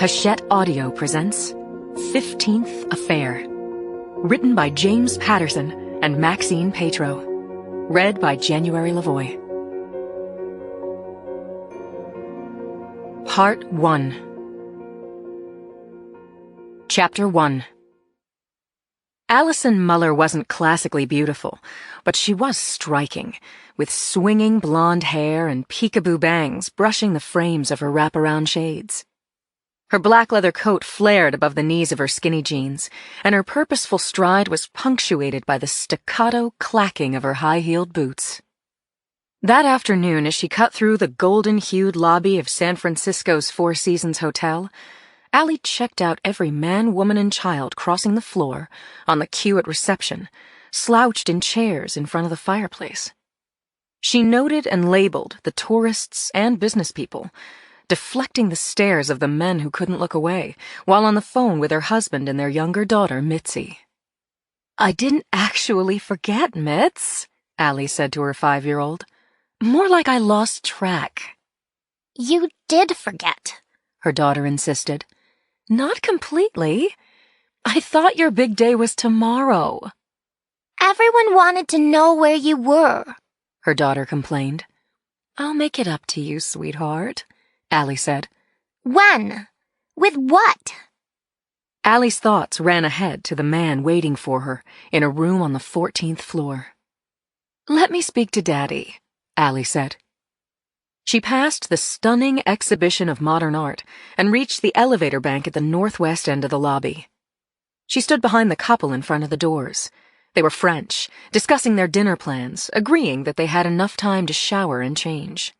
Hachette Audio presents 15th Affair. Written by James Patterson and Maxine Petro. Read by January Lavoie. Part 1. Chapter 1. Allison Muller wasn't classically beautiful, but she was striking, with swinging blonde hair and peekaboo bangs brushing the frames of her wraparound shades. Her black leather coat flared above the knees of her skinny jeans, and her purposeful stride was punctuated by the staccato clacking of her high-heeled boots. That afternoon, as she cut through the golden-hued lobby of San Francisco's Four Seasons Hotel, Allie checked out every man, woman, and child crossing the floor, on the queue at reception, slouched in chairs in front of the fireplace. She noted and labeled the tourists and business people, deflecting the stares of the men who couldn't look away, while on the phone with her husband and their younger daughter, Mitzi. "I didn't actually forget, Mitz," Allie said to her 5-year-old. "More like I lost track." "You did forget," her daughter insisted. "Not completely. I thought your big day was tomorrow." "Everyone wanted to know where you were," her daughter complained. "I'll make it up to you, sweetheart," Allie said. "When? With what?" Allie's thoughts ran ahead to the man waiting for her in a room on the 14th floor. "Let me speak to Daddy," Allie said. She passed the stunning exhibition of modern art and reached the elevator bank at the northwest end of the lobby. She stood behind the couple in front of the doors. They were French, discussing their dinner plans, agreeing that they had enough time to shower and change.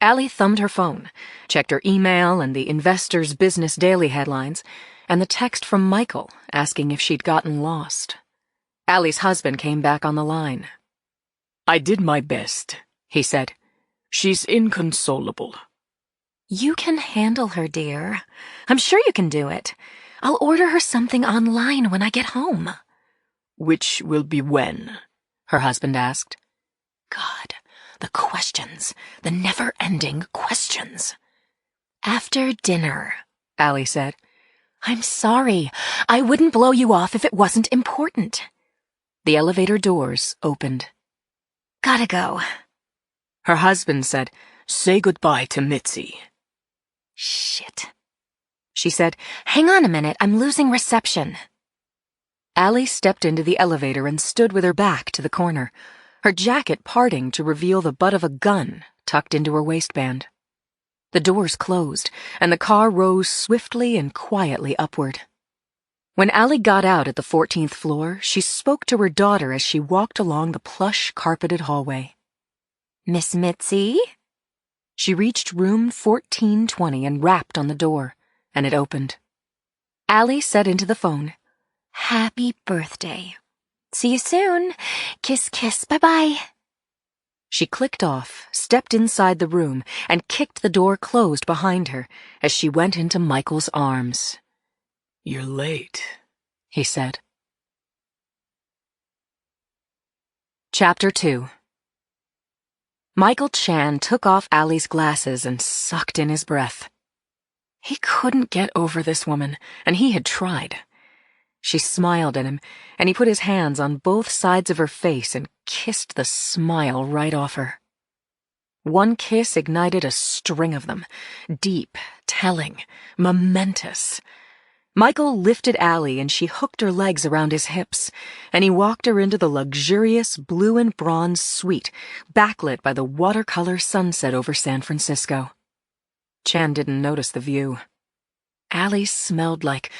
Allie thumbed her phone, checked her email and the Investor's Business Daily headlines, and the text from Michael asking if she'd gotten lost. Allie's husband came back on the line. "I did my best," he said. "She's inconsolable." "You can handle her, dear. I'm sure you can do it. I'll order her something online when I get home." "Which will be when?" her husband asked. God, the questions, the never-ending questions. "After dinner," Allie said. "I'm sorry. I wouldn't blow you off if it wasn't important." The elevator doors opened. "Gotta go." Her husband said, "Say goodbye to Mitzi." "Shit." She said, "Hang on a minute, I'm losing reception." Allie stepped into the elevator and stood with her back to the corner, her jacket parting to reveal the butt of a gun tucked into her waistband. The doors closed, and the car rose swiftly and quietly upward. When Allie got out at the 14th floor, she spoke to her daughter as she walked along the plush, carpeted hallway. "Miss Mitzi?" She reached room 1420 and rapped on the door, and it opened. Allie said into the phone, "Happy birthday. See you soon. Kiss, kiss, bye-bye." She clicked off, stepped inside the room, and kicked the door closed behind her as she went into Michael's arms. "You're late," he said. Chapter 2. Michael Chan took off Allie's glasses and sucked in his breath. He couldn't get over this woman, and he had tried. She smiled at him, and he put his hands on both sides of her face and kissed the smile right off her. One kiss ignited a string of them, deep, telling, momentous. Michael lifted Allie and she hooked her legs around his hips, and he walked her into the luxurious blue and bronze suite, backlit by the watercolor sunset over San Francisco. Chan didn't notice the view. Allie smelled like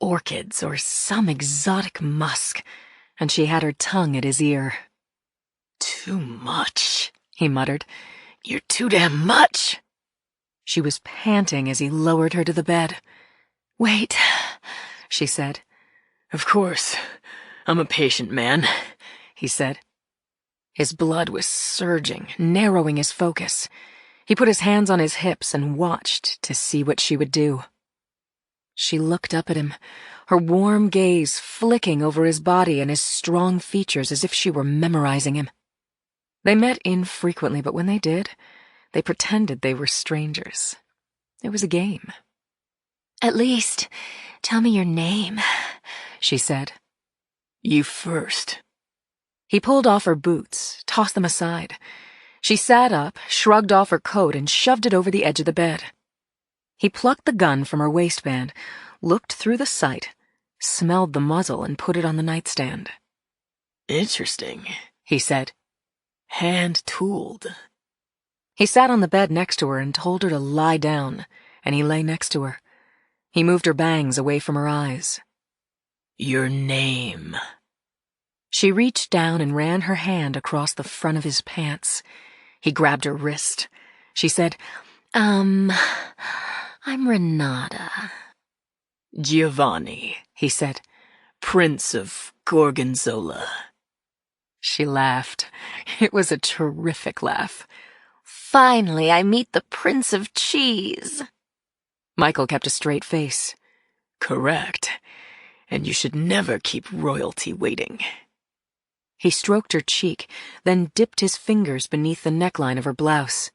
orchids or some exotic musk, and she had her tongue at his ear. "Too much," he muttered. "You're too damn much." She was panting as he lowered her to the bed. "Wait," she said. "Of course. I'm a patient man," he said. His blood was surging, narrowing his focus. He put his hands on his hips and watched to see what she would do. She looked up at him, her warm gaze flicking over his body and his strong features as if she were memorizing him. They met infrequently, but when they did, they pretended they were strangers. It was a game. At least, tell me your name, she said. You first. He pulled off her boots, tossed them aside. She sat up, shrugged off her coat, and shoved it over the edge of the bed. He plucked the gun from her waistband, looked through the sight, smelled the muzzle, and put it on the nightstand. Interesting, he said. Hand-tooled. He sat on the bed next to her and told her to lie down, and he lay next to her. He moved her bangs away from her eyes. Your name. She reached down and ran her hand across the front of his pants. He grabbed her wrist. She said, I'm Renata. Giovanni, he said. Prince of Gorgonzola. She laughed. It was a terrific laugh. Finally, I meet the Prince of Cheese. Michael kept a straight face. Correct. And you should never keep royalty waiting. He stroked her cheek, then dipped his fingers beneath the neckline of her blouse.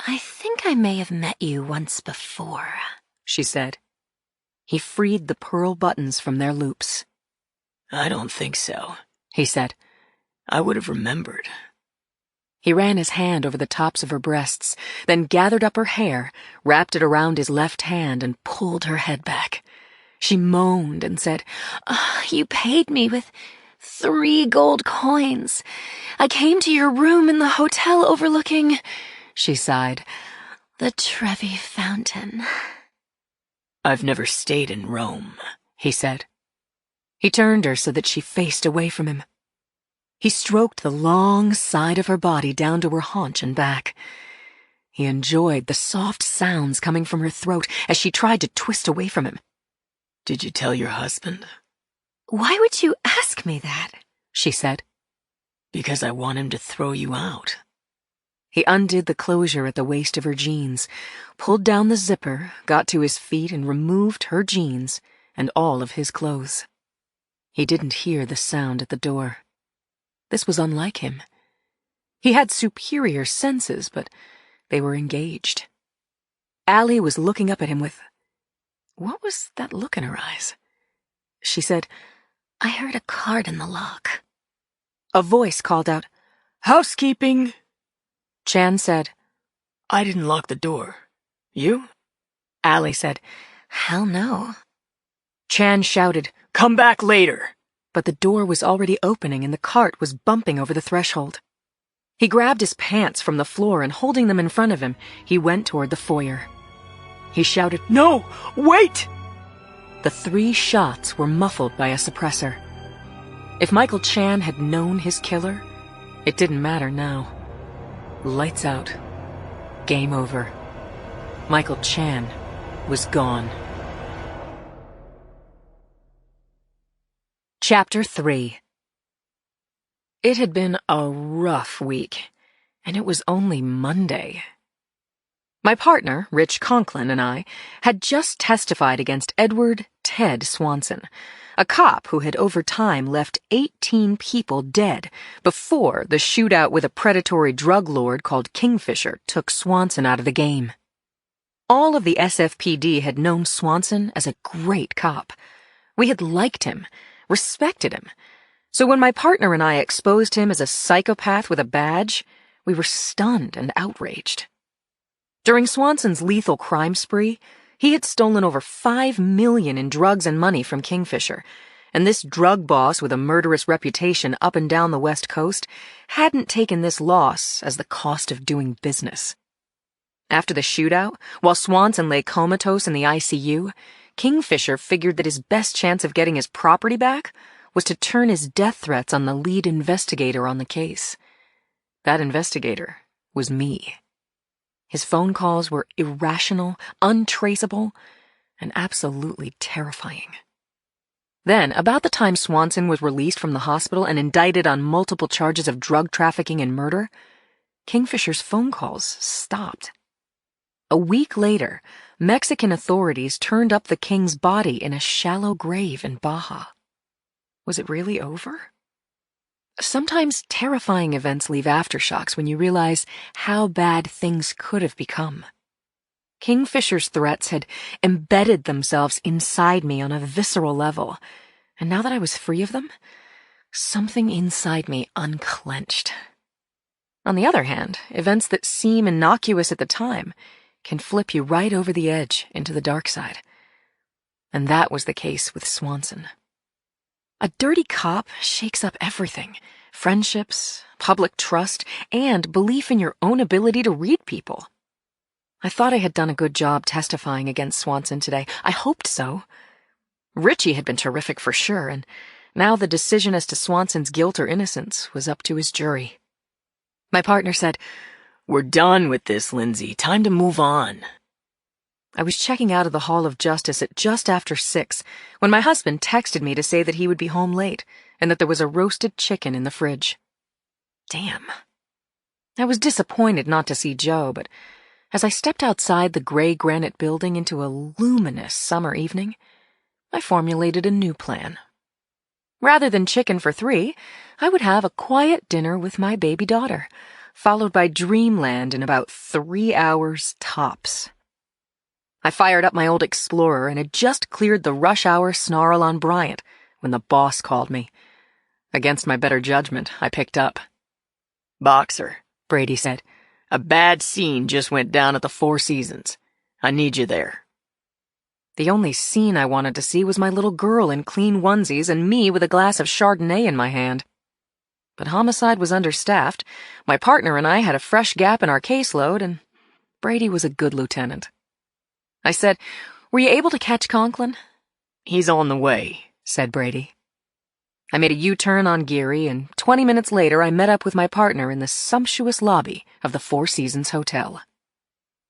I think I may have met you once before, she said. He freed the pearl buttons from their loops. I don't think so, he said. I would have remembered. He ran his hand over the tops of her breasts, then gathered up her hair, wrapped it around his left hand, and pulled her head back. She moaned and said, You paid me with 3 gold coins. I came to your room in the hotel overlooking, she sighed, the Trevi Fountain. I've never stayed in Rome, he said. He turned her so that she faced away from him. He stroked the long side of her body down to her haunch and back. He enjoyed the soft sounds coming from her throat as she tried to twist away from him. Did you tell your husband? Why would you ask me that? She said. Because I want him to throw you out. He undid the closure at the waist of her jeans, pulled down the zipper, got to his feet, and removed her jeans and all of his clothes. He didn't hear the sound at the door. This was unlike him. He had superior senses, but they were engaged. Allie was looking up at him with... What was that look in her eyes? She said, I heard a card in the lock. A voice called out, Housekeeping! Chan said, I didn't lock the door. You? Allie said, Hell no. Chan shouted, Come back later! But the door was already opening and the cart was bumping over the threshold. He grabbed his pants from the floor and holding them in front of him, he went toward the foyer. He shouted, No! Wait! The 3 shots were muffled by a suppressor. If Michael Chan had known his killer, it didn't matter now. Lights out. Game over. Michael Chan was gone. Chapter 3. It had been a rough week, and it was only Monday. My partner, Rich Conklin, and I had just testified against Edward Ted Swanson, a cop who had over time left 18 people dead before the shootout with a predatory drug lord called Kingfisher took Swanson out of the game. All of the SFPD had known Swanson as a great cop. We had liked him, respected him. So when my partner and I exposed him as a psychopath with a badge, we were stunned and outraged. During Swanson's lethal crime spree, he had stolen over $5 million in drugs and money from Kingfisher, and this drug boss with a murderous reputation up and down the West Coast hadn't taken this loss as the cost of doing business. After the shootout, while Swanson lay comatose in the ICU, Kingfisher figured that his best chance of getting his property back was to turn his death threats on the lead investigator on the case. That investigator was me. His phone calls were irrational, untraceable, and absolutely terrifying. Then, about the time Swanson was released from the hospital and indicted on multiple charges of drug trafficking and murder, Kingfisher's phone calls stopped. A week later, Mexican authorities turned up the king's body in a shallow grave in Baja. Was it really over? Sometimes terrifying events leave aftershocks when you realize how bad things could have become. Kingfisher's threats had embedded themselves inside me on a visceral level, and now that I was free of them, something inside me unclenched. On the other hand, events that seem innocuous at the time can flip you right over the edge into the dark side. And that was the case with Swanson. A dirty cop shakes up everything: friendships, public trust, and belief in your own ability to read people. I thought I had done a good job testifying against Swanson today. I hoped so. Richie had been terrific for sure, and now the decision as to Swanson's guilt or innocence was up to his jury. My partner said, "We're done with this, Lindsay. Time to move on." I was checking out of the Hall of Justice at just after 6 when my husband texted me to say that he would be home late and that there was a roasted chicken in the fridge. Damn. I was disappointed not to see Joe, but as I stepped outside the gray granite building into a luminous summer evening, I formulated a new plan. Rather than chicken for 3, I would have a quiet dinner with my baby daughter, followed by dreamland in about 3 hours tops. I fired up my old Explorer and had just cleared the rush hour snarl on Bryant when the boss called me. Against my better judgment, I picked up. "Boxer," Brady said. "a bad scene just went down at the Four Seasons. I need you there." The only scene I wanted to see was my little girl in clean onesies and me with a glass of Chardonnay in my hand. But homicide was understaffed, my partner and I had a fresh gap in our caseload, and Brady was a good lieutenant. I said, "Were you able to catch Conklin?" "He's on the way," said Brady. I made a U-turn on Geary, and 20 minutes later I met up with my partner in the sumptuous lobby of the Four Seasons Hotel.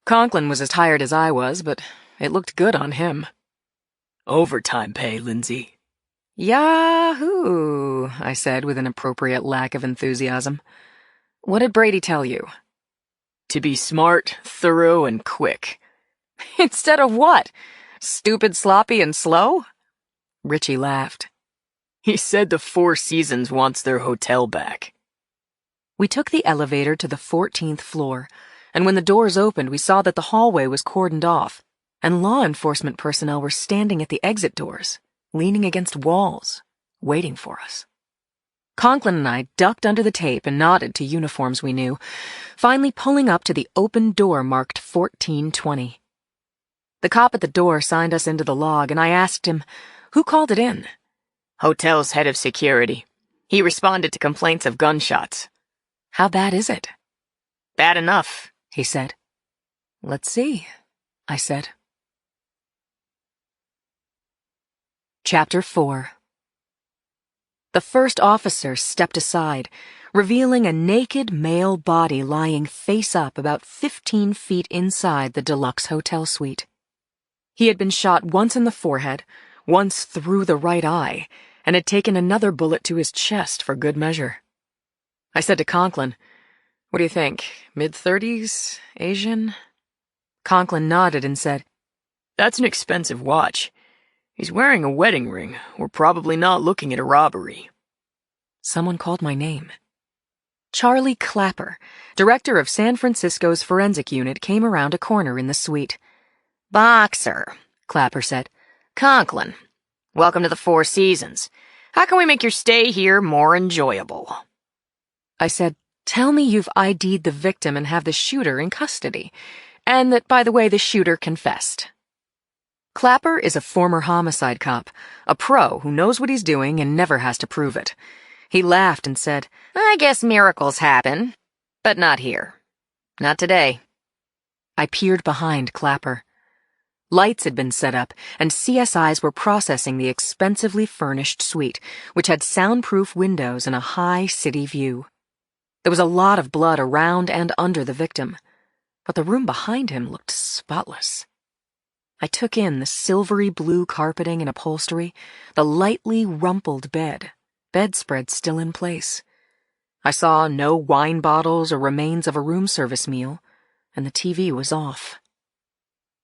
Conklin was as tired as I was, but it looked good on him. "Overtime pay, Lindsay." "Yahoo!" I said with an appropriate lack of enthusiasm. "What did Brady tell you?" "To be smart, thorough, and quick." "Instead of what? Stupid, sloppy, and slow?" Richie laughed. "He said the Four Seasons wants their hotel back." We took the elevator to the 14th floor, and when the doors opened, we saw that the hallway was cordoned off, and law enforcement personnel were standing at the exit doors, leaning against walls, waiting for us. Conklin and I ducked under the tape and nodded to uniforms we knew, finally pulling up to the open door marked 1420. The cop at the door signed us into the log, and I asked him, "Who called it in?" "Hotel's head of security. He responded to complaints of gunshots." "How bad is it?" "Bad enough," he said. "Let's see," I said. Chapter 4. The first officer stepped aside, revealing a naked male body lying face up about 15 feet inside the deluxe hotel suite. He had been shot once in the forehead, once through the right eye, and had taken another bullet to his chest for good measure. I said to Conklin, "What do you think? Mid-30s? Asian?" Conklin nodded and said, "That's an expensive watch. He's wearing a wedding ring. We're probably not looking at a robbery." Someone called my name. Charlie Clapper, director of San Francisco's forensic unit, came around a corner in the suite. "Boxer," Clapper said. "Conklin, welcome to the Four Seasons. How can we make your stay here more enjoyable?" I said, "Tell me you've ID'd the victim and have the shooter in custody, and that, by the way, the shooter confessed." Clapper is a former homicide cop, a pro who knows what he's doing and never has to prove it. He laughed and said, "I guess miracles happen, but not here. Not today." I peered behind Clapper. Lights had been set up, and CSIs were processing the expensively furnished suite, which had soundproof windows and a high city view. There was a lot of blood around and under the victim, but the room behind him looked spotless. I took in the silvery blue carpeting and upholstery, the lightly rumpled bedspread still in place. I saw no wine bottles or remains of a room service meal, and the TV was off.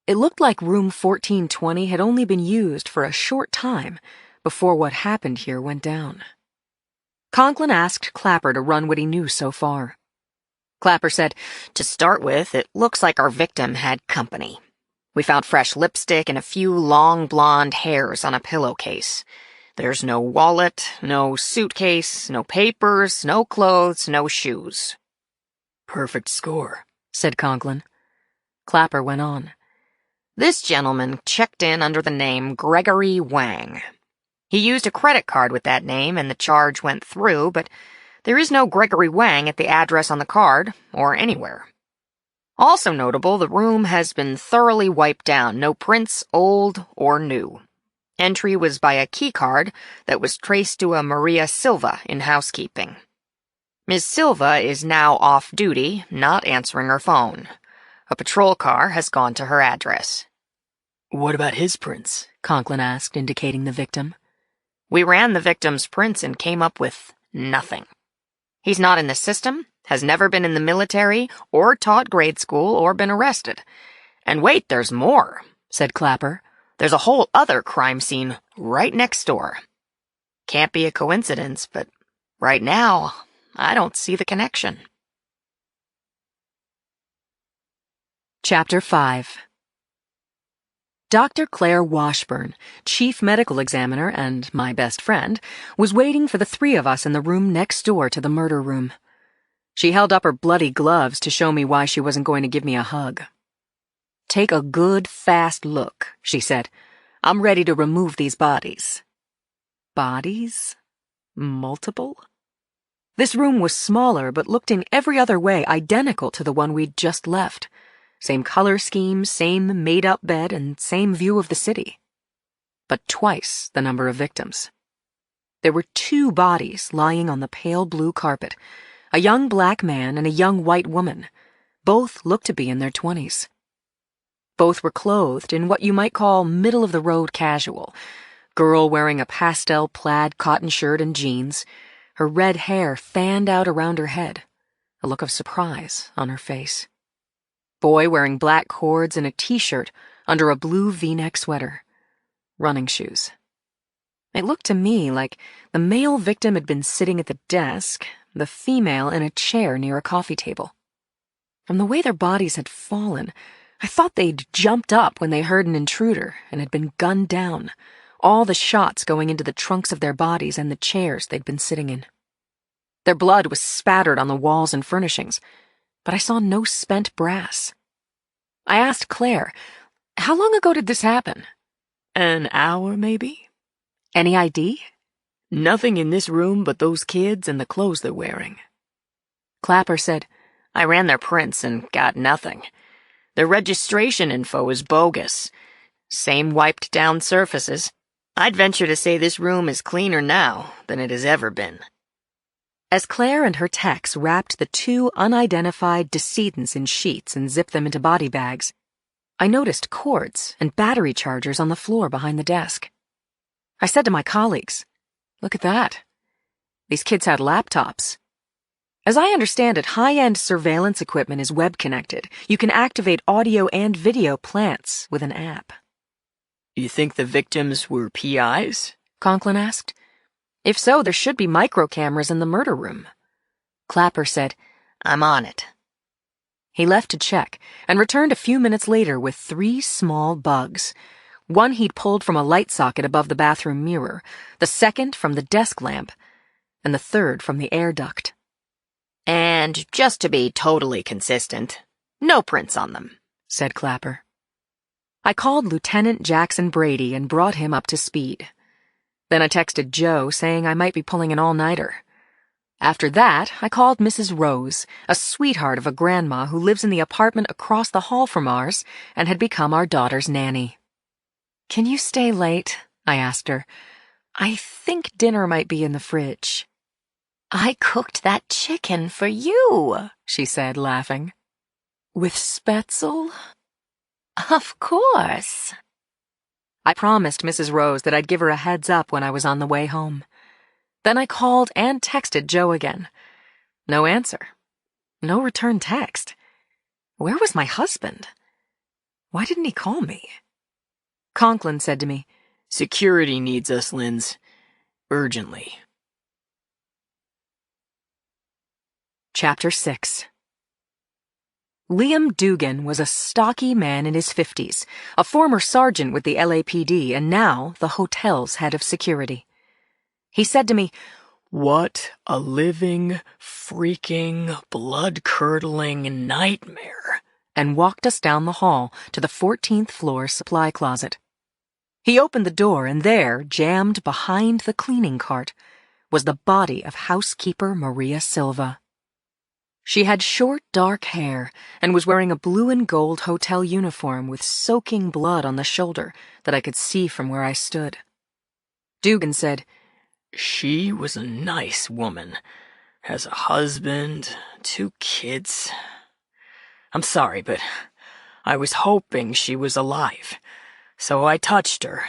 It looked like room 1420 had only been used for a short time before what happened here went down. Conklin asked Clapper to run what he knew so far. Clapper said, "To start with, it looks like our victim had company. We found fresh lipstick and a few long blonde hairs on a pillowcase. There's no wallet, no suitcase, no papers, no clothes, no shoes. Perfect score, said Conklin. Clapper went on. This gentleman checked in under the name Gregory Wang. He used a credit card with that name and the charge went through, but there is no Gregory Wang at the address on the card or anywhere. Also notable, the room has been thoroughly wiped down, no prints, old or new. Entry was by a key card that was traced to a Maria Silva in housekeeping. Ms. Silva is now off duty, not answering her phone. A patrol car has gone to her address. What about his prints? Conklin asked, indicating the victim. We ran the victim's prints and came up with nothing. He's not in the system, has never been in the military, or taught grade school, or been arrested. And wait, there's more, said Clapper. There's a whole other crime scene right next door. Can't be a coincidence, but right now, I don't see the connection. Chapter 5. Dr. Claire Washburn, chief medical examiner and my best friend, was waiting for the three of us in the room next door to the murder room. She held up her bloody gloves to show me why she wasn't going to give me a hug. Take a good, fast look, she said. I'm ready to remove these bodies. Bodies? Multiple? This room was smaller, but looked in every other way identical to the one we'd just left. Same color scheme, same made-up bed, and same view of the city. But twice the number of victims. There were 2 bodies lying on the pale blue carpet, a young black man and a young white woman. Both looked to be in their 20s. Both were clothed in what you might call middle-of-the-road casual. Girl wearing a pastel plaid cotton shirt and jeans, her red hair fanned out around her head, a look of surprise on her face. Boy wearing black cords and a t-shirt under a blue V-neck sweater. Running shoes. It looked to me like the male victim had been sitting at the desk, the female in a chair near a coffee table. From the way their bodies had fallen, I thought they'd jumped up when they heard an intruder and had been gunned down, all the shots going into the trunks of their bodies and the chairs they'd been sitting in. Their blood was spattered on the walls and furnishings, but I saw no spent brass. I asked Claire, how long ago did this happen? An hour, maybe? Any ID? Nothing in this room but those kids and the clothes they're wearing. Clapper said, I ran their prints and got nothing. Their registration info is bogus. Same wiped down surfaces. I'd venture to say this room is cleaner now than it has ever been. As Claire and her techs wrapped the 2 unidentified decedents in sheets and zipped them into body bags, I noticed cords and battery chargers on the floor behind the desk. I said to my colleagues, look at that. These kids had laptops. As I understand it, high-end surveillance equipment is web-connected. You can activate audio and video plants with an app. You think the victims were PIs? Conklin asked. If so, there should be micro-cameras in the murder room. Clapper said, I'm on it. He left to check and returned a few minutes later with 3 small bugs. One he'd pulled from a light socket above the bathroom mirror, the second from the desk lamp, and the third from the air duct. And just to be totally consistent, no prints on them, said Clapper. I called Lieutenant Jackson Brady and brought him up to speed. Then I texted Joe saying I might be pulling an all-nighter. After that, I called Mrs. Rose, a sweetheart of a grandma who lives in the apartment across the hall from ours and had become our daughter's nanny. Can you stay late? I asked her. I think dinner might be in the fridge. I cooked that chicken for you, she said, laughing. With Spätzle? Of course. I promised Mrs. Rose that I'd give her a heads up when I was on the way home. Then I called and texted Joe again. No answer. No return text. Where was my husband? Why didn't he call me? Conklin said to me, Security needs us, Linz. Urgently. Chapter 6. Liam Dugan was a stocky man in his 50s, a former sergeant with the LAPD and now the hotel's head of security. He said to me, "What a living, freaking, blood-curdling nightmare," and walked us down the hall to the 14th floor supply closet. He opened the door, and there, jammed behind the cleaning cart, was the body of housekeeper Maria Silva. She had short, dark hair and was wearing a blue and gold hotel uniform with soaking blood on the shoulder that I could see from where I stood. Dugan said, "She was a nice woman. Has a husband, 2 kids. I'm sorry, but I was hoping she was alive, so I touched her.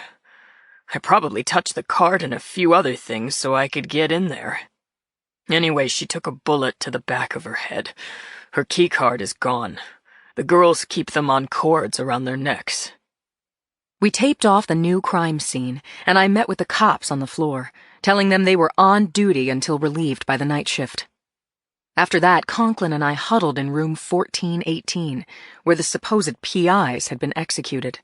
I probably touched the cart and a few other things so I could get in there. Anyway, she took a bullet to the back of her head. Her keycard is gone. The girls keep them on cords around their necks." We taped off the new crime scene, and I met with the cops on the floor, telling them they were on duty until relieved by the night shift. After that, Conklin and I huddled in room 1418, where the supposed PIs had been executed.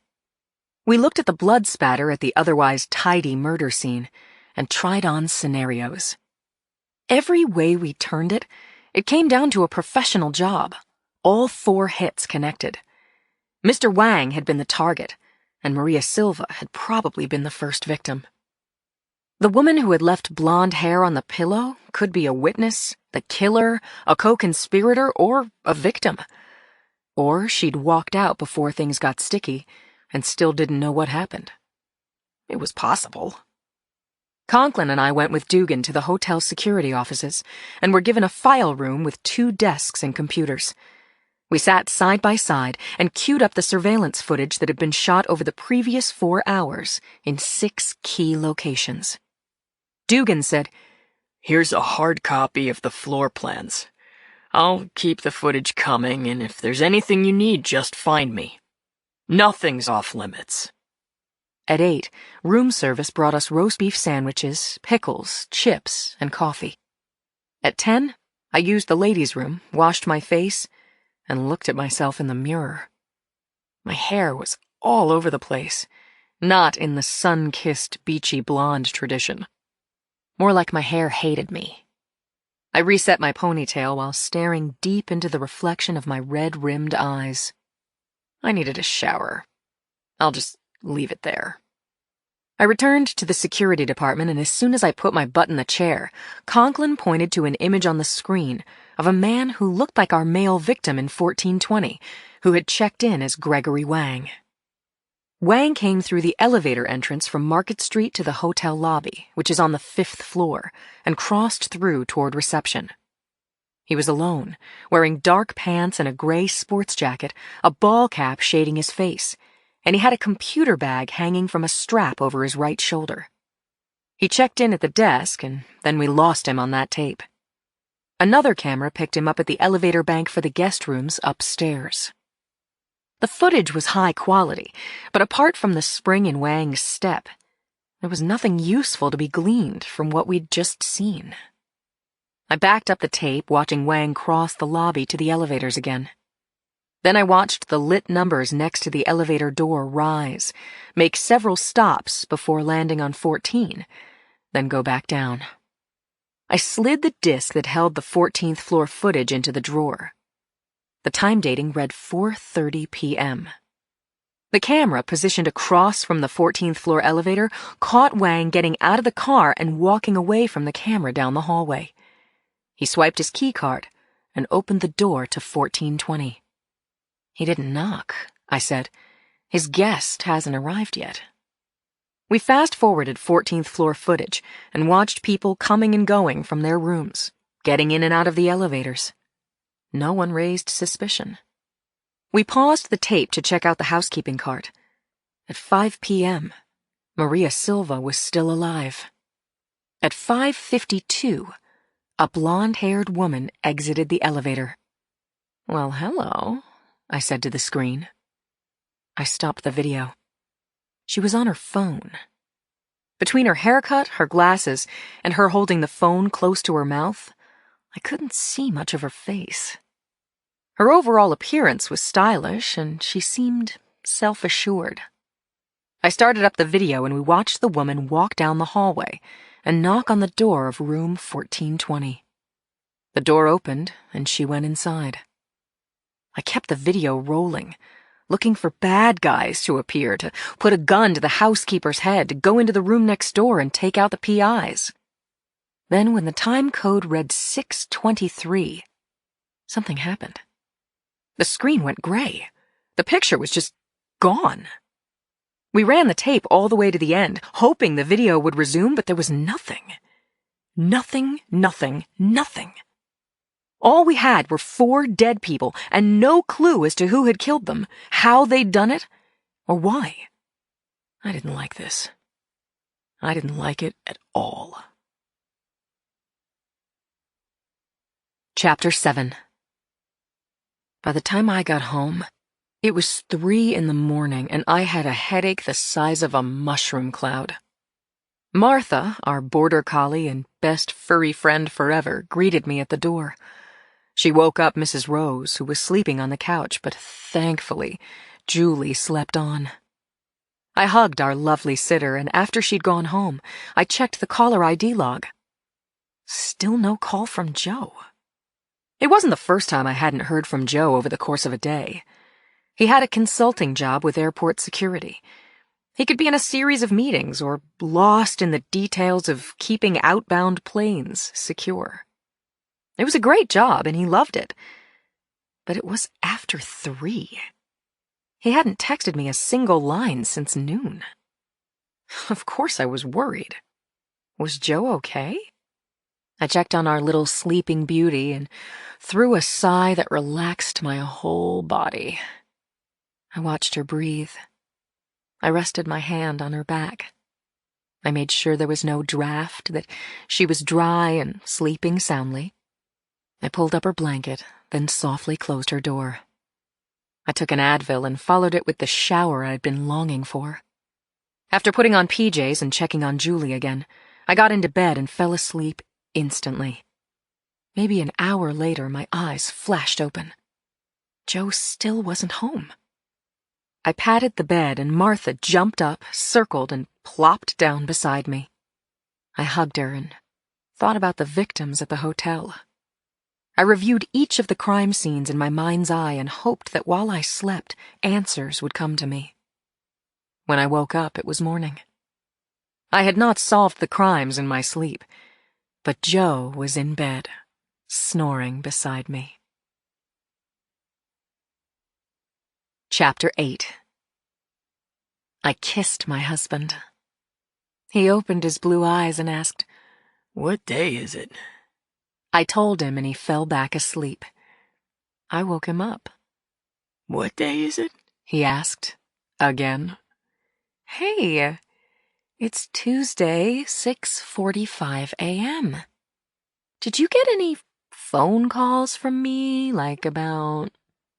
We looked at the blood spatter at the otherwise tidy murder scene and tried on scenarios. Every way we turned it, it came down to a professional job. All 4 hits connected. Mr. Wang had been the target, and Maria Silva had probably been the first victim. The woman who had left blonde hair on the pillow could be a witness, the killer, a co-conspirator, or a victim. Or she'd walked out before things got sticky and still didn't know what happened. It was possible. Conklin and I went with Dugan to the hotel security offices and were given a file room with 2 desks and computers. We sat side by side and queued up the surveillance footage that had been shot over the previous 4 hours in 6 key locations. Dugan said, "Here's a hard copy of the floor plans. I'll keep the footage coming, and if there's anything you need, just find me. Nothing's off limits." At 8, room service brought us roast beef sandwiches, pickles, chips, and coffee. At 10, I used the ladies' room, washed my face, and looked at myself in the mirror. My hair was all over the place, not in the sun-kissed, beachy blonde tradition. More like my hair hated me. I reset my ponytail while staring deep into the reflection of my red-rimmed eyes. I needed a shower. I'll just leave it there. I returned to the security department, and as soon as I put my butt in the chair, Conklin pointed to an image on the screen of a man who looked like our male victim in 1420, who had checked in as Gregory Wang. Wang came through the elevator entrance from Market Street to the hotel lobby, which is on the 5th floor, and crossed through toward reception. He was alone, wearing dark pants and a gray sports jacket, a ball cap shading his face, and he had a computer bag hanging from a strap over his right shoulder. He checked in at the desk, and then we lost him on that tape. Another camera picked him up at the elevator bank for the guest rooms upstairs. The footage was high quality, but apart from the spring in Wang's step, there was nothing useful to be gleaned from what we'd just seen. I backed up the tape, watching Wang cross the lobby to the elevators again. Then I watched the lit numbers next to the elevator door rise, make several stops before landing on 14, then go back down. I slid the disc that held the 14th floor footage into the drawer. The time dating read 4:30 p.m. The camera, positioned across from the 14th floor elevator, caught Wang getting out of the car and walking away from the camera down the hallway. He swiped his keycard and opened the door to 1420. "He didn't knock," I said. "His guest hasn't arrived yet." We fast-forwarded 14th floor footage and watched people coming and going from their rooms, getting in and out of the elevators. No one raised suspicion. We paused the tape to check out the housekeeping cart. At 5 p.m., Maria Silva was still alive. At 5:52, a blonde-haired woman exited the elevator. "Well, hello," I said to the screen. I stopped the video. She was on her phone. Between her haircut, her glasses, and her holding the phone close to her mouth, I couldn't see much of her face. Her overall appearance was stylish, and she seemed self-assured. I started up the video and we watched the woman walk down the hallway and knock on the door of room 1420. The door opened and she went inside. I kept the video rolling, looking for bad guys to appear, to put a gun to the housekeeper's head, to go into the room next door and take out the PIs. Then when the time code read 6:23, something happened. The screen went gray. The picture was just gone. We ran the tape all the way to the end, hoping the video would resume, but there was nothing. Nothing, nothing, nothing. All we had were 4 dead people and no clue as to who had killed them, how they'd done it, or why. I didn't like this. I didn't like it at all. Chapter 7. By the time I got home, it was 3 in the morning and I had a headache the size of a mushroom cloud. Martha, our border collie and best furry friend forever, greeted me at the door. She woke up Mrs. Rose, who was sleeping on the couch, but thankfully, Julie slept on. I hugged our lovely sitter, and after she'd gone home, I checked the caller ID log. Still no call from Joe. It wasn't the first time I hadn't heard from Joe over the course of a day. He had a consulting job with airport security. He could be in a series of meetings or lost in the details of keeping outbound planes secure. It was a great job and he loved it. But it was after 3. He hadn't texted me a single line since noon. Of course I was worried. Was Joe okay? I checked on our little sleeping beauty and threw a sigh that relaxed my whole body. I watched her breathe. I rested my hand on her back. I made sure there was no draft, that she was dry and sleeping soundly. I pulled up her blanket, then softly closed her door. I took an Advil and followed it with the shower I'd been longing for. After putting on PJs and checking on Julie again, I got into bed and fell asleep instantly. Maybe an hour later, my eyes flashed open. Joe still wasn't home. I patted the bed and Martha jumped up, circled, and plopped down beside me. I hugged her and thought about the victims at the hotel. I reviewed each of the crime scenes in my mind's eye and hoped that while I slept, answers would come to me. When I woke up, it was morning. I had not solved the crimes in my sleep, but Joe was in bed, snoring beside me. Chapter 8. I kissed my husband. He opened his blue eyes and asked, "What day is it?" I told him and he fell back asleep. I woke him up. "What day is it?" he asked, again. Hey, it's Tuesday, 6:45 a.m. Did you get any phone calls from me, like about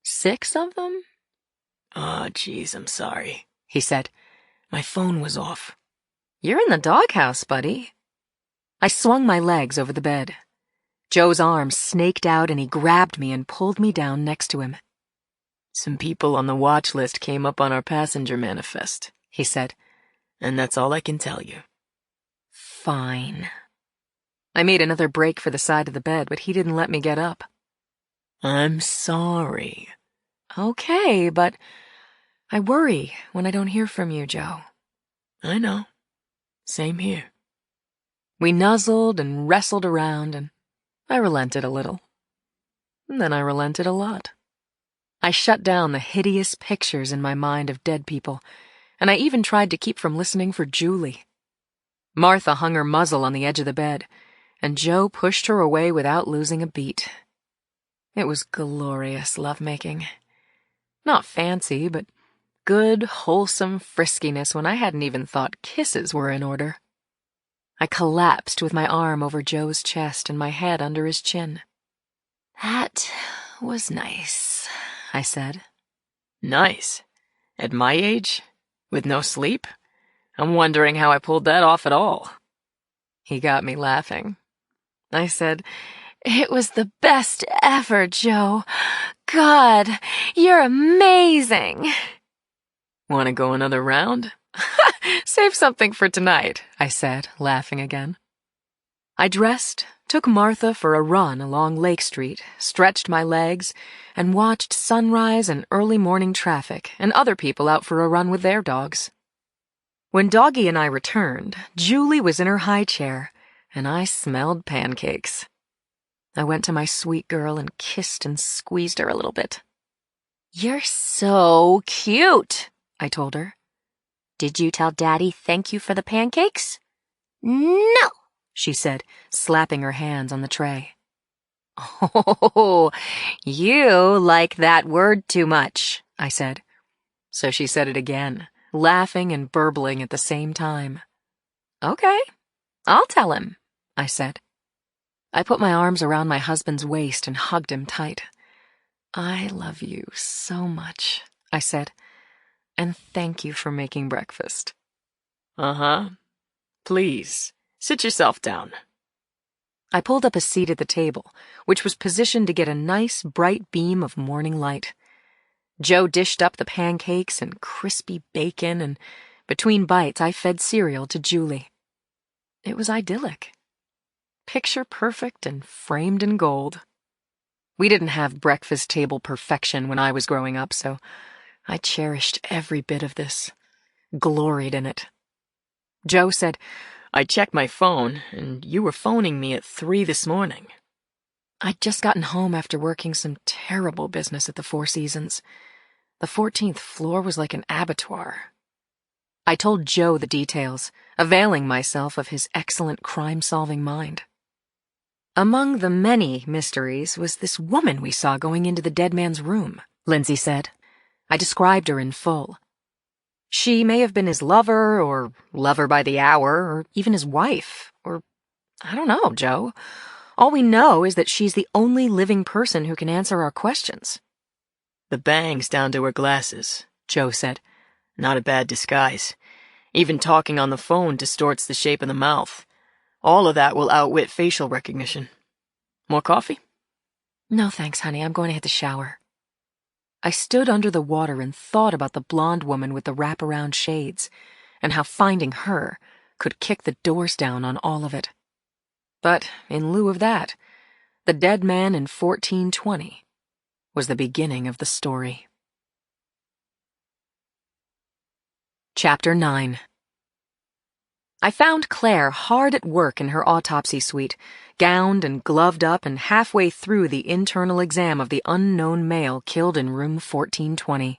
6 of them? "Oh, geez, I'm sorry," he said. "My phone was off." You're in the doghouse, buddy. I swung my legs over the bed. Joe's arm snaked out and he grabbed me and pulled me down next to him. "Some people on the watch list came up on our passenger manifest," he said, "and that's all I can tell you." Fine. I made another break for the side of the bed, but he didn't let me get up. "I'm sorry." Okay, but I worry when I don't hear from you, Joe. "I know. Same here." We nuzzled and wrestled around, and I relented a little. And then I relented a lot. I shut down the hideous pictures in my mind of dead people, and I even tried to keep from listening for Julie. Martha hung her muzzle on the edge of the bed, and Joe pushed her away without losing a beat. It was glorious lovemaking. Not fancy, but good, wholesome friskiness when I hadn't even thought kisses were in order. I collapsed with my arm over Joe's chest and my head under his chin. That was nice, I said. "Nice? At my age? With no sleep? I'm wondering how I pulled that off at all." He got me laughing. I said, It was the best ever, Joe. God, you're amazing. Want to go another round? Save something for tonight, I said, laughing again. I dressed, took Martha for a run along Lake Street, stretched my legs, and watched sunrise and early morning traffic and other people out for a run with their dogs. When Doggy and I returned, Julie was in her high chair, and I smelled pancakes. I went to my sweet girl and kissed and squeezed her a little bit. You're so cute, I told her. Did you tell Daddy thank you for the pancakes? No, she said, slapping her hands on the tray. Oh, you like that word too much, I said. So she said it again, laughing and burbling at the same time. Okay, I'll tell him, I said. I put my arms around my husband's waist and hugged him tight. I love you so much, I said, and thank you for making breakfast. Uh-huh. Please, sit yourself down. I pulled up a seat at the table, which was positioned to get a nice, bright beam of morning light. Joe dished up the pancakes and crispy bacon, and between bites I fed cereal to Julie. It was idyllic. Picture perfect and framed in gold. We didn't have breakfast table perfection when I was growing up, so I cherished every bit of this, gloried in it. Joe said, I checked my phone, and you were phoning me at 3 this morning. I'd just gotten home after working some terrible business at the Four Seasons. The 14th floor was like an abattoir. I told Joe the details, availing myself of his excellent crime-solving mind. Among the many mysteries was this woman we saw going into the dead man's room, Lindsay said. I described her in full. She may have been his lover, or lover by the hour, or even his wife, or I don't know, Joe. All we know is that she's the only living person who can answer our questions. The bangs down to her glasses, Joe said. Not a bad disguise. Even talking on the phone distorts the shape of the mouth. All of that will outwit facial recognition. More coffee? No thanks, honey. I'm going to hit the shower. I stood under the water and thought about the blonde woman with the wraparound shades, and how finding her could kick the doors down on all of it. But in lieu of that, the dead man in 1420 was the beginning of the story. Chapter 9. I found Claire hard at work in her autopsy suite, gowned and gloved up and halfway through the internal exam of the unknown male killed in room 1420.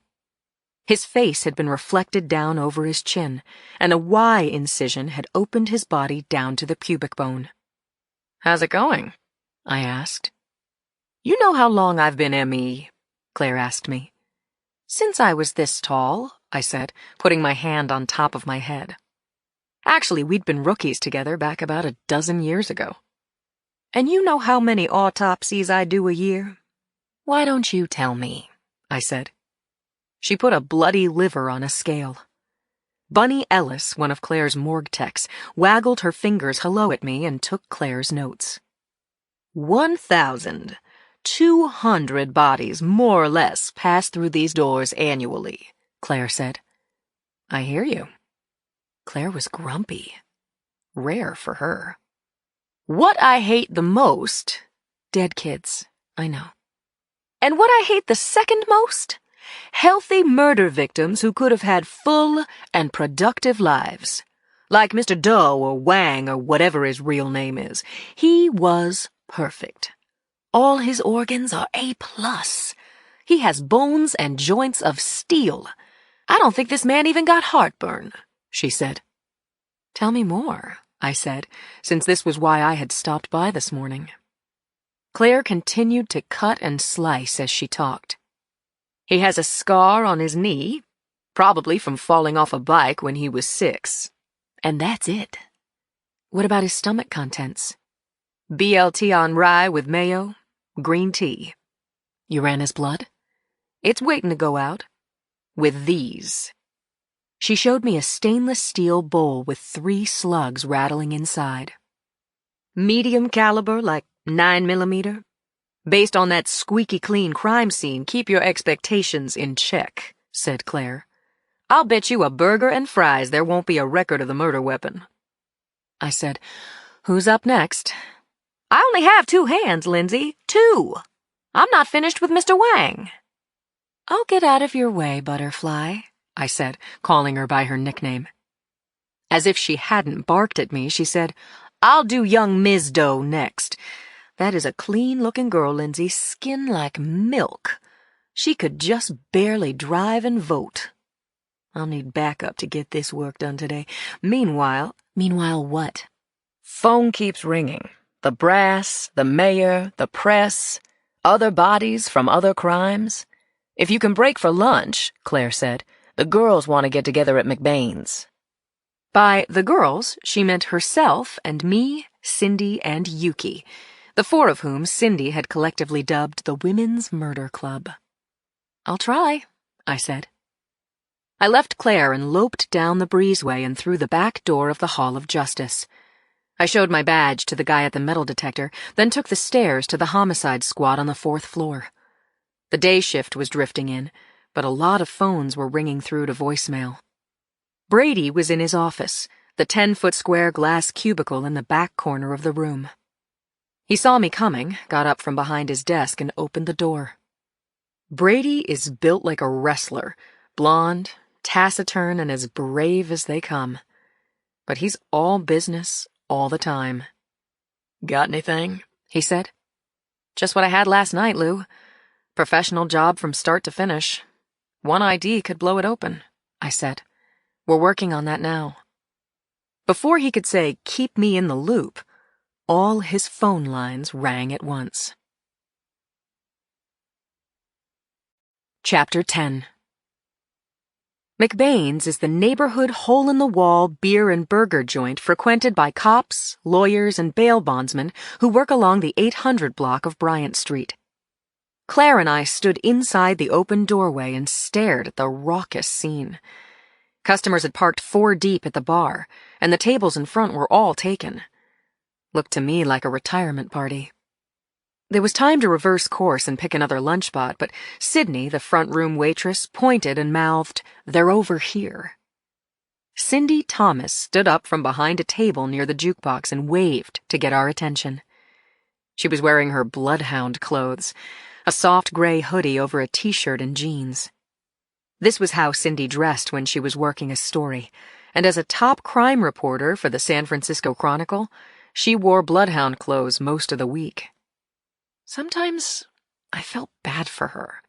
His face had been reflected down over his chin, and a Y incision had opened his body down to the pubic bone. How's it going? I asked. You know how long I've been M.E.? Claire asked me. Since I was this tall, I said, putting my hand on top of my head. Actually, we'd been rookies together back about a dozen years ago. And you know how many autopsies I do a year? Why don't you tell me? I said. She put a bloody liver on a scale. Bunny Ellis, one of Claire's morgue techs, waggled her fingers hello at me and took Claire's notes. 1,200 bodies, more or less, pass through these doors annually, Claire said. I hear you. Claire was grumpy. Rare for her. What I hate the most? Dead kids, I know. And what I hate the second most? Healthy murder victims who could have had full and productive lives. Like Mr. Doe or Wang or whatever his real name is. He was perfect. All his organs are A+. He has bones and joints of steel. I don't think this man even got heartburn, she said. Tell me more, I said, since this was why I had stopped by this morning. Claire continued to cut and slice as she talked. He has a scar on his knee, probably from falling off a bike when he was 6. And that's it. What about his stomach contents? BLT on rye with mayo, green tea. You ran his blood? It's waiting to go out. With these. She showed me a stainless steel bowl with 3 slugs rattling inside. Medium caliber, like 9mm. Based on that squeaky clean crime scene, keep your expectations in check, said Claire. I'll bet you a burger and fries there won't be a record of the murder weapon. I said, Who's up next? I only have 2 hands, Lindsay. 2. I'm not finished with Mr. Wang. I'll get out of your way, Butterfly, I said, calling her by her nickname. As if she hadn't barked at me, she said, I'll do young Ms. Doe next. That is a clean-looking girl, Lindsay, skin like milk. She could just barely drive and vote. I'll need backup to get this work done today. Meanwhile what? Phone keeps ringing. The brass, the mayor, the press, other bodies from other crimes. If you can break for lunch, Claire said, the girls want to get together at McBain's. By the girls, she meant herself and me, Cindy, and Yuki, the 4 of whom Cindy had collectively dubbed the Women's Murder Club. I'll try, I said. I left Claire and loped down the breezeway and through the back door of the Hall of Justice. I showed my badge to the guy at the metal detector, then took the stairs to the homicide squad on the 4th floor. The day shift was drifting in, but a lot of phones were ringing through to voicemail. Brady was in his office, the 10-foot square glass cubicle in the back corner of the room. He saw me coming, got up from behind his desk, and opened the door. Brady is built like a wrestler, blonde, taciturn, and as brave as they come. But he's all business all the time. Got anything? He said. Just what I had last night, Lou. Professional job from start to finish. One ID could blow it open, I said. We're working on that now. Before he could say, keep me in the loop, all his phone lines rang at once. Chapter 10. McBain's is the neighborhood hole-in-the-wall beer and burger joint frequented by cops, lawyers, and bail bondsmen who work along the 800 block of Bryant Street. Claire and I stood inside the open doorway and stared at the raucous scene. Customers had parked 4 deep at the bar, and the tables in front were all taken. Looked to me like a retirement party. There was time to reverse course and pick another lunch spot, but Sydney, the front room waitress, pointed and mouthed, "They're over here." Cindy Thomas stood up from behind a table near the jukebox and waved to get our attention. She was wearing her bloodhound clothes, a soft gray hoodie over a t-shirt and jeans. This was how Cindy dressed when she was working a story, and as a top crime reporter for the San Francisco Chronicle, she wore bloodhound clothes most of the week. Sometimes I felt bad for her.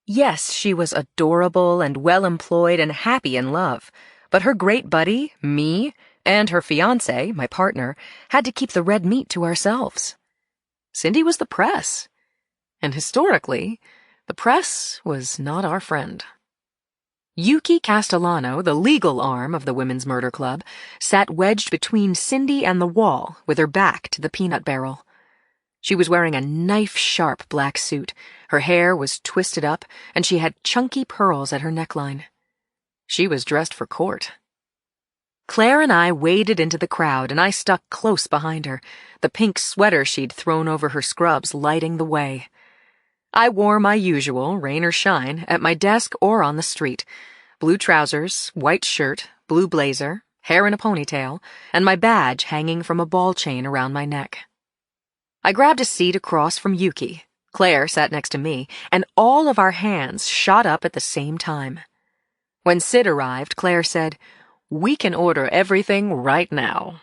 Yes, she was adorable and well-employed and happy in love, but her great buddy, me, and her fiancé, my partner, had to keep the red meat to ourselves. Cindy was the press, and historically, the press was not our friend. Yuki Castellano, the legal arm of the Women's Murder Club, sat wedged between Cindy and the wall with her back to the peanut barrel. She was wearing a knife-sharp black suit, her hair was twisted up, and she had chunky pearls at her neckline. She was dressed for court. Claire and I waded into the crowd, and I stuck close behind her, the pink sweater she'd thrown over her scrubs lighting the way. I wore my usual, rain or shine, at my desk or on the street. Blue trousers, white shirt, blue blazer, hair in a ponytail, and my badge hanging from a ball chain around my neck. I grabbed a seat across from Yuki. Claire sat next to me, and all of our hands shot up at the same time. When Sid arrived, Claire said, "We can order everything right now."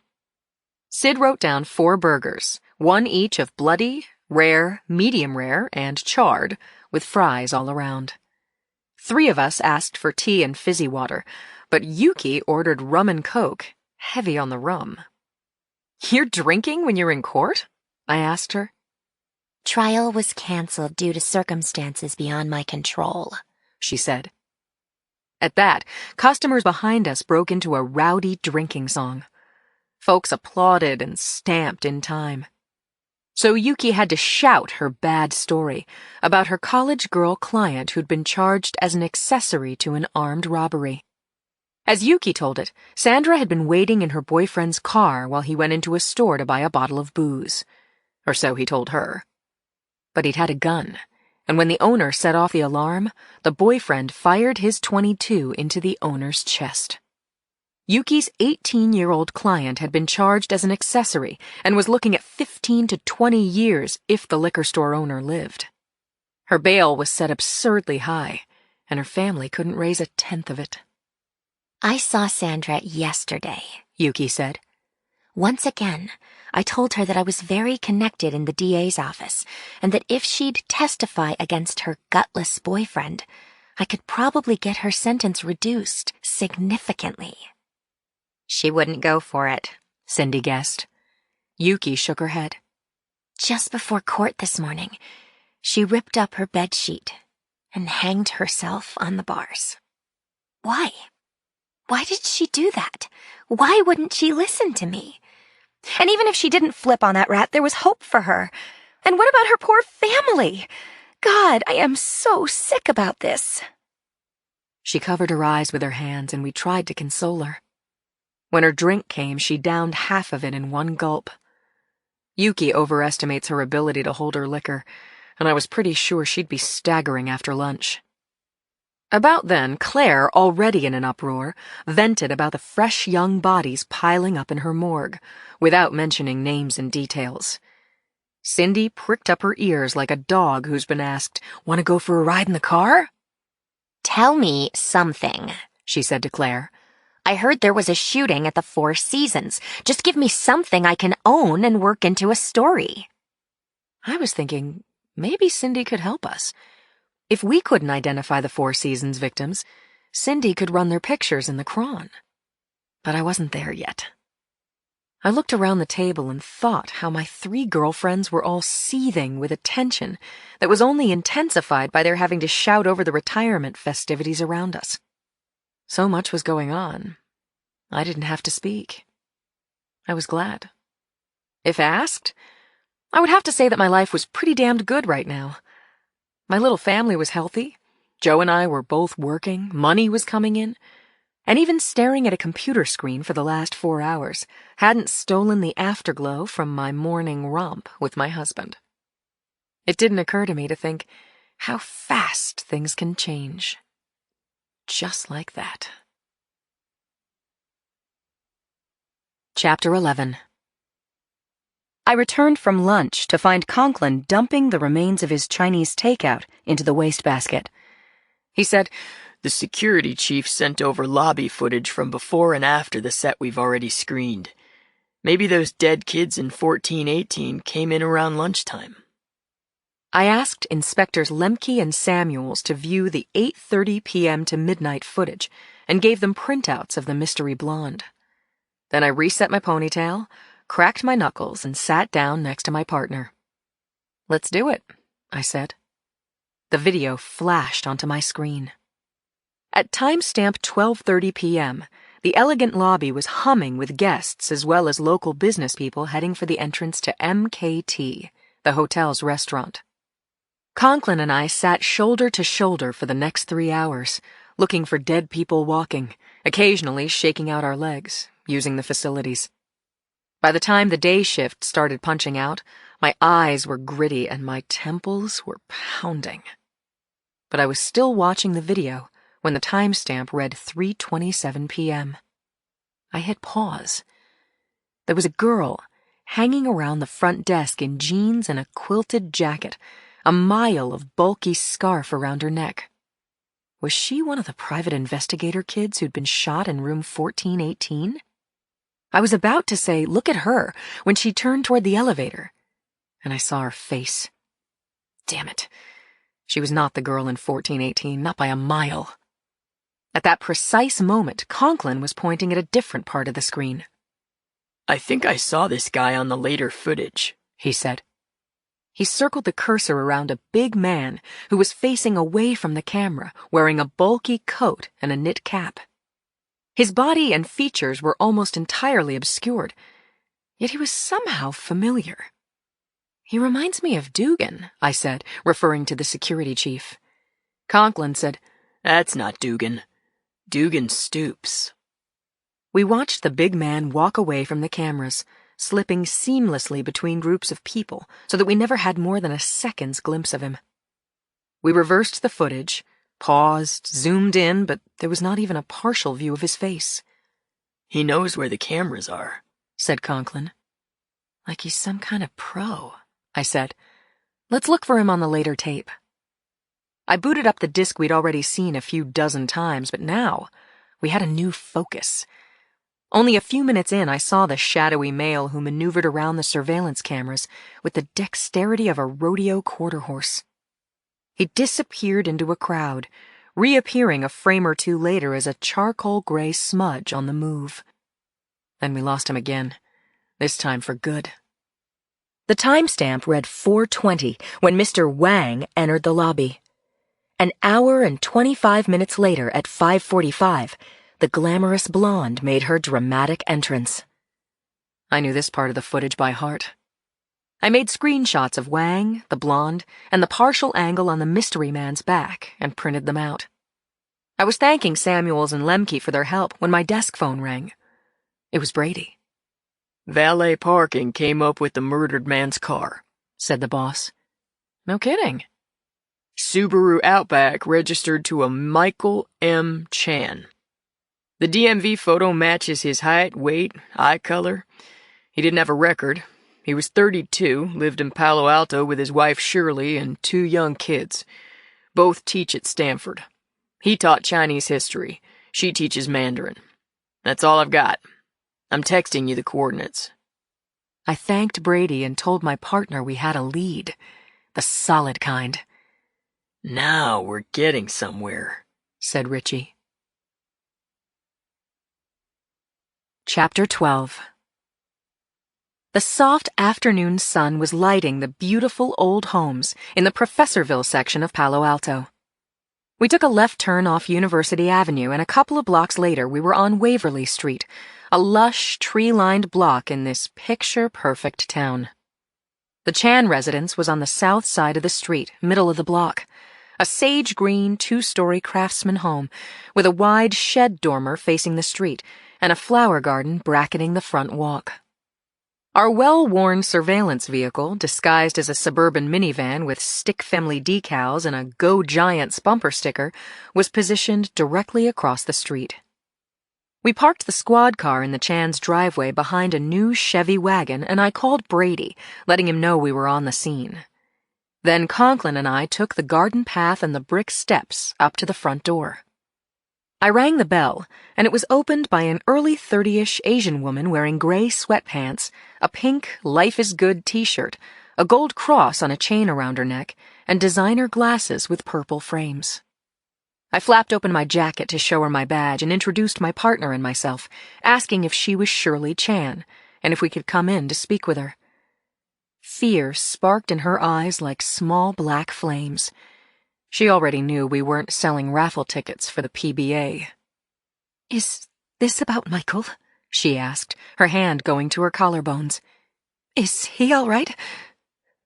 Sid wrote down 4 burgers, 1 each of bloody, rare, medium rare, and charred, with fries all around. 3 of us asked for tea and fizzy water, but Yuki ordered rum and coke, heavy on the rum. "You're drinking when you're in court?" I asked her. Trial was canceled due to circumstances beyond my control, she said. At that, customers behind us broke into a rowdy drinking song. Folks applauded and stamped in time. So Yuki had to shout her bad story about her college girl client who'd been charged as an accessory to an armed robbery. As Yuki told it, Sandra had been waiting in her boyfriend's car while he went into a store to buy a bottle of booze. Or so he told her. But he'd had a gun, and when the owner set off the alarm, the boyfriend fired his .22 into the owner's chest. Yuki's 18-year-old client had been charged as an accessory and was looking at 15 to 20 years if the liquor store owner lived. Her bail was set absurdly high, and her family couldn't raise a tenth of it. I saw Sandra yesterday, Yuki said. Once again, I told her that I was very connected in the DA's office, and that if she'd testify against her gutless boyfriend, I could probably get her sentence reduced significantly. She wouldn't go for it, Cindy guessed. Yuki shook her head. Just before court this morning, she ripped up her bedsheet and hanged herself on the bars. Why? Why did she do that? Why wouldn't she listen to me? And even if she didn't flip on that rat, there was hope for her. And what about her poor family? God, I am so sick about this. She covered her eyes with her hands, and we tried to console her. When her drink came, she downed half of it in one gulp. Yuki overestimates her ability to hold her liquor, and I was pretty sure she'd be staggering after lunch. About then, Claire, already in an uproar, vented about the fresh young bodies piling up in her morgue, without mentioning names and details. Cindy pricked up her ears like a dog who's been asked, "Want to go for a ride in the car?" Tell me something, she said to Claire. I heard there was a shooting at the Four Seasons. Just give me something I can own and work into a story. I was thinking maybe Cindy could help us. If we couldn't identify the Four Seasons victims, Cindy could run their pictures in the cron. But I wasn't there yet. I looked around the table and thought how my 3 girlfriends were all seething with a tension that was only intensified by their having to shout over the retirement festivities around us. So much was going on. I didn't have to speak. I was glad. If asked, I would have to say that my life was pretty damned good right now. My little family was healthy. Joe and I were both working, money was coming in, and even staring at a computer screen for the last 4 hours hadn't stolen the afterglow from my morning romp with my husband. It didn't occur to me to think how fast things can change. Just like that. Chapter 11. I returned from lunch to find Conklin dumping the remains of his Chinese takeout into the wastebasket. He said, "The security chief sent over lobby footage from before and after the set we've already screened. Maybe those dead kids in 1418 came in around lunchtime." I asked Inspectors Lemke and Samuels to view the 8:30 p.m. to midnight footage and gave them printouts of the mystery blonde. Then I reset my ponytail, cracked my knuckles, and sat down next to my partner. "Let's do it," I said. The video flashed onto my screen. At timestamp 12:30 p.m., the elegant lobby was humming with guests as well as local business people heading for the entrance to MKT, the hotel's restaurant. Conklin and I sat shoulder to shoulder for the next 3 hours, looking for dead people walking, occasionally shaking out our legs, using the facilities. By the time the day shift started punching out, my eyes were gritty and my temples were pounding. But I was still watching the video when the timestamp read 3:27 p.m. I hit pause. There was a girl hanging around the front desk in jeans and a quilted jacket, a mile of bulky scarf around her neck. Was she one of the private investigator kids who'd been shot in room 1418? I was about to say, "Look at her," when she turned toward the elevator, and I saw her face. Damn it. She was not the girl in 1418, not by a mile. At that precise moment, Conklin was pointing at a different part of the screen. "I think I saw this guy on the later footage," he said. He circled the cursor around a big man who was facing away from the camera, wearing a bulky coat and a knit cap. His body and features were almost entirely obscured, yet he was somehow familiar. "He reminds me of Dugan," I said, referring to the security chief. Conklin said, "That's not Dugan. Dugan Stoops." We watched the big man walk away from the cameras, slipping seamlessly between groups of people so that we never had more than a second's glimpse of him. We reversed the footage, paused, zoomed in, but there was not even a partial view of his face. "He knows where the cameras are," said Conklin. "Like he's some kind of pro," I said. "Let's look for him on the later tape." I booted up the disc we'd already seen a few dozen times, but now we had a new focus. Only a few minutes in, I saw the shadowy male who maneuvered around the surveillance cameras with the dexterity of a rodeo quarter horse. He disappeared into a crowd, reappearing a frame or two later as a charcoal gray smudge on the move. Then we lost him again, this time for good. The timestamp read 4:20 when Mr. Wang entered the lobby. An hour and 25 minutes later, at 5:45, the glamorous blonde made her dramatic entrance. I knew this part of the footage by heart. I made screenshots of Wang, the blonde, and the partial angle on the mystery man's back and printed them out. I was thanking Samuels and Lemke for their help when my desk phone rang. It was Brady. "Valet parking came up with the murdered man's car," said the boss. No kidding. "Subaru Outback registered to a Michael M. Chan. The DMV photo matches his height, weight, eye color. He didn't have a record. He was 32, lived in Palo Alto with his wife Shirley and 2 young kids. Both teach at Stanford. He taught Chinese history. She teaches Mandarin. That's all I've got. I'm texting you the coordinates." I thanked Brady and told my partner we had a lead. The solid kind. "Now we're getting somewhere," said Richie. Chapter 12. The soft afternoon sun was lighting the beautiful old homes in the Professorville section of Palo Alto. We took a left turn off University Avenue, and a couple of blocks later we were on Waverly Street, a lush, tree-lined block in this picture-perfect town. The Chan residence was on the south side of the street, middle of the block, a sage-green 2-story craftsman home with a wide shed dormer facing the street and a flower garden bracketing the front walk. Our well-worn surveillance vehicle, disguised as a suburban minivan with Stick Family decals and a Go Giants bumper sticker, was positioned directly across the street. We parked the squad car in the Chan's driveway behind a new Chevy wagon, and I called Brady, letting him know we were on the scene. Then Conklin and I took the garden path and the brick steps up to the front door. I rang the bell, and it was opened by an early 30-ish Asian woman wearing gray sweatpants, a pink Life is Good t-shirt, a gold cross on a chain around her neck, and designer glasses with purple frames. I flapped open my jacket to show her my badge and introduced my partner and myself, asking if she was Shirley Chan, and if we could come in to speak with her. Fear sparked in her eyes like small black flames. She already knew we weren't selling raffle tickets for the PBA. "Is this about Michael?" she asked, her hand going to her collarbones. "Is he all right?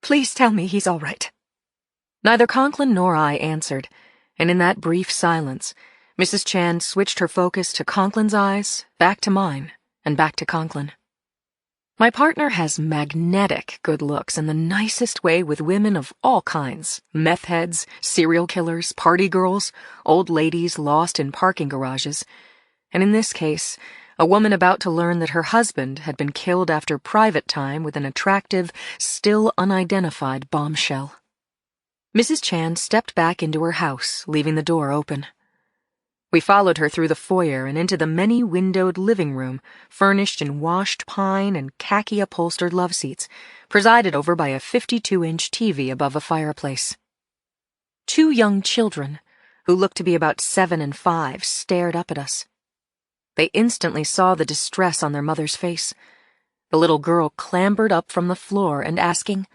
Please tell me he's all right." Neither Conklin nor I answered, and in that brief silence, Mrs. Chan switched her focus to Conklin's eyes, back to mine, and back to Conklin. My partner has magnetic good looks in the nicest way with women of all kinds, meth heads, serial killers, party girls, old ladies lost in parking garages, and in this case, a woman about to learn that her husband had been killed after private time with an attractive, still unidentified bombshell. Mrs. Chan stepped back into her house, leaving the door open. We followed her through the foyer and into the many-windowed living room, furnished in washed pine and khaki-upholstered love seats, presided over by a 52-inch TV above a fireplace. 2 young children, who looked to be about 7 and 5, stared up at us. They instantly saw the distress on their mother's face. The little girl clambered up from the floor and asking,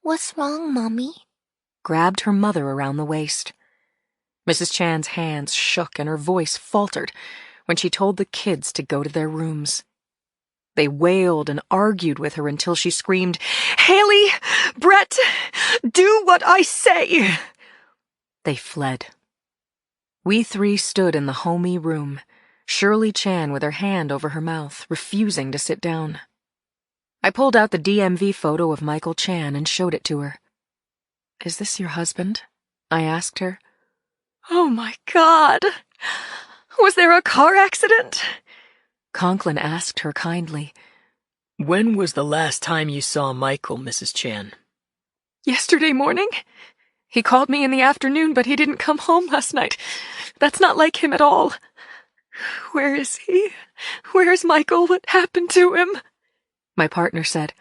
"What's wrong, Mommy?" grabbed her mother around the waist. Mrs. Chan's hands shook and her voice faltered when she told the kids to go to their rooms. They wailed and argued with her until she screamed, "Haley! Brett! Do what I say!" They fled. We 3 stood in the homey room, Shirley Chan with her hand over her mouth, refusing to sit down. I pulled out the DMV photo of Michael Chan and showed it to her. "Is this your husband?" I asked her. "Oh my God! Was there a car accident?" Conklin asked her kindly. When was the last time you saw Michael, Mrs. Chan? "Yesterday morning. He called me in the afternoon, but he didn't come home last night. That's not like him at all. Where is he? Where's Michael? What happened to him?" My partner said.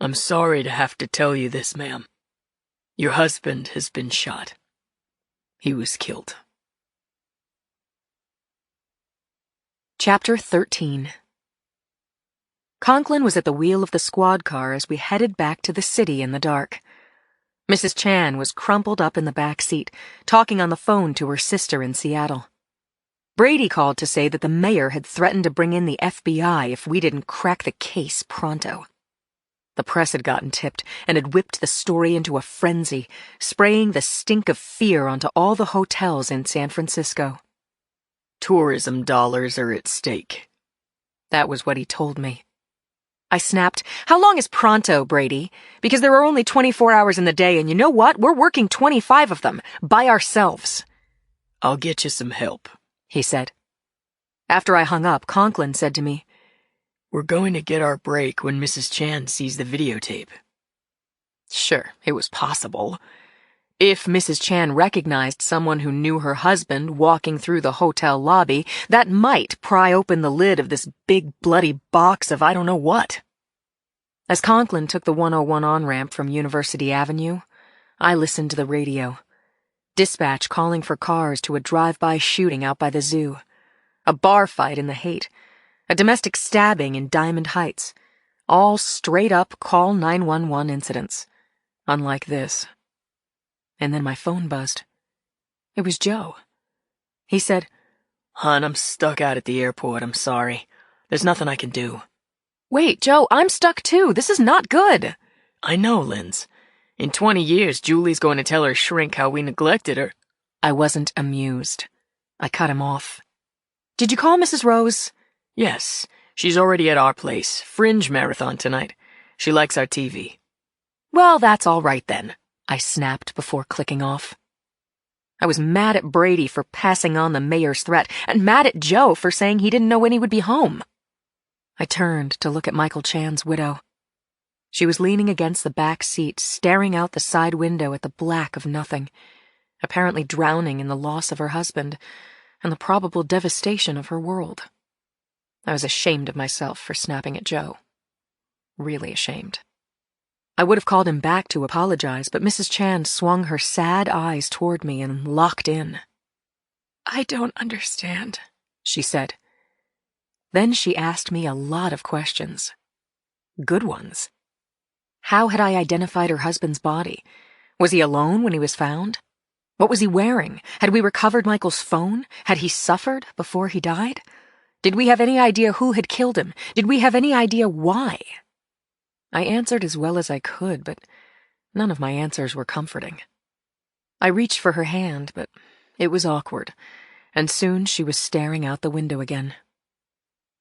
I'm sorry to have to tell you this, ma'am. Your husband has been shot. He was killed. Chapter 13. Conklin was at the wheel of the squad car as we headed back to the city in the dark. Mrs. Chan was crumpled up in the back seat, talking on the phone to her sister in Seattle. Brady called to say that the mayor had threatened to bring in the FBI if we didn't crack the case pronto. The press had gotten tipped and had whipped the story into a frenzy, spraying the stink of fear onto all the hotels in San Francisco. Tourism dollars are at stake. That was what he told me. I snapped, "How long is pronto, Brady? Because there are only 24 hours in the day, and you know what? We're working 25 of them, by ourselves." I'll get you some help, he said. After I hung up, Conklin said to me, We're going to get our break when Mrs. Chan sees the videotape. Sure, it was possible. If Mrs. Chan recognized someone who knew her husband walking through the hotel lobby, that might pry open the lid of this big bloody box of I don't know what. As Conklin took the 101 on-ramp from University Avenue, I listened to the radio. Dispatch calling for cars to a drive-by shooting out by the zoo. A bar fight in the Haight. A domestic stabbing in Diamond Heights. All straight-up call 911 incidents. Unlike this. And then my phone buzzed. It was Joe. He said, Hon, I'm stuck out at the airport. I'm sorry. There's nothing I can do. Wait, Joe, I'm stuck too. This is not good. I know, Linz. In 20 years, Julie's going to tell her shrink how we neglected her. I wasn't amused. I cut him off. Did you call Mrs. Rose? Yes, she's already at our place. Fringe marathon tonight. She likes our TV. Well, that's all right then, I snapped before clicking off. I was mad at Brady for passing on the mayor's threat, and mad at Joe for saying he didn't know when he would be home. I turned to look at Michael Chan's widow. She was leaning against the back seat, staring out the side window at the black of nothing, apparently drowning in the loss of her husband and the probable devastation of her world. I was ashamed of myself for snapping at Joe. Really ashamed. I would have called him back to apologize, but Mrs. Chan swung her sad eyes toward me and locked in. "I don't understand," she said. Then she asked me a lot of questions. Good ones. How had I identified her husband's body? Was he alone when he was found? What was he wearing? Had we recovered Michael's phone? Had he suffered before he died? Did we have any idea who had killed him? Did we have any idea why? I answered as well as I could, but none of my answers were comforting. I reached for her hand, but it was awkward, and soon she was staring out the window again.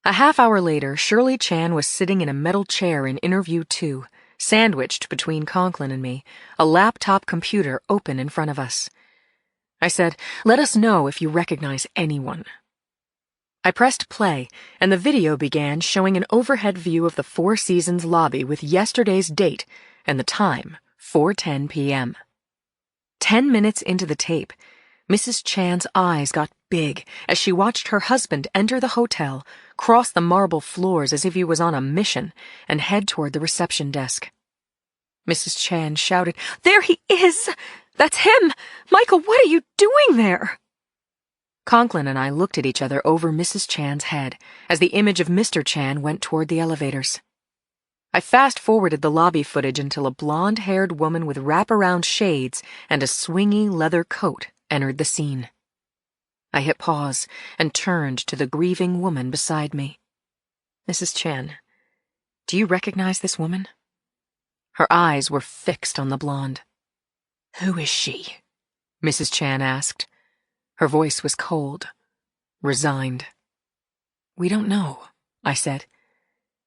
A half hour later, Shirley Chan was sitting in a metal chair in interview 2, sandwiched between Conklin and me, a laptop computer open in front of us. I said, "Let us know if you recognize anyone." I pressed play, and the video began showing an overhead view of the Four Seasons lobby with yesterday's date and the time, 4:10 p.m. 10 minutes into the tape, Mrs. Chan's eyes got big as she watched her husband enter the hotel, cross the marble floors as if he was on a mission, and head toward the reception desk. Mrs. Chan shouted, "There he is! That's him! Michael, what are you doing there?" Conklin and I looked at each other over Mrs. Chan's head as the image of Mr. Chan went toward the elevators. I fast-forwarded the lobby footage until a blonde-haired woman with wraparound shades and a swingy leather coat entered the scene. I hit pause and turned to the grieving woman beside me. "Mrs. Chan, do you recognize this woman?" Her eyes were fixed on the blonde. "Who is she?" Mrs. Chan asked. Her voice was cold, resigned. "We don't know," I said.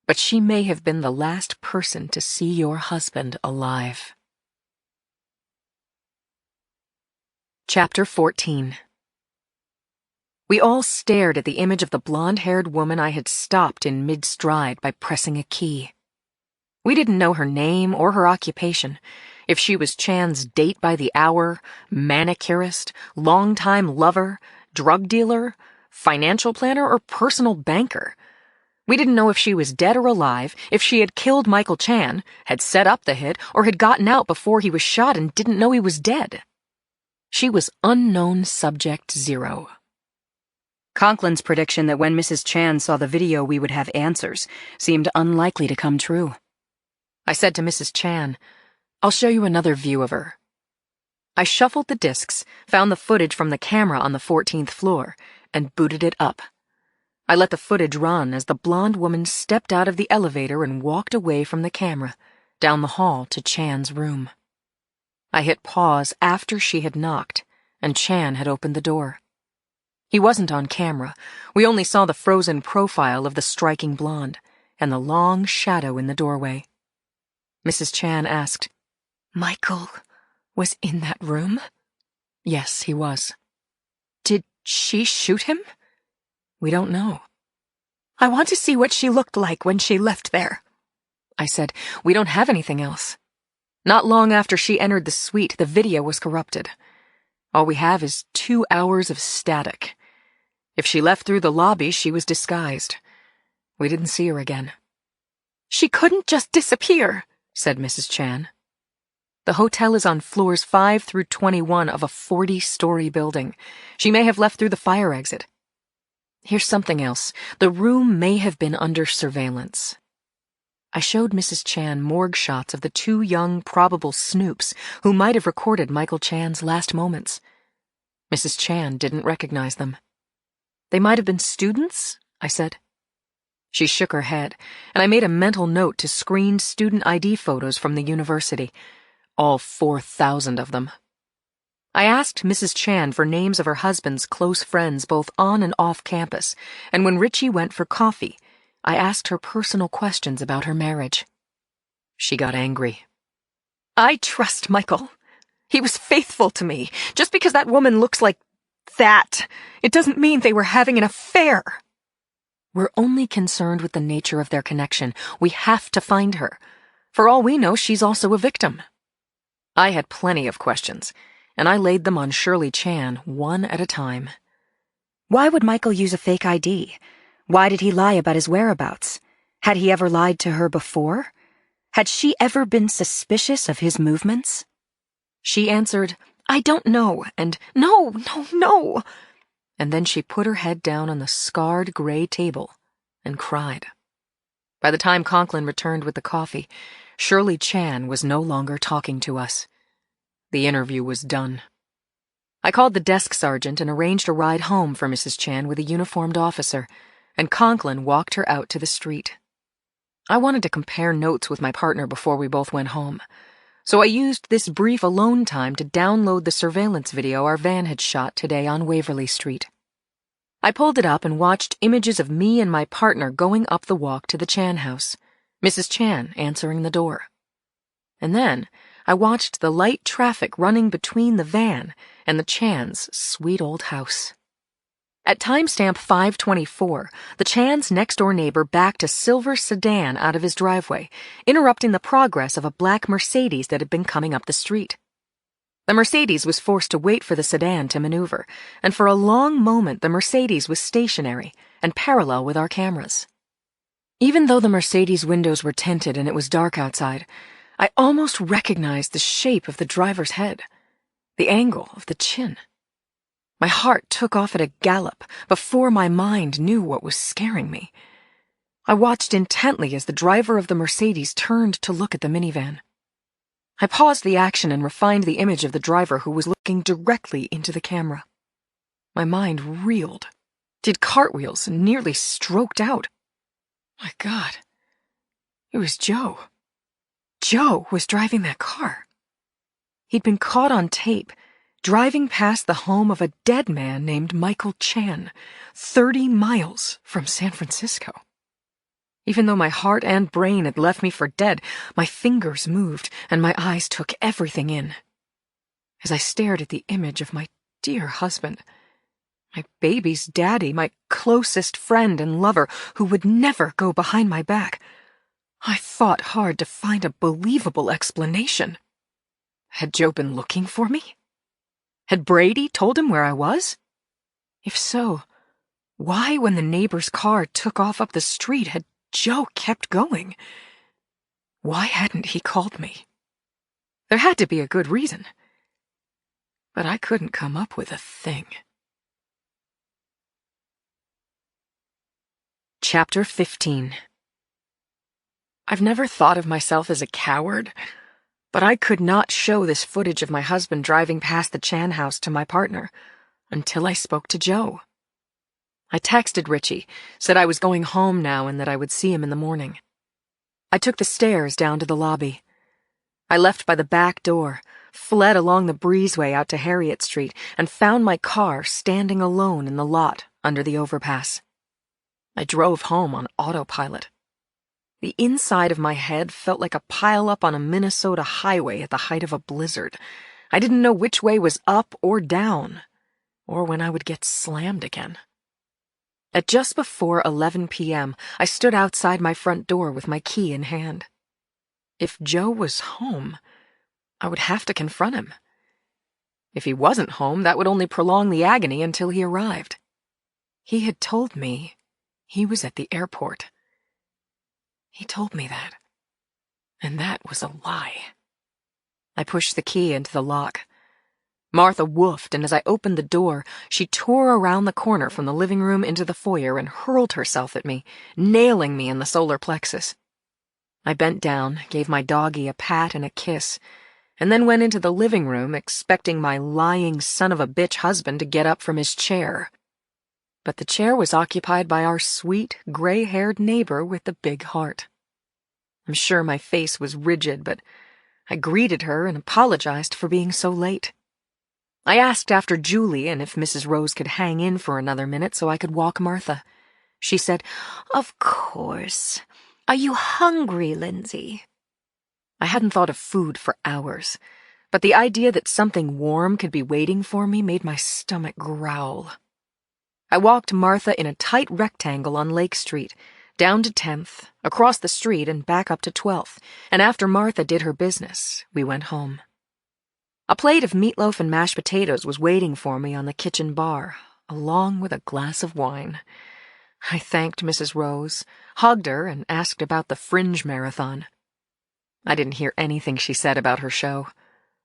but she may have been the last person to see your husband alive. Chapter 14. We all stared at the image of the blonde-haired woman I had stopped in mid-stride by pressing a key. We didn't know her name or her occupation, if she was Chan's date by the hour, manicurist, longtime lover, drug dealer, financial planner, or personal banker. We didn't know if she was dead or alive, if she had killed Michael Chan, had set up the hit, or had gotten out before he was shot and didn't know he was dead. She was unknown subject 0. Conklin's prediction that when Mrs. Chan saw the video we would have answers seemed unlikely to come true. I said to Mrs. Chan, "I'll show you another view of her." I shuffled the discs, found the footage from the camera on the 14th floor, and booted it up. I let the footage run as the blonde woman stepped out of the elevator and walked away from the camera, down the hall to Chan's room. I hit pause after she had knocked, and Chan had opened the door. He wasn't on camera. We only saw the frozen profile of the striking blonde, and the long shadow in the doorway. Mrs. Chan asked, "Michael was in that room?" Yes, he was. "Did she shoot him?" "We don't know." "I want to see what she looked like when she left there." I said, "We don't have anything else." Not long after she entered the suite, the video was corrupted. All we have is 2 hours of static. If she left through the lobby, she was disguised. We didn't see her again. "She couldn't just disappear," said Mrs. Chan. The hotel is on floors 5 through 21 of a 40-story building. She may have left through the fire exit. Here's something else. The room may have been under surveillance. I showed Mrs. Chan morgue shots of the 2 young probable snoops who might have recorded Michael Chan's last moments. Mrs. Chan didn't recognize them. "They might have been students?" I said. She shook her head, and I made a mental note to screen student ID photos from the university, all 4,000 of them. I asked Mrs. Chan for names of her husband's close friends both on and off campus, and when Richie went for coffee, I asked her personal questions about her marriage. She got angry. "I trust Michael. He was faithful to me. Just because that woman looks like that, it doesn't mean they were having an affair." "We're only concerned with the nature of their connection. We have to find her. For all we know, she's also a victim." I had plenty of questions, and I laid them on Shirley Chan one at a time. Why would Michael use a fake ID? Why did he lie about his whereabouts? Had he ever lied to her before? Had she ever been suspicious of his movements? She answered, "I don't know," and "No, no, no." And then she put her head down on the scarred gray table and cried. By the time Conklin returned with the coffee, Shirley Chan was no longer talking to us. The interview was done. I called the desk sergeant and arranged a ride home for Mrs. Chan with a uniformed officer, and Conklin walked her out to the street. I wanted to compare notes with my partner before we both went home, so I used this brief alone time to download the surveillance video our van had shot today on Waverly Street. I pulled it up and watched images of me and my partner going up the walk to the Chan house, Mrs. Chan answering the door. And then I watched the light traffic running between the van and the Chan's sweet old house. At timestamp 5:24, the Chan's next-door neighbor backed a silver sedan out of his driveway, interrupting the progress of a black Mercedes that had been coming up the street. The Mercedes was forced to wait for the sedan to maneuver, and for a long moment the Mercedes was stationary and parallel with our cameras. Even though the Mercedes windows were tinted and it was dark outside, I almost recognized the shape of the driver's head, the angle of the chin. My heart took off at a gallop before my mind knew what was scaring me. I watched intently as the driver of the Mercedes turned to look at the minivan. I paused the action and refined the image of the driver who was looking directly into the camera. My mind reeled, did cartwheels, and nearly stroked out. My God, it was Joe. Joe was driving that car. He'd been caught on tape, driving past the home of a dead man named Michael Chan, 30 miles from San Francisco. Even though my heart and brain had left me for dead, my fingers moved and my eyes took everything in. As I stared at the image of my dear husband, my baby's daddy, my closest friend and lover who would never go behind my back, I fought hard to find a believable explanation. Had Joe been looking for me? Had Brady told him where I was? If so, why, when the neighbor's car took off up the street, had Joe kept going? Why hadn't he called me? There had to be a good reason. But I couldn't come up with a thing. Chapter 15. I've never thought of myself as a coward, but I could not show this footage of my husband driving past the Chan house to my partner until I spoke to Joe. I texted Richie, said I was going home now and that I would see him in the morning. I took the stairs down to the lobby. I left by the back door, fled along the breezeway out to Harriet Street, and found my car standing alone in the lot under the overpass. I drove home on autopilot. The inside of my head felt like a pile-up on a Minnesota highway at the height of a blizzard. I didn't know which way was up or down, or when I would get slammed again. At just before 11 p.m., I stood outside my front door with my key in hand. If Joe was home, I would have to confront him. If he wasn't home, that would only prolong the agony until he arrived. He had told me he was at the airport. He told me that. And that was a lie. I pushed the key into the lock. Martha woofed, and as I opened the door, she tore around the corner from the living room into the foyer and hurled herself at me, nailing me in the solar plexus. I bent down, gave my doggie a pat and a kiss, and then went into the living room expecting my lying son-of-a-bitch husband to get up from his chair. But the chair was occupied by our sweet, gray-haired neighbor with the big heart. I'm sure my face was rigid, but I greeted her and apologized for being so late. I asked after Julie and if Mrs. Rose could hang in for another minute so I could walk Martha. She said, "Of course. Are you hungry, Lindsay?" I hadn't thought of food for hours, but the idea that something warm could be waiting for me made my stomach growl. I walked Martha in a tight rectangle on Lake Street, down to 10th, across the street and back up to 12th, and after Martha did her business, we went home. A plate of meatloaf and mashed potatoes was waiting for me on the kitchen bar, along with a glass of wine. I thanked Mrs. Rose, hugged her, and asked about the Fringe Marathon. I didn't hear anything she said about her show.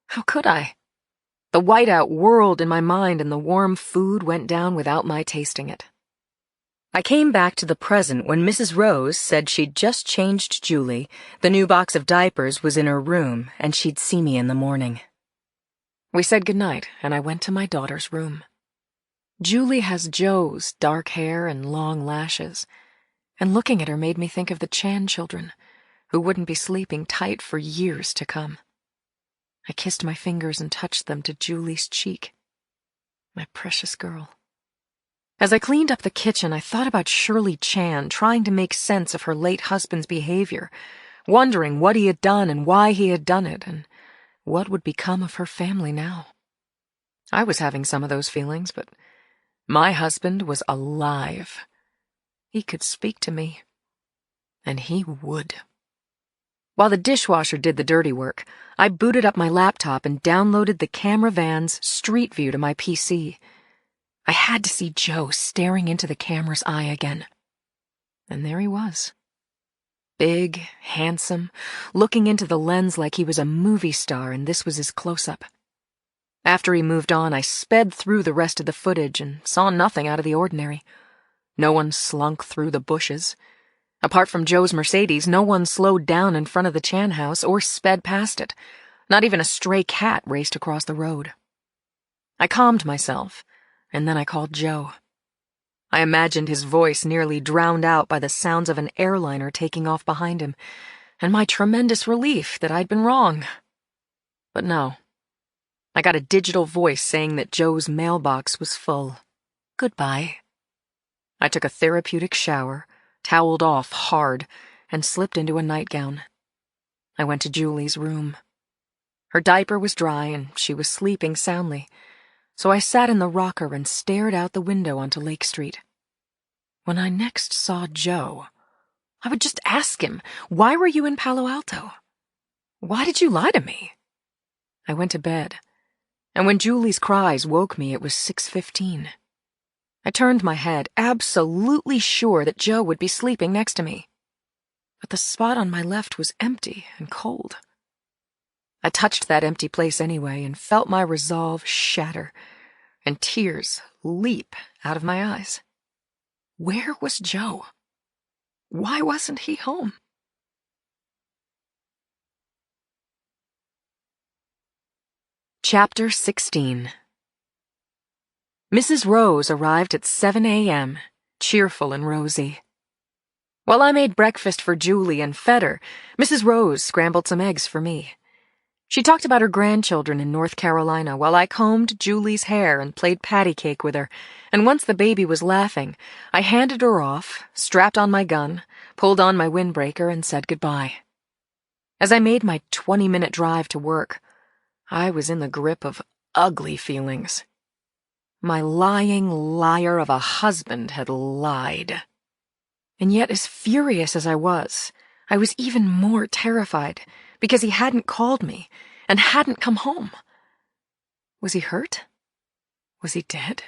How could I? The whiteout whirled in my mind and the warm food went down without my tasting it. I came back to the present when Mrs. Rose said she'd just changed Julie, the new box of diapers was in her room, and she'd see me in the morning. We said goodnight, and I went to my daughter's room. Julie has Joe's dark hair and long lashes, and looking at her made me think of the Chan children, who wouldn't be sleeping tight for years to come. I kissed my fingers and touched them to Julie's cheek. My precious girl. As I cleaned up the kitchen, I thought about Shirley Chan trying to make sense of her late husband's behavior, wondering what he had done and why he had done it, and what would become of her family now. I was having some of those feelings, but my husband was alive. He could speak to me, and he would. While the dishwasher did the dirty work, I booted up my laptop and downloaded the camera van's Street View to my PC. I had to see Joe staring into the camera's eye again. And there he was. Big, handsome, looking into the lens like he was a movie star and this was his close-up. After he moved on, I sped through the rest of the footage and saw nothing out of the ordinary. No one slunk through the bushes. Apart from Joe's Mercedes, no one slowed down in front of the Chan house or sped past it. Not even a stray cat raced across the road. I calmed myself, and then I called Joe. I imagined his voice nearly drowned out by the sounds of an airliner taking off behind him, and my tremendous relief that I'd been wrong. But no. I got a digital voice saying that Joe's mailbox was full. Goodbye. I took a therapeutic shower, toweled off hard, and slipped into a nightgown. I went to Julie's room. Her diaper was dry and she was sleeping soundly, so I sat in the rocker and stared out the window onto Lake Street. When I next saw Joe, I would just ask him, "Why were you in Palo Alto? Why did you lie to me?" I went to bed, and when Julie's cries woke me, it was 6:15. I turned my head, absolutely sure that Joe would be sleeping next to me. But the spot on my left was empty and cold. I touched that empty place anyway and felt my resolve shatter and tears leap out of my eyes. Where was Joe? Why wasn't he home? Chapter 16. Mrs. Rose arrived at 7 a.m., cheerful and rosy. While I made breakfast for Julie and fed her, Mrs. Rose scrambled some eggs for me. She talked about her grandchildren in North Carolina while I combed Julie's hair and played patty cake with her, and once the baby was laughing, I handed her off, strapped on my gun, pulled on my windbreaker, and said goodbye. As I made my 20-minute drive to work, I was in the grip of ugly feelings. My lying liar of a husband had lied. And yet, as furious as I was even more terrified because he hadn't called me and hadn't come home. Was he hurt? Was he dead?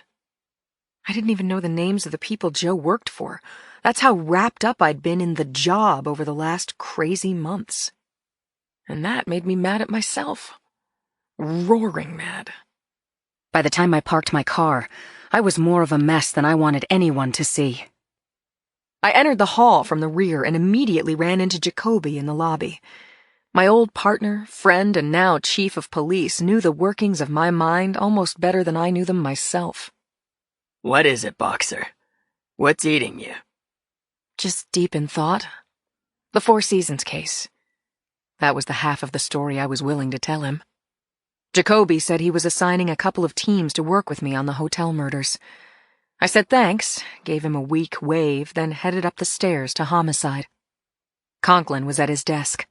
I didn't even know the names of the people Joe worked for. That's how wrapped up I'd been in the job over the last crazy months. And that made me mad at myself. Roaring mad. By the time I parked my car, I was more of a mess than I wanted anyone to see. I entered the hall from the rear and immediately ran into Jacoby in the lobby. My old partner, friend, and now chief of police knew the workings of my mind almost better than I knew them myself. What is it, Boxer? What's eating you? Just deep in thought. The Four Seasons case. That was the half of the story I was willing to tell him. Jacoby said he was assigning a couple of teams to work with me on the hotel murders. I said thanks, gave him a weak wave, then headed up the stairs to homicide. Conklin was at his desk.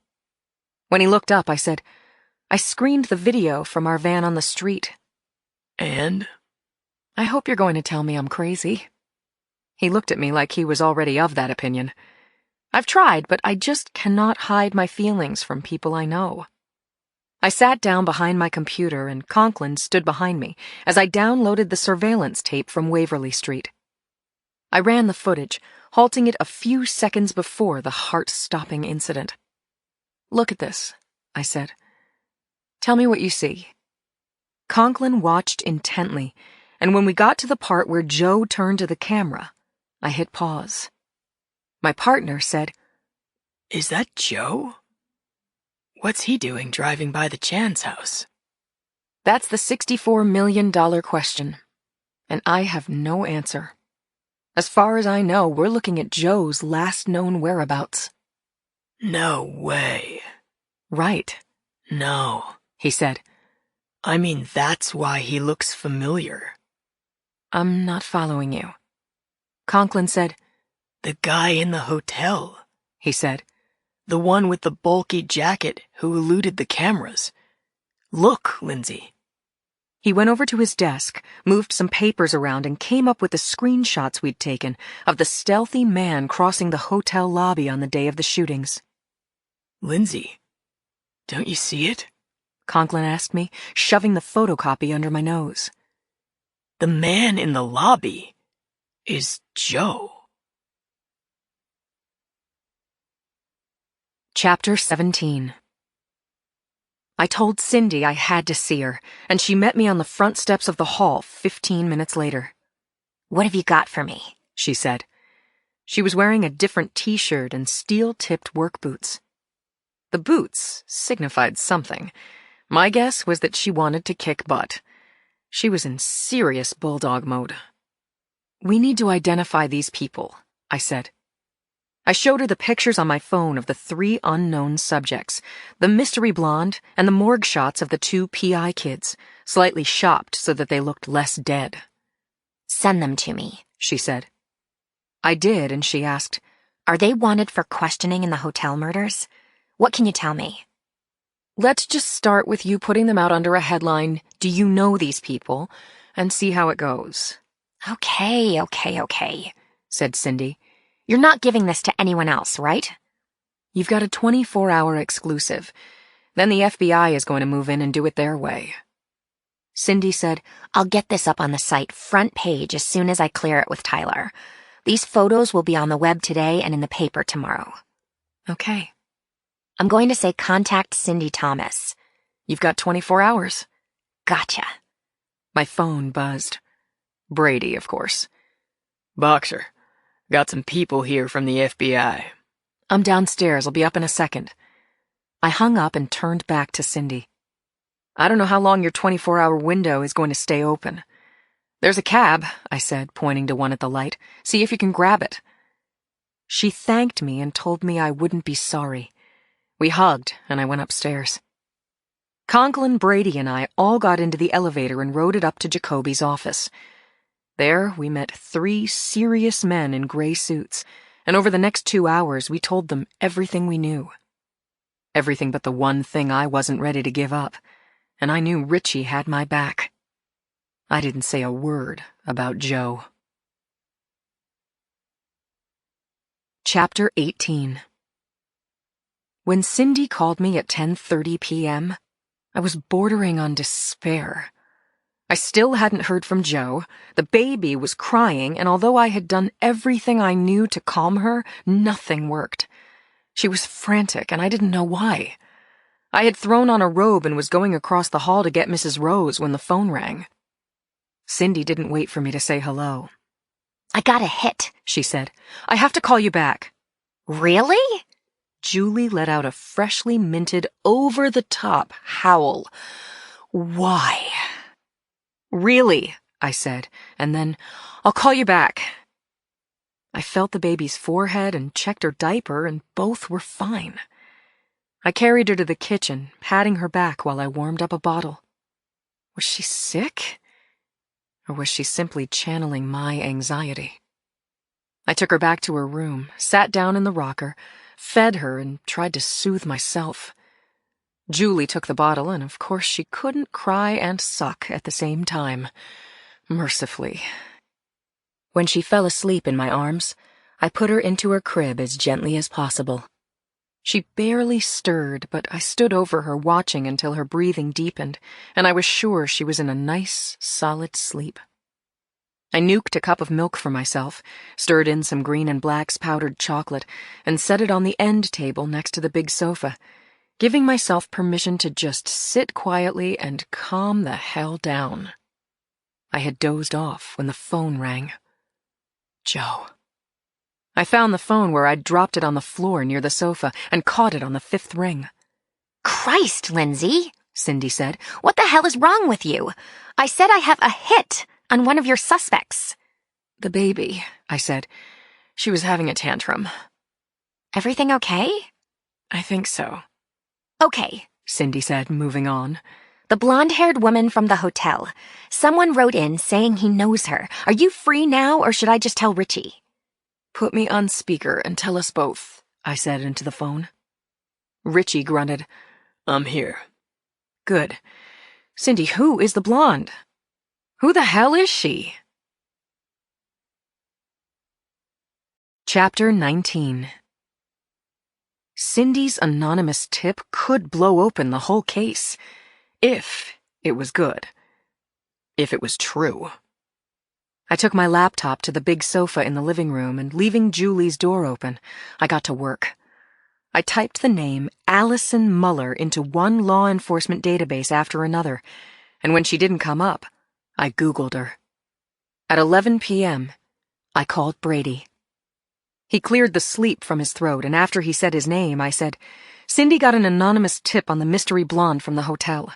When he looked up, I said, "I screened the video from our van on the street." And? "I hope you're going to tell me I'm crazy." He looked at me like he was already of that opinion. I've tried, but I just cannot hide my feelings from people I know. I sat down behind my computer and Conklin stood behind me as I downloaded the surveillance tape from Waverly Street. I ran the footage, halting it a few seconds before the heart-stopping incident. "Look at this," I said. "Tell me what you see." Conklin watched intently, and when we got to the part where Joe turned to the camera, I hit pause. My partner said, Is that Joe? What's he doing driving by the Chan's house? "That's the $64 million question, and I have no answer. As far as I know, we're looking at Joe's last known whereabouts." No way. "Right," No. he said. I mean, that's why he looks familiar. "I'm not following you." Conklin said, The guy in the hotel. he said. The one with the bulky jacket who eluded the cameras. Look, Lindsay. He went over to his desk, moved some papers around, and came up with the screenshots we'd taken of the stealthy man crossing the hotel lobby on the day of the shootings. Lindsay, don't you see it? Conklin asked me, shoving the photocopy under my nose. The man in the lobby is Joe. Chapter 17. I told Cindy I had to see her, and she met me on the front steps of the hall 15 minutes later. "What have you got for me?" she said. She was wearing a different t-shirt and steel-tipped work boots. The boots signified something. My guess was that she wanted to kick butt. She was in serious bulldog mode. "We need to identify these people," I said. I showed her the pictures on my phone of the 3 unknown subjects, the mystery blonde and the morgue shots of the 2 PI kids, slightly shopped so that they looked less dead. "Send them to me," she said. I did, and she asked, Are they wanted for questioning in the hotel murders? What can you tell me? Let's just start with you putting them out under a headline, "Do you know these people?" and see how it goes. Okay, said Cindy. You're not giving this to anyone else, right? You've got a 24-hour exclusive. Then the FBI is going to move in and do it their way. Cindy said, I'll get this up on the site front page as soon as I clear it with Tyler. These photos will be on the web today and in the paper tomorrow. Okay. I'm going to say contact Cindy Thomas. You've got 24 hours. Gotcha. My phone buzzed. Brady, of course. Boxer, got some people here from the FBI. I'm downstairs. I'll be up in a second. I hung up and turned back to Cindy. I don't know how long your 24-hour window is going to stay open. There's a cab, I said, pointing to one at the light. See if you can grab it. She thanked me and told me I wouldn't be sorry. We hugged, and I went upstairs. Conklin, Brady, and I all got into the elevator and rode it up to Jacoby's office. There, we met 3 serious men in gray suits, and over the next 2 hours, we told them everything we knew. Everything but the one thing I wasn't ready to give up, and I knew Richie had my back. I didn't say a word about Joe. Chapter 18. When Cindy called me at 10:30 p.m., I was bordering on despair. I still hadn't heard from Joe, the baby was crying, and although I had done everything I knew to calm her, nothing worked. She was frantic, and I didn't know why. I had thrown on a robe and was going across the hall to get Mrs. Rose when the phone rang. Cindy didn't wait for me to say hello. I got a hit, she said. I have to call you back. Really? Julie let out a freshly minted, over-the-top howl. Why? Really, I said, and then, I'll call you back. I felt the baby's forehead and checked her diaper, and both were fine. I carried her to the kitchen, patting her back while I warmed up a bottle. Was she sick? Or was she simply channeling my anxiety? I took her back to her room, sat down in the rocker, fed her, and tried to soothe myself. Julie took the bottle, and of course she couldn't cry and suck at the same time. Mercifully. When she fell asleep in my arms, I put her into her crib as gently as possible. She barely stirred, but I stood over her watching until her breathing deepened, and I was sure she was in a nice, solid sleep. I nuked a cup of milk for myself, stirred in some Green and Black's powdered chocolate, and set it on the end table next to the big sofa, giving myself permission to just sit quietly and calm the hell down. I had dozed off when the phone rang. Joe. I found the phone where I'd dropped it on the floor near the sofa and caught it on the 5th ring. Christ, Lindsay, Cindy said. What the hell is wrong with you? I said I have a hit on one of your suspects. The baby, I said. She was having a tantrum. Everything okay? I think so. Okay, Cindy said, moving on. The blonde-haired woman from the hotel. Someone wrote in saying he knows her. Are you free now, or should I just tell Richie? Put me on speaker and tell us both, I said into the phone. Richie grunted. I'm here. Good. Cindy, who is the blonde? Who the hell is she? Chapter 19. Cindy's anonymous tip could blow open the whole case. If it was good. If it was true. I took my laptop to the big sofa in the living room, and leaving Julie's door open, I got to work. I typed the name Allison Muller into one law enforcement database after another, and when she didn't come up, I Googled her. At 11 p.m., I called Brady. He cleared the sleep from his throat, and after he said his name, I said, Cindy got an anonymous tip on the mystery blonde from the hotel.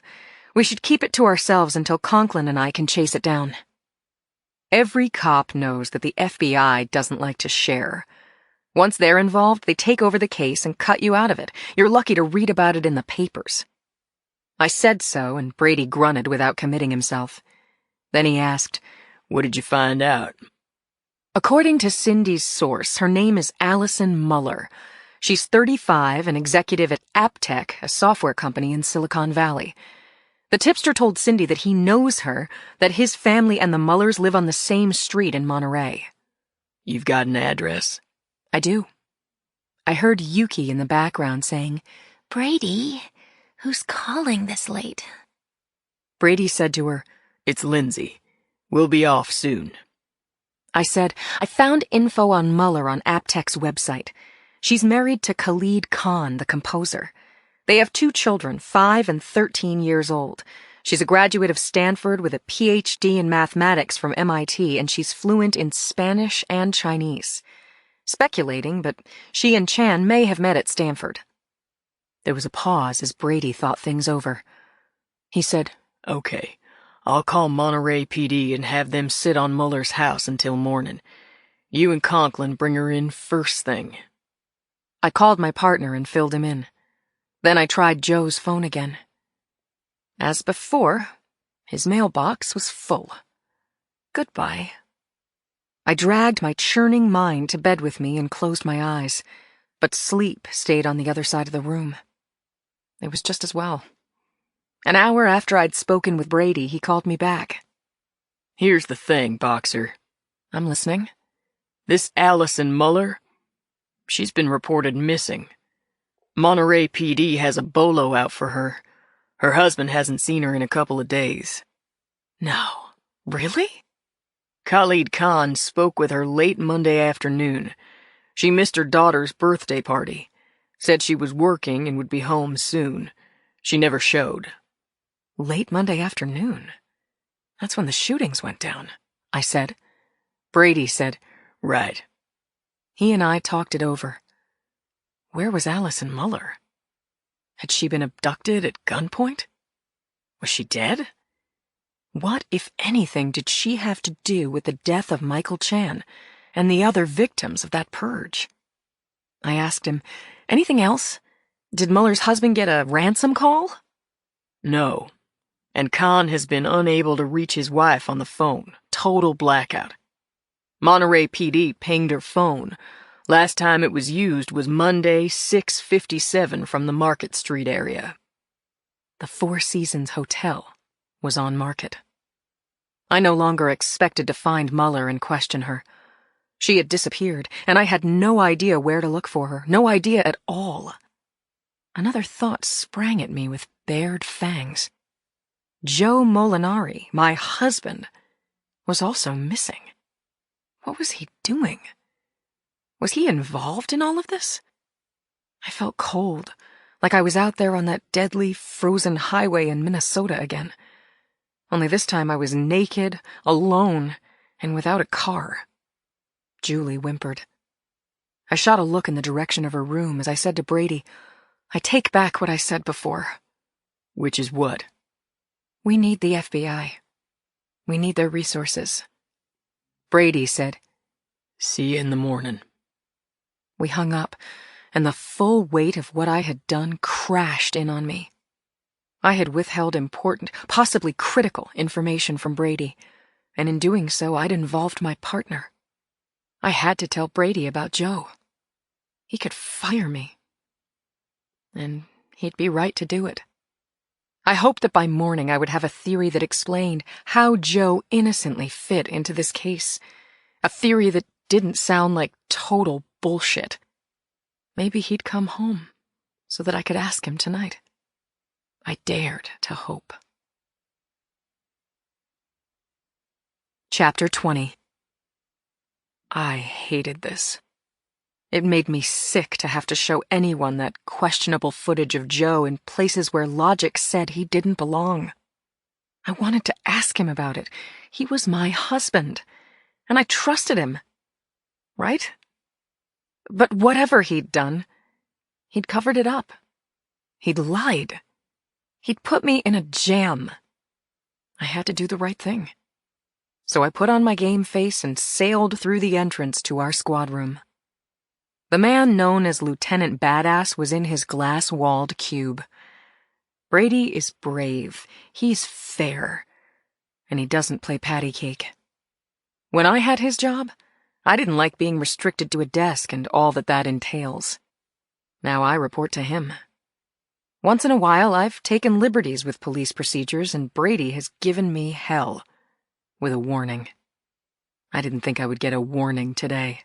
We should keep it to ourselves until Conklin and I can chase it down. Every cop knows that the FBI doesn't like to share. Once they're involved, they take over the case and cut you out of it. You're lucky to read about it in the papers. I said so, and Brady grunted without committing himself. Then he asked, What did you find out? According to Cindy's source, her name is Allison Muller. She's 35, an executive at Aptech, a software company in Silicon Valley. The tipster told Cindy that he knows her, that his family and the Mullers live on the same street in Monterey. You've got an address? I do. I heard Yuki in the background saying, Brady, who's calling this late? Brady said to her, It's Lindsay. We'll be off soon. I said, I found info on Muller on Aptech's website. She's married to Khalid Khan, the composer. They have 2 children, 5 and 13 years old. She's a graduate of Stanford with a PhD in mathematics from MIT, and she's fluent in Spanish and Chinese. Speculating, but she and Chan may have met at Stanford. There was a pause as Brady thought things over. He said, Okay, I'll call Monterey PD and have them sit on Muller's house until morning. You and Conklin bring her in first thing. I called my partner and filled him in. Then I tried Joe's phone again. As before, his mailbox was full. Goodbye. I dragged my churning mind to bed with me and closed my eyes, but sleep stayed on the other side of the room. It was just as well. An hour after I'd spoken with Brady, he called me back. Here's the thing, Boxer. I'm listening. This Allison Muller, she's been reported missing. Monterey PD has a bolo out for her. Her husband hasn't seen her in a couple of days. No. Really? Khalid Khan spoke with her late Monday afternoon. She missed her daughter's birthday party. Said she was working and would be home soon. She never showed. Late Monday afternoon? That's when the shootings went down, I said. Brady said, Right. He and I talked it over. Where was Allison Muller? Had she been abducted at gunpoint? Was she dead? What, if anything, did she have to do with the death of Michael Chan and the other victims of that purge? I asked him, anything else? Did Muller's husband get a ransom call? No. And Khan has been unable to reach his wife on the phone. Total blackout. Monterey PD pinged her phone. Last time it was used was Monday, 6:57 from the Market Street area. The Four Seasons Hotel was on Market. I no longer expected to find Muller and question her. She had disappeared, and I had no idea where to look for her, no idea at all. Another thought sprang at me with bared fangs. Joe Molinari, my husband, was also missing. What was he doing? Was he involved in all of this? I felt cold, like I was out there on that deadly, frozen highway in Minnesota again. Only this time I was naked, alone, and without a car. Julie whimpered. I shot a look in the direction of her room as I said to Brady, I take back what I said before. Which is what? We need the FBI. We need their resources. Brady said, See you in the morning. We hung up, and the full weight of what I had done crashed in on me. I had withheld important, possibly critical information from Brady, and in doing so I'd involved my partner. I had to tell Brady about Joe. He could fire me. And he'd be right to do it. I hoped that by morning I would have a theory that explained how Joe innocently fit into this case. A theory that didn't sound like total bullshit. Maybe he'd come home so that I could ask him tonight. I dared to hope. Chapter 20. I hated this. It made me sick to have to show anyone that questionable footage of Joe in places where logic said he didn't belong. I wanted to ask him about it. He was my husband, and I trusted him. Right? But whatever he'd done, he'd covered it up. He'd lied. He'd put me in a jam. I had to do the right thing. So I put on my game face and sailed through the entrance to our squad room. The man known as Lieutenant Badass was in his glass-walled cube. Brady is brave, he's fair, and he doesn't play patty cake. When I had his job, I didn't like being restricted to a desk and all that entails. Now I report to him. Once in a while, I've taken liberties with police procedures, and Brady has given me hell. With a warning. I didn't think I would get a warning today.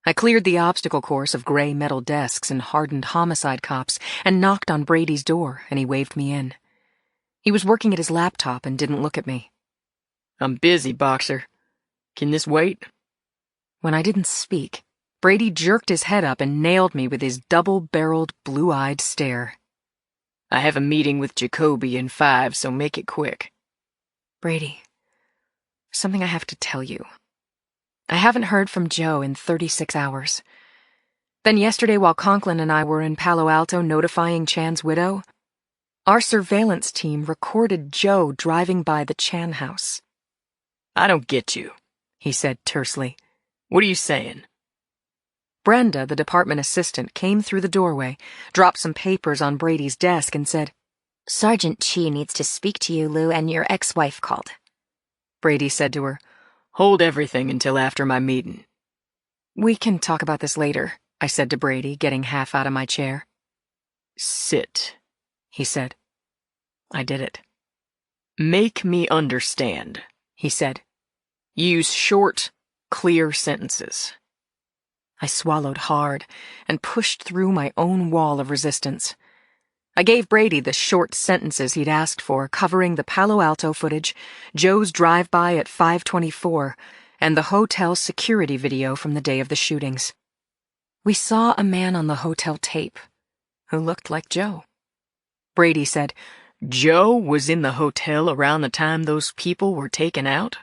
I cleared the obstacle course of gray metal desks and hardened homicide cops and knocked on Brady's door, and he waved me in. He was working at his laptop and didn't look at me. I'm busy, Boxer. Can this wait? When I didn't speak, Brady jerked his head up and nailed me with his double-barreled, blue-eyed stare. I have a meeting with Jacoby in 5, so make it quick. Brady, something I have to tell you. I haven't heard from Joe in 36 hours. Then yesterday, while Conklin and I were in Palo Alto notifying Chan's widow, our surveillance team recorded Joe driving by the Chan house. I don't get you, he said tersely. What are you saying? Brenda, the department assistant, came through the doorway, dropped some papers on Brady's desk, and said, Sergeant Chi needs to speak to you, Lou, and your ex-wife called. Brady said to her, Hold everything until after my meeting. We can talk about this later, I said to Brady, getting half out of my chair. Sit, he said. I did it. Make me understand, he said. Use short, clear sentences. I swallowed hard and pushed through my own wall of resistance. I gave Brady the short sentences he'd asked for, covering the Palo Alto footage, Joe's drive-by at 5:24, and the hotel security video from the day of the shootings. We saw a man on the hotel tape who looked like Joe. Brady said, Joe was in the hotel around the time those people were taken out?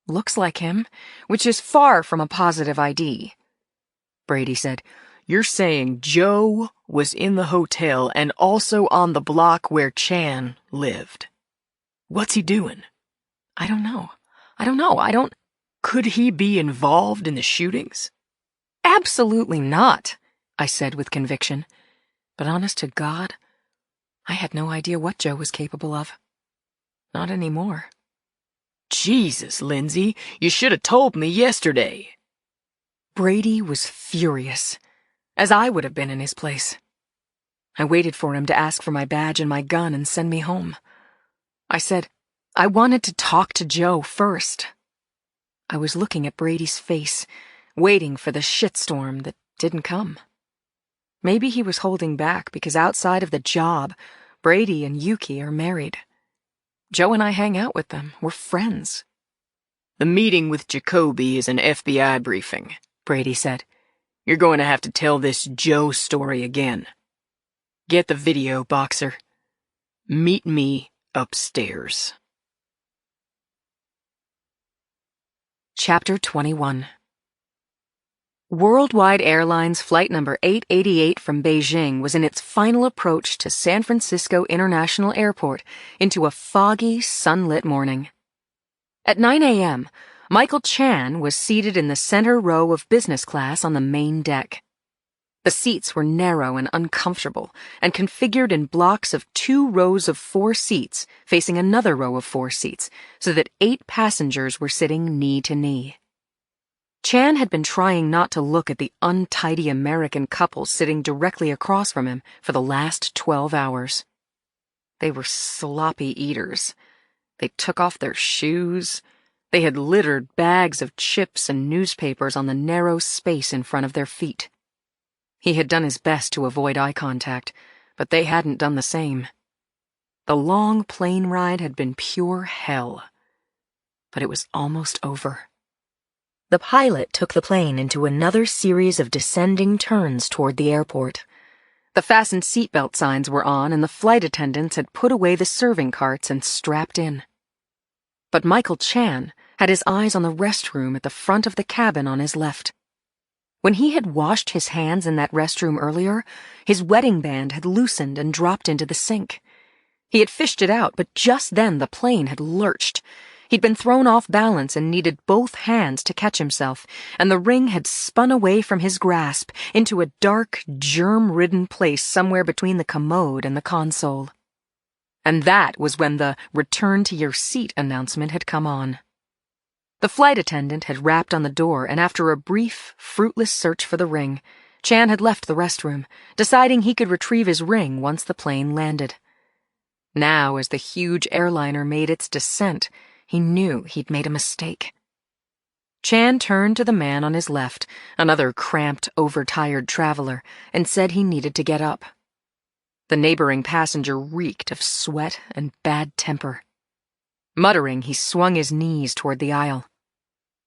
Looks like him, which is far from a positive ID. Brady said, You're saying Joe was in the hotel and also on the block where Chan lived. What's he doing? I don't know. Could he be involved in the shootings? Absolutely not, I said with conviction. But honest to God, I had no idea what Joe was capable of. Not anymore. Jesus, Lindsay, you should have told me yesterday. Brady was furious, as I would have been in his place. I waited for him to ask for my badge and my gun and send me home. I said, I wanted to talk to Joe first. I was looking at Brady's face, waiting for the shitstorm that didn't come. Maybe he was holding back because outside of the job, Brady and Yuki are married. Joe and I hang out with them. We're friends. The meeting with Jacoby is an FBI briefing, Brady said. You're going to have to tell this Joe story again. Get the video, Boxer. Meet me upstairs. Chapter 21. Worldwide Airlines Flight number 888 from Beijing was in its final approach to San Francisco International Airport into a foggy, sunlit morning. At 9 a.m., Michael Chan was seated in the center row of business class on the main deck. The seats were narrow and uncomfortable and configured in blocks of 2 rows of 4 seats facing another row of 4 seats so that 8 passengers were sitting knee to knee. Chan had been trying not to look at the untidy American couple sitting directly across from him for the last 12 hours. They were sloppy eaters. They took off their shoes. They had littered bags of chips and newspapers on the narrow space in front of their feet. He had done his best to avoid eye contact, but they hadn't done the same. The long plane ride had been pure hell. But it was almost over. The pilot took the plane into another series of descending turns toward the airport. The fastened seatbelt signs were on, and the flight attendants had put away the serving carts and strapped in. But Michael Chan had his eyes on the restroom at the front of the cabin on his left. When he had washed his hands in that restroom earlier, his wedding band had loosened and dropped into the sink. He had fished it out, but just then the plane had lurched. He'd been thrown off balance and needed both hands to catch himself, and the ring had spun away from his grasp into a dark, germ-ridden place somewhere between the commode and the console. And that was when the return to your seat announcement had come on. The flight attendant had rapped on the door, and after a brief, fruitless search for the ring, Chan had left the restroom, deciding he could retrieve his ring once the plane landed. Now, as the huge airliner made its descent, he knew he'd made a mistake. Chan turned to the man on his left, another cramped, overtired traveler, and said he needed to get up. The neighboring passenger reeked of sweat and bad temper. Muttering, he swung his knees toward the aisle.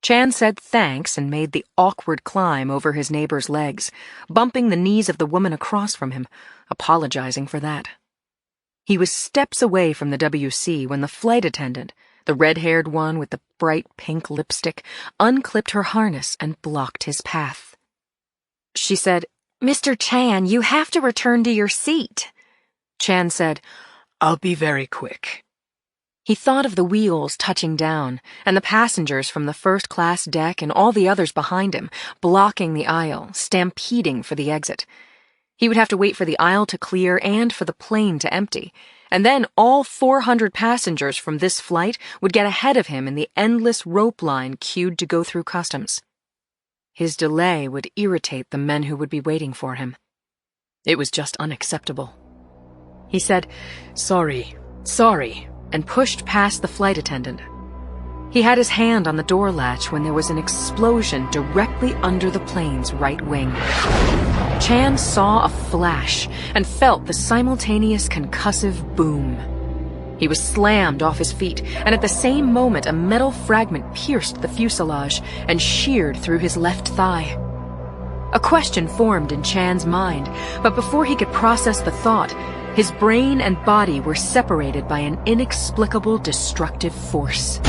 Chan said thanks and made the awkward climb over his neighbor's legs, bumping the knees of the woman across from him, apologizing for that. He was steps away from the WC when the flight attendant, the red-haired one with the bright pink lipstick, unclipped her harness and blocked his path. She said, "Mr. Chan, you have to return to your seat." Chan said, "I'll be very quick." He thought of the wheels touching down, and the passengers from the first-class deck and all the others behind him, blocking the aisle, stampeding for the exit. He would have to wait for the aisle to clear and for the plane to empty, and then all 400 passengers from this flight would get ahead of him in the endless rope line queued to go through customs. His delay would irritate the men who would be waiting for him. It was just unacceptable. He said, sorry, and pushed past the flight attendant. He had his hand on the door latch when there was an explosion directly under the plane's right wing. Chan saw a flash and felt the simultaneous concussive boom. He was slammed off his feet, and at the same moment a metal fragment pierced the fuselage and sheared through his left thigh. A question formed in Chan's mind, but before he could process the thought, his brain and body were separated by an inexplicable destructive force.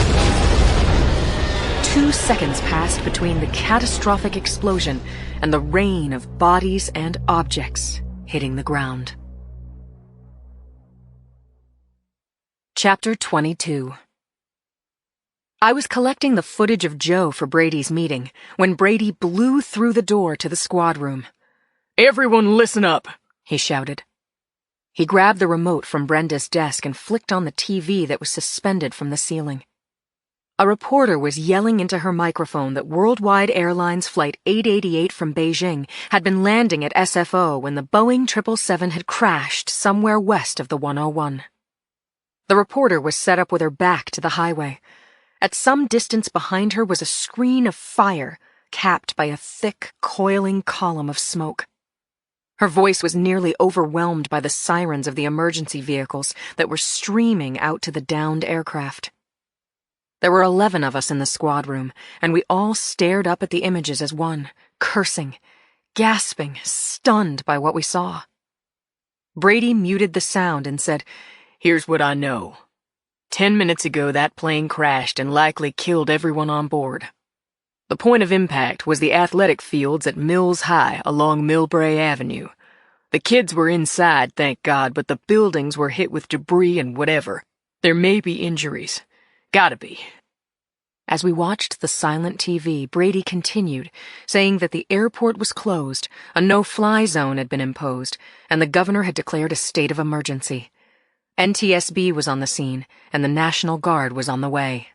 2 seconds passed between the catastrophic explosion and the rain of bodies and objects hitting the ground. Chapter 22. I was collecting the footage of Joe for Brady's meeting when Brady blew through the door to the squad room. "Everyone listen up," he shouted. He grabbed the remote from Brenda's desk and flicked on the TV that was suspended from the ceiling. A reporter was yelling into her microphone that Worldwide Airlines Flight 888 from Beijing had been landing at SFO when the Boeing 777 had crashed somewhere west of the 101. The reporter was set up with her back to the highway. At some distance behind her was a screen of fire, capped by a thick, coiling column of smoke. Her voice was nearly overwhelmed by the sirens of the emergency vehicles that were streaming out to the downed aircraft. There were 11 of us in the squad room, and we all stared up at the images as one, cursing, gasping, stunned by what we saw. Brady muted the sound and said, "Here's what I know. 10 minutes ago that plane crashed and likely killed everyone on board. The point of impact was the athletic fields at Mills High along Millbrae Avenue. The kids were inside, thank God, but the buildings were hit with debris and whatever. There may be injuries. Gotta be." As we watched the silent TV, Brady continued, saying that the airport was closed, a no-fly zone had been imposed, and the governor had declared a state of emergency. NTSB was on the scene, and the National Guard was on the way.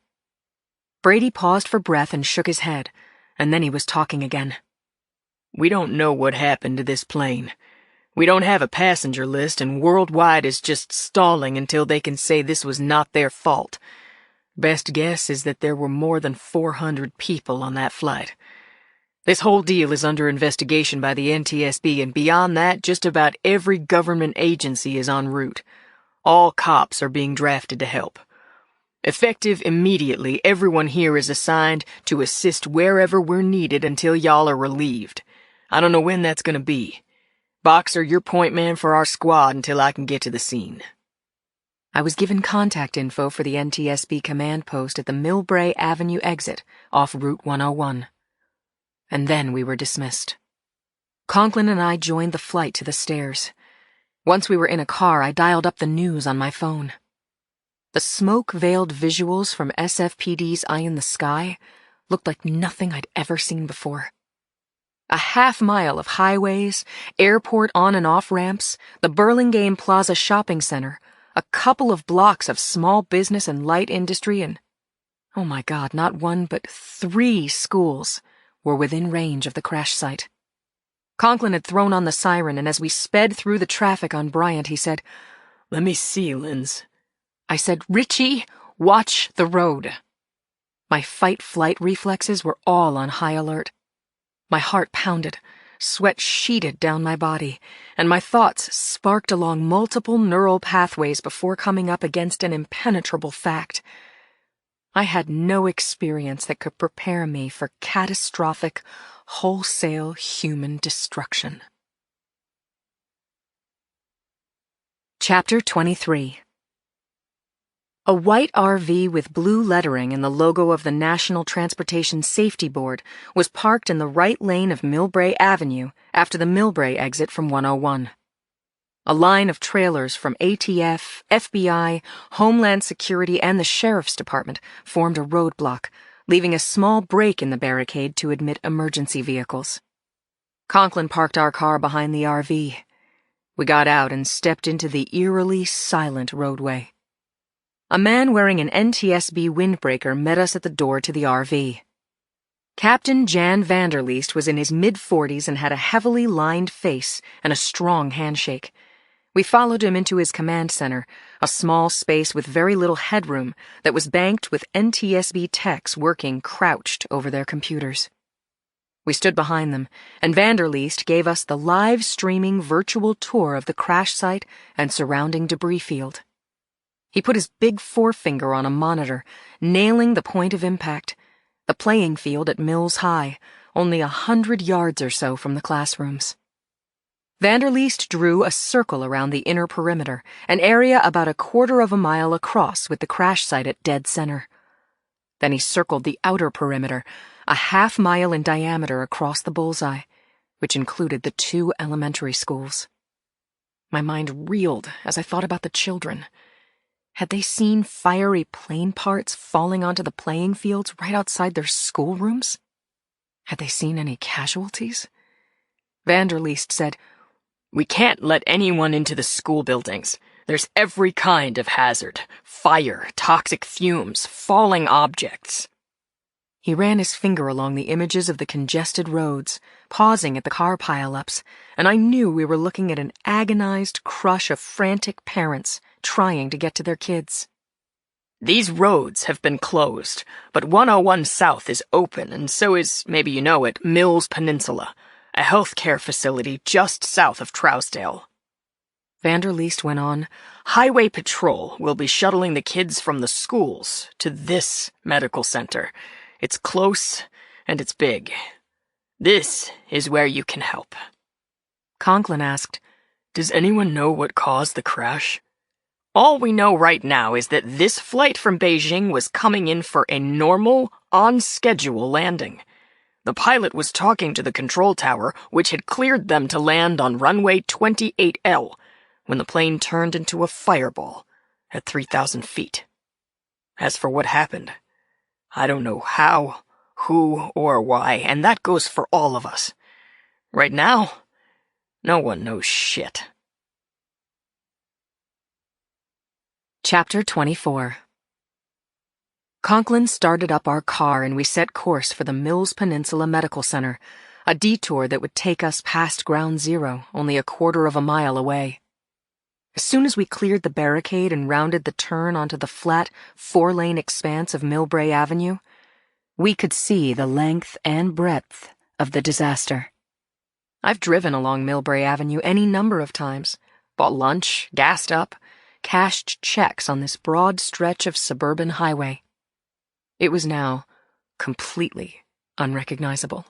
Brady paused for breath and shook his head, and then he was talking again. "We don't know what happened to this plane. We don't have a passenger list, and Worldwide is just stalling until they can say this was not their fault. Best guess is that there were more than 400 people on that flight. This whole deal is under investigation by the NTSB, and beyond that, just about every government agency is en route. All cops are being drafted to help. Effective immediately, everyone here is assigned to assist wherever we're needed until y'all are relieved. I don't know when that's gonna be. Boxer, you're point man for our squad until I can get to the scene." I was given contact info for the NTSB command post at the Millbrae Avenue exit off Route 101. And then we were dismissed. Conklin and I joined the flight to the stairs. Once we were in a car, I dialed up the news on my phone. The smoke-veiled visuals from SFPD's Eye in the Sky looked like nothing I'd ever seen before. A half-mile of highways, airport on- and off-ramps, the Burlingame Plaza shopping center, a couple of blocks of small business and light industry, and Oh my God, not one but 3 schools were within range of the crash site. Conklin had thrown on the siren, and as we sped through the traffic on Bryant, he said, "Let me see, Linz." I said, "Richie, watch the road." My fight-flight reflexes were all on high alert. My heart pounded, sweat sheeted down my body, and my thoughts sparked along multiple neural pathways before coming up against an impenetrable fact. I had no experience that could prepare me for catastrophic, wholesale human destruction. Chapter 23. A white RV with blue lettering and the logo of the National Transportation Safety Board was parked in the right lane of Millbrae Avenue after the Millbrae exit from 101. A line of trailers from ATF, FBI, Homeland Security, and the Sheriff's Department formed a roadblock, leaving a small break in the barricade to admit emergency vehicles. Conklin parked our car behind the RV. We got out and stepped into the eerily silent roadway. A man wearing an NTSB windbreaker met us at the door to the RV. Captain Jan Vanderleest was in his mid-40s and had a heavily lined face and a strong handshake. We followed him into his command center, a small space with very little headroom that was banked with NTSB techs working crouched over their computers. We stood behind them, and Vanderleest gave us the live-streaming virtual tour of the crash site and surrounding debris field. He put his big forefinger on a monitor, nailing the point of impact, the playing field at Mills High, only 100 yards or so from the classrooms. Vanderleest drew a circle around the inner perimeter, an area about 1/4 mile across with the crash site at dead center. Then he circled the outer perimeter, a 1/2 mile in diameter across the bullseye, which included the 2 elementary schools. My mind reeled as I thought about the children. Had they seen fiery plane parts falling onto the playing fields right outside their schoolrooms? Had they seen any casualties? Vanderleest said, "We can't let anyone into the school buildings. There's every kind of hazard. Fire, toxic fumes, falling objects." He ran his finger along the images of the congested roads, pausing at the car pileups, and I knew we were looking at an agonized crush of frantic parents trying to get to their kids. "These roads have been closed, but 101 South is open, and so is, maybe you know it, Mills Peninsula, a healthcare facility just south of Trousdale." Vanderleest went on, "Highway Patrol will be shuttling the kids from the schools to this medical center. It's close, and it's big. This is where you can help." Conklin asked, "Does anyone know what caused the crash?" "All we know right now is that this flight from Beijing was coming in for a normal, on-schedule landing. The pilot was talking to the control tower, which had cleared them to land on runway 28L, when the plane turned into a fireball at 3,000 feet. As for what happened, I don't know how, who, or why, and that goes for all of us. Right now, no one knows shit." Chapter 24. Conklin started up our car and we set course for the Mills Peninsula Medical Center, a detour that would take us past Ground Zero, only 1/4 mile away. As soon as we cleared the barricade and rounded the turn onto the flat, 4-lane expanse of Millbrae Avenue, we could see the length and breadth of the disaster. I've driven along Millbrae Avenue any number of times, bought lunch, gassed up, cashed checks on this broad stretch of suburban highway. It was now completely unrecognizable.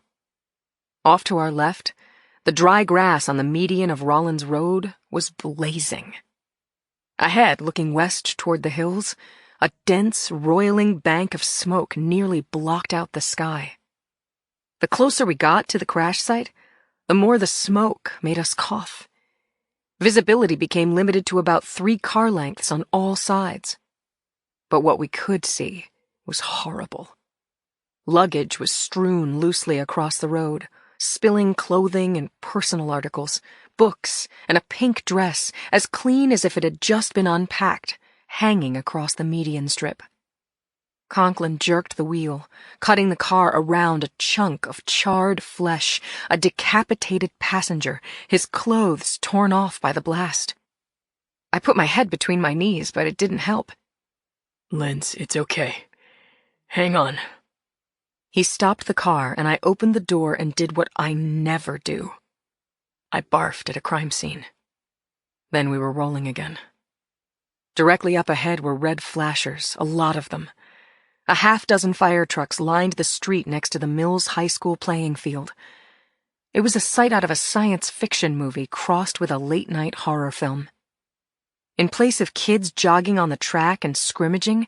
Off to our left, the dry grass on the median of Rollins Road was blazing. Ahead, looking west toward the hills, a dense, roiling bank of smoke nearly blocked out the sky. The closer we got to the crash site, the more the smoke made us cough. Visibility became limited to about 3 car lengths on all sides. But what we could see was horrible. Luggage was strewn loosely across the road, spilling clothing and personal articles, books, and a pink dress as clean as if it had just been unpacked, hanging across the median strip. Conklin jerked the wheel, cutting the car around a chunk of charred flesh, a decapitated passenger, his clothes torn off by the blast. I put my head between my knees, but it didn't help. Linz, it's okay. Hang on. He stopped the car, and I opened the door and did what I never do. I barfed at a crime scene. Then we were rolling again. Directly up ahead were red flashers, a lot of them. A half-dozen fire trucks lined the street next to the Mills High School playing field. It was a sight out of a science fiction movie crossed with a late-night horror film. In place of kids jogging on the track and scrimmaging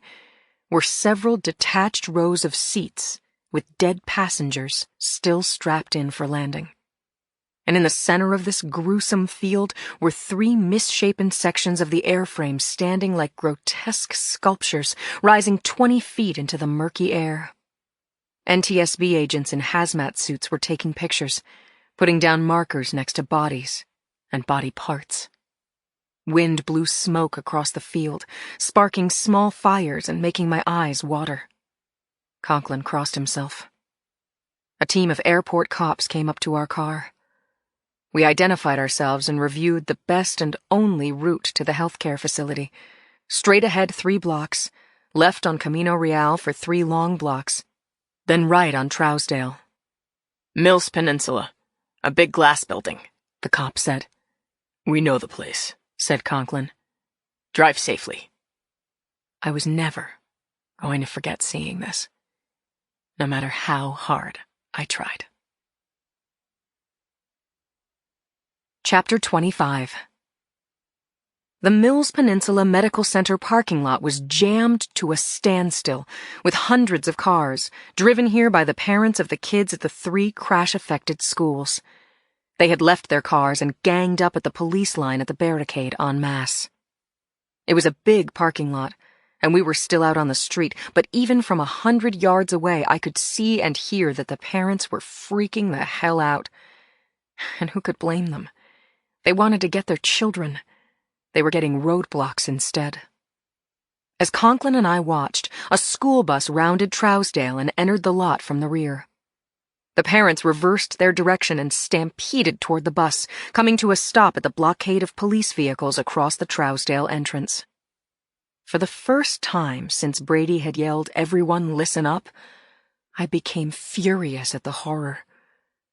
were several detached rows of seats with dead passengers still strapped in for landing. And in the center of this gruesome field were 3 misshapen sections of the airframe standing like grotesque sculptures, rising 20 feet into the murky air. NTSB agents in hazmat suits were taking pictures, putting down markers next to bodies and body parts. Wind blew smoke across the field, sparking small fires and making my eyes water. Conklin crossed himself. A team of airport cops came up to our car. We identified ourselves and reviewed the best and only route to the healthcare facility. Straight ahead 3 blocks, left on Camino Real for 3 long blocks, then right on Trousdale. Mills Peninsula. A big glass building, the cop said. We know the place, said Conklin. Drive safely. I was never going to forget seeing this, no matter how hard I tried. Chapter 25. The Mills Peninsula Medical Center parking lot was jammed to a standstill, with hundreds of cars, driven here by the parents of the kids at the 3 crash-affected schools. They had left their cars and ganged up at the police line at the barricade en masse. It was a big parking lot, and we were still out on the street, but even from 100 yards away I could see and hear that the parents were freaking the hell out. And who could blame them? They wanted to get their children. They were getting roadblocks instead. As Conklin and I watched, a school bus rounded Trousdale and entered the lot from the rear. The parents reversed their direction and stampeded toward the bus, coming to a stop at the blockade of police vehicles across the Trousdale entrance. For the first time since Brady had yelled, "Everyone listen up," I became furious at the horror,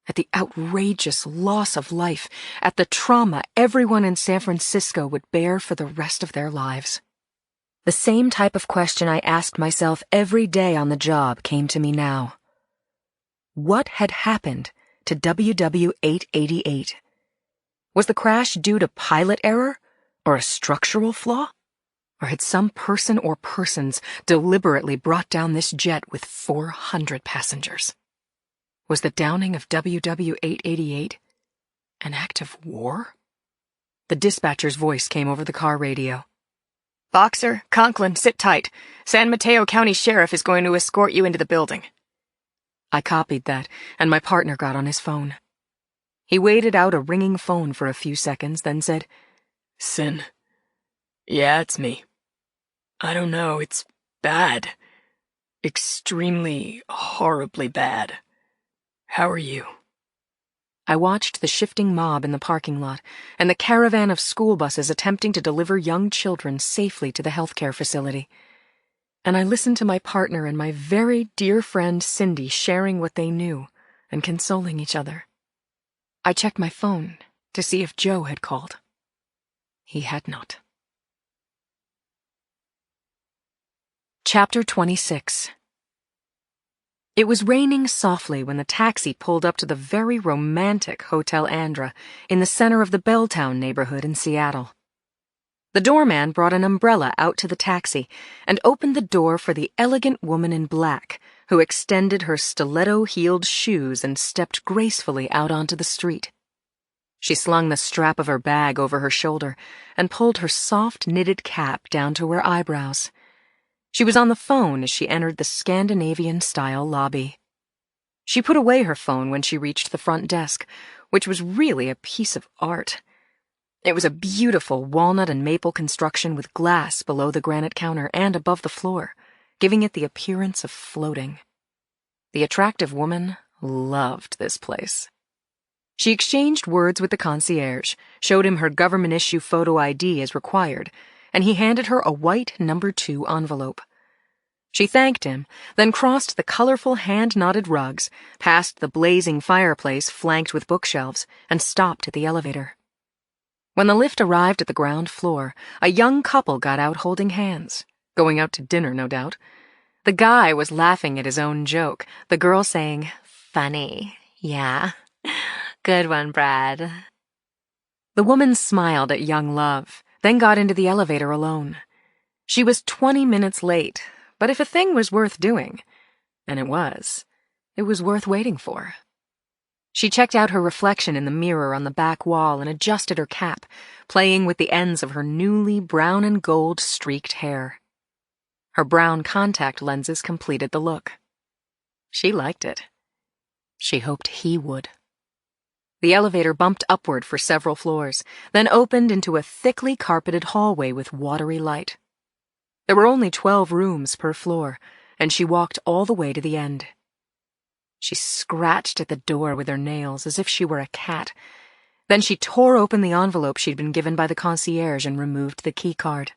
at the outrageous loss of life, at the trauma everyone in San Francisco would bear for the rest of their lives. The same type of question I asked myself every day on the job came to me now. What had happened to WW-888? Was the crash due to pilot error or a structural flaw? Or had some person or persons deliberately brought down this jet with 400 passengers? Was the downing of WW-888 an act of war? The dispatcher's voice came over the car radio. Boxer, Conklin, sit tight. San Mateo County Sheriff is going to escort you into the building. I copied that, and my partner got on his phone. He waited out a ringing phone for a few seconds, then said, Sin. Yeah, it's me. I don't know, it's bad. Extremely, horribly bad. How are you? I watched the shifting mob in the parking lot and the caravan of school buses attempting to deliver young children safely to the healthcare facility. And I listened to my partner and my very dear friend Cindy sharing what they knew and consoling each other. I checked my phone to see if Joe had called. He had not. Chapter 26. It was raining softly when the taxi pulled up to the very romantic Hotel Andra in the center of the Belltown neighborhood in Seattle. The doorman brought an umbrella out to the taxi and opened the door for the elegant woman in black, who extended her stiletto-heeled shoes and stepped gracefully out onto the street. She slung the strap of her bag over her shoulder and pulled her soft knitted cap down to her eyebrows. She was on the phone as she entered the Scandinavian-style lobby. She put away her phone when she reached the front desk, which was really a piece of art. It was a beautiful walnut and maple construction with glass below the granite counter and above the floor, giving it the appearance of floating. The attractive woman loved this place. She exchanged words with the concierge, showed him her government-issue photo ID as required, and he handed her a white number 2 envelope. She thanked him, then crossed the colorful hand-knotted rugs, past the blazing fireplace flanked with bookshelves, and stopped at the elevator. When the lift arrived at the ground floor, a young couple got out holding hands. Going out to dinner, no doubt. The guy was laughing at his own joke, the girl saying, "Funny, yeah. Good one, Brad." The woman smiled at young love, then got into the elevator alone. She was 20 minutes late, but if a thing was worth doing, and it was worth waiting for. She checked out her reflection in the mirror on the back wall and adjusted her cap, playing with the ends of her newly brown and gold streaked hair. Her brown contact lenses completed the look. She liked it. She hoped he would. The elevator bumped upward for several floors, then opened into a thickly carpeted hallway with watery light. There were only 12 rooms per floor, and she walked all the way to the end. She scratched at the door with her nails as if she were a cat. Then she tore open the envelope she'd been given by the concierge and removed the key card.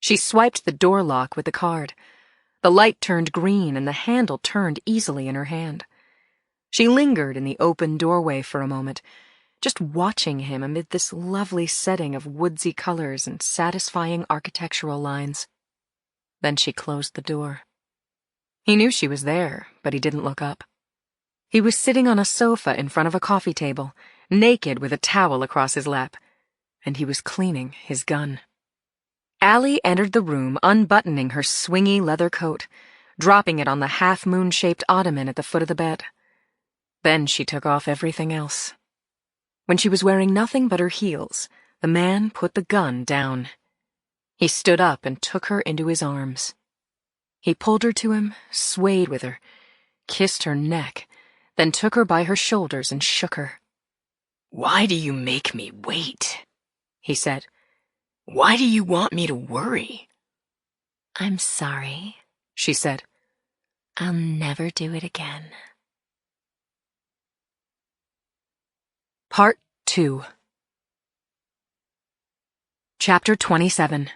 She swiped the door lock with the card. The light turned green and the handle turned easily in her hand. She lingered in the open doorway for a moment, just watching him amid this lovely setting of woodsy colors and satisfying architectural lines. Then she closed the door. He knew she was there, but he didn't look up. He was sitting on a sofa in front of a coffee table, naked with a towel across his lap, and he was cleaning his gun. Allie entered the room unbuttoning her swingy leather coat, dropping it on the half-moon-shaped ottoman at the foot of the bed. Then she took off everything else. When she was wearing nothing but her heels, the man put the gun down. He stood up and took her into his arms. He pulled her to him, swayed with her, kissed her neck, then took her by her shoulders and shook her. "Why do you make me wait?" he said. "Why do you want me to worry?" "I'm sorry," she said. "I'll never do it again." Part 2. Chapter 27.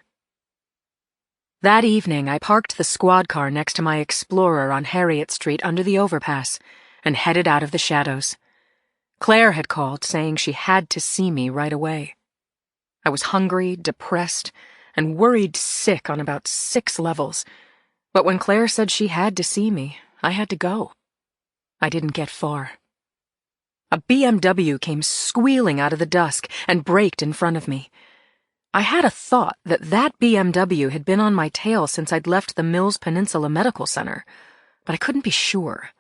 That evening, I parked the squad car next to my Explorer on Harriet Street under the overpass and headed out of the shadows. Claire had called, saying she had to see me right away. I was hungry, depressed, and worried sick on about 6 levels, but when Claire said she had to see me, I had to go. I didn't get far. A BMW came squealing out of the dusk and braked in front of me. I had a thought that BMW had been on my tail since I'd left the Mills Peninsula Medical Center, but I couldn't be sure.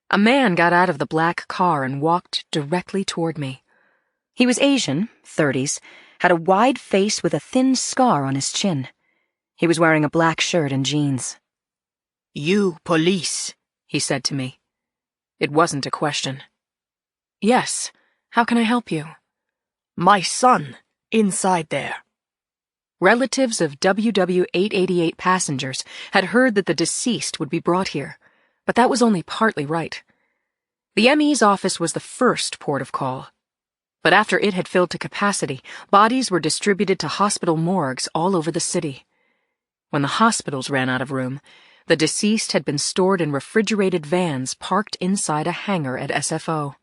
A man got out of the black car and walked directly toward me. He was Asian, 30s, had a wide face with a thin scar on his chin. He was wearing a black shirt and jeans. "You police," he said to me. It wasn't a question. "Yes, how can I help you?" "My son, inside there." Relatives of WW-888 passengers had heard that the deceased would be brought here, but that was only partly right. The ME's office was the first port of call. But after it had filled to capacity, bodies were distributed to hospital morgues all over the city. When the hospitals ran out of room, the deceased had been stored in refrigerated vans parked inside a hangar at SFO.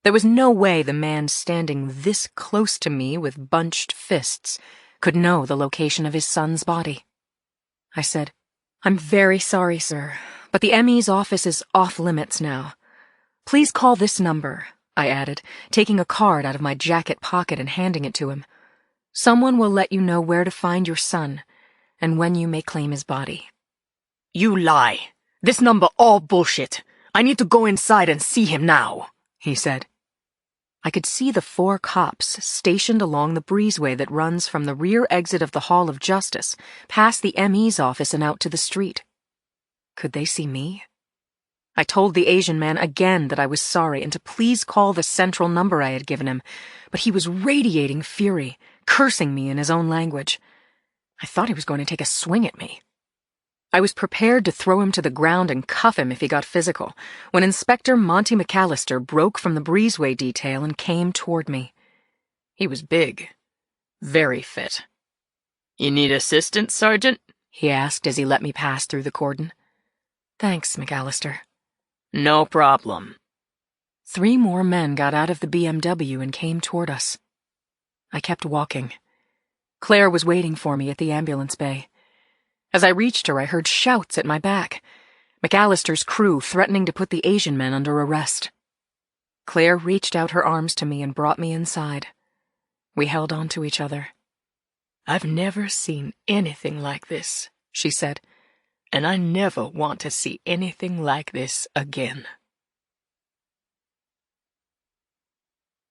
There was no way the man standing this close to me with bunched fists could know the location of his son's body. I said, "I'm very sorry, sir, but the ME's office is off limits now. Please call this number," I added, taking a card out of my jacket pocket and handing it to him. "Someone will let you know where to find your son and when you may claim his body." "You lie. This number all bullshit. I need to go inside and see him now," he said. I could see the 4 cops stationed along the breezeway that runs from the rear exit of the Hall of Justice, past the ME's office and out to the street. Could they see me? I told the Asian man again that I was sorry and to please call the central number I had given him, but he was radiating fury, cursing me in his own language. I thought he was going to take a swing at me. I was prepared to throw him to the ground and cuff him if he got physical, when Inspector Monty McAllister broke from the breezeway detail and came toward me. He was big. Very fit. "You need assistance, Sergeant?" he asked as he let me pass through the cordon. "Thanks, McAllister." "No problem." 3 more men got out of the BMW and came toward us. I kept walking. Claire was waiting for me at the ambulance bay. As I reached her, I heard shouts at my back. McAllister's crew threatening to put the Asian men under arrest. Claire reached out her arms to me and brought me inside. We held on to each other. "I've never seen anything like this," she said, "and I never want to see anything like this again."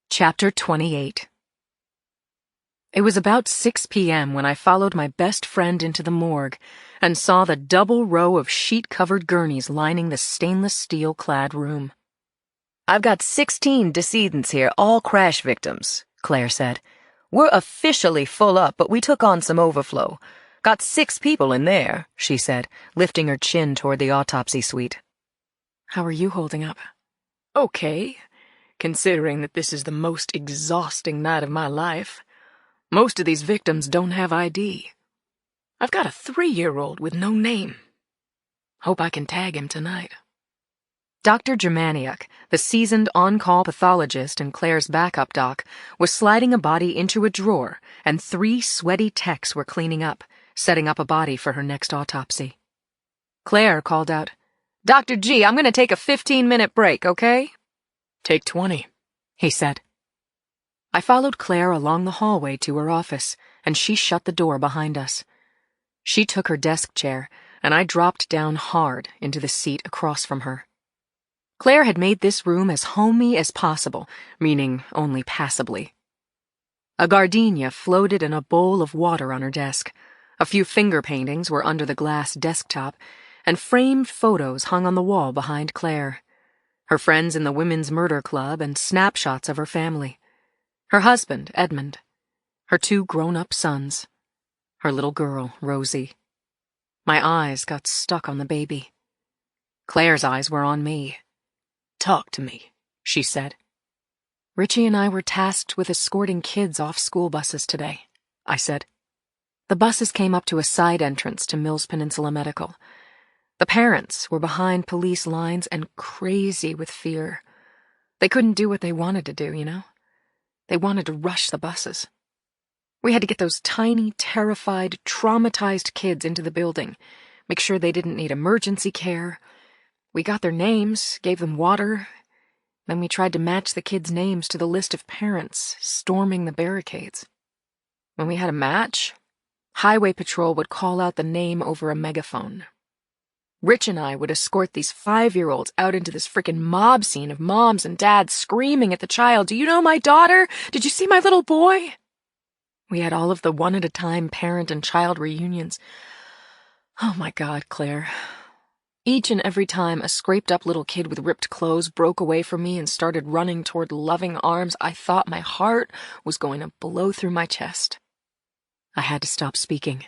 Chapter 28. It was about 6 p.m. when I followed my best friend into the morgue and saw the double row of sheet-covered gurneys lining the stainless steel-clad room. "I've got 16 decedents here, all crash victims," Claire said. "We're officially full up, but we took on some overflow. Got 6 people in there," she said, lifting her chin toward the autopsy suite. "How are you holding up?" "Okay, considering that this is the most exhausting night of my life. Most of these victims don't have ID. I've got a 3-year-old with no name. Hope I can tag him tonight." Dr. Germaniuk, the seasoned on-call pathologist and Claire's backup doc, was sliding a body into a drawer, and 3 sweaty techs were cleaning up, setting up a body for her next autopsy. Claire called out, "Dr. G, I'm going to take a 15-minute break, okay?" "Take 20, he said. I followed Claire along the hallway to her office, and she shut the door behind us. She took her desk chair, and I dropped down hard into the seat across from her. Claire had made this room as homey as possible, meaning only passably. A gardenia floated in a bowl of water on her desk. A few finger paintings were under the glass desktop, and framed photos hung on the wall behind Claire. Her friends in the Women's Murder Club and snapshots of her family. Her husband, Edmund. Her 2 grown-up sons. Her little girl, Rosie. My eyes got stuck on the baby. Claire's eyes were on me. "Talk to me," she said. "Richie and I were tasked with escorting kids off school buses today," I said. The buses came up to a side entrance to Mills Peninsula Medical. The parents were behind police lines and crazy with fear. They couldn't do what they wanted to do, you know? They wanted to rush the buses. We had to get those tiny, terrified, traumatized kids into the building, make sure they didn't need emergency care. We got their names, gave them water. Then we tried to match the kids' names to the list of parents storming the barricades. When we had a match, Highway Patrol would call out the name over a megaphone. Rich and I would escort these 5-year-olds out into this frickin' mob scene of moms and dads screaming at the child, "Do you know my daughter? Did you see my little boy?" We had all of the one-at-a-time parent and child reunions. Oh my God, Claire. Each and every time a scraped-up little kid with ripped clothes broke away from me and started running toward loving arms, I thought my heart was going to blow through my chest. I had to stop speaking.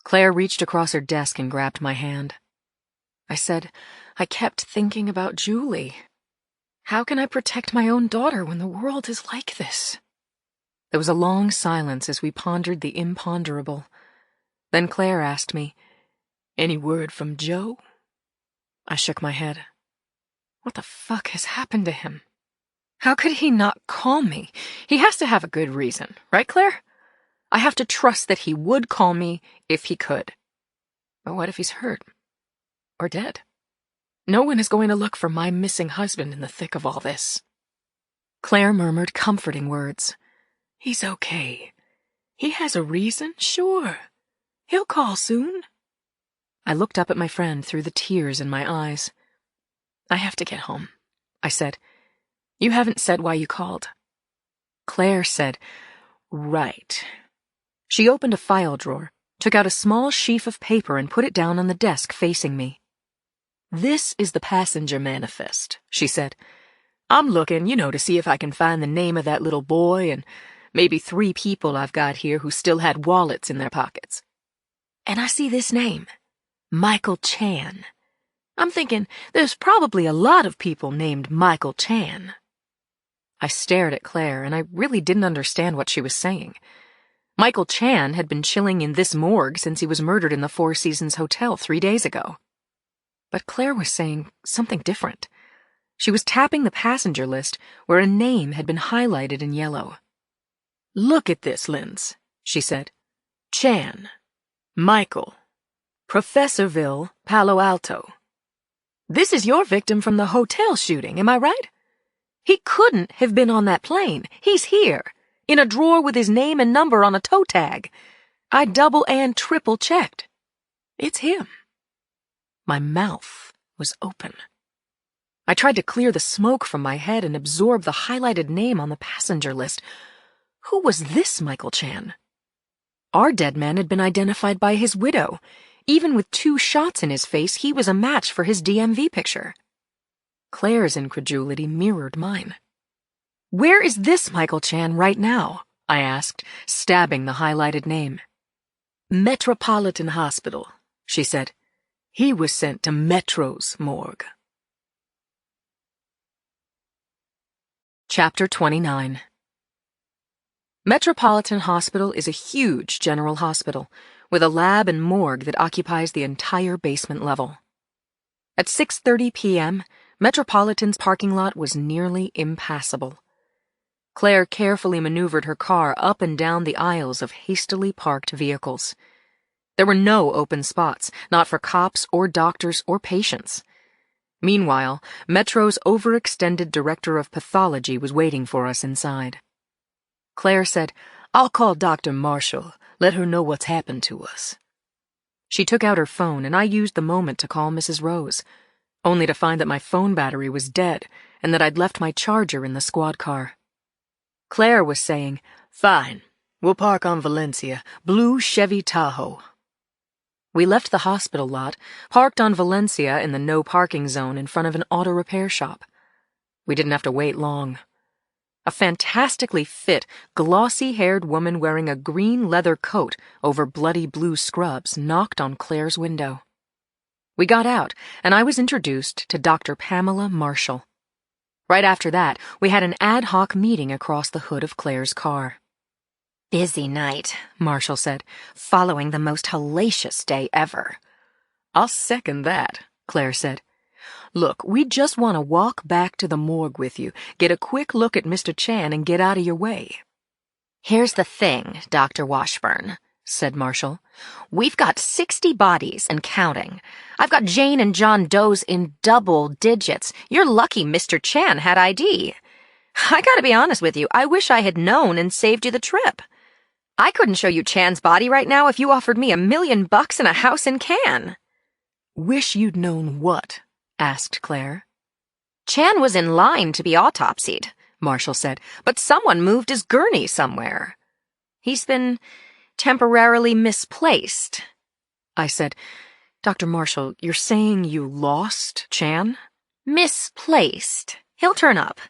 Claire reached across her desk and grabbed my hand. I said, "I kept thinking about Julie. How can I protect my own daughter when the world is like this?" There was a long silence as we pondered the imponderable. Then Claire asked me, "Any word from Joe?" I shook my head. What the fuck has happened to him? How could he not call me? He has to have a good reason, right, Claire? I have to trust that he would call me if he could. But what if he's hurt? Or dead? No one is going to look for my missing husband in the thick of all this. Claire murmured comforting words. "He's okay. He has a reason, sure. He'll call soon." I looked up at my friend through the tears in my eyes. "I have to get home," I said. "You haven't said why you called." Claire said, "Right." She opened a file drawer, took out a small sheaf of paper and put it down on the desk facing me. "This is the passenger manifest," she said. "I'm looking, to see if I can find the name of that little boy and maybe 3 people I've got here who still had wallets in their pockets. And I see this name, Michael Chan. I'm thinking there's probably a lot of people named Michael Chan. I stared at Claire, and I really didn't understand what she was saying. Michael Chan had been chilling in this morgue since he was murdered in the Four Seasons Hotel 3 days ago. But Claire was saying something different. She was tapping the passenger list where a name had been highlighted in yellow. "Look at this, Linz," she said. "Chan. Michael. Professorville, Palo Alto. This is your victim from the hotel shooting, am I right? He couldn't have been on that plane. He's here, in a drawer with his name and number on a toe tag. I double and triple checked. It's him." My mouth was open. I tried to clear the smoke from my head and absorb the highlighted name on the passenger list. Who was this Michael Chan? Our dead man had been identified by his widow. Even with 2 shots in his face, he was a match for his DMV picture. Claire's incredulity mirrored mine. "Where is this Michael Chan right now?" I asked, stabbing the highlighted name. "Metropolitan Hospital," she said. "He was sent to Metro's morgue." Chapter 29. Metropolitan Hospital is a huge general hospital with a lab and morgue that occupies the entire basement level. At 6:30 p.m., Metropolitan's parking lot was nearly impassable. Claire carefully maneuvered her car up and down the aisles of hastily parked vehicles. There were no open spots, not for cops or doctors or patients. Meanwhile, Metro's overextended director of pathology was waiting for us inside. Claire said, "I'll call Dr. Marshall. Let her know what's happened to us." She took out her phone, and I used the moment to call Mrs. Rose, only to find that my phone battery was dead and that I'd left my charger in the squad car. Claire was saying, "Fine, we'll park on Valencia, blue Chevy Tahoe." We left the hospital lot, parked on Valencia in the no parking zone in front of an auto repair shop. We didn't have to wait long. A fantastically fit, glossy-haired woman wearing a green leather coat over bloody blue scrubs knocked on Claire's window. We got out, and I was introduced to Dr. Pamela Marshall. Right after that, we had an ad hoc meeting across the hood of Claire's car. Busy night, Marshall said, following the most hellacious day ever. "I'll second that," Claire said. "Look, we just want to walk back to the morgue with you, get a quick look at Mr. Chan, and get out of your way." "Here's the thing, Dr. Washburn," said Marshall. "We've got 60 bodies and counting. I've got Jane and John Doe's in double digits. You're lucky Mr. Chan had ID. I gotta be honest with you, I wish I had known and saved you the trip. I couldn't show you Chan's body right now if you offered me $1 million and a house in Cannes." "Wish you'd known what?" asked Claire. "Chan was in line to be autopsied," Marshall said, "but someone moved his gurney somewhere. He's been temporarily misplaced." I said, "Dr. Marshall, you're saying you lost Chan?" "Misplaced. He'll turn up.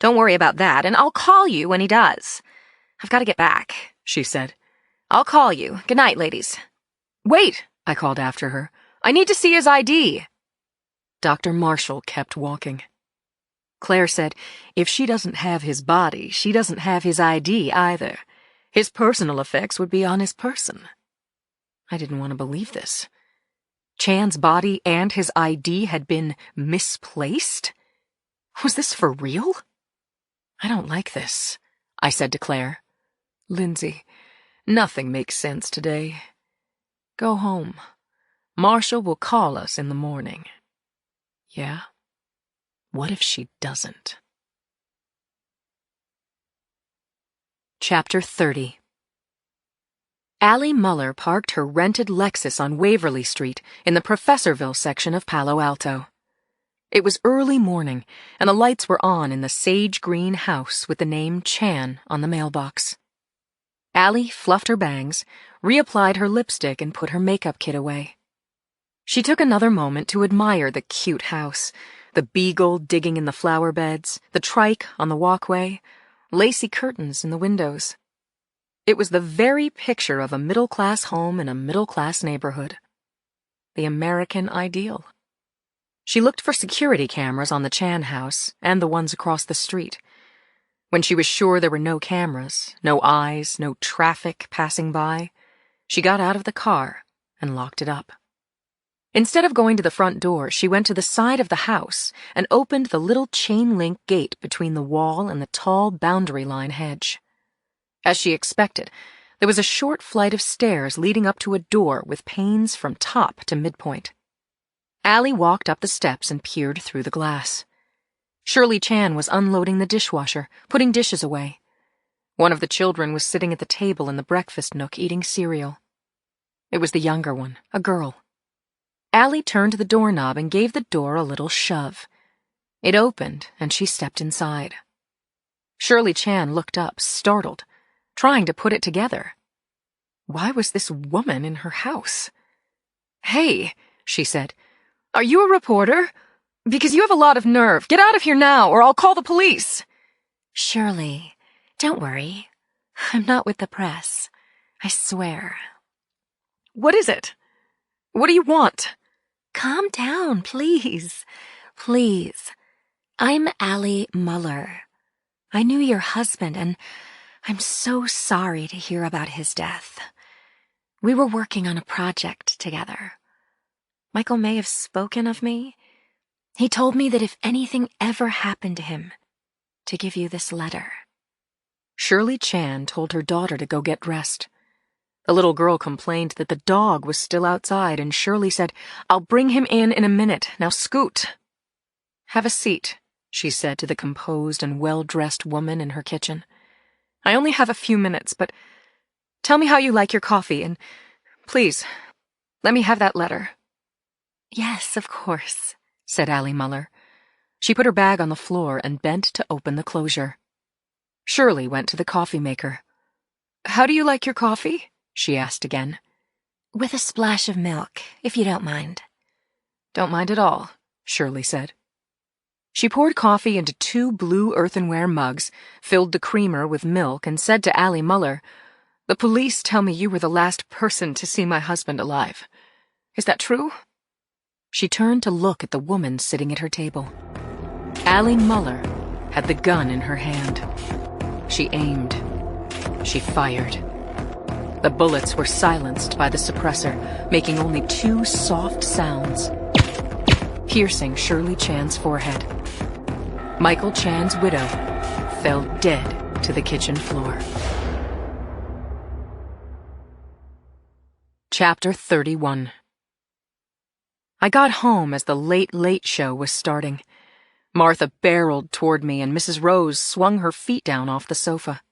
Don't worry about that, and I'll call you when he does. I've got to get back," she said. "I'll call you. Good night, ladies." "Wait," I called after her. "I need to see his ID." Dr. Marshall kept walking. Claire said, "If she doesn't have his body, she doesn't have his ID either. His personal effects would be on his person." I didn't want to believe this. Chan's body and his ID had been misplaced? Was this for real? "I don't like this," I said to Claire. "Lindsay, nothing makes sense today. Go home. Marshall will call us in the morning." Yeah? What if she doesn't? Chapter 30. Allie Muller parked her rented Lexus on Waverly Street in the Professorville section of Palo Alto. It was early morning, and the lights were on in the sage-green house with the name Chan on the mailbox. Allie fluffed her bangs, reapplied her lipstick, and put her makeup kit away. She took another moment to admire the cute house, the beagle digging in the flower beds, the trike on the walkway, lacy curtains in the windows. It was the very picture of a middle-class home in a middle-class neighborhood. The American ideal. She looked for security cameras on the Chan house and the ones across the street. When she was sure there were no cameras, no eyes, no traffic passing by, she got out of the car and locked it up. Instead of going to the front door, she went to the side of the house and opened the little chain-link gate between the wall and the tall boundary line hedge. As she expected, there was a short flight of stairs leading up to a door with panes from top to midpoint. Allie walked up the steps and peered through the glass. Shirley Chan was unloading the dishwasher, putting dishes away. One of the children was sitting at the table in the breakfast nook eating cereal. It was the younger one, a girl. Allie turned the doorknob and gave the door a little shove. It opened, and she stepped inside. Shirley Chan looked up, startled, trying to put it together. Why was this woman in her house? "Hey," she said, "are you a reporter? Because you have a lot of nerve. Get out of here now, or I'll call the police." Shirley, don't worry. I'm not with the press. I swear. "What is it? What do you want?" Calm down, please. Please. I'm Allie Muller. I knew your husband, and I'm so sorry to hear about his death. We were working on a project together. Michael may have spoken of me. He told me that if anything ever happened to him, to give you this letter. Shirley Chan told her daughter to go get dressed. The little girl complained that the dog was still outside, and Shirley said, "I'll bring him in a minute. Now scoot." "Have a seat," she said to the composed and well-dressed woman in her kitchen. "I only have a few minutes, but tell me how you like your coffee, and please, let me have that letter." Yes, of course, said Allie Muller. She put her bag on the floor and bent to open the closure. Shirley went to the coffee maker. "How do you like your coffee?" she asked again. with a splash of milk, if you don't mind. "Don't mind at all," Shirley said. She poured coffee into 2 blue earthenware mugs, filled the creamer with milk, and said to Allie Muller, "The police tell me you were the last person to see my husband alive. Is that true?" She turned to look at the woman sitting at her table. Allie Muller had the gun in her hand. She aimed. She fired. The bullets were silenced by the suppressor, making only 2 soft sounds, piercing Shirley Chan's forehead. Michael Chan's widow fell dead to the kitchen floor. Chapter 31. I got home as the Late Late Show was starting. Martha barreled toward me, and Mrs. Rose swung her feet down off the sofa.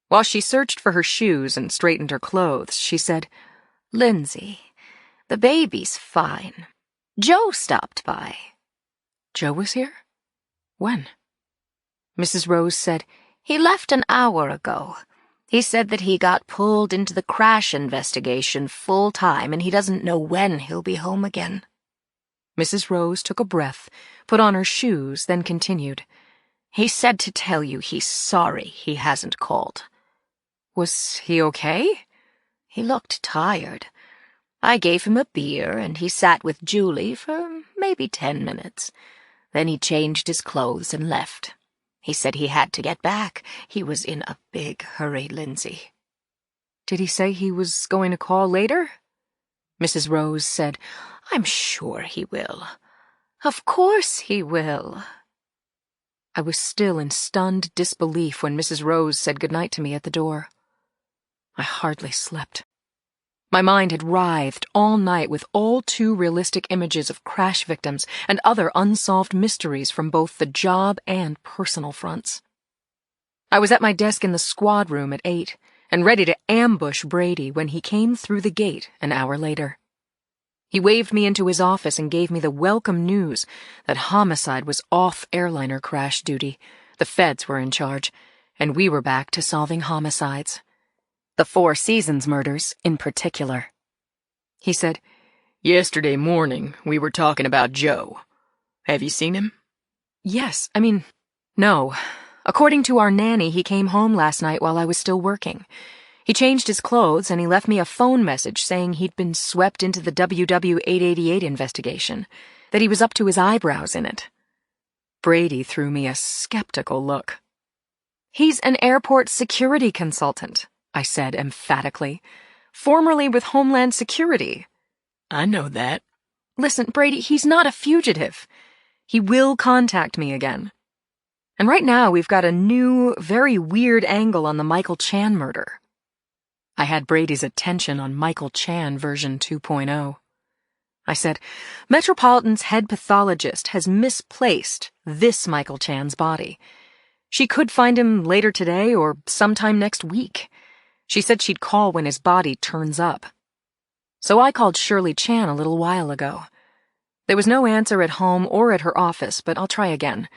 While she searched for her shoes and straightened her clothes, she said, "Lindsay, the baby's fine. Joe stopped by." "Joe was here? When?" Mrs. Rose said, "He left an hour ago. He said that he got pulled into the crash investigation full time, and he doesn't know when he'll be home again." Mrs. Rose took a breath, put on her shoes, then continued, "He said to tell you he's sorry he hasn't called." "Was he okay?" "He looked tired. I gave him a beer, and he sat with Julie for maybe 10 minutes. Then he changed his clothes and left. He said he had to get back. He was in a big hurry, Lindsay." "Did he say he was going to call later?" Mrs. Rose said, "I'm sure he will. Of course he will." I was still in stunned disbelief when Mrs. Rose said goodnight to me at the door. I hardly slept. My mind had writhed all night with all too realistic images of crash victims and other unsolved mysteries from both the job and personal fronts. I was at my desk in the squad room at 8 and ready to ambush Brady when he came through the gate an hour later. He waved me into his office and gave me the welcome news that homicide was off airliner crash duty, the feds were in charge, and we were back to solving homicides. The Four Seasons murders in particular. He said, "Yesterday morning, we were talking about Joe. Have you seen him?" "Yes, no. According to our nanny, he came home last night while I was still working. He changed his clothes and he left me a phone message saying he'd been swept into the WW888 investigation, that he was up to his eyebrows in it. Brady threw me a skeptical look. He's an airport security consultant, I said emphatically, formerly with Homeland Security. I know that. Listen, Brady, he's not a fugitive. He will contact me again. And right now we've got a new, very weird angle on the Michael Chan murder. I had Brady's attention on Michael Chan version 2.0. I said, Metropolitan's head pathologist has misplaced this Michael Chan's body. She could find him later today or sometime next week. She said she'd call when his body turns up. So I called Shirley Chan a little while ago. There was no answer at home or at her office, but I'll try again.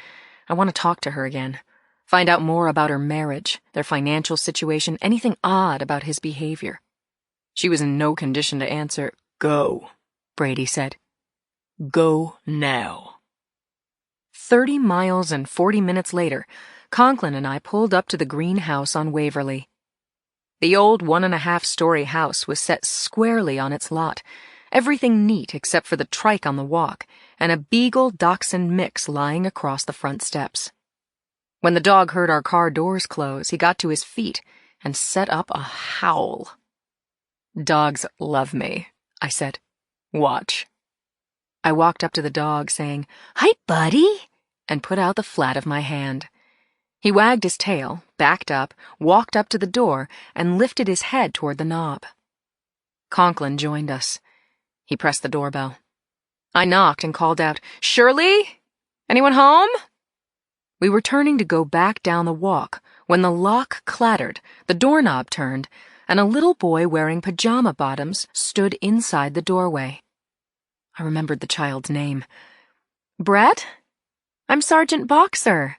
I want to talk to her again. Find out more about her marriage, their financial situation, anything odd about his behavior. She was in no condition to answer. Go, Brady said. Go now. 30 miles and 40 minutes later, Conklin and I pulled up to the green house on Waverly. The old 1.5-story house was set squarely on its lot, everything neat except for the trike on the walk and a beagle dachshund mix lying across the front steps. When the dog heard our car doors close, he got to his feet and set up a howl. Dogs love me, I said. Watch. I walked up to the dog saying, Hi, buddy, and put out the flat of my hand. He wagged his tail, backed up, walked up to the door, and lifted his head toward the knob. Conklin joined us. He pressed the doorbell. I knocked and called out, Shirley? Anyone home? We were turning to go back down the walk when the lock clattered, the doorknob turned, and a little boy wearing pajama bottoms stood inside the doorway. I remembered the child's name. Brett? I'm Sergeant Boxer.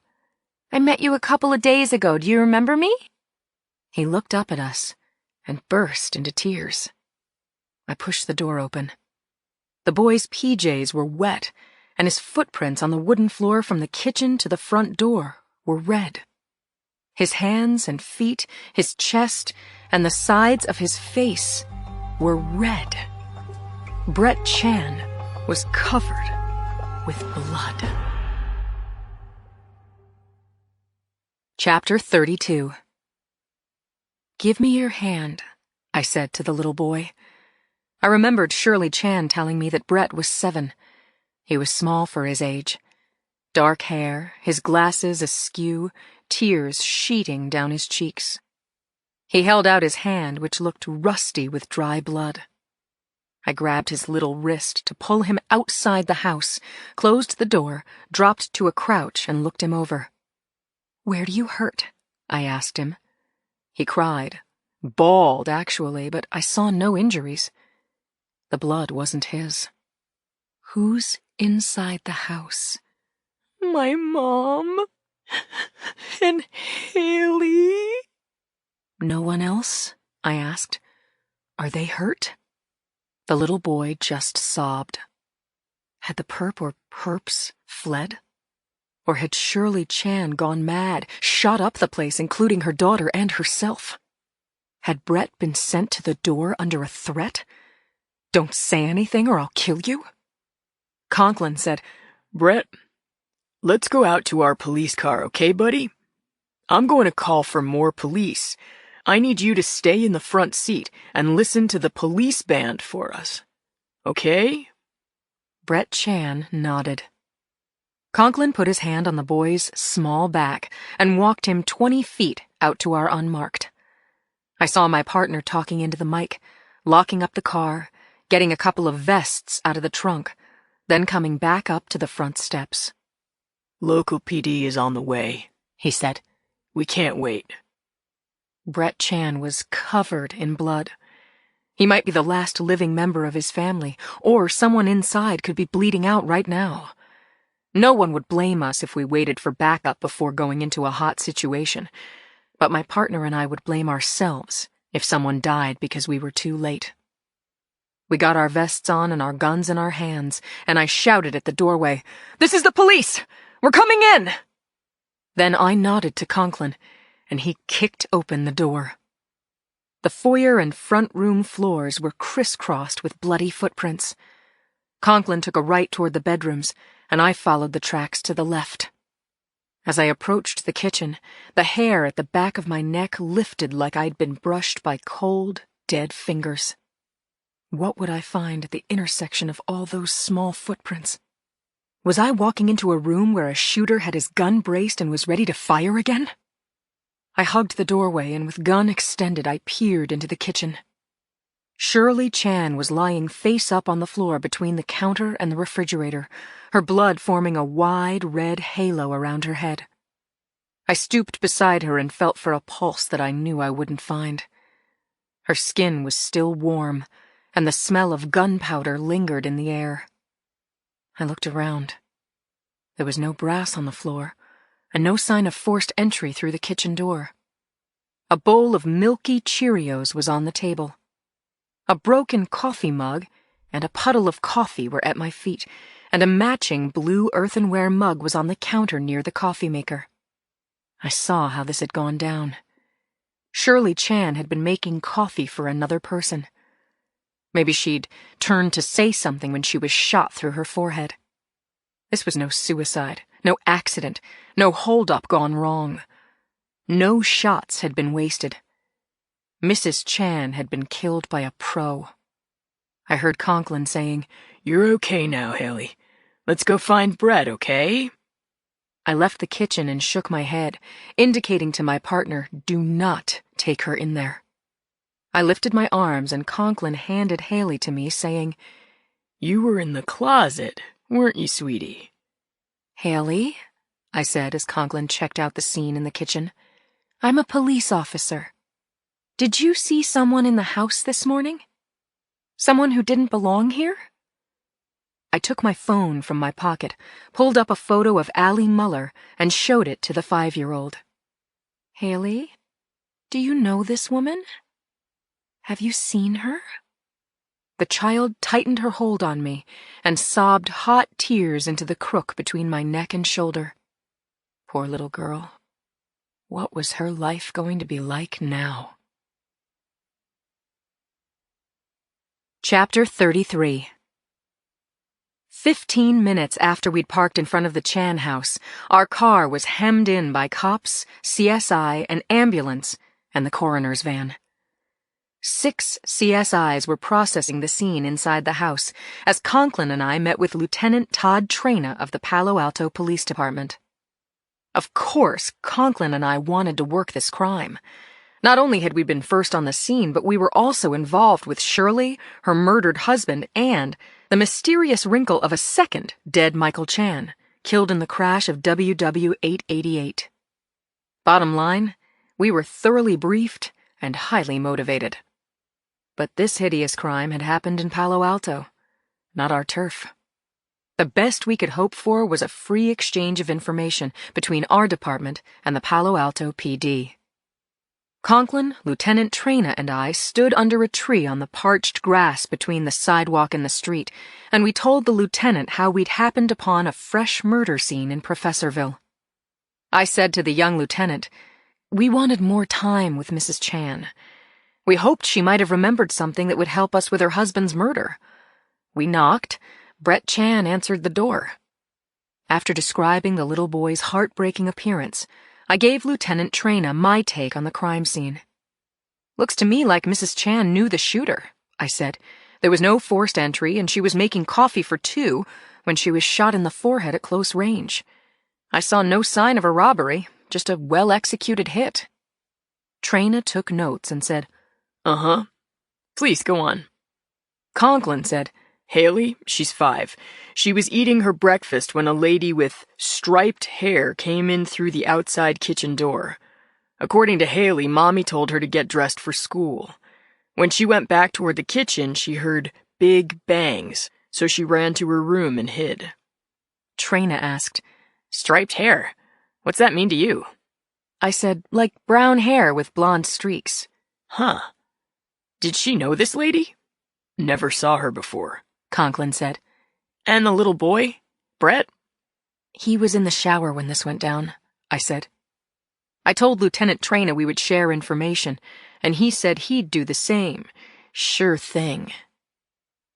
I met you a couple of days ago. Do you remember me? He looked up at us and burst into tears. I pushed the door open. The boy's PJs were wet, and his footprints on the wooden floor from the kitchen to the front door were red. His hands and feet, his chest, and the sides of his face were red. Brett Chan was covered with blood. Chapter 32. Give me your hand, I said to the little boy. I remembered Shirley Chan telling me that Brett was 7. He was small for his age. Dark hair, his glasses askew, tears sheeting down his cheeks. He held out his hand, which looked rusty with dry blood. I grabbed his little wrist to pull him outside the house, closed the door, dropped to a crouch, and looked him over. Where do you hurt? I asked him. He cried, bawled actually, but I saw no injuries. The blood wasn't his. Who's inside the house? My mom. And Haley. No one else? I asked. Are they hurt? The little boy just sobbed. Had the perp or perps fled? Or had Shirley Chan gone mad, shot up the place, including her daughter and herself? Had Brett been sent to the door under a threat? Don't say anything or I'll kill you? Conklin said, Brett, let's go out to our police car, okay, buddy? I'm going to call for more police. I need you to stay in the front seat and listen to the police band for us. Okay? Brett Chan nodded. Conklin put his hand on the boy's small back and walked him 20 feet out to our unmarked. I saw my partner talking into the mic, locking up the car, getting a couple of vests out of the trunk, then coming back up to the front steps. Local PD is on the way, he said. We can't wait. Brett Chan was covered in blood. He might be the last living member of his family, or someone inside could be bleeding out right now. No one would blame us if we waited for backup before going into a hot situation, but my partner and I would blame ourselves if someone died because we were too late. We got our vests on and our guns in our hands, and I shouted at the doorway, "This is the police! We're coming in!" Then I nodded to Conklin, and he kicked open the door. The foyer and front room floors were crisscrossed with bloody footprints. Conklin took a right toward the bedrooms, and I followed the tracks to the left. As I approached the kitchen, the hair at the back of my neck lifted like I'd been brushed by cold, dead fingers. What would I find at the intersection of all those small footprints? Was I walking into a room where a shooter had his gun braced and was ready to fire again? I hugged the doorway, and with gun extended, I peered into the kitchen. Shirley Chan was lying face up on the floor between the counter and the refrigerator, her blood forming a wide red halo around her head. I stooped beside her and felt for a pulse that I knew I wouldn't find. Her skin was still warm, and the smell of gunpowder lingered in the air. I looked around. There was no brass on the floor, and no sign of forced entry through the kitchen door. A bowl of milky Cheerios was on the table. A broken coffee mug and a puddle of coffee were at my feet, and a matching blue earthenware mug was on the counter near the coffee maker. I saw how this had gone down. Shirley Chan had been making coffee for another person. Maybe she'd turned to say something when she was shot through her forehead. This was no suicide, no accident, no holdup gone wrong. No shots had been wasted. Mrs. Chan had been killed by a pro. I heard Conklin saying, "You're okay now, Haley. Let's go find Brett, okay?" I left the kitchen and shook my head, indicating to my partner, do not take her in there. I lifted my arms and Conklin handed Haley to me, saying, "You were in the closet, weren't you, sweetie?" "Haley," I said as Conklin checked out the scene in the kitchen, "I'm a police officer. Did you see someone in the house this morning? Someone who didn't belong here?" I took my phone from my pocket, pulled up a photo of Allie Muller, and showed it to the 5-year-old. "Haley, do you know this woman? Have you seen her?" The child tightened her hold on me and sobbed hot tears into the crook between my neck and shoulder. Poor little girl. What was her life going to be like now? Chapter 33. 15 minutes after we'd parked in front of the Chan house, our car was hemmed in by cops, CSI, an ambulance, and the coroner's van. 6 CSIs were processing the scene inside the house as Conklin and I met with Lieutenant Todd Traina of the Palo Alto Police Department. Of course, Conklin and I wanted to work this crime. Not only had we been first on the scene, but we were also involved with Shirley, her murdered husband, and the mysterious wrinkle of a second dead Michael Chan, killed in the crash of WW-888. Bottom line, we were thoroughly briefed and highly motivated. But this hideous crime had happened in Palo Alto, not our turf. The best we could hope for was a free exchange of information between our department and the Palo Alto PD. Conklin, Lieutenant Traina, and I stood under a tree on the parched grass between the sidewalk and the street, and we told the lieutenant how we'd happened upon a fresh murder scene in Professorville. I said to the young lieutenant, we wanted more time with Mrs. Chan. We hoped she might have remembered something that would help us with her husband's murder. We knocked. Brett Chan answered the door. After describing the little boy's heartbreaking appearance, I gave Lieutenant Traina my take on the crime scene. "Looks to me like Mrs. Chan knew the shooter," I said. "There was no forced entry, and she was making coffee for 2 when she was shot in the forehead at close range. I saw no sign of a robbery, just a well-executed hit." Traina took notes and said, "Uh-huh. Please go on." Conklin said, "Haley, she's 5. She was eating her breakfast when a lady with striped hair came in through the outside kitchen door. According to Haley, Mommy told her to get dressed for school. When she went back toward the kitchen, she heard big bangs, so she ran to her room and hid." Traina asked, "Striped hair? What's that mean to you?" I said, "Like brown hair with blonde streaks." "Huh. Did she know this lady?" "Never saw her before," Conklin said. "And the little boy? Brett?" "He was in the shower when this went down," I said. I told Lieutenant Traina we would share information, and he said he'd do the same. Sure thing.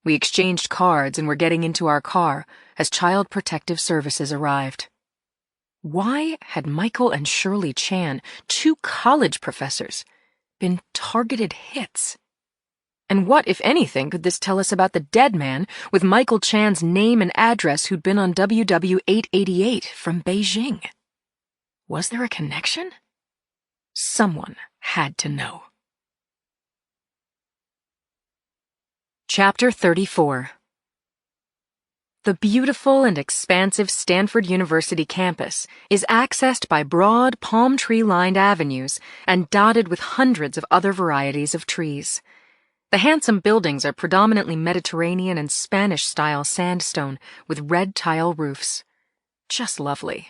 We exchanged cards and were getting into our car as Child Protective Services arrived. Why had Michael and Shirley Chan, 2 college professors, been targeted hits? And what, if anything, could this tell us about the dead man with Michael Chan's name and address who'd been on WW 888 from Beijing? Was there a connection? Someone had to know. Chapter 34. The beautiful and expansive Stanford University campus is accessed by broad palm tree-lined avenues and dotted with hundreds of other varieties of trees. The handsome buildings are predominantly Mediterranean and Spanish-style sandstone with red tile roofs. Just lovely.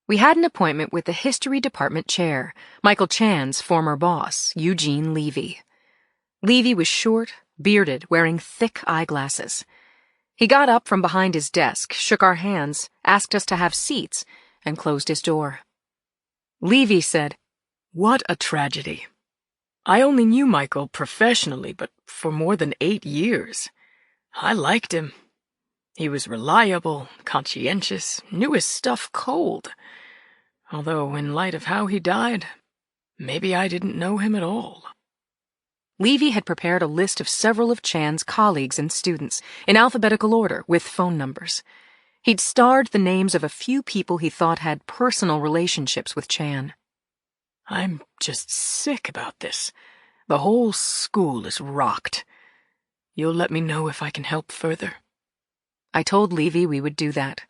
We had an appointment with the history department chair, Michael Chan's former boss, Eugene Levy. Levy was short, bearded, wearing thick eyeglasses. He got up from behind his desk, shook our hands, asked us to have seats, and closed his door. Levy said, "What a tragedy. I only knew Michael professionally, but for more than 8 years. I liked him. He was reliable, conscientious, knew his stuff cold. Although, in light of how he died, maybe I didn't know him at all." Levy had prepared a list of several of Chan's colleagues and students, in alphabetical order, with phone numbers. He'd starred the names of a few people he thought had personal relationships with Chan. "I'm just sick about this. The whole school is rocked. You'll let me know if I can help further?" I told Levy we would do that.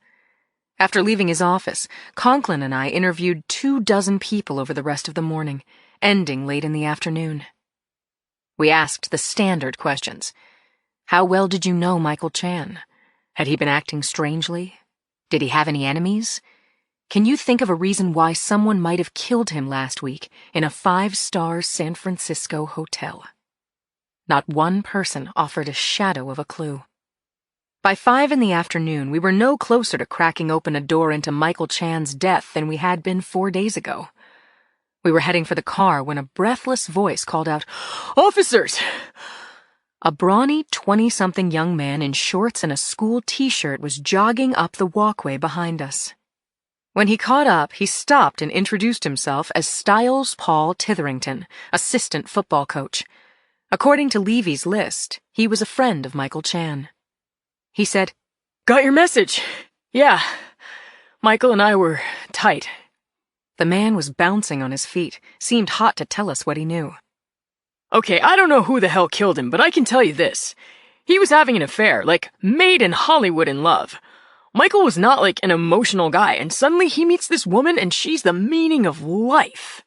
After leaving his office, Conklin and I interviewed 24 people over the rest of the morning, ending late in the afternoon. We asked the standard questions. How well did you know Michael Chan? Had he been acting strangely? Did he have any enemies? Can you think of a reason why someone might have killed him last week in a 5-star San Francisco hotel? Not one person offered a shadow of a clue. By 5 in the afternoon, we were no closer to cracking open a door into Michael Chan's death than we had been 4 days ago. We were heading for the car when a breathless voice called out, "Officers!" A brawny 20-something young man in shorts and a school t-shirt was jogging up the walkway behind us. When he caught up, he stopped and introduced himself as Styles Paul Titherington, assistant football coach. According to Levy's list, he was a friend of Michael Chan. He said, "Got your message. Yeah. Michael and I were tight." The man was bouncing on his feet, seemed hot to tell us what he knew. "Okay, I don't know who the hell killed him, but I can tell you this. He was having an affair, like made in Hollywood in love. Michael was not like an emotional guy, and suddenly he meets this woman and she's the meaning of life."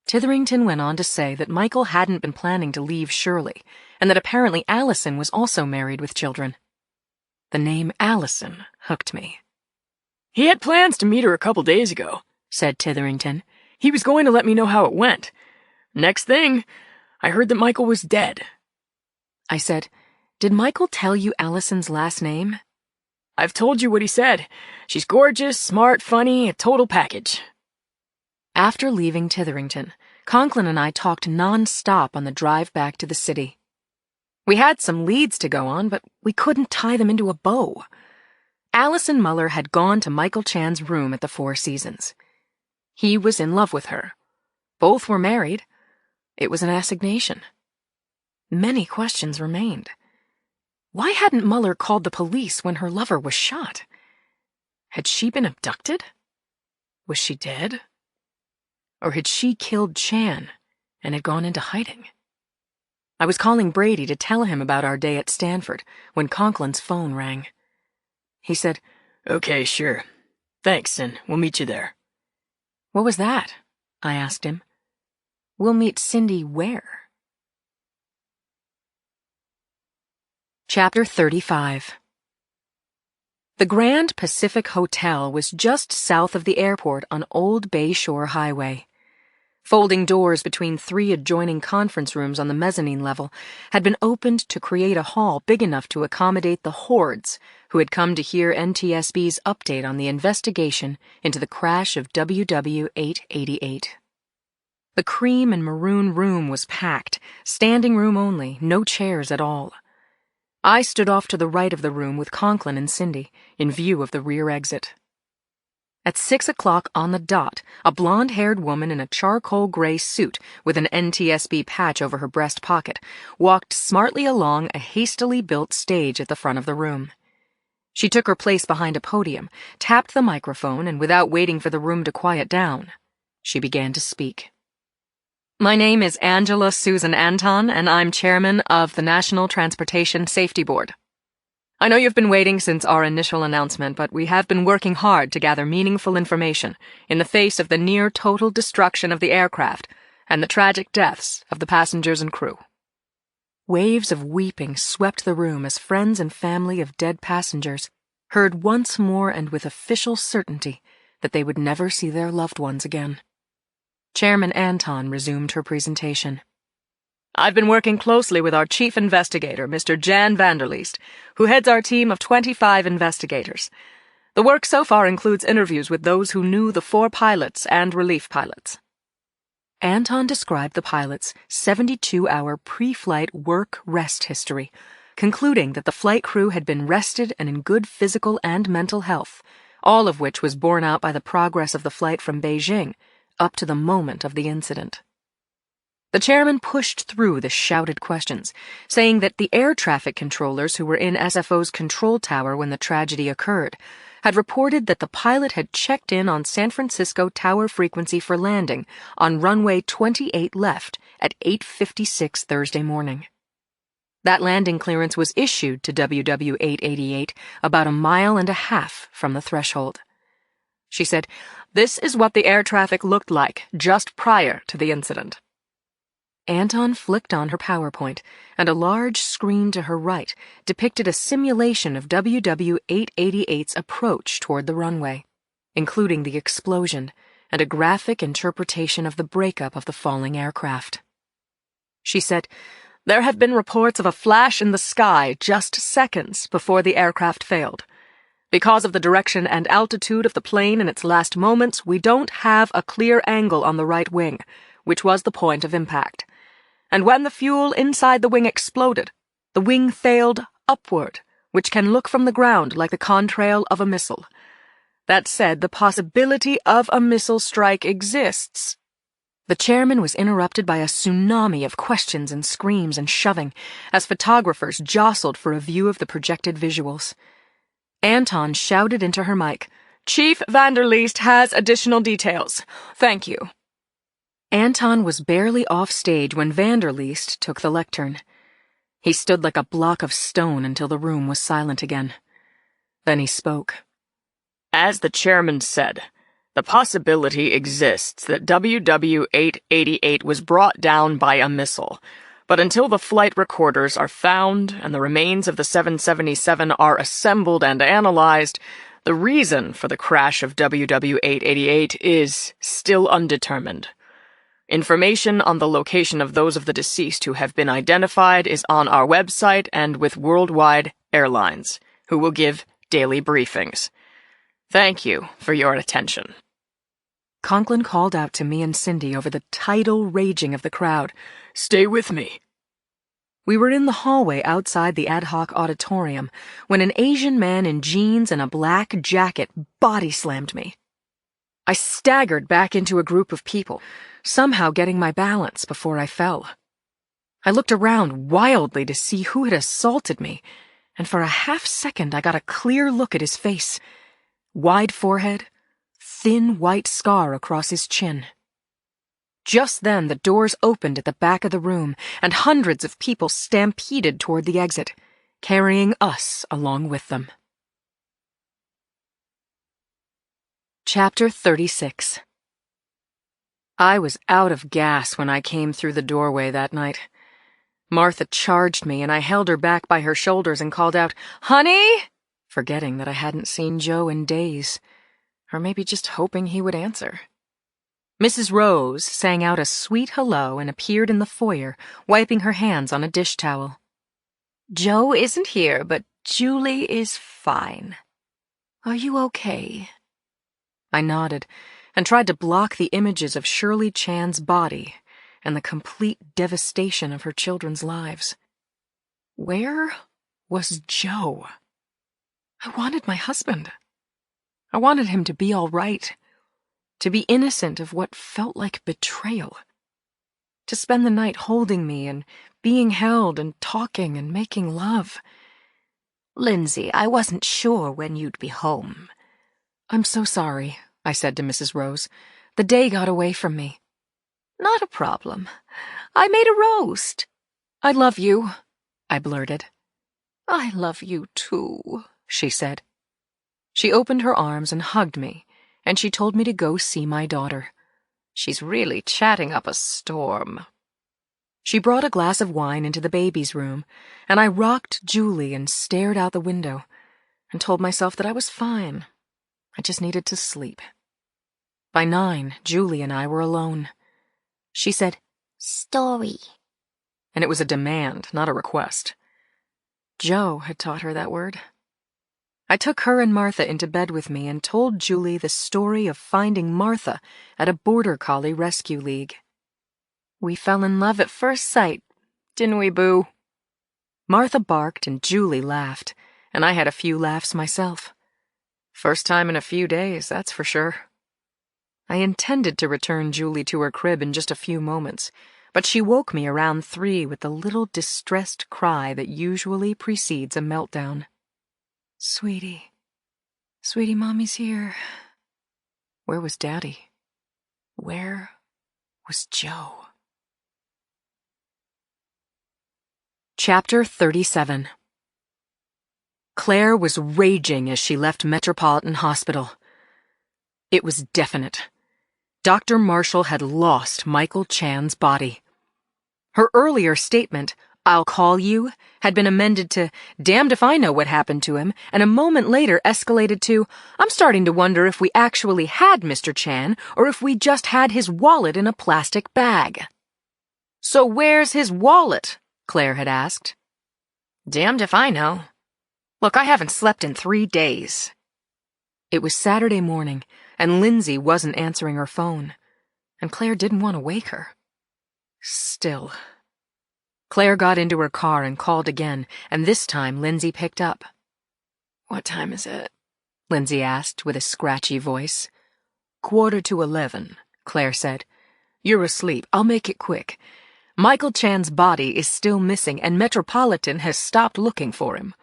Titherington went on to say that Michael hadn't been planning to leave Shirley, and that apparently Allison was also married with children. The name Allison hooked me. "He had plans to meet her a couple days ago," said Titherington. "He was going to let me know how it went. Next thing, I heard that Michael was dead." I said, "Did Michael tell you Allison's last name?" "I've told you what he said. She's gorgeous, smart, funny, a total package." After leaving Titherington, Conklin and I talked non-stop on the drive back to the city. We had some leads to go on, but we couldn't tie them into a bow. Allison Muller had gone to Michael Chan's room at the Four Seasons. He was in love with her. Both were married. It was an assignation. Many questions remained. Why hadn't Muller called the police when her lover was shot? Had she been abducted? Was she dead? Or had she killed Chan and had gone into hiding? I was calling Brady to tell him about our day at Stanford when Conklin's phone rang. He said, "Okay, sure. Thanks, and we'll meet you there." "What was that?" I asked him. "We'll meet Cindy where?" Chapter 35. The Grand Pacific Hotel was just south of the airport on Old Bayshore Highway. Folding doors between 3 adjoining conference rooms on the mezzanine level had been opened to create a hall big enough to accommodate the hordes who had come to hear NTSB's update on the investigation into the crash of WW 888. The cream and maroon room was packed, standing room only, no chairs at all. I stood off to the right of the room with Conklin and Cindy, in view of the rear exit. At 6 o'clock on the dot, a blonde-haired woman in a charcoal gray suit with an NTSB patch over her breast pocket walked smartly along a hastily built stage at the front of the room. She took her place behind a podium, tapped the microphone, and without waiting for the room to quiet down, she began to speak. My name is Angela Susan Anton, and I'm chairman of the National Transportation Safety Board. I know you've been waiting since our initial announcement, but we have been working hard to gather meaningful information in the face of the near-total destruction of the aircraft and the tragic deaths of the passengers and crew. Waves of weeping swept the room as friends and family of dead passengers heard once more and with official certainty that they would never see their loved ones again. Chairman Anton resumed her presentation. I've been working closely with our chief investigator, Mr. Jan Vanderleest, who heads our team of 25 investigators. The work so far includes interviews with those who knew the 4 pilots and relief pilots. Anton described the pilots' 72-hour pre-flight work-rest history, concluding that the flight crew had been rested and in good physical and mental health, all of which was borne out by the progress of the flight from Beijing up to the moment of the incident. The chairman pushed through the shouted questions, saying that the air traffic controllers who were in SFO's control tower when the tragedy occurred had reported that the pilot had checked in on San Francisco tower frequency for landing on runway 28 left at 8:56 Thursday morning. That landing clearance was issued to WW-888 about 1.5 miles from the threshold. She said, "This is what the air traffic looked like just prior to the incident." Anton flicked on her PowerPoint, and a large screen to her right depicted a simulation of WW-888's approach toward the runway, including the explosion and a graphic interpretation of the breakup of the falling aircraft. She said, "There have been reports of a flash in the sky just seconds before the aircraft failed. Because of the direction and altitude of the plane in its last moments, we don't have a clear angle on the right wing, which was the point of impact. And when the fuel inside the wing exploded, the wing failed upward, which can look from the ground like the contrail of a missile. That said, the possibility of a missile strike exists." The chairman was interrupted by a tsunami of questions and screams and shoving as photographers jostled for a view of the projected visuals. Anton shouted into her mic, "Chief Vanderleest has additional details. Thank you." Anton was barely off stage when Vanderleest took the lectern. He stood like a block of stone until the room was silent again. Then he spoke. As the chairman said, the possibility exists that WW-888 was brought down by a missile, but until the flight recorders are found and the remains of the 777 are assembled and analyzed, the reason for the crash of WW-888 is still undetermined. Information on the location of those of the deceased who have been identified is on our website and with Worldwide Airlines, who will give daily briefings. Thank you for your attention. Conklin called out to me and Cindy over the tidal raging of the crowd, "Stay with me." We were in the hallway outside the ad hoc auditorium when an Asian man in jeans and a black jacket body-slammed me. I staggered back into a group of people, somehow getting my balance before I fell. I looked around wildly to see who had assaulted me, and for a half-second I got a clear look at his face. Wide forehead, thin white scar across his chin. Just then the doors opened at the back of the room, and hundreds of people stampeded toward the exit, carrying us along with them. Chapter 36. I was out of gas when I came through the doorway that night. Martha charged me, and I held her back by her shoulders and called out, "Honey!" forgetting that I hadn't seen Joe in days, or maybe just hoping he would answer. Mrs. Rose sang out a sweet hello and appeared in the foyer, wiping her hands on a dish towel. "Joe isn't here, but Julie is fine. Are you okay?" I nodded, and tried to block the images of Shirley Chan's body and the complete devastation of her children's lives. Where was Joe? I wanted my husband. I wanted him to be all right, to be innocent of what felt like betrayal, to spend the night holding me and being held and talking and making love. Lindsay, I wasn't sure when you'd be home. I'm so sorry, I said to Mrs. Rose. The day got away from me. Not a problem. I made a roast. I love you, I blurted. I love you too, she said. She opened her arms and hugged me, and she told me to go see my daughter. She's really chatting up a storm. She brought a glass of wine into the baby's room, and I rocked Julie and stared out the window and told myself that I was fine. I just needed to sleep. By 9, Julie and I were alone. She said, "Story." And it was a demand, not a request. Joe had taught her that word. I took her and Martha into bed with me and told Julie the story of finding Martha at a border collie rescue league. We fell in love at first sight, didn't we, Boo? Martha barked and Julie laughed, and I had a few laughs myself. First time in a few days, that's for sure. I intended to return Julie to her crib in just a few moments, but she woke me around 3 with the little distressed cry that usually precedes a meltdown. Sweetie, Mommy's here. Where was Daddy? Where was Joe? Chapter 37. Claire was raging as she left Metropolitan Hospital. It was definite. Dr. Marshall had lost Michael Chan's body. Her earlier statement, "I'll call you," had been amended to, "Damned if I know what happened to him," and a moment later escalated to, "I'm starting to wonder if we actually had Mr. Chan or if we just had his wallet in a plastic bag." "So where's his wallet?" Claire had asked. "Damned if I know. Look, I haven't slept in 3 days." It was Saturday morning, and Lindsay wasn't answering her phone, and Claire didn't want to wake her. Still. Claire got into her car and called again, and this time Lindsay picked up. "What time is it?" Lindsay asked with a scratchy voice. 11:15, Claire said. "You're asleep. I'll make it quick. Michael Chan's body is still missing, and Metropolitan has stopped looking for him.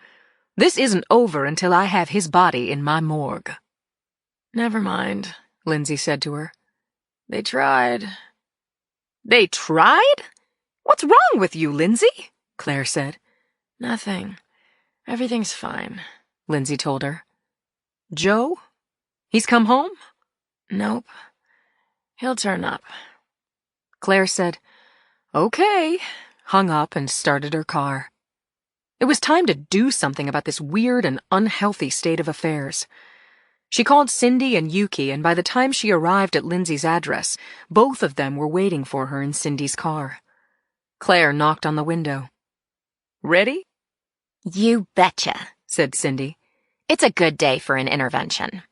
This isn't over until I have his body in my morgue." "Never mind," Lindsay said to her. "They tried." "They tried? What's wrong with you, Lindsay?" Claire said. "Nothing. Everything's fine," Lindsay told her. "Joe? He's come home?" "Nope. He'll turn up." Claire said, "Okay," hung up and started her car. It was time to do something about this weird and unhealthy state of affairs. She called Cindy and Yuki, and by the time she arrived at Lindsay's address, both of them were waiting for her in Cindy's car. Claire knocked on the window. "Ready?" "You betcha," said Cindy. "It's a good day for an intervention."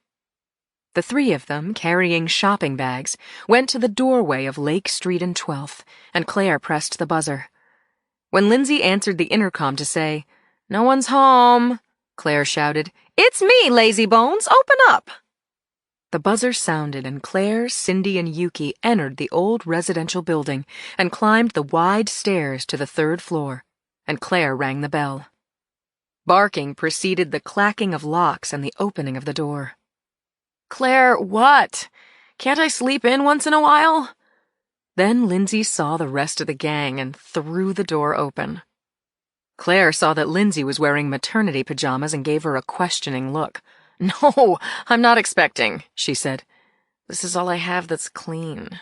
The 3 of them, carrying shopping bags, went to the doorway of Lake Street and 12th, and Claire pressed the buzzer. When Lindsay answered the intercom to say, "No one's home," Claire shouted, "It's me, lazy bones, open up!" The buzzer sounded, and Claire, Cindy, and Yuki entered the old residential building and climbed the wide stairs to the 3rd floor, and Claire rang the bell. Barking preceded the clacking of locks and the opening of the door. "Claire, what? Can't I sleep in once in a while?" Then Lindsay saw the rest of the gang and threw the door open. Claire saw that Lindsay was wearing maternity pajamas and gave her a questioning look. "No, I'm not expecting," she said. "This is all I have that's clean."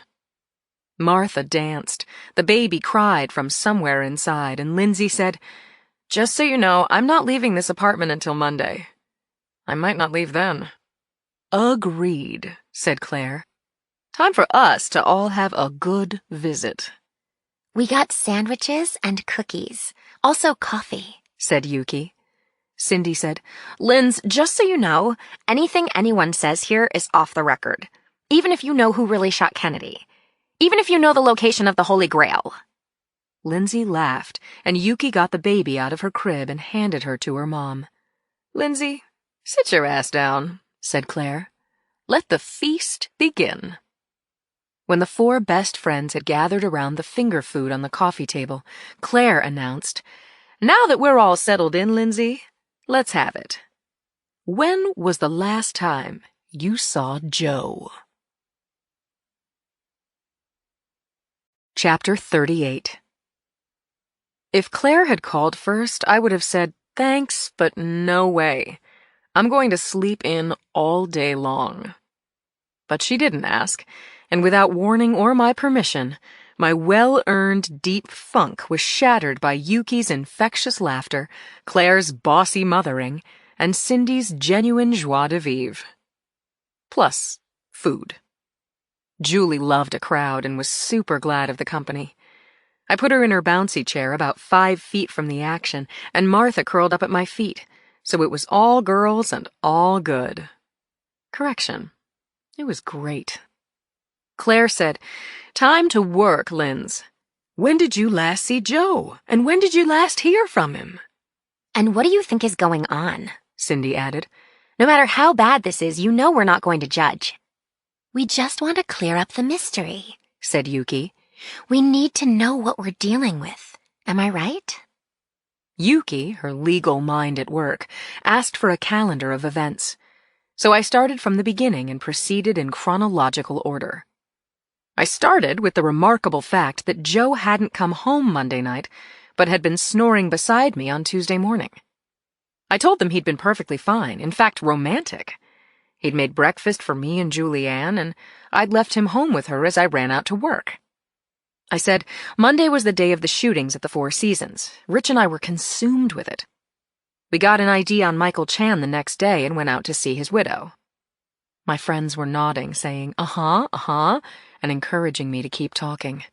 Martha danced. The baby cried from somewhere inside, and Lindsay said, "Just so you know, I'm not leaving this apartment until Monday. I might not leave then." "Agreed," said Claire. "Time for us to all have a good visit." "We got sandwiches and cookies. Also coffee," said Yuki. Cindy said, "Linz, just so you know, anything anyone says here is off the record. Even if you know who really shot Kennedy. Even if you know the location of the Holy Grail. Lindsay laughed, and Yuki got the baby out of her crib and handed her to her mom. Lindsay, sit your ass down, said Claire. Let the feast begin. When the four best friends had gathered around the finger food on the coffee table, Claire announced, "Now that we're all settled in, Lindsay, let's have it. When was the last time you saw Joe?" Chapter 38. If Claire had called first, I would have said, "Thanks, but no way. I'm going to sleep in all day long." But she didn't ask, and without warning or my permission, my well-earned deep funk was shattered by Yuki's infectious laughter, Claire's bossy mothering, and Cindy's genuine joie de vivre. Plus, food. Julie loved a crowd and was super glad of the company. I put her in her bouncy chair about 5 feet from the action, and Martha curled up at my feet, so it was all girls and all good. Correction. It was great. Claire said, "Time to work, Linz. When did you last see Joe? And when did you last hear from him?" And what do you think is going on? Cindy added. No matter how bad this is, you know we're not going to judge. We just want to clear up the mystery, said Yuki. We need to know what we're dealing with. Am I right? Yuki, her legal mind at work, asked for a calendar of events. So I started from the beginning and proceeded in chronological order. I started with the remarkable fact that Joe hadn't come home Monday night, but had been snoring beside me on Tuesday morning. I told them he'd been perfectly fine, in fact, romantic. He'd made breakfast for me and Julianne, and I'd left him home with her as I ran out to work. I said Monday was the day of the shootings at the Four Seasons. Rich and I were consumed with it. We got an ID on Michael Chan the next day and went out to see his widow. My friends were nodding, saying, uh-huh, and encouraging me to keep talking.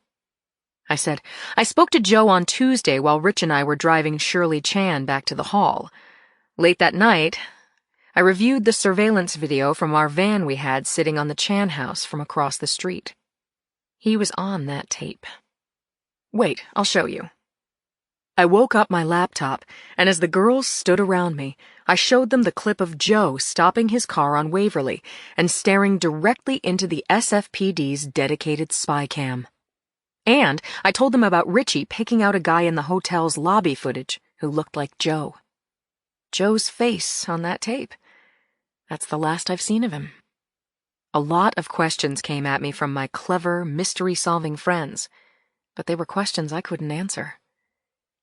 I said, I spoke to Joe on Tuesday while Rich and I were driving Shirley Chan back to the hall. Late that night, I reviewed the surveillance video from our van we had sitting on the Chan house from across the street. He was on that tape. Wait, I'll show you. I woke up my laptop, and as the girls stood around me, I showed them the clip of Joe stopping his car on Waverly and staring directly into the SFPD's dedicated spy cam. And I told them about Richie picking out a guy in the hotel's lobby footage who looked like Joe. Joe's face on that tape. That's the last I've seen of him. A lot of questions came at me from my clever, mystery-solving friends, but they were questions I couldn't answer.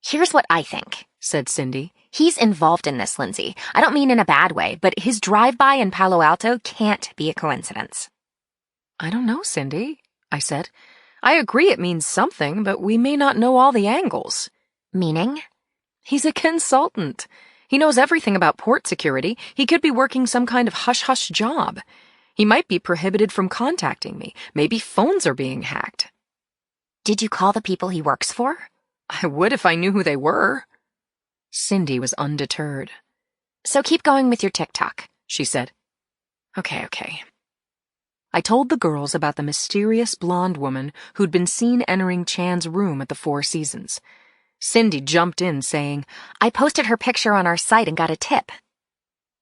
Here's what I think, said Cindy. He's involved in this, Lindsay. I don't mean in a bad way, but his drive-by in Palo Alto can't be a coincidence. I don't know, Cindy, I said. I agree it means something, but we may not know all the angles. Meaning? He's a consultant. He knows everything about port security. He could be working some kind of hush-hush job. He might be prohibited from contacting me. Maybe phones are being hacked. Did you call the people he works for? I would if I knew who they were. Cindy was undeterred. So keep going with your TikTok, she said. Okay. I told the girls about the mysterious blonde woman who'd been seen entering Chan's room at the Four Seasons. Cindy jumped in, saying, I posted her picture on our site and got a tip.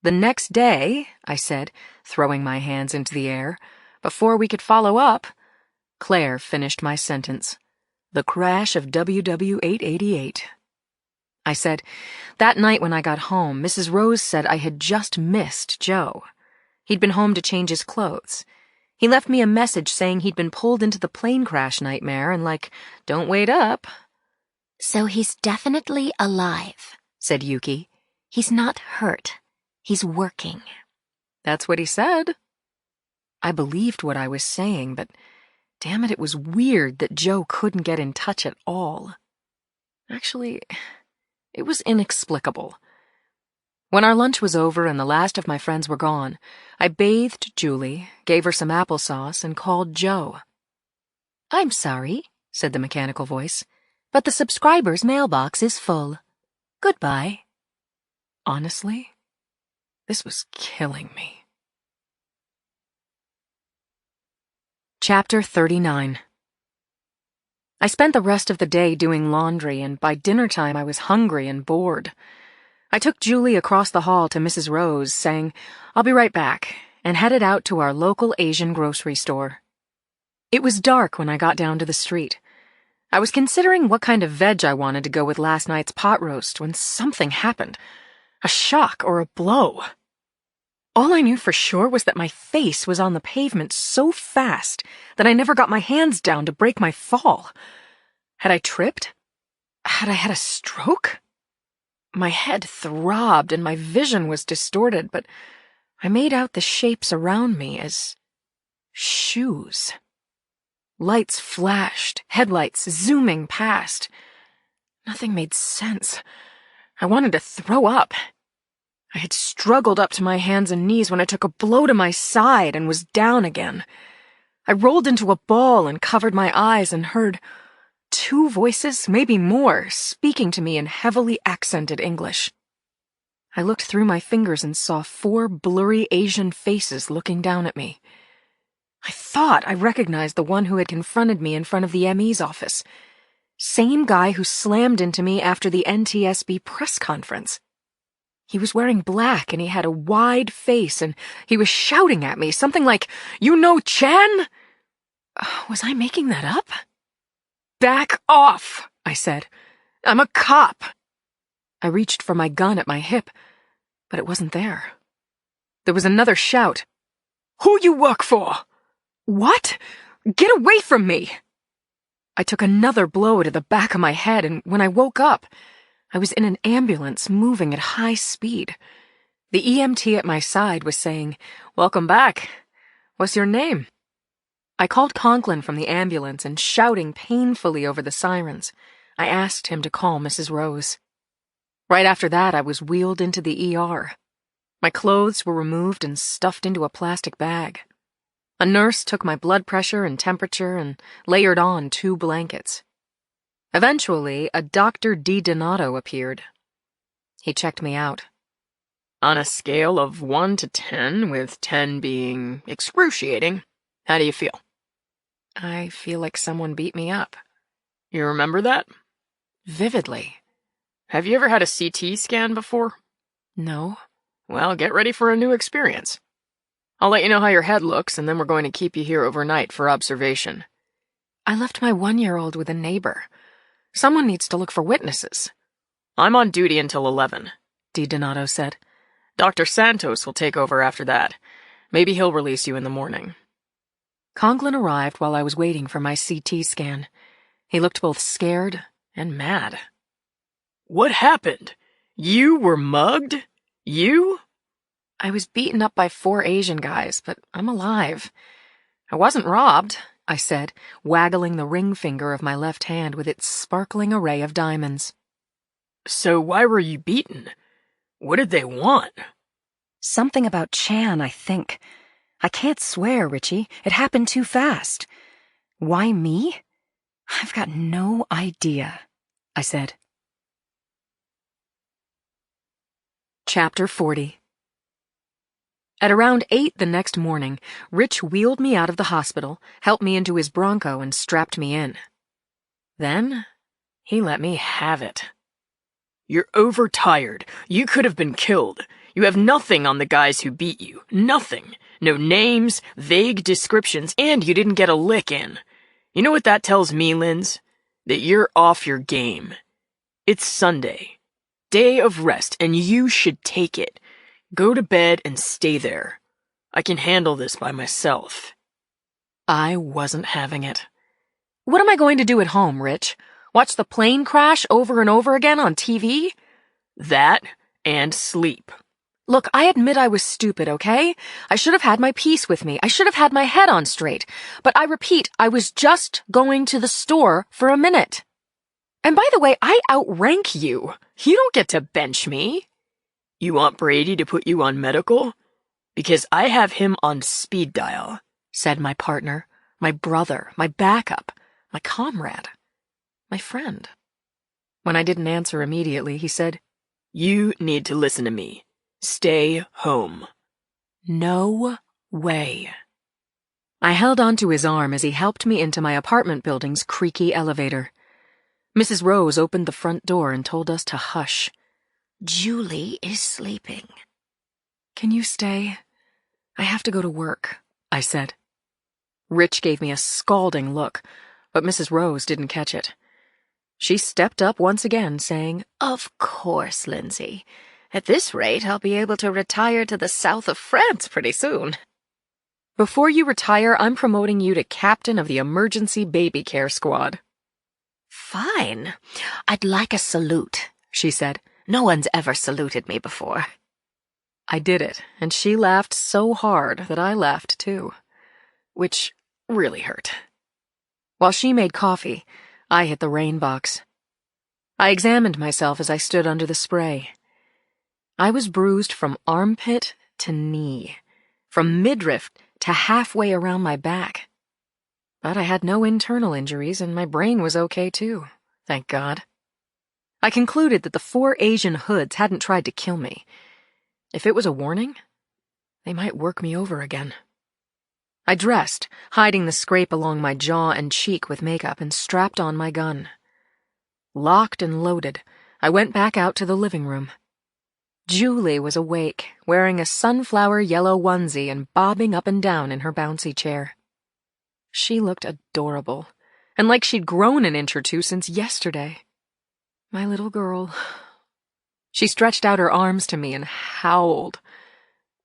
The next day, I said, throwing my hands into the air, before we could follow up, Claire finished my sentence. The crash of WW888. I said, that night when I got home, Mrs. Rose said I had just missed Joe. He'd been home to change his clothes. He left me a message saying he'd been pulled into the plane crash nightmare and don't wait up. So he's definitely alive, said Yuki. He's not hurt. He's working. That's what he said. I believed what I was saying, but damn it was weird that Joe couldn't get in touch at all. Actually, it was inexplicable. When our lunch was over and the last of my friends were gone, I bathed Julie, gave her some applesauce, and called Joe. I'm sorry, said the mechanical voice, but the subscriber's mailbox is full. Goodbye. Honestly, this was killing me. Chapter 39. I spent the rest of the day doing laundry, and by dinner time I was hungry and bored. I took Julie across the hall to Mrs. Rose, saying, "I'll be right back," and headed out to our local Asian grocery store. It was dark when I got down to the street. I was considering what kind of veg I wanted to go with last night's pot roast when something happened. A shock or a blow. All I knew for sure was that my face was on the pavement so fast that I never got my hands down to break my fall. Had I tripped? Had I had a stroke? My head throbbed and my vision was distorted, but I made out the shapes around me as shoes. Lights flashed, headlights zooming past. Nothing made sense. I wanted to throw up. I had struggled up to my hands and knees when I took a blow to my side and was down again. I rolled into a ball and covered my eyes and heard 2 voices, maybe more, speaking to me in heavily accented English. I looked through my fingers and saw 4 blurry Asian faces looking down at me. I thought I recognized the one who had confronted me in front of the ME's office. Same guy who slammed into me after the NTSB press conference. He was wearing black and he had a wide face and he was shouting at me something like, "You know Chan?" Was I making that up? "Back off," I said. "I'm a cop." I reached for my gun at my hip, but it wasn't there. There was another shout. "Who you work for?" "What? Get away from me!" I took another blow to the back of my head, and when I woke up, I was in an ambulance moving at high speed. The EMT at my side was saying, "Welcome back. What's your name?" I called Conklin from the ambulance and shouting painfully over the sirens, I asked him to call Mrs. Rose. Right after that, I was wheeled into the ER. My clothes were removed and stuffed into a plastic bag. A nurse took my blood pressure and temperature and layered on 2 blankets. Eventually, a Dr. Donato appeared. He checked me out. On a scale of 1 to 10, with 10 being excruciating, how do you feel? I feel like someone beat me up. You remember that? Vividly. Have you ever had a CT scan before? No. Well, get ready for a new experience. I'll let you know how your head looks, and then we're going to keep you here overnight for observation. I left my 1-year-old with a neighbor. Someone needs to look for witnesses. I'm on duty until 11, Donato said. Dr. Santos will take over after that. Maybe he'll release you in the morning. Conklin arrived while I was waiting for my CT scan. He looked both scared and mad. What happened? You were mugged? You? I was beaten up by 4 Asian guys, but I'm alive. I wasn't robbed, I said, waggling the ring finger of my left hand with its sparkling array of diamonds. So why were you beaten? What did they want? Something about Chan, I think. I can't swear, Richie. It happened too fast. Why me? I've got no idea, I said. Chapter 40. At around 8 the next morning, Rich wheeled me out of the hospital, helped me into his Bronco, and strapped me in. Then, he let me have it. You're overtired. You could have been killed. You have nothing on the guys who beat you. Nothing. No names, vague descriptions, and you didn't get a lick in. You know what that tells me, Linz? That you're off your game. It's Sunday. Day of rest, and you should take it. Go to bed and stay there. I can handle this by myself. I wasn't having it. What am I going to do at home, Rich? Watch the plane crash over and over again on TV? That and sleep. Look, I admit I was stupid, okay? I should have had my piece with me. I should have had my head on straight. But I repeat, I was just going to the store for a minute. And by the way, I outrank you. You don't get to bench me. You want Brady to put you on medical? Because I have him on speed dial, said my partner, my brother, my backup, my comrade, my friend. When I didn't answer immediately, he said, You need to listen to me. Stay home. No way. I held onto his arm as he helped me into my apartment building's creaky elevator. Mrs. Rose opened the front door and told us to hush. Julie is sleeping. Can you stay? I have to go to work, I said. Rich gave me a scalding look, but Mrs. Rose didn't catch it. She stepped up once again, saying, Of course, Lindsay. At this rate, I'll be able to retire to the south of France pretty soon. Before you retire, I'm promoting you to captain of the emergency baby care squad. Fine. I'd like a salute, she said. No one's ever saluted me before. I did it, and she laughed so hard that I laughed too, which really hurt. While she made coffee, I hit the rain box. I examined myself as I stood under the spray. I was bruised from armpit to knee, from midriff to halfway around my back. But I had no internal injuries, and my brain was okay too, thank God. I concluded that the 4 Asian hoods hadn't tried to kill me. If it was a warning, they might work me over again. I dressed, hiding the scrape along my jaw and cheek with makeup, and strapped on my gun. Locked and loaded, I went back out to the living room. Julie was awake, wearing a sunflower yellow onesie and bobbing up and down in her bouncy chair. She looked adorable, and like she'd grown an inch or two since yesterday. My little girl. She stretched out her arms to me and howled.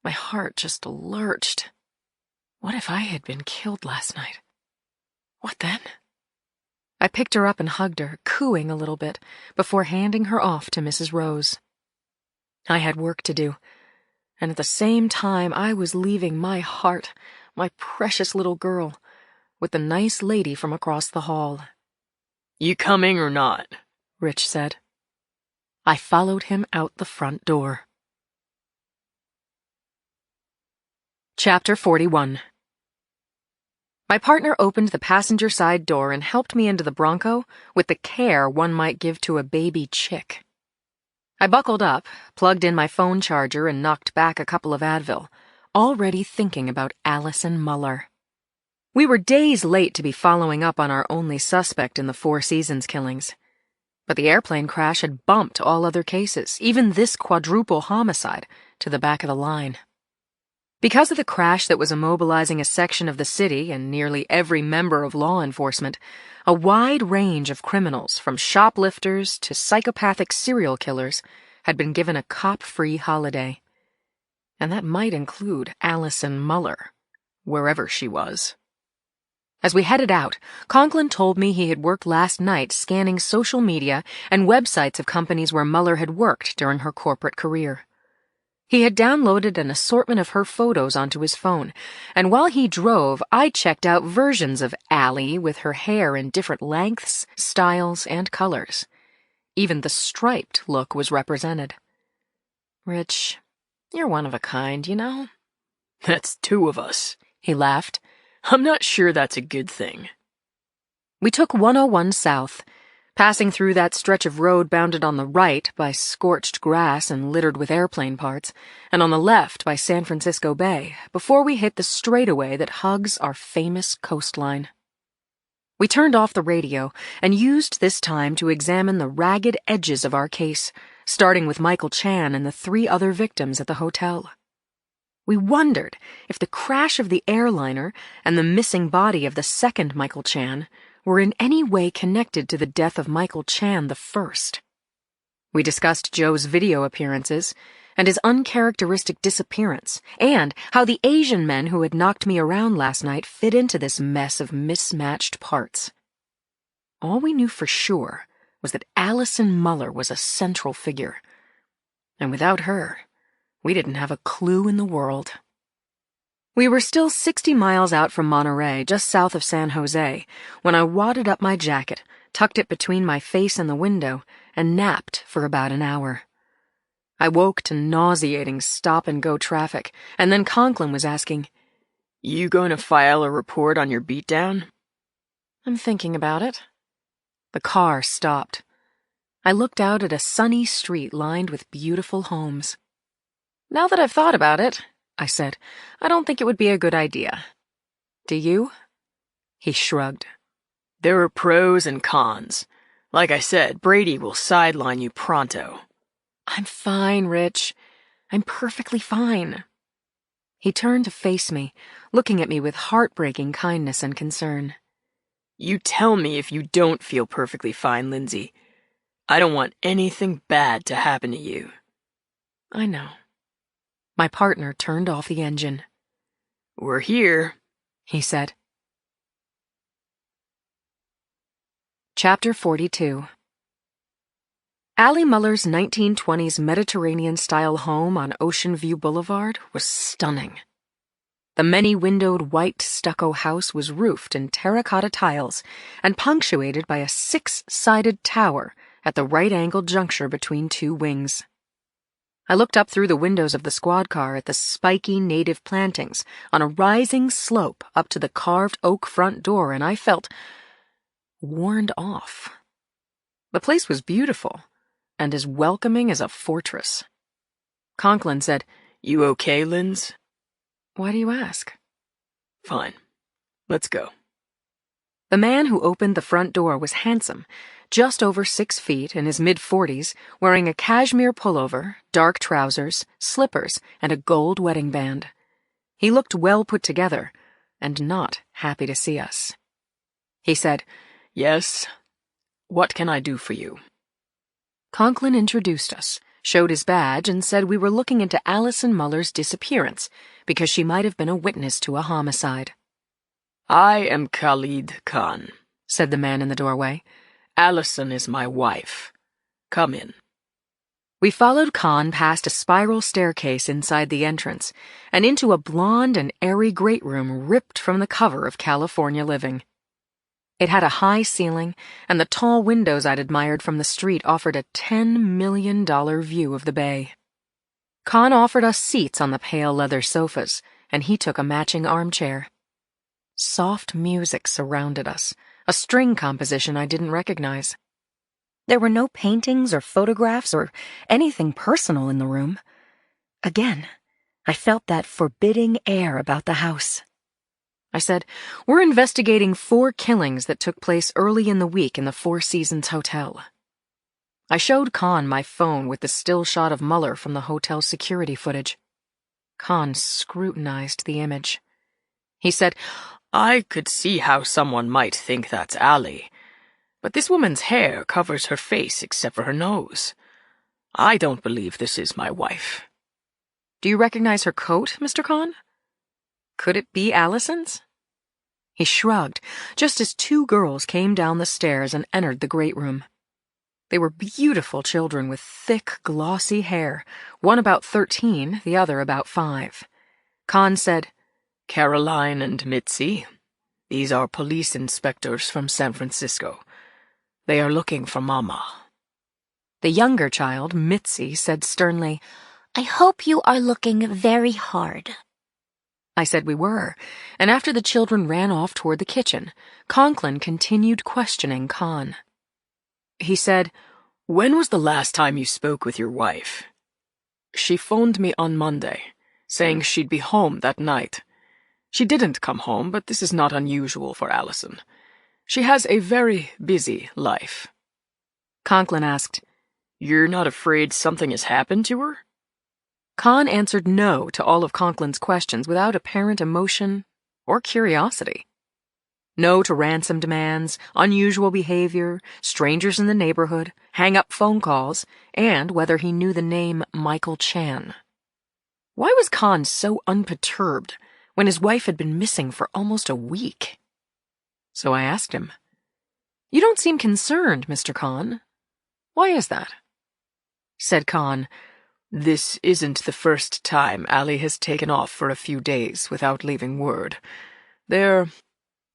My heart just lurched. What if I had been killed last night? What then? I picked her up and hugged her, cooing a little bit, before handing her off to Mrs. Rose. I had work to do, and at the same time I was leaving my heart, my precious little girl, with the nice lady from across the hall. You coming or not? Rich said. I followed him out the front door. Chapter 41. My partner opened the passenger side door and helped me into the Bronco with the care one might give to a baby chick. I buckled up, plugged in my phone charger, and knocked back a couple of Advil, already thinking about Allison Muller. We were days late to be following up on our only suspect in the Four Seasons killings. But the airplane crash had bumped all other cases, even this quadruple homicide, to the back of the line. Because of the crash that was immobilizing a section of the city and nearly every member of law enforcement, a wide range of criminals, from shoplifters to psychopathic serial killers, had been given a cop-free holiday. And that might include Allison Muller, wherever she was. As we headed out, Conklin told me he had worked last night scanning social media and websites of companies where Muller had worked during her corporate career. He had downloaded an assortment of her photos onto his phone, and while he drove, I checked out versions of Allie with her hair in different lengths, styles, and colors. Even the striped look was represented. Rich, you're one of a kind, you know? That's 2 of us, he laughed. I'm not sure that's a good thing. We took 101 south, passing through that stretch of road bounded on the right by scorched grass and littered with airplane parts, and on the left by San Francisco Bay, before we hit the straightaway that hugs our famous coastline. We turned off the radio and used this time to examine the ragged edges of our case, starting with Michael Chan and the 3 other victims at the hotel. We wondered if the crash of the airliner and the missing body of the second Michael Chan were in any way connected to the death of Michael Chan I. We discussed Joe's video appearances and his uncharacteristic disappearance, and how the Asian men who had knocked me around last night fit into this mess of mismatched parts. All we knew for sure was that Allison Muller was a central figure, and without her, we didn't have a clue in the world. We were still 60 miles out from Monterey, just south of San Jose, when I wadded up my jacket, tucked it between my face and the window, and napped for about an hour. I woke to nauseating stop-and-go traffic, and then Conklin was asking, You going to file a report on your beatdown? I'm thinking about it. The car stopped. I looked out at a sunny street lined with beautiful homes. Now that I've thought about it, I said, I don't think it would be a good idea. Do you? He shrugged. There are pros and cons. Like I said, Brady will sideline you pronto. I'm fine, Rich. I'm perfectly fine. He turned to face me, looking at me with heartbreaking kindness and concern. You tell me if you don't feel perfectly fine, Lindsay. I don't want anything bad to happen to you. I know. My partner turned off the engine. We're here, he said. Chapter 42. Allie Muller's 1920s Mediterranean-style home on Ocean View Boulevard was stunning. The many-windowed white stucco house was roofed in terracotta tiles and punctuated by a 6-sided tower at the right-angled juncture between two wings. I looked up through the windows of the squad car at the spiky native plantings on a rising slope up to the carved oak front door, and I felt warned off. The place was beautiful and as welcoming as a fortress. Conklin said, You okay, Linz? Why do you ask? Fine. Let's go. The man who opened the front door was handsome, just over 6 feet, in his mid-40s, wearing a cashmere pullover, dark trousers, slippers, and a gold wedding band. He looked well put together, and not happy to see us. He said, Yes. What can I do for you? Conklin introduced us, showed his badge, and said we were looking into Allison Muller's disappearance because she might have been a witness to a homicide. I am Khalid Khan, said the man in the doorway. Allison is my wife. Come in. We followed Khan past a spiral staircase inside the entrance and into a blonde and airy great room ripped from the cover of California Living. It had a high ceiling, and the tall windows I'd admired from the street offered a $10 million view of the bay. Khan offered us seats on the pale leather sofas, and he took a matching armchair. Soft music surrounded us, a string composition I didn't recognize. There were no paintings or photographs or anything personal in the room. Again, I felt that forbidding air about the house. I said, We're investigating 4 killings that took place early in the week in the Four Seasons Hotel. I showed Khan my phone with the still shot of Muller from the hotel security footage. Khan scrutinized the image. He said, I could see how someone might think that's Allie, but this woman's hair covers her face except for her nose. I don't believe this is my wife. Do you recognize her coat, Mr. Khan? Could it be Allison's? He shrugged, just as 2 girls came down the stairs and entered the great room. They were beautiful children with thick, glossy hair, one about 13, the other about 5. Khan said, Caroline and Mitzi. These are police inspectors from San Francisco. They are looking for Mama. The younger child, Mitzi, said sternly, I hope you are looking very hard. I said we were, and after the children ran off toward the kitchen, Conklin continued questioning Khan. He said, When was the last time you spoke with your wife? She phoned me on Monday, saying she'd be home that night. She didn't come home, but this is not unusual for Allison. She has a very busy life. Conklin asked, You're not afraid something has happened to her? Khan answered no to all of Conklin's questions without apparent emotion or curiosity. No to ransom demands, unusual behavior, strangers in the neighborhood, hang-up phone calls, and whether he knew the name Michael Chan. Why was Khan so unperturbed when his wife had been missing for almost a week? So I asked him, You don't seem concerned, Mr. Khan. Why is that? Said Khan, This isn't the first time Allie has taken off for a few days without leaving word. They're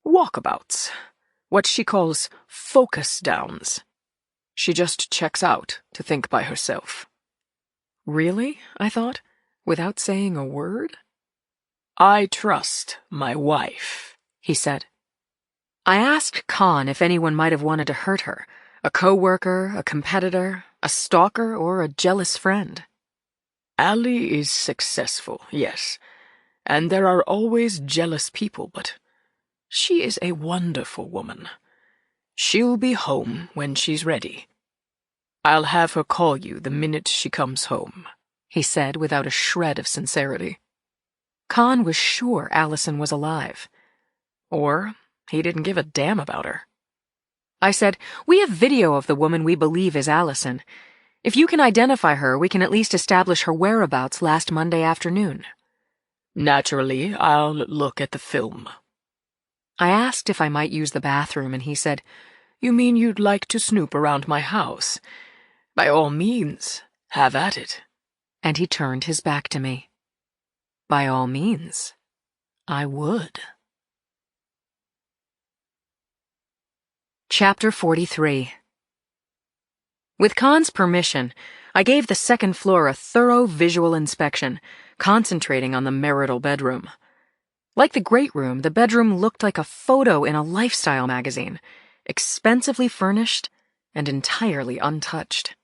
walkabouts, what she calls focus downs. She just checks out to think by herself. Really? I thought, without saying a word? I trust my wife, he said. I asked Khan if anyone might have wanted to hurt her, a co-worker, a competitor, a stalker, or a jealous friend. Allie is successful, yes, and there are always jealous people, but She is a wonderful woman. She'll be home when she's ready. I'll have her call you the minute she comes home," he said without a shred of sincerity. Con was sure Allison was alive. Or he didn't give a damn about her. I said, "We have video of the woman we believe is Allison. If you can identify her, we can at least establish her whereabouts last Monday afternoon." "Naturally, I'll look at the film." I asked if I might use the bathroom, and he said, "You mean you'd like to snoop around my house? By all means, have at it." And he turned his back to me. By all means, I would. Chapter 43. With Con's permission, I gave the second floor a thorough visual inspection, concentrating on the marital bedroom. Like the great room, the bedroom looked like a photo in a lifestyle magazine, expensively furnished and entirely untouched.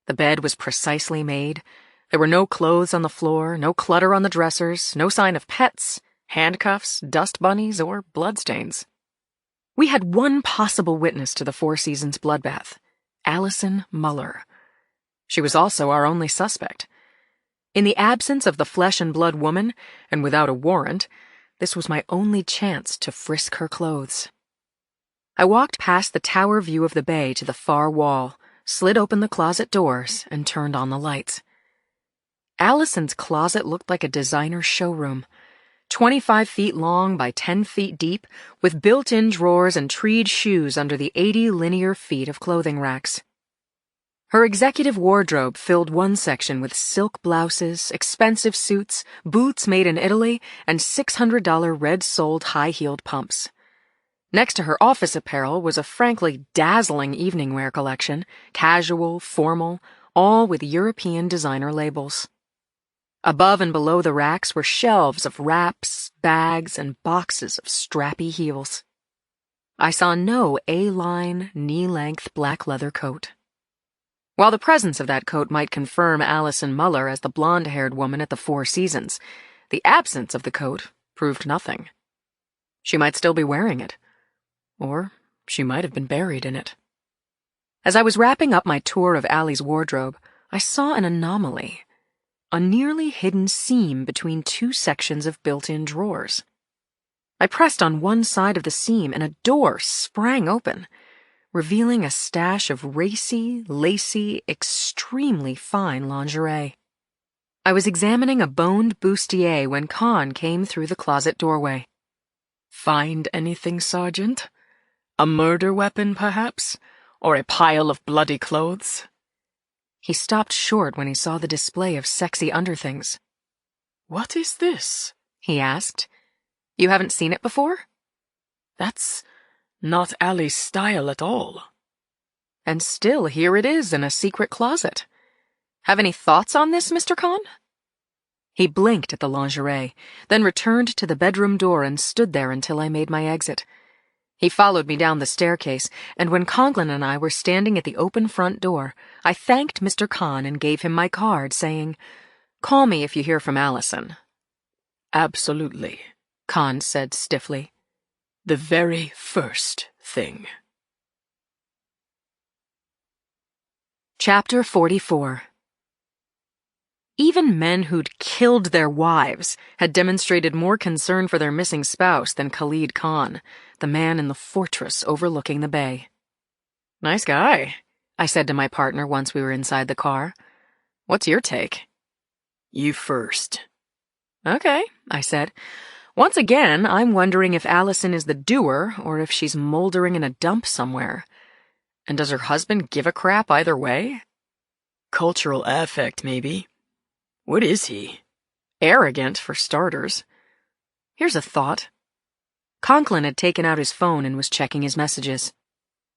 The bed was precisely made. There were no clothes on the floor, no clutter on the dressers, no sign of pets, handcuffs, dust bunnies, or bloodstains. We had one possible witness to the Four Seasons bloodbath, Allison Muller. She was also our only suspect. In the absence of the flesh-and-blood woman, and without a warrant, this was my only chance to frisk her clothes. I walked past the tower view of the bay to the far wall, slid open the closet doors, and turned on the lights. Allison's closet looked like a designer showroom, 25 feet long by 10 feet deep, with built-in drawers and treed shoes under the 80 linear feet of clothing racks. Her executive wardrobe filled one section with silk blouses, expensive suits, boots made in Italy, and $600 red-soled high-heeled pumps. Next to her office apparel was a frankly dazzling evening wear collection, casual, formal, all with European designer labels. Above and below the racks were shelves of wraps, bags, and boxes of strappy heels. I saw no A-line, knee-length black leather coat. While the presence of that coat might confirm Allison Muller as the blonde-haired woman at the Four Seasons, the absence of the coat proved nothing. She might still be wearing it, or she might have been buried in it. As I was wrapping up my tour of Allie's wardrobe, I saw an anomaly. A nearly hidden seam between two sections of built-in drawers. I pressed on one side of the seam and a door sprang open, revealing a stash of racy, lacy, extremely fine lingerie. I was examining a boned bustier when Con came through the closet doorway. "Find anything, Sergeant? A murder weapon, perhaps? Or a pile of bloody clothes?" He stopped short when he saw the display of sexy underthings. "What is this?" he asked. "You haven't seen it before?" "That's not Allie's style at all." And still here it is in a secret closet. Have any thoughts on this, Mr. Con? He blinked at the lingerie, then returned to the bedroom door and stood there until I made my exit. He followed me down the staircase, and when Conklin and I were standing at the open front door, I thanked Mr. Con and gave him my card, saying, "Call me if you hear from Allison." "Absolutely," Con said stiffly. "The very first thing." Chapter 44. Even men who'd killed their wives had demonstrated more concern for their missing spouse than Khalid Khan, the man in the fortress overlooking the bay. "Nice guy," I said to my partner once we were inside the car. "What's your take?" "You first." "Okay," I said. "Once again, I'm wondering if Allison is the doer or if she's moldering in a dump somewhere. And does her husband give a crap either way?" "Cultural affect, maybe. What is he?" "Arrogant, for starters. Here's a thought." Conklin had taken out his phone and was checking his messages.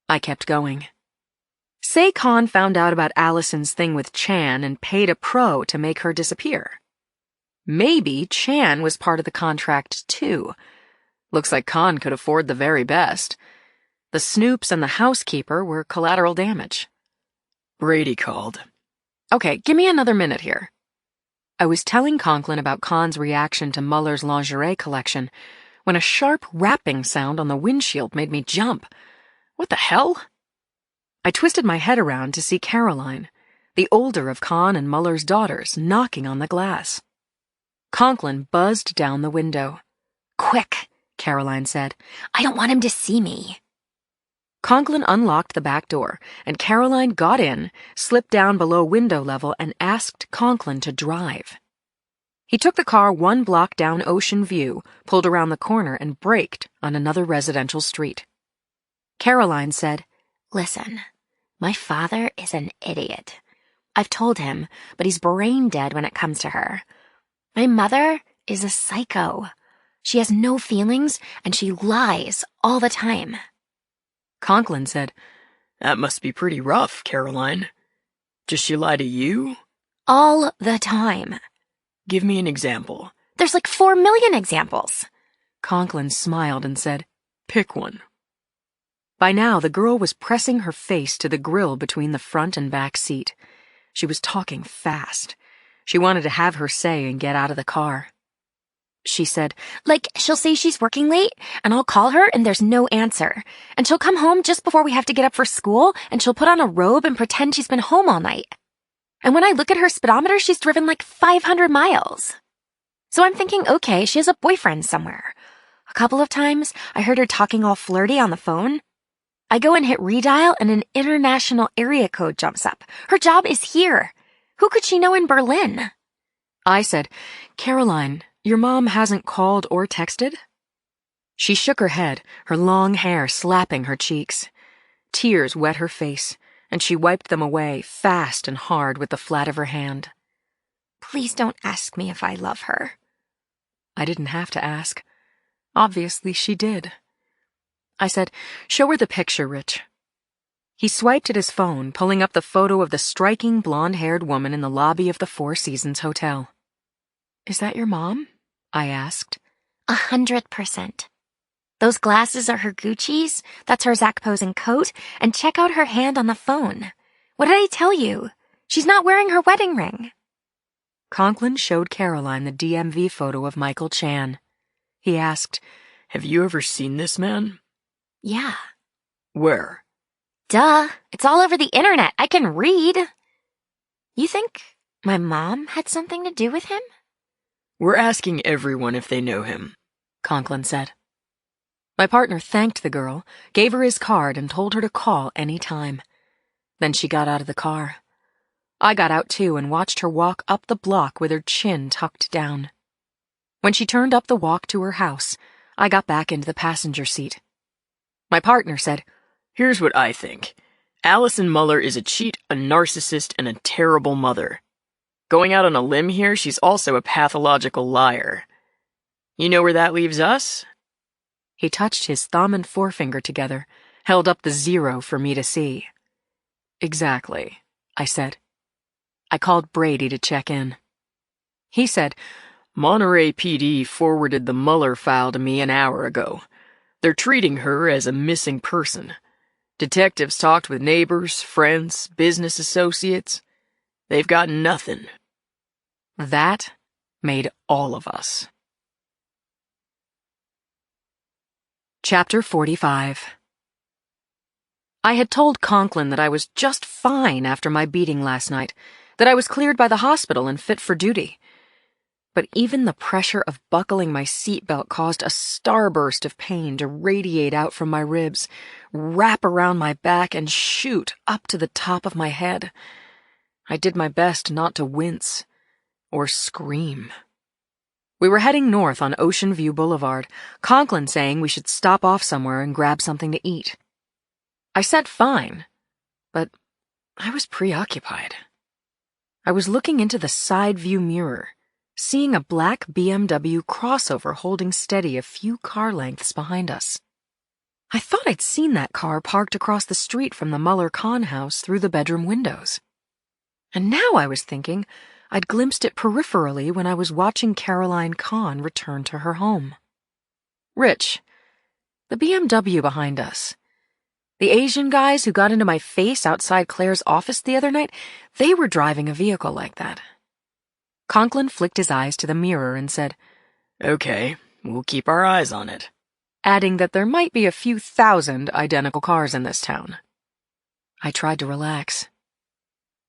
I kept going. Say Con found out about Allison's thing with Chan and paid a pro to make her disappear. Maybe Chan was part of the contract, too. Looks like Con could afford the very best. The snoops and the housekeeper were collateral damage. Brady called. Okay, give me another minute here. I was telling Conklin about Con's reaction to Muller's lingerie collection when a sharp rapping sound on the windshield made me jump. What the hell? I twisted my head around to see Caroline, the older of Kahn and Muller's daughters, knocking on the glass. Conklin buzzed down the window. "Quick," Caroline said. "I don't want him to see me." Conklin unlocked the back door, and Caroline got in, slipped down below window level, and asked Conklin to drive. He took the car 1 block down Ocean View, pulled around the corner, and braked on another residential street. Caroline said, "Listen, my father is an idiot. I've told him, but he's brain dead when it comes to her. My mother is a psycho. She has no feelings, and she lies all the time." Conklin said, That must be pretty rough, Caroline. Does she lie to you? All the time. Give me an example. There's like 4 million examples. Conklin smiled and said, Pick one. By now, the girl was pressing her face to the grill between the front and back seat. She was talking fast. She wanted to have her say and get out of the car. She said, Like, she'll say she's working late, and I'll call her, and there's no answer. And she'll come home just before we have to get up for school, and she'll put on a robe and pretend she's been home all night. And when I look at her speedometer, she's driven like 500 miles. So I'm thinking, okay, she has a boyfriend somewhere. A couple of times, I heard her talking all flirty on the phone. I go and hit redial, and an international area code jumps up. Her job is here. Who could she know in Berlin? I said, Caroline, your mom hasn't called or texted? She shook her head, her long hair slapping her cheeks. Tears wet her face, and she wiped them away fast and hard with the flat of her hand. Please don't ask me if I love her. I didn't have to ask. Obviously, she did. I said, Show her the picture, Rich. He swiped at his phone, pulling up the photo of the striking blonde-haired woman in the lobby of the Four Seasons Hotel. Is that your mom? I asked. 100%. Those glasses are her Gucci's, that's her Zac Posen coat, and check out her hand on the phone. What did I tell you? She's not wearing her wedding ring. Conklin showed Caroline the DMV photo of Michael Chan. He asked, Have you ever seen this man? Yeah. Where? Duh, it's all over the internet. I can read. You think my mom had something to do with him? We're asking everyone if they know him, Conklin said. My partner thanked the girl, gave her his card, and told her to call any time. Then she got out of the car. I got out too and watched her walk up the block with her chin tucked down. When she turned up the walk to her house, I got back into the passenger seat. My partner said, Here's what I think. Allison Muller is a cheat, a narcissist, and a terrible mother. Going out on a limb here, she's also a pathological liar. You know where that leaves us? He touched his thumb and forefinger together, held up the 0 for me to see. Exactly, I said. I called Brady to check in. He said, Monterey PD forwarded the Muller file to me an hour ago. They're treating her as a missing person. Detectives talked with neighbors, friends, business associates. They've got nothing. That made all of us. Chapter 45. I had told Conklin that I was just fine after my beating last night, that I was cleared by the hospital and fit for duty. But even the pressure of buckling my seatbelt caused a starburst of pain to radiate out from my ribs, wrap around my back, and shoot up to the top of my head. I did my best not to wince or scream. We were heading north on Ocean View Boulevard, Conklin saying we should stop off somewhere and grab something to eat. I said fine, but I was preoccupied. I was looking into the side view mirror, seeing a black BMW crossover holding steady a few car lengths behind us. I thought I'd seen that car parked across the street from the Muller-Kahn house through the bedroom windows. And now I was thinking I'd glimpsed it peripherally when I was watching Caroline Kahn return to her home. Rich, the BMW behind us. The Asian guys who got into my face outside Claire's office the other night, they were driving a vehicle like that. Conklin flicked his eyes to the mirror and said, Okay, We'll keep our eyes on it. Adding that there might be a few thousand identical cars in this town. I tried to relax.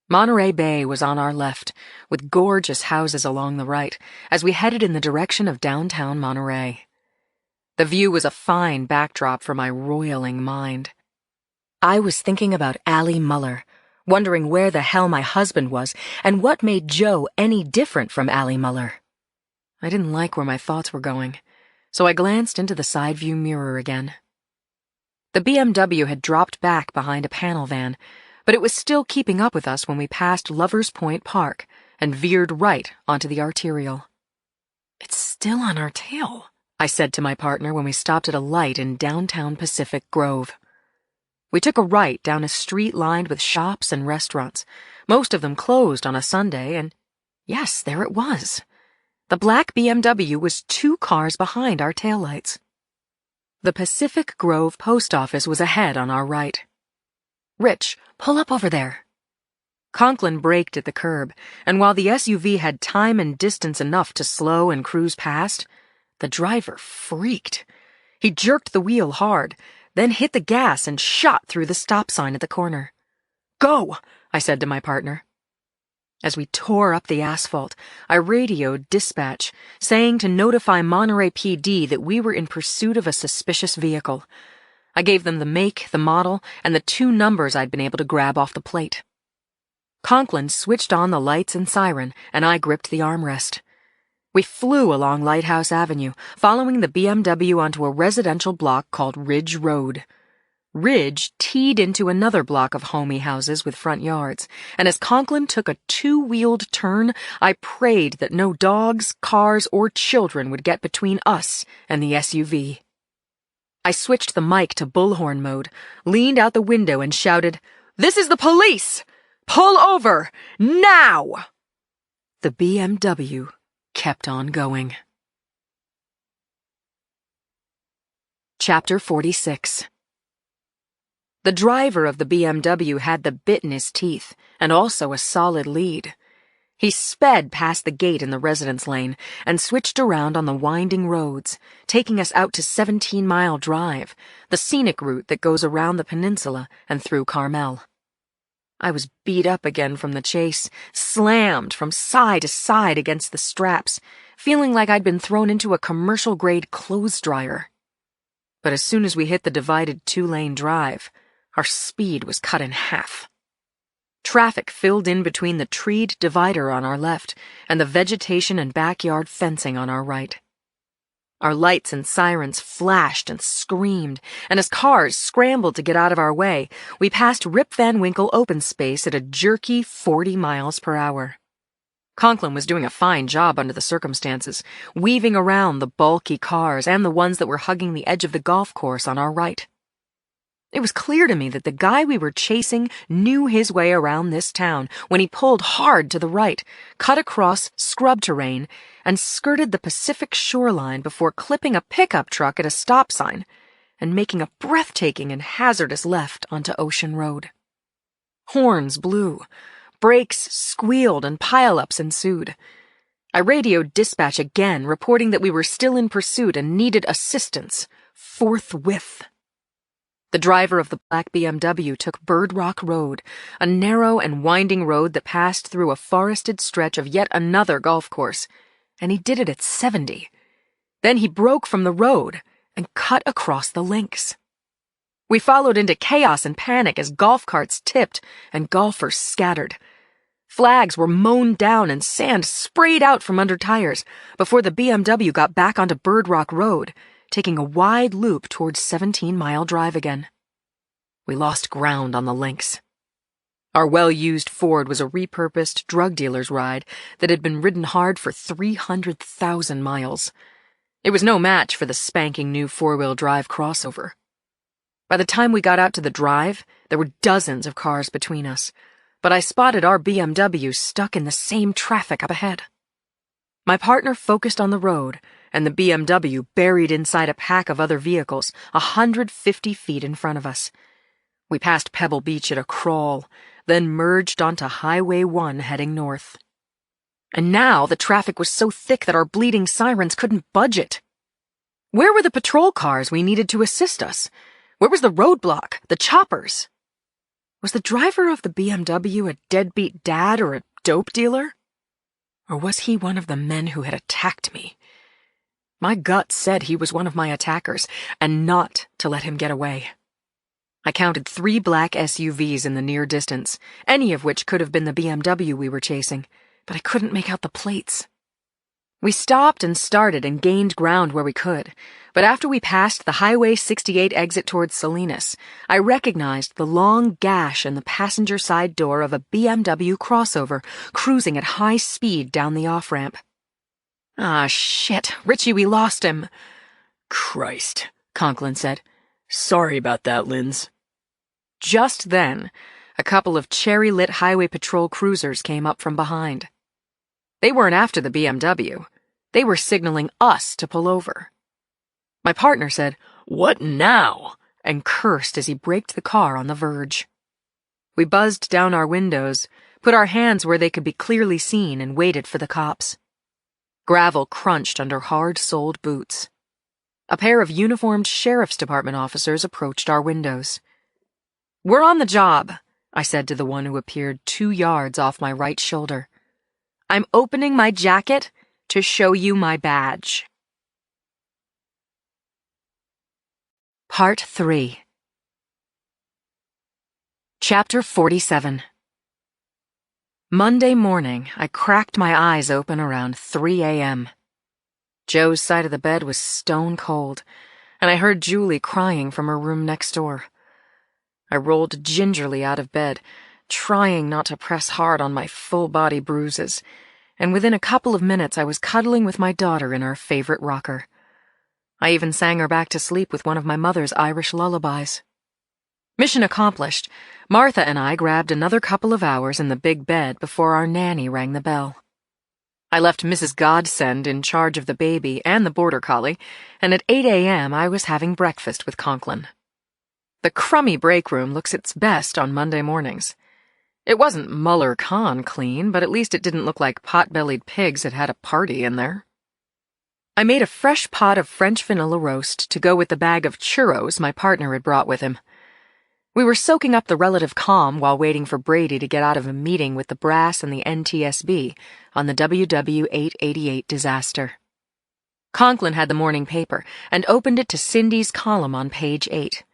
Monterey Bay was on our left, with gorgeous houses along the right, as we headed in the direction of downtown Monterey. The view was a fine backdrop for my roiling mind. I was thinking about Allie Muller, wondering where the hell my husband was and what made Joe any different from Allie Muller. I didn't like where my thoughts were going, so I glanced into the side view mirror again. The BMW had dropped back behind a panel van, but it was still keeping up with us when we passed Lovers Point Park and veered right onto the arterial. "It's still on our tail," I said to my partner when we stopped at a light in downtown Pacific Grove. We took a right down a street lined with shops and restaurants, most of them closed on a Sunday, and yes, there it was. The black BMW was 2 cars behind our taillights. The Pacific Grove post office was ahead on our right. "Rich, pull up over there." Conklin braked at the curb, and while the SUV had time and distance enough to slow and cruise past, the driver freaked. He jerked the wheel hard, then hit the gas and shot through the stop sign at the corner. "Go," I said to my partner. As we tore up the asphalt, I radioed dispatch, saying to notify Monterey PD that we were in pursuit of a suspicious vehicle. I gave them the make, the model, and the 2 numbers I'd been able to grab off the plate. Conklin switched on the lights and siren, and I gripped the armrest. We flew along Lighthouse Avenue, following the BMW onto a residential block called Ridge Road. Ridge teed into another block of homey houses with front yards, and as Conklin took a 2-wheeled turn, I prayed that no dogs, cars, or children would get between us and the SUV. I switched the mic to bullhorn mode, leaned out the window and shouted, "This is the police! Pull over! Now!" The BMW kept on going. Chapter 46. The driver of the BMW had the bit in his teeth, and also a solid lead. He sped past the gate in the residence lane and switched around on the winding roads, taking us out to 17 Mile Drive, the scenic route that goes around the peninsula and through Carmel. I was beat up again from the chase, slammed from side to side against the straps, feeling like I'd been thrown into a commercial-grade clothes dryer. But as soon as we hit the divided 2-lane drive, our speed was cut in half. Traffic filled in between the treed divider on our left and the vegetation and backyard fencing on our right. Our lights and sirens flashed and screamed, and as cars scrambled to get out of our way, we passed Rip Van Winkle open space at a jerky 40 miles per hour. Conklin was doing a fine job under the circumstances, weaving around the bulky cars and the ones that were hugging the edge of the golf course on our right. It was clear to me that the guy we were chasing knew his way around this town when he pulled hard to the right, cut across scrub terrain, and skirted the Pacific shoreline before clipping a pickup truck at a stop sign and making a breathtaking and hazardous left onto Ocean Road. Horns blew, brakes squealed, and pileups ensued. I radioed dispatch again, reporting that we were still in pursuit and needed assistance forthwith. The driver of the black BMW took Bird Rock Road, a narrow and winding road that passed through a forested stretch of yet another golf course, and he did it at 70. Then he broke from the road and cut across the links. We followed into chaos and panic as golf carts tipped and golfers scattered. Flags were mown down and sand sprayed out from under tires before the BMW got back onto Bird Rock Road, taking a wide loop towards 17 Mile Drive again. We lost ground on the links. Our well-used Ford was a repurposed drug dealer's ride that had been ridden hard for 300,000 miles. It was no match for the spanking new 4-wheel drive crossover. By the time we got out to the drive, there were dozens of cars between us, but I spotted our BMW stuck in the same traffic up ahead. My partner focused on the road, and the BMW buried inside a pack of other vehicles 150 feet in front of us. We passed Pebble Beach at a crawl, then merged onto Highway 1 heading north. And now the traffic was so thick that our bleeding sirens couldn't budge it. Where were the patrol cars we needed to assist us? Where was the roadblock, the choppers? Was the driver of the BMW a deadbeat dad or a dope dealer? Or was he one of the men who had attacked me? My gut said he was one of my attackers, and not to let him get away. I counted 3 black SUVs in the near distance, any of which could have been the BMW we were chasing, but I couldn't make out the plates. We stopped and started and gained ground where we could, but after we passed the Highway 68 exit towards Salinas, I recognized the long gash in the passenger side door of a BMW crossover cruising at high speed down the off-ramp. Ah, shit. Richie, we lost him. Christ, Conklin said. Sorry about that, Linz. Just then, a couple of cherry-lit highway patrol cruisers came up from behind. They weren't after the BMW. They were signaling us to pull over. My partner said, "What now?" and cursed as he braked the car on the verge. We buzzed down our windows, put our hands where they could be clearly seen, and waited for the cops. Gravel crunched under hard-soled boots. A pair of uniformed sheriff's department officers approached our windows. "We're on the job," I said to the one who appeared 2 yards off my right shoulder. "I'm opening my jacket to show you my badge." Part 3. Chapter 47. Monday morning, I cracked my eyes open around 3 a.m. Joe's side of the bed was stone cold, and I heard Julie crying from her room next door. I rolled gingerly out of bed, trying not to press hard on my full-body bruises, and within a couple of minutes I was cuddling with my daughter in our favorite rocker. I even sang her back to sleep with one of my mother's Irish lullabies. Mission accomplished, Martha and I grabbed another couple of hours in the big bed before our nanny rang the bell. I left Mrs. Godsend in charge of the baby and the border collie, and at 8 a.m. I was having breakfast with Conklin. The crummy break room looks its best on Monday mornings. It wasn't Muller Khan clean, but at least it didn't look like pot-bellied pigs had had a party in there. I made a fresh pot of French vanilla roast to go with the bag of churros my partner had brought with him. We were soaking up the relative calm while waiting for Brady to get out of a meeting with the brass and the NTSB on the WW-888 disaster. Conklin had the morning paper and opened it to Cindy's column on page 8.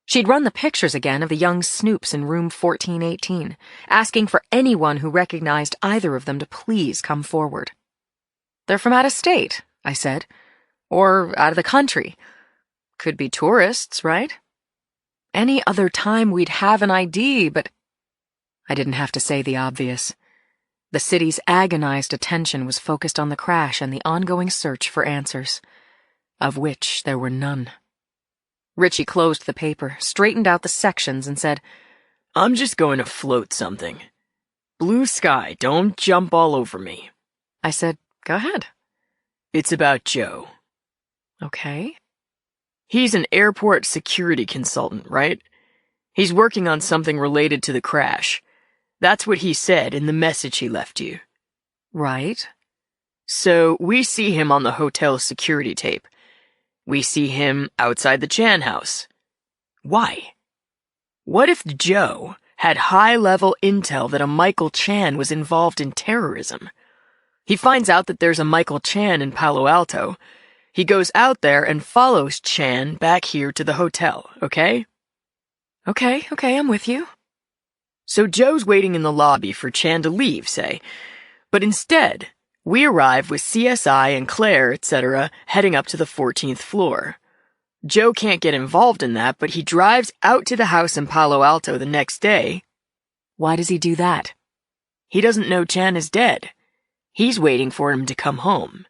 She'd run the pictures again of the young snoops in room 1418, asking for anyone who recognized either of them to please come forward. "They're from out of state," I said. "Or out of the country. Could be tourists, right? Any other time we'd have an ID, but—" I didn't have to say the obvious. The city's agonized attention was focused on the crash and the ongoing search for answers, of which there were none. Richie closed the paper, straightened out the sections, and said, "I'm just going to float something. Blue sky, don't jump all over me." I said, "Go ahead." "It's about Joe." "Okay." "He's an airport security consultant, right? He's working on something related to the crash. That's what he said in the message he left you." "Right." "So we see him on the hotel security tape. We see him outside the Chan house. Why? What if Joe had high-level intel that a Michael Chan was involved in terrorism? He finds out that there's a Michael Chan in Palo Alto. He goes out there and follows Chan back here to the hotel, okay?" Okay, I'm with you." "So Joe's waiting in the lobby for Chan to leave, say. But instead, we arrive with CSI and Claire, etc., heading up to the 14th floor. Joe can't get involved in that, but he drives out to the house in Palo Alto the next day." "Why does he do that?" "He doesn't know Chan is dead. He's waiting for him to come home."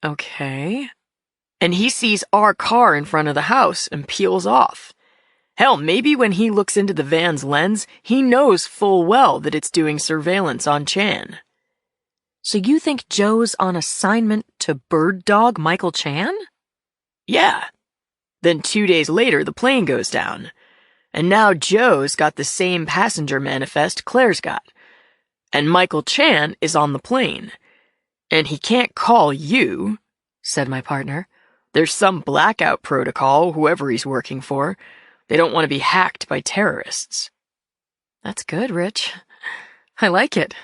"Okay." "And he sees our car in front of the house and peels off. Hell, maybe when he looks into the van's lens, he knows full well that it's doing surveillance on Chan." "So you think Joe's on assignment to bird dog Michael Chan?" "Yeah. Then 2 days later, the plane goes down. And now Joe's got the same passenger manifest Claire's got. And Michael Chan is on the plane. And he can't call you," said my partner. There's some blackout protocol, whoever he's working for. They don't want to be hacked by terrorists. That's good, Rich. I like it.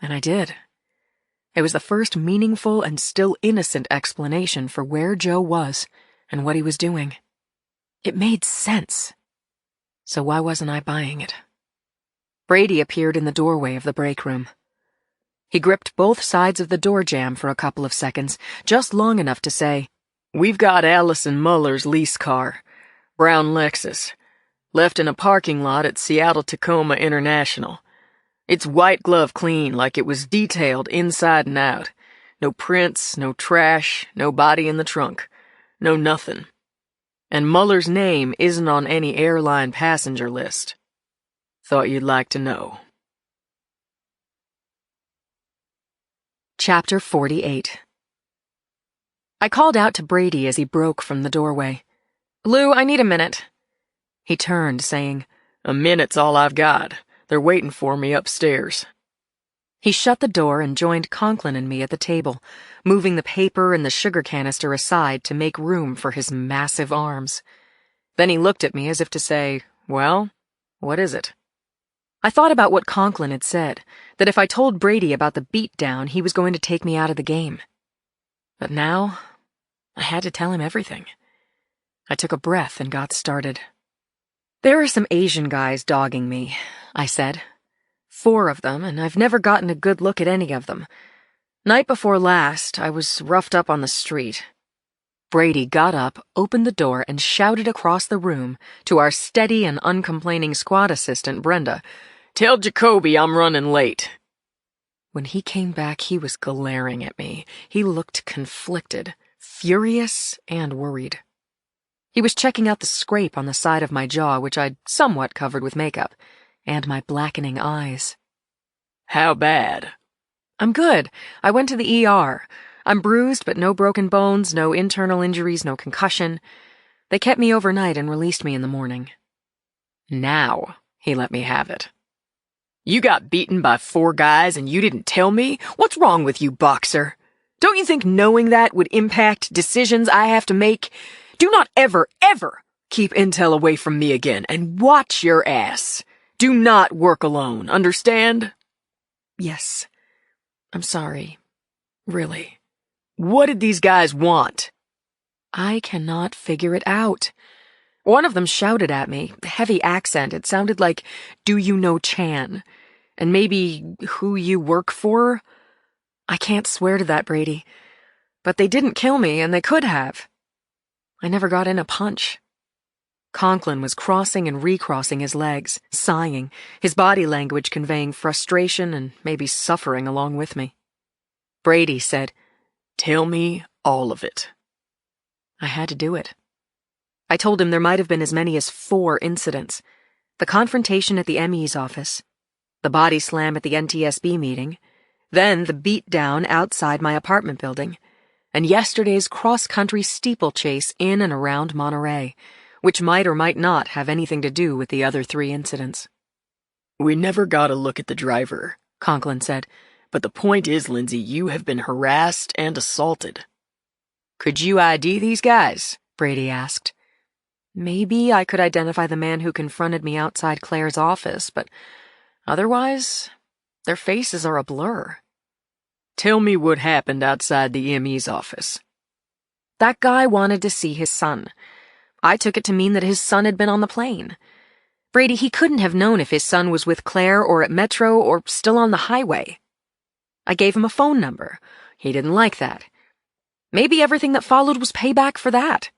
And I did. It was the first meaningful and still innocent explanation for where Joe was and what he was doing. It made sense. So why wasn't I buying it? Brady appeared in the doorway of the break room. He gripped both sides of the door jamb for a couple of seconds, just long enough to say, "We've got Allison Muller's lease car, brown Lexus, left in a parking lot at Seattle-Tacoma International. It's white glove clean, like it was detailed inside and out. No prints, no trash, no body in the trunk. No nothing. And Muller's name isn't on any airline passenger list. Thought you'd like to know." Chapter 48. I called out to Brady as he broke from the doorway. "Lou, I need a minute." He turned, saying, "A minute's all I've got. They're waiting for me upstairs." He shut the door and joined Conklin and me at the table, moving the paper and the sugar canister aside to make room for his massive arms. Then he looked at me as if to say, "Well, what is it?" I thought about what Conklin had said, that if I told Brady about the beatdown, he was going to take me out of the game. But now, I had to tell him everything. I took a breath and got started. "There are some Asian guys dogging me," I said. 4 of them, and I've never gotten a good look at any of them. Night before last, I was roughed up on the street. Brady got up, opened the door, and shouted across the room to our steady and uncomplaining squad assistant, Brenda, "Tell Jacoby I'm running late." When he came back, he was glaring at me. He looked conflicted, furious, and worried. He was checking out the scrape on the side of my jaw, which I'd somewhat covered with makeup, and my blackening eyes. "How bad?" "I'm good. I went to the ER. I'm bruised, but no broken bones, no internal injuries, no concussion. They kept me overnight and released me in the morning." Now he let me have it. "You got beaten by 4 guys and you didn't tell me? What's wrong with you, Boxer? Don't you think knowing that would impact decisions I have to make? Do not ever, ever keep intel away from me again, and watch your ass. Do not work alone, understand?" "Yes. I'm sorry. Really." "What did these guys want?" "I cannot figure it out. One of them shouted at me, heavy accent. It sounded like, 'Do you know Chan?' And maybe, 'Who you work for?' I can't swear to that, Brady. But they didn't kill me, and they could have. I never got in a punch." Conklin was crossing and recrossing his legs, sighing, his body language conveying frustration and maybe suffering along with me. Brady said, "Tell me all of it." I had to do it. I told him there might have been as many as 4 incidents. The confrontation at the ME's office, the body slam at the NTSB meeting, then the beatdown outside my apartment building, and yesterday's cross-country steeplechase in and around Monterey, which might or might not have anything to do with the other 3 incidents. "We never got a look at the driver," Conklin said. "But the point is, Lindsay, you have been harassed and assaulted." "Could you ID these guys?" Brady asked. Maybe I could identify the man who confronted me outside Claire's office, but otherwise, their faces are a blur. "Tell me what happened outside the ME's office." That guy wanted to see his son. I took it to mean that his son had been on the plane. Brady, he couldn't have known if his son was with Claire or at Metro or still on the highway. I gave him a phone number. He didn't like that. Maybe everything that followed was payback for that.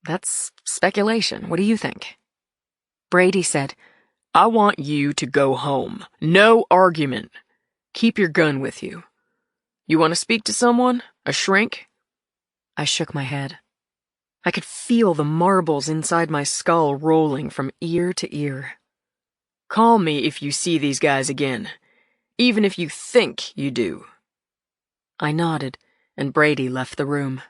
That's speculation. What do you think? Brady said, "I want you to go home. No argument. Keep your gun with you. You want to speak to someone? A shrink?" I shook my head. I could feel the marbles inside my skull rolling from ear to ear. "Call me if you see these guys again. Even if you think you do." I nodded, and Brady left the room.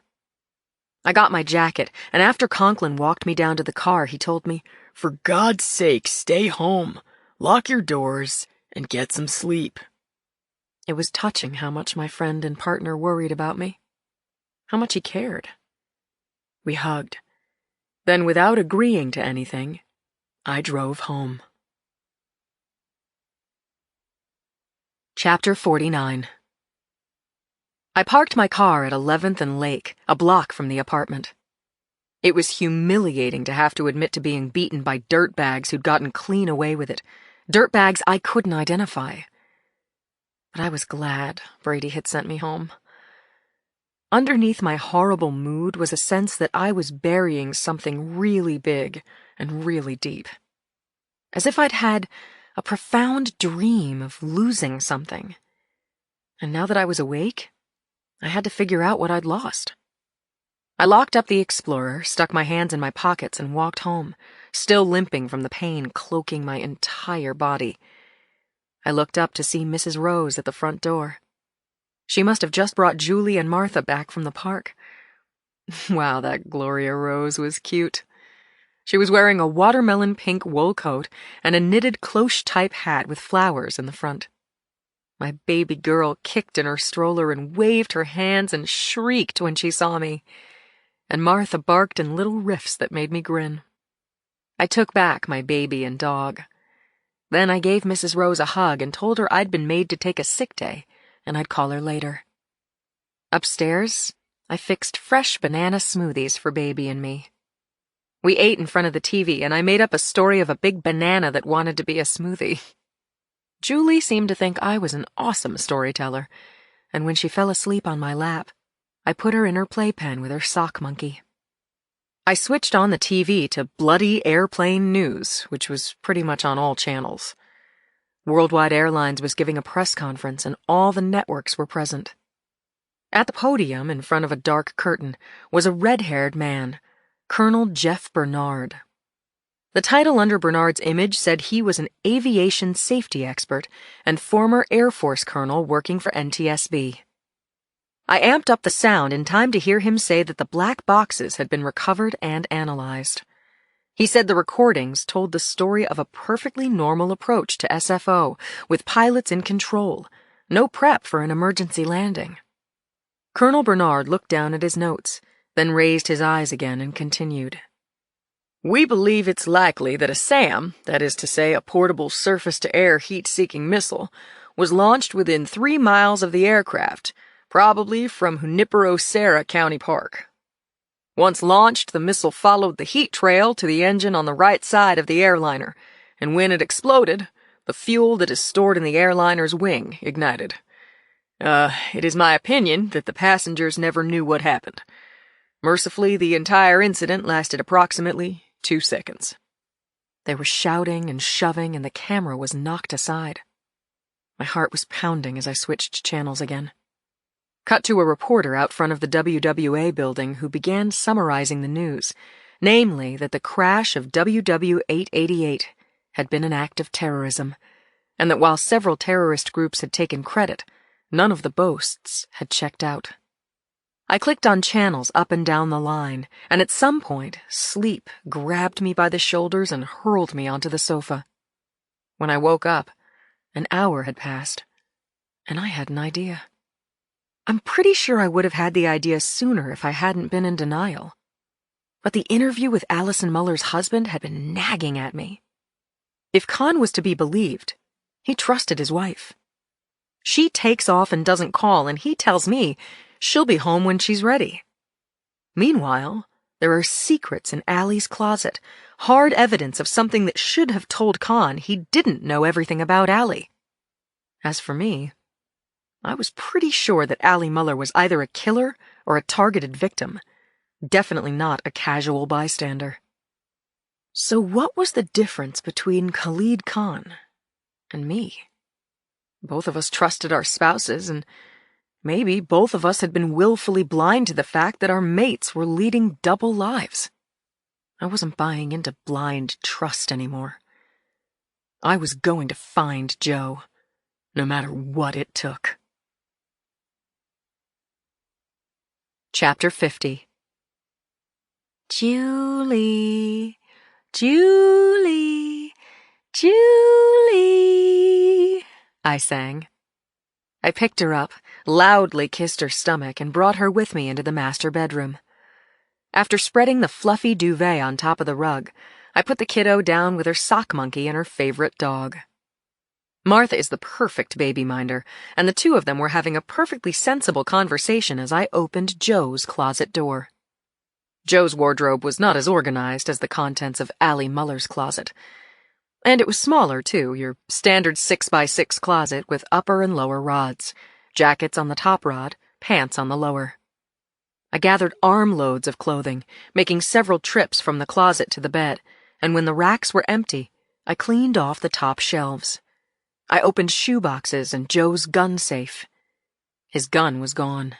I got my jacket, and after Conklin walked me down to the car, he told me, "For God's sake, stay home. Lock your doors and get some sleep." It was touching how much my friend and partner worried about me. How much he cared. We hugged. Then, without agreeing to anything, I drove home. Chapter 49. I parked my car at 11th and Lake, a block from the apartment. It was humiliating to have to admit to being beaten by dirtbags who'd gotten clean away with it, dirtbags I couldn't identify. But I was glad Brady had sent me home. Underneath my horrible mood was a sense that I was burying something really big and really deep. As if I'd had a profound dream of losing something. And now that I was awake, I had to figure out what I'd lost. I locked up the Explorer, stuck my hands in my pockets, and walked home, still limping from the pain cloaking my entire body. I looked up to see Mrs. Rose at the front door. She must have just brought Julie and Martha back from the park. Wow, that Gloria Rose was cute. She was wearing a watermelon pink wool coat and a knitted cloche-type hat with flowers in the front. My baby girl kicked in her stroller and waved her hands and shrieked when she saw me. And Martha barked in little riffs that made me grin. I took back my baby and dog. Then I gave Mrs. Rose a hug and told her I'd been made to take a sick day, and I'd call her later. Upstairs, I fixed fresh banana smoothies for Baby and me. We ate in front of the TV, and I made up a story of a big banana that wanted to be a smoothie. Julie seemed to think I was an awesome storyteller, and when she fell asleep on my lap, I put her in her playpen with her sock monkey. I switched on the TV to bloody airplane news, which was pretty much on all channels. Worldwide Airlines was giving a press conference, and all the networks were present. At the podium, in front of a dark curtain, was a red-haired man, Colonel Jeff Bernard. The title under Bernard's image said he was an aviation safety expert and former Air Force colonel working for NTSB. I amped up the sound in time to hear him say that the black boxes had been recovered and analyzed. He said the recordings told the story of a perfectly normal approach to SFO, with pilots in control, no prep for an emergency landing. Colonel Bernard looked down at his notes, then raised his eyes again and continued. We believe it's likely that a SAM, that is to say a portable surface-to-air heat-seeking missile, was launched within 3 miles of the aircraft, probably from Junipero-Serra County Park. Once launched, the missile followed the heat trail to the engine on the right side of the airliner, and when it exploded, the fuel that is stored in the airliner's wing ignited. It is my opinion that the passengers never knew what happened. Mercifully, the entire incident lasted approximately 2 seconds. There was shouting and shoving, and the camera was knocked aside. My heart was pounding as I switched channels again. Cut to a reporter out front of the WWA building who began summarizing the news, namely that the crash of WW-888 had been an act of terrorism, and that while several terrorist groups had taken credit, none of the boasts had checked out. I clicked on channels up and down the line, and at some point, sleep grabbed me by the shoulders and hurled me onto the sofa. When I woke up, an hour had passed, and I had an idea. I'm pretty sure I would have had the idea sooner if I hadn't been in denial. But the interview with Allison Muller's husband had been nagging at me. If Khan was to be believed, he trusted his wife. She takes off and doesn't call, and he tells me she'll be home when she's ready. Meanwhile, there are secrets in Allie's closet, hard evidence of something that should have told Khan he didn't know everything about Allie. As for me, I was pretty sure that Allie Muller was either a killer or a targeted victim, definitely not a casual bystander. So what was the difference between Khalid Khan and me? Both of us trusted our spouses, and maybe both of us had been willfully blind to the fact that our mates were leading double lives. I wasn't buying into blind trust anymore. I was going to find Joe, no matter what it took. Chapter 50. Julie, Julie, Julie, I sang. I picked her up, loudly kissed her stomach, and brought her with me into the master bedroom. After spreading the fluffy duvet on top of the rug, I put the kiddo down with her sock monkey and her favorite dog. Martha is the perfect baby minder, and the two of them were having a perfectly sensible conversation as I opened Joe's closet door. Joe's wardrobe was not as organized as the contents of Allie Muller's closet. And it was smaller, too, your standard 6x6 closet with upper and lower rods, jackets on the top rod, pants on the lower. I gathered armloads of clothing, making several trips from the closet to the bed, and when the racks were empty, I cleaned off the top shelves. I opened shoe boxes and Joe's gun safe. His gun was gone.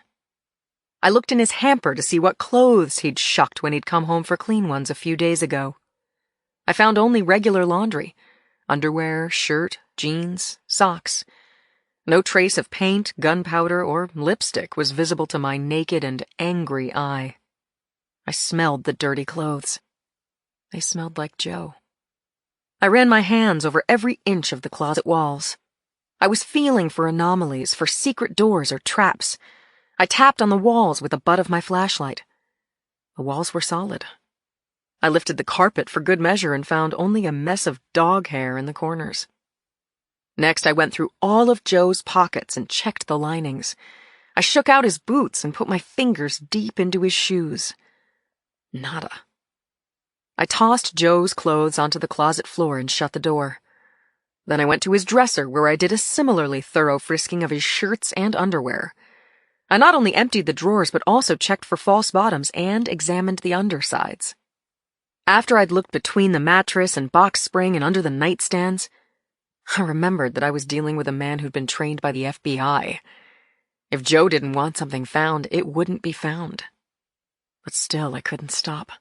I looked in his hamper to see what clothes he'd shucked when he'd come home for clean ones a few days ago. I found only regular laundry, underwear, shirt, jeans, socks. No trace of paint, gunpowder, or lipstick was visible to my naked and angry eye. I smelled the dirty clothes. They smelled like Joe. I ran my hands over every inch of the closet walls. I was feeling for anomalies, for secret doors or traps. I tapped on the walls with the butt of my flashlight. The walls were solid. I lifted the carpet for good measure and found only a mess of dog hair in the corners. Next, I went through all of Joe's pockets and checked the linings. I shook out his boots and put my fingers deep into his shoes. Nada. I tossed Joe's clothes onto the closet floor and shut the door. Then I went to his dresser, where I did a similarly thorough frisking of his shirts and underwear. I not only emptied the drawers, but also checked for false bottoms and examined the undersides. After I'd looked between the mattress and box spring and under the nightstands, I remembered that I was dealing with a man who'd been trained by the FBI. If Joe didn't want something found, it wouldn't be found. But still, I couldn't stop.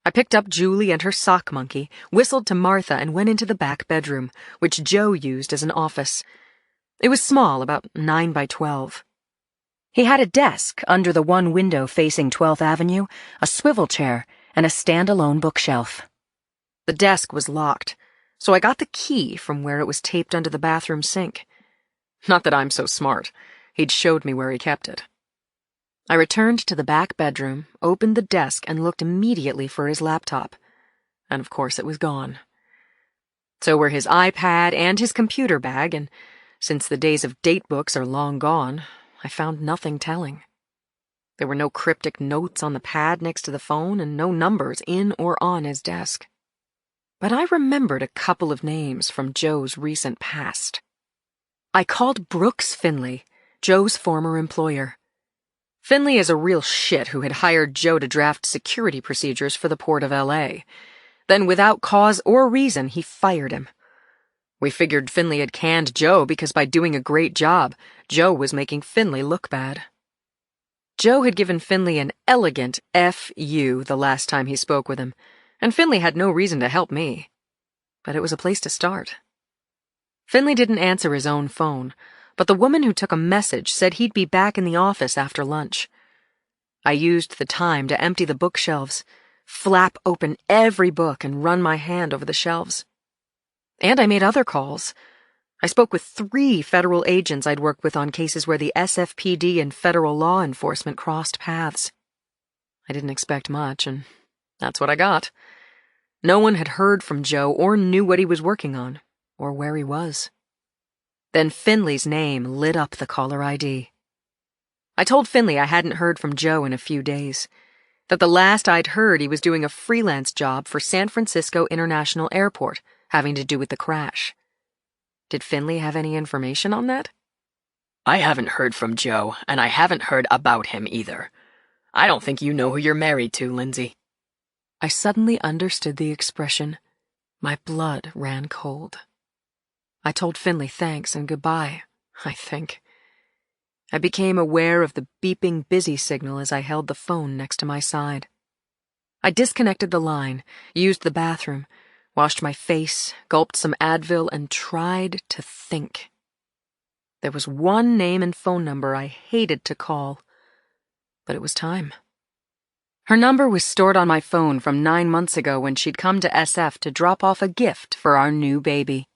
I picked up Julie and her sock monkey, whistled to Martha, and went into the back bedroom, which Joe used as an office. It was small, about 9 by 12. He had a desk under the one window facing 12th Avenue, a swivel chair, and a standalone bookshelf. The desk was locked, so I got the key from where it was taped under the bathroom sink. Not that I'm so smart. He'd showed me where he kept it. I returned to the back bedroom, opened the desk, and looked immediately for his laptop. And of course it was gone. So were his iPad and his computer bag, and since the days of date books are long gone, I found nothing telling. There were no cryptic notes on the pad next to the phone and no numbers in or on his desk. But I remembered a couple of names from Joe's recent past. I called Brooks Finley, Joe's former employer. Finley is a real shit who had hired Joe to draft security procedures for the Port of L.A. Then, without cause or reason, he fired him. We figured Finley had canned Joe because by doing a great job, Joe was making Finley look bad. Joe had given Finley an elegant F.U. the last time he spoke with him, and Finley had no reason to help me. But it was a place to start. Finley didn't answer his own phone, but the woman who took a message said he'd be back in the office after lunch. I used the time to empty the bookshelves, flap open every book, and run my hand over the shelves. And I made other calls. I spoke with 3 federal agents I'd worked with on cases where the SFPD and federal law enforcement crossed paths. I didn't expect much, and that's what I got. No one had heard from Joe or knew what he was working on, or where he was. Then Finley's name lit up the caller ID. I told Finley I hadn't heard from Joe in a few days, that the last I'd heard he was doing a freelance job for San Francisco International Airport, having to do with the crash. Did Finley have any information on that? I haven't heard from Joe, and I haven't heard about him either. I don't think you know who you're married to, Lindsay. I suddenly understood the expression. My blood ran cold. I told Finley thanks and goodbye, I think. I became aware of the beeping busy signal as I held the phone next to my side. I disconnected the line, used the bathroom, washed my face, gulped some Advil, and tried to think. There was one name and phone number I hated to call, but it was time. Her number was stored on my phone from 9 months ago when she'd come to SF to drop off a gift for our new baby.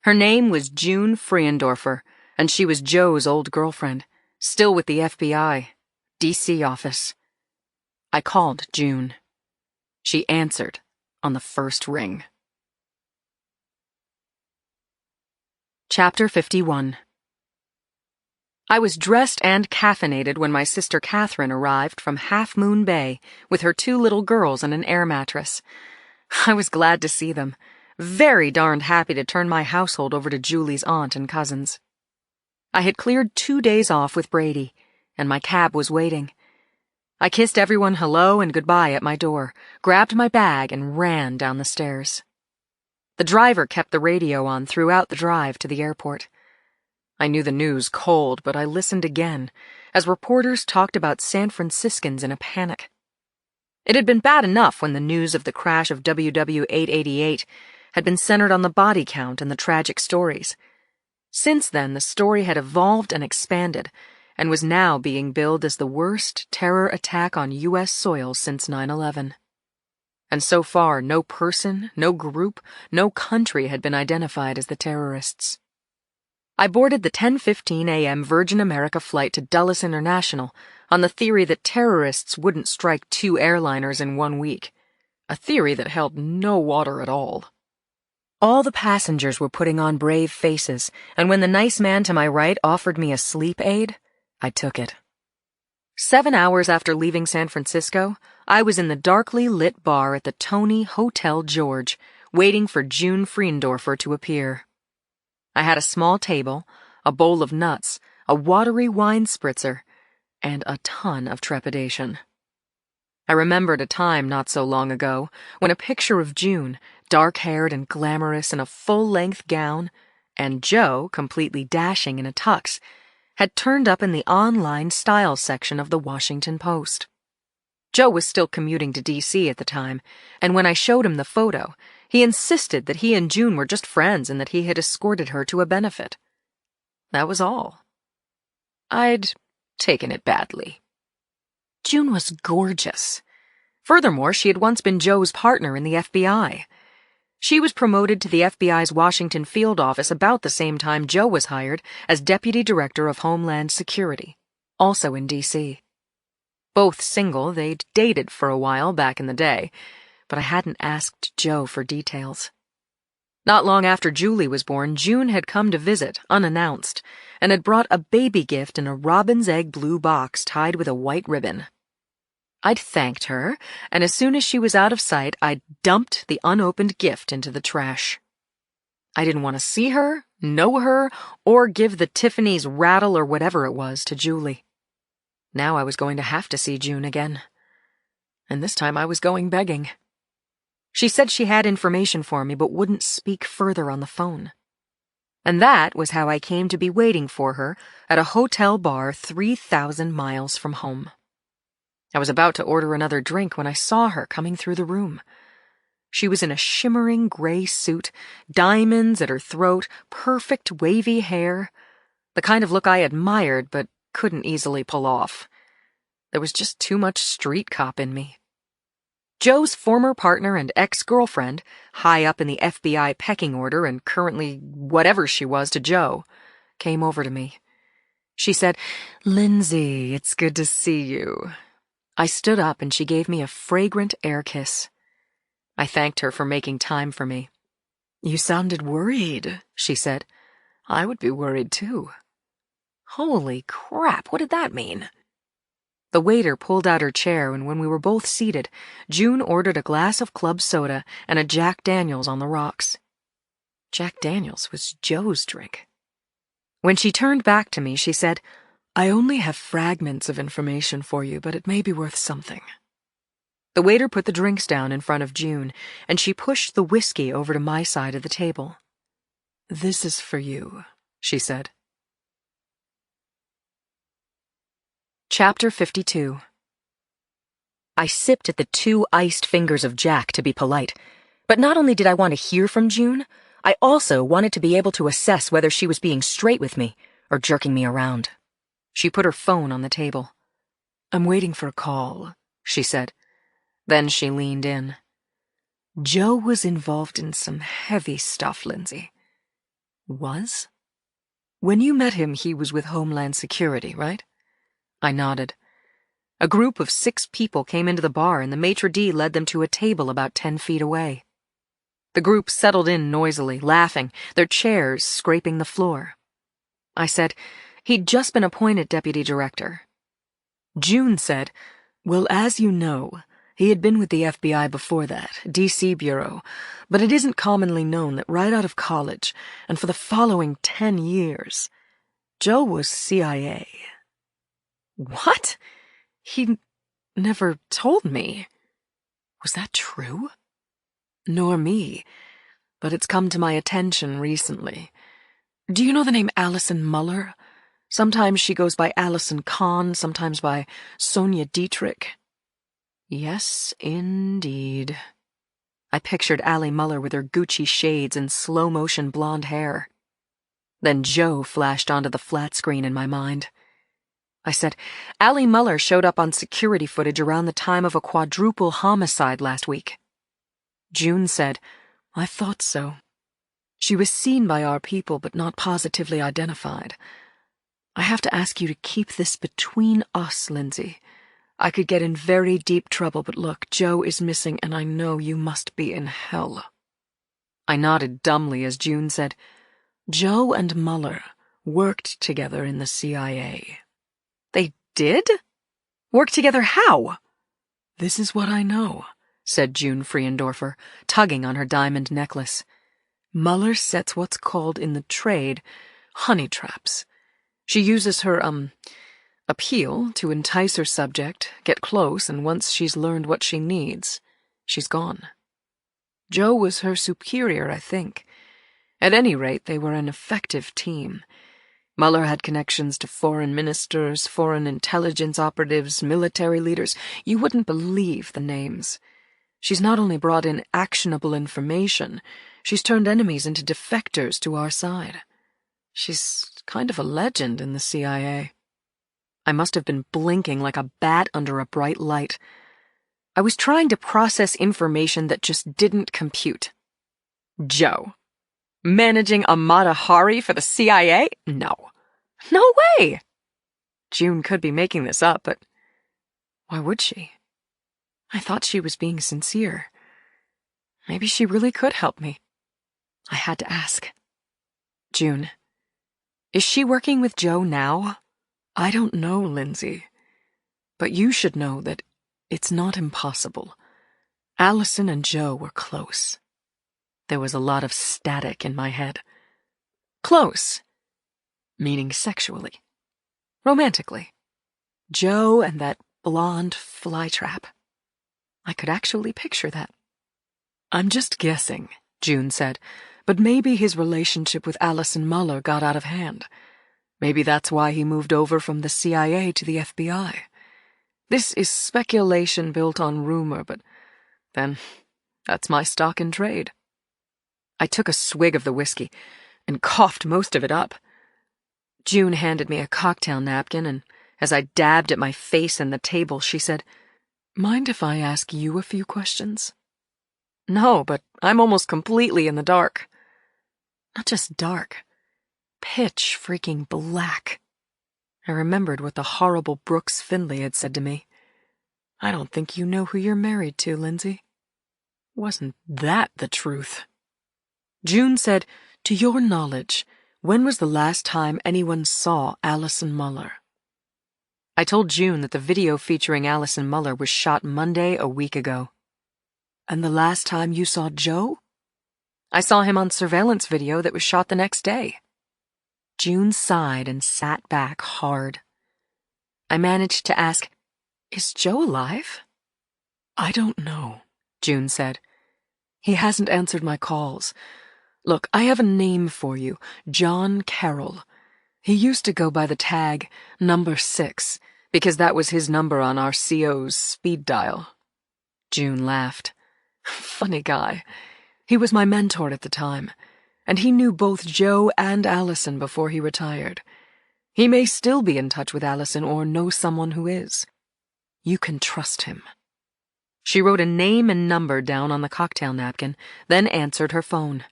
Her name was June Friendorfer, and she was Joe's old girlfriend, still with the FBI, D.C. office. I called June. She answered on the first ring. Chapter 51. I was dressed and caffeinated when my sister Catherine arrived from Half Moon Bay with her 2 little girls and an air mattress. I was glad to see them, very darned happy to turn my household over to Julie's aunt and cousins. I had cleared 2 days off with Brady, and my cab was waiting. I kissed everyone hello and goodbye at my door, grabbed my bag, and ran down the stairs. The driver kept the radio on throughout the drive to the airport. I knew the news cold, but I listened again as reporters talked about San Franciscans in a panic. It had been bad enough when the news of the crash of WW-888 had been centered on the body count and the tragic stories. Since then, the story had evolved and expanded, and was now being billed as the worst terror attack on U.S. soil since 9/11. And so far, no person, no group, no country had been identified as the terrorists. I boarded the 10:15 a.m. Virgin America flight to Dulles International on the theory that terrorists wouldn't strike 2 airliners in 1 week, a theory that held no water at all. All the passengers were putting on brave faces, and when the nice man to my right offered me a sleep aid, I took it. 7 hours after leaving San Francisco, I was in the darkly lit bar at the Tony Hotel George, waiting for June Friendorfer to appear. I had a small table, a bowl of nuts, a watery wine spritzer, and a ton of trepidation. I remembered a time not so long ago when a picture of June, dark-haired and glamorous in a full-length gown, and Joe, completely dashing in a tux, had turned up in the online style section of the Washington Post. Joe was still commuting to D.C. at the time, and when I showed him the photo, he insisted that he and June were just friends and that he had escorted her to a benefit. That was all. I'd taken it badly. June was gorgeous. Furthermore, she had once been Joe's partner in the FBI. She was promoted to the FBI's Washington field office about the same time Joe was hired as Deputy Director of Homeland Security, also in D.C. Both single, they'd dated for a while back in the day, but I hadn't asked Joe for details. Not long after Julie was born, June had come to visit, unannounced, and had brought a baby gift in a robin's egg blue box tied with a white ribbon. I'd thanked her, and as soon as she was out of sight, I'd dumped the unopened gift into the trash. I didn't want to see her, know her, or give the Tiffany's rattle or whatever it was to Julie. Now I was going to have to see June again. And this time I was going begging. She said she had information for me but wouldn't speak further on the phone. And that was how I came to be waiting for her at a hotel bar 3,000 miles from home. I was about to order another drink when I saw her coming through the room. She was in a shimmering gray suit, diamonds at her throat, perfect wavy hair, the kind of look I admired but couldn't easily pull off. There was just too much street cop in me. Joe's former partner and ex-girlfriend, high up in the FBI pecking order and currently whatever she was to Joe, came over to me. She said, "Lindsay, it's good to see you." I stood up and she gave me a fragrant air kiss. I thanked her for making time for me. "You sounded worried," she said. "I would be worried too." Holy crap, what did that mean? The waiter pulled out her chair, and when we were both seated, June ordered a glass of club soda and a Jack Daniels on the rocks. Jack Daniels was Joe's drink. When she turned back to me, she said, "I only have fragments of information for you, but it may be worth something." The waiter put the drinks down in front of June, and she pushed the whiskey over to my side of the table. "This is for you," she said. Chapter 52. I sipped at the 2 iced fingers of Jack to be polite, but not only did I want to hear from June, I also wanted to be able to assess whether she was being straight with me or jerking me around. She put her phone on the table. "I'm waiting for a call," she said. Then she leaned in. "Joe was involved in some heavy stuff, Lindsay." "Was? When you met him, he was with Homeland Security, right?" I nodded. A group of 6 people came into the bar and the maitre d' led them to a table about 10 feet away. The group settled in noisily, laughing, their chairs scraping the floor. I said, he'd just been appointed deputy director. June said, well, as you know, he had been with the FBI before that, D.C. Bureau, but it isn't commonly known that right out of college, and for the following 10 years, Joe was CIA. What? He never told me. Was that true? Nor me, but it's come to my attention recently. Do you know the name Allison Muller? Sometimes she goes by Allison Kahn, sometimes by Sonia Dietrich. Yes, indeed. I pictured Allie Muller with her Gucci shades and slow-motion blonde hair. Then Joe flashed onto the flat screen in my mind. I said, Allie Muller showed up on security footage around the time of a quadruple homicide last week. June said, I thought so. She was seen by our people but not positively identified. I have to ask you to keep this between us, Lindsay. I could get in very deep trouble, but look, Joe is missing and I know you must be in hell. I nodded dumbly as June said, Joe and Muller worked together in the CIA. They did? Work together how? This is what I know, said June Friendorfer, tugging on her diamond necklace. Muller sets what's called in the trade honey traps. She uses her, appeal to entice her subject, get close, and once she's learned what she needs, she's gone. Joe was her superior, I think. At any rate, they were an effective team. Muller had connections to foreign ministers, foreign intelligence operatives, military leaders. You wouldn't believe the names. She's not only brought in actionable information, she's turned enemies into defectors to our side. She's kind of a legend in the CIA. I must have been blinking like a bat under a bright light. I was trying to process information that just didn't compute. Joe. Managing a Mata Hari for the CIA? No. No way! June could be making this up, but why would she? I thought she was being sincere. Maybe she really could help me. I had to ask. June, is she working with Joe now? I don't know, Lindsay. But you should know that it's not impossible. Allison and Joe were close. There was a lot of static in my head. Close, meaning sexually. Romantically. Joe and that blonde flytrap. I could actually picture that. I'm just guessing, June said, but maybe his relationship with Allison Muller got out of hand. Maybe that's why he moved over from the CIA to the FBI. This is speculation built on rumor, but then that's my stock in trade. I took a swig of the whiskey and coughed most of it up. June handed me a cocktail napkin, and as I dabbed at my face and the table, she said, Mind if I ask you a few questions? No, but I'm almost completely in the dark. Not just dark. Pitch freaking black. I remembered what the horrible Brooks Findlay had said to me. I don't think you know who you're married to, Lindsay. Wasn't that the truth? June said, to your knowledge, when was the last time anyone saw Allison Muller? I told June that the video featuring Allison Muller was shot Monday a week ago. And the last time you saw Joe? I saw him on surveillance video that was shot the next day. June sighed and sat back hard. I managed to ask, Is Joe alive? I don't know, June said. He hasn't answered my calls. Look, I have a name for you, John Carroll. He used to go by the tag number 6, because that was his number on our CO's speed dial. June laughed. Funny guy. He was my mentor at the time, and he knew both Joe and Allison before he retired. He may still be in touch with Allison or know someone who is. You can trust him. She wrote a name and number down on the cocktail napkin, then answered her phone.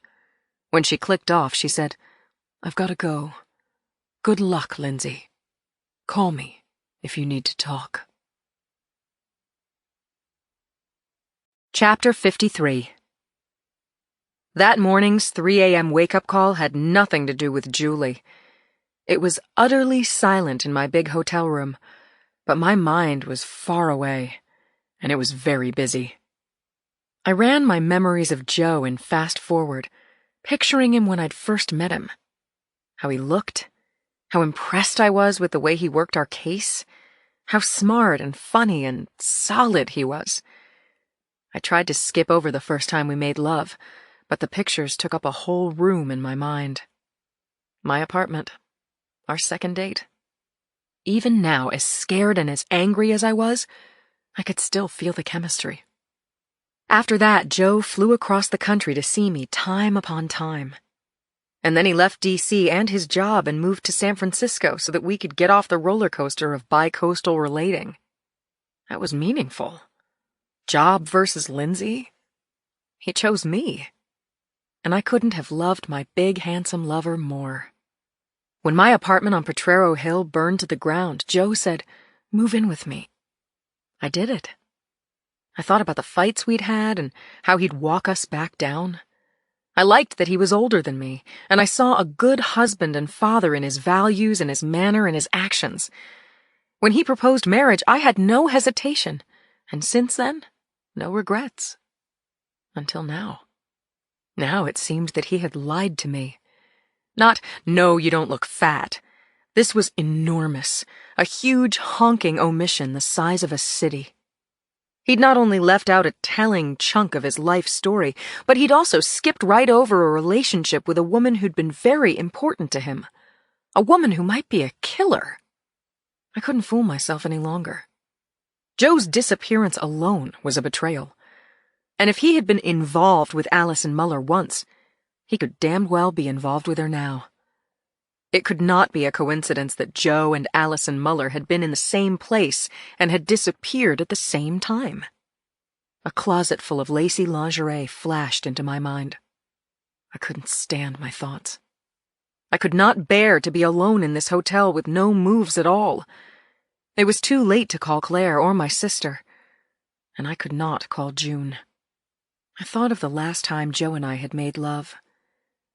When she clicked off, she said, I've got to go. Good luck, Lindsay. Call me if you need to talk. Chapter 53. That morning's 3 a.m. wake-up call had nothing to do with Julie. It was utterly silent in my big hotel room, but my mind was far away, and it was very busy. I ran my memories of Joe in fast forward, picturing him when I'd first met him. How he looked, how impressed I was with the way he worked our case, how smart and funny and solid he was. I tried to skip over the first time we made love, but the pictures took up a whole room in my mind. My apartment. Our second date. Even now, as scared and as angry as I was, I could still feel the chemistry. After that, Joe flew across the country to see me time upon time. And then he left D.C. and his job and moved to San Francisco so that we could get off the roller coaster of bi-coastal relating. That was meaningful. Job versus Lindsay? He chose me. And I couldn't have loved my big, handsome lover more. When my apartment on Potrero Hill burned to the ground, Joe said, "Move in with me." I did it. I thought about the fights we'd had and how he'd walk us back down. I liked that he was older than me, and I saw a good husband and father in his values and his manner and his actions. When he proposed marriage, I had no hesitation, and since then, no regrets. Until now. Now it seemed that he had lied to me. Not, "No, you don't look fat." This was enormous, a huge honking omission the size of a city. He'd not only left out a telling chunk of his life story, but he'd also skipped right over a relationship with a woman who'd been very important to him. A woman who might be a killer. I couldn't fool myself any longer. Joe's disappearance alone was a betrayal. And if he had been involved with Allison Muller once, he could damned well be involved with her now. It could not be a coincidence that Joe and Allison Muller had been in the same place and had disappeared at the same time. A closet full of lacy lingerie flashed into my mind. I couldn't stand my thoughts. I could not bear to be alone in this hotel with no moves at all. It was too late to call Claire or my sister, and I could not call June. I thought of the last time Joe and I had made love.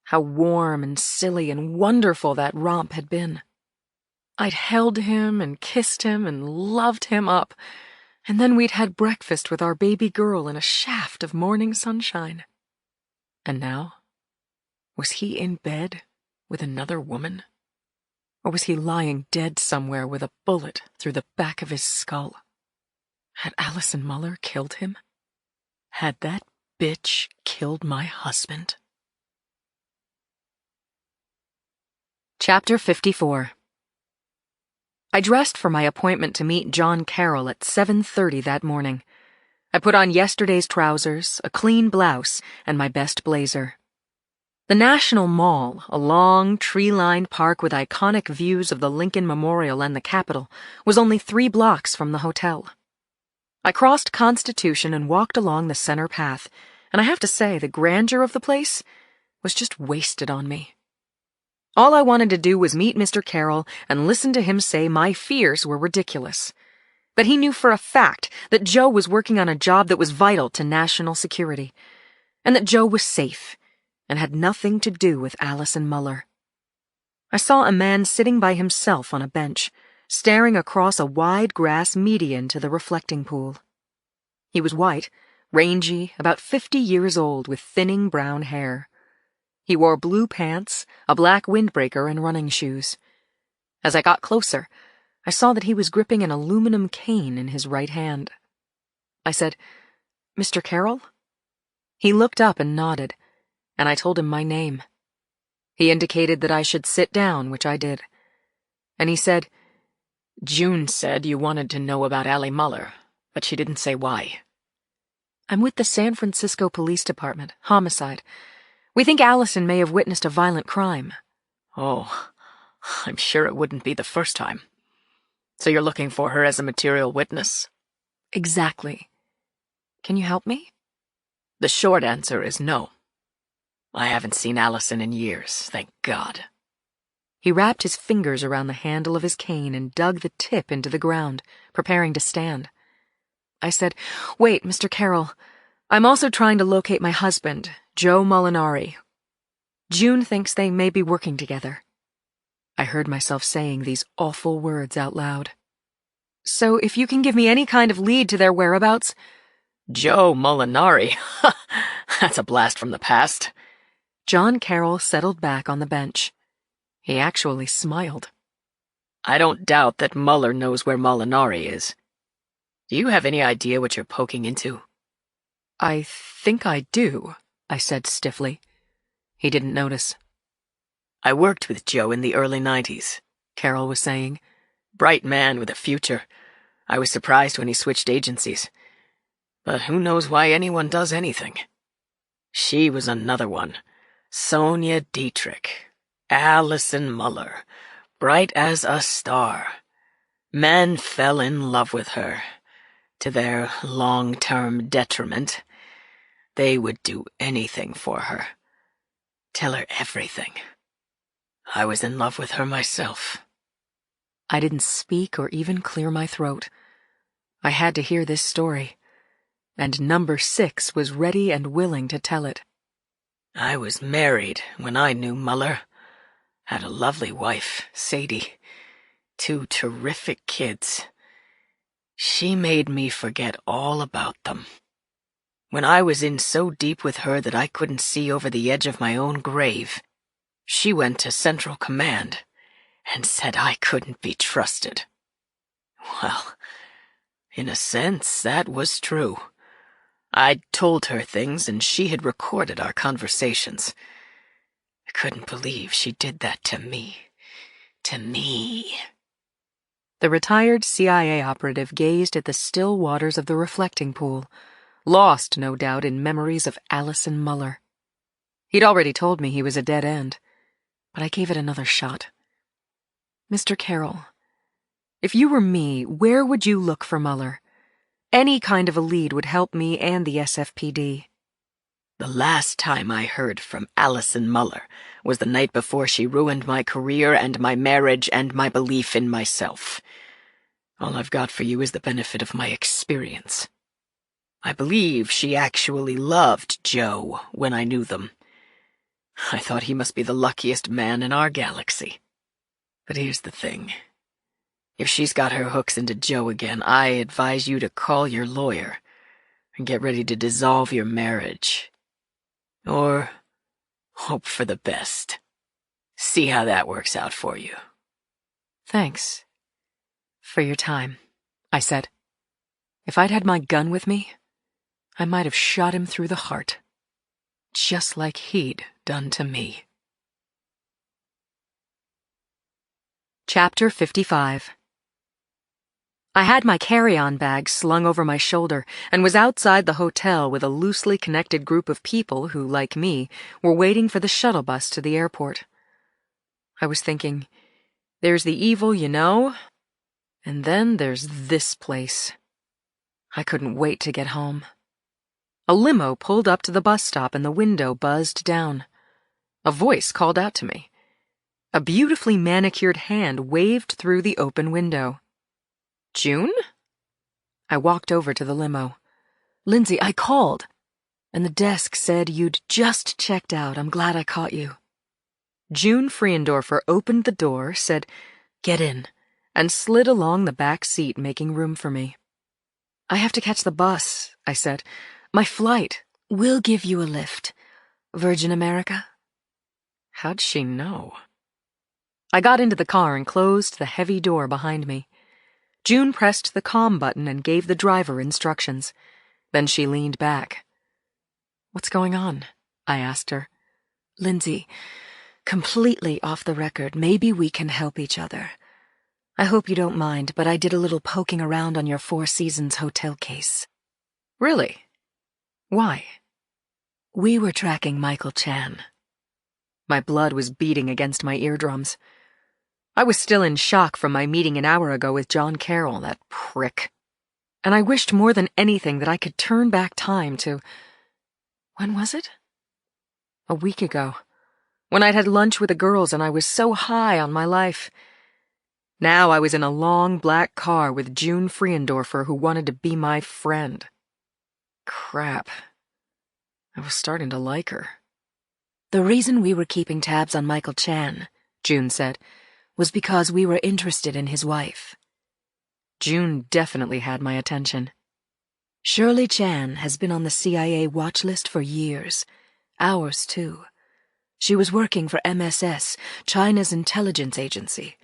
How warm and silly and wonderful that romp had been. I'd held him and kissed him and loved him up, and then we'd had breakfast with our baby girl in a shaft of morning sunshine. And now? Was he in bed with another woman? Or was he lying dead somewhere with a bullet through the back of his skull? Had Allison Muller killed him? Had that bitch killed my husband? Chapter 54. I dressed for my appointment to meet John Carroll at 7:30 that morning. I put on yesterday's trousers, a clean blouse, and my best blazer. The National Mall, a long, tree-lined park with iconic views of the Lincoln Memorial and the Capitol, was only 3 blocks from the hotel. I crossed Constitution and walked along the center path, and I have to say the grandeur of the place was just wasted on me. All I wanted to do was meet Mr. Carroll and listen to him say my fears were ridiculous. That he knew for a fact that Joe was working on a job that was vital to national security, and that Joe was safe and had nothing to do with Allison Muller. I saw a man sitting by himself on a bench, staring across a wide grass median to the reflecting pool. He was white, rangy, about 50 years old with thinning brown hair. He wore blue pants, a black windbreaker, and running shoes. As I got closer, I saw that he was gripping an aluminum cane in his right hand. I said, "Mr. Carroll?" He looked up and nodded, and I told him my name. He indicated that I should sit down, which I did. And he said, "June said you wanted to know about Allie Muller, but she didn't say why." "I'm with the San Francisco Police Department, homicide. We think Allison may have witnessed a violent crime." "Oh, I'm sure it wouldn't be the first time. So you're looking for her as a material witness?" "Exactly. Can you help me?" The short answer is no. I haven't seen Allison in years, thank God. He wrapped his fingers around the handle of his cane and dug the tip into the ground, preparing to stand. I said, "Wait, Mr. Carroll, I'm also trying to locate my husband, Joe Molinari. June thinks they may be working together. I heard myself saying these awful words out loud. So if you can give me any kind of lead to their whereabouts... Joe Molinari. That's a blast from the past. John Carroll settled back on the bench. He actually smiled. I don't doubt that Muller knows where Molinari is. Do you have any idea what you're poking into? I think I do, I said stiffly. He didn't notice. I worked with Joe in the early 90s, Carroll was saying. Bright man with a future. I was surprised when he switched agencies. But who knows why anyone does anything? She was another one. Sonia Dietrich. Allison Muller. Bright as a star. Men fell in love with her. To their long-term detriment. They would do anything for her. Tell her everything. I was in love with her myself. I didn't speak or even clear my throat. I had to hear this story. And number 6 was ready and willing to tell it. I was married when I knew Muller. Had a lovely wife, Sadie. 2 terrific kids. She made me forget all about them. When I was in so deep with her that I couldn't see over the edge of my own grave, she went to Central Command and said I couldn't be trusted. Well, in a sense, that was true. I'd told her things and she had recorded our conversations. I couldn't believe she did that to me. To me. The retired CIA operative gazed at the still waters of the reflecting pool, lost, no doubt, in memories of Allison Muller. He'd already told me he was a dead end, but I gave it another shot. Mr. Carroll, if you were me, where would you look for Muller? Any kind of a lead would help me and the SFPD. The last time I heard from Allison Muller was the night before she ruined my career and my marriage and my belief in myself. All I've got for you is the benefit of my experience. I believe she actually loved Joe when I knew them. I thought he must be the luckiest man in our galaxy. But here's the thing. If she's got her hooks into Joe again, I advise you to call your lawyer and get ready to dissolve your marriage. Or hope for the best. See how that works out for you. Thanks for your time, I said. If I'd had my gun with me, I might have shot him through the heart, just like he'd done to me. Chapter 55. I had my carry-on bag slung over my shoulder and was outside the hotel with a loosely connected group of people who, like me, were waiting for the shuttle bus to the airport. I was thinking, there's the evil you know, and then there's this place. I couldn't wait to get home. A limo pulled up to the bus stop and the window buzzed down. A voice called out to me. A beautifully manicured hand waved through the open window. June? I walked over to the limo. Lindsay, I called, and the desk said you'd just checked out. I'm glad I caught you. June Friendorfer opened the door, said, "Get in," and slid along the back seat, making room for me. I have to catch the bus, I said. My flight. We'll give you a lift. Virgin America? How'd she know? I got into the car and closed the heavy door behind me. June pressed the comm button and gave the driver instructions. Then she leaned back. What's going on? I asked her. Lindsay, completely off the record, maybe we can help each other. I hope you don't mind, but I did a little poking around on your Four Seasons hotel case. Really? Why? We were tracking Michael Chan. My blood was beating against my eardrums. I was still in shock from my meeting an hour ago with John Carroll, that prick. And I wished more than anything that I could turn back time to... When was it? A week ago, when I'd had lunch with the girls and I was so high on my life. Now I was in a long black car with June Friendorfer, who wanted to be my friend. Crap. I was starting to like her. The reason we were keeping tabs on Michael Chan, June said, was because we were interested in his wife. June definitely had my attention. Shirley Chan has been on the CIA watch list for years. Ours, too. She was working for MSS, China's intelligence agency,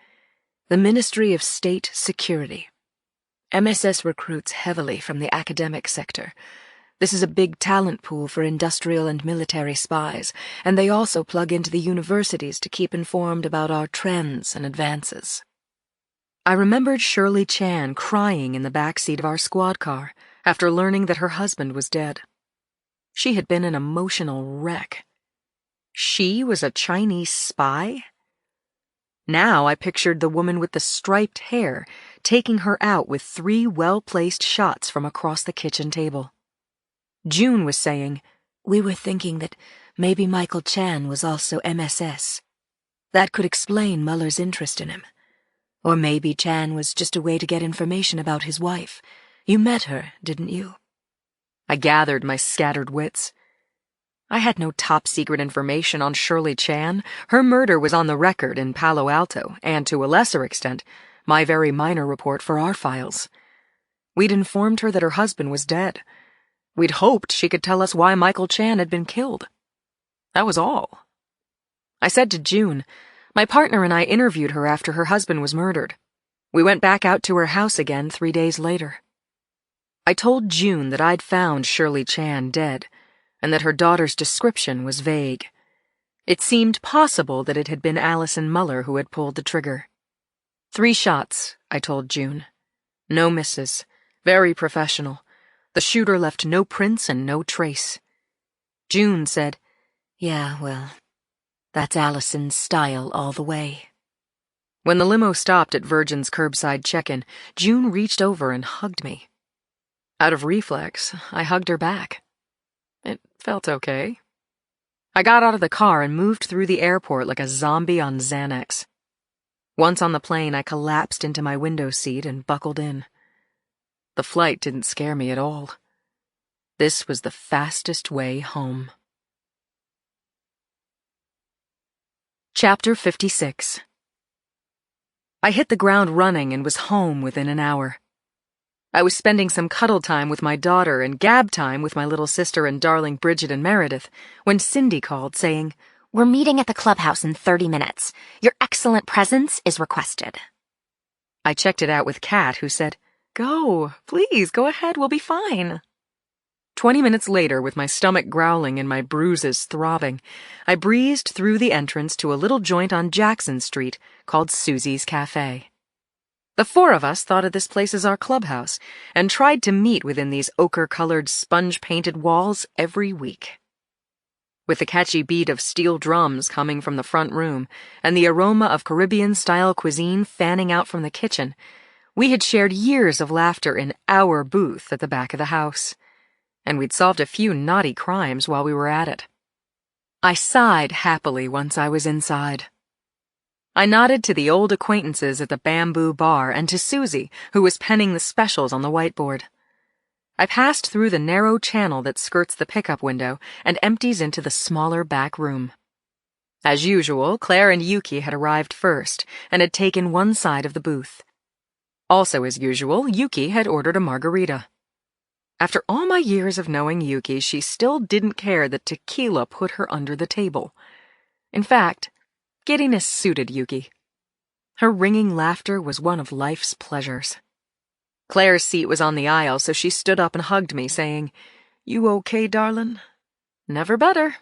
the Ministry of State Security. MSS recruits heavily from the academic sector. This is a big talent pool for industrial and military spies, and they also plug into the universities to keep informed about our trends and advances. I remembered Shirley Chan crying in the back seat of our squad car after learning that her husband was dead. She had been an emotional wreck. She was a Chinese spy? Now I pictured the woman with the striped hair taking her out with 3 well-placed shots from across the kitchen table. June was saying, "We were thinking that maybe Michael Chan was also MSS. That could explain Muller's interest in him. Or maybe Chan was just a way to get information about his wife. You met her, didn't you?" I gathered my scattered wits. I had no top-secret information on Shirley Chan. Her murder was on the record in Palo Alto, and to a lesser extent, my very minor report for our files. We'd informed her that her husband was dead. We'd hoped she could tell us why Michael Chan had been killed. That was all. I said to June, my partner and I interviewed her after her husband was murdered. We went back out to her house again 3 days later. I told June that I'd found Shirley Chan dead, and that her daughter's description was vague. It seemed possible that it had been Allison Muller who had pulled the trigger. 3 shots, I told June. No misses. Very professional. The shooter left no prints and no trace. June said, "Yeah, well, that's Allison's style all the way." When the limo stopped at Virgin's curbside check-in, June reached over and hugged me. Out of reflex, I hugged her back. It felt okay. I got out of the car and moved through the airport like a zombie on Xanax. Once on the plane, I collapsed into my window seat and buckled in. The flight didn't scare me at all. This was the fastest way home. Chapter 56. I hit the ground running and was home within an hour. I was spending some cuddle time with my daughter and gab time with my little sister and darling Bridget and Meredith when Cindy called saying, We're meeting at the clubhouse in 30 minutes. Your excellent presence is requested. I checked it out with Kat, who said, Go, please, go ahead, we'll be fine. 20 minutes later, with my stomach growling and my bruises throbbing, I breezed through the entrance to a little joint on Jackson Street called Susie's Cafe. The 4 of us thought of this place as our clubhouse and tried to meet within these ochre-colored, sponge-painted walls every week. With the catchy beat of steel drums coming from the front room and the aroma of Caribbean-style cuisine fanning out from the kitchen, we had shared years of laughter in our booth at the back of the house, and we'd solved a few naughty crimes while we were at it. I sighed happily once I was inside. I nodded to the old acquaintances at the Bamboo Bar and to Susie, who was penning the specials on the whiteboard. I passed through the narrow channel that skirts the pickup window and empties into the smaller back room. As usual, Claire and Yuki had arrived first and had taken one side of the booth. Also as usual, Yuki had ordered a margarita. After all my years of knowing Yuki, she still didn't care that tequila put her under the table. In fact, giddiness suited Yuki. Her ringing laughter was one of life's pleasures. Claire's seat was on the aisle, so she stood up and hugged me, saying, You okay, darlin'? Never better.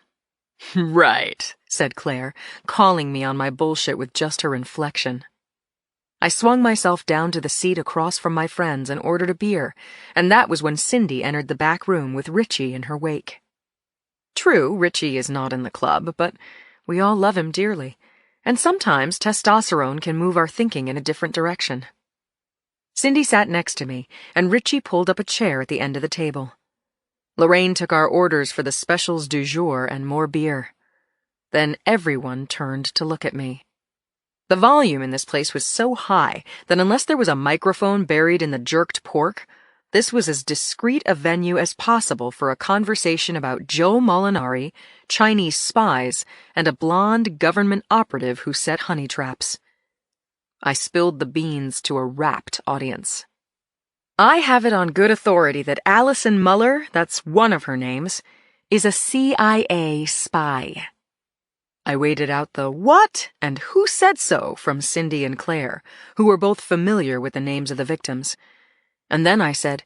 Right, said Claire, calling me on my bullshit with just her inflection. I swung myself down to the seat across from my friends and ordered a beer, and that was when Cindy entered the back room with Richie in her wake. True, Richie is not in the club, but we all love him dearly, and sometimes testosterone can move our thinking in a different direction. Cindy sat next to me, and Richie pulled up a chair at the end of the table. Lorraine took our orders for the specials du jour and more beer. Then everyone turned to look at me. The volume in this place was so high that unless there was a microphone buried in the jerked pork, This was as discreet a venue as possible for a conversation about Joe Molinari, Chinese spies, and a blonde government operative who set honey traps. I spilled the beans to a rapt audience. I have it on good authority that Allison Muller, that's one of her names, is a CIA spy. I waited out the what and who said so from Cindy and Claire, who were both familiar with the names of the victims. And then I said,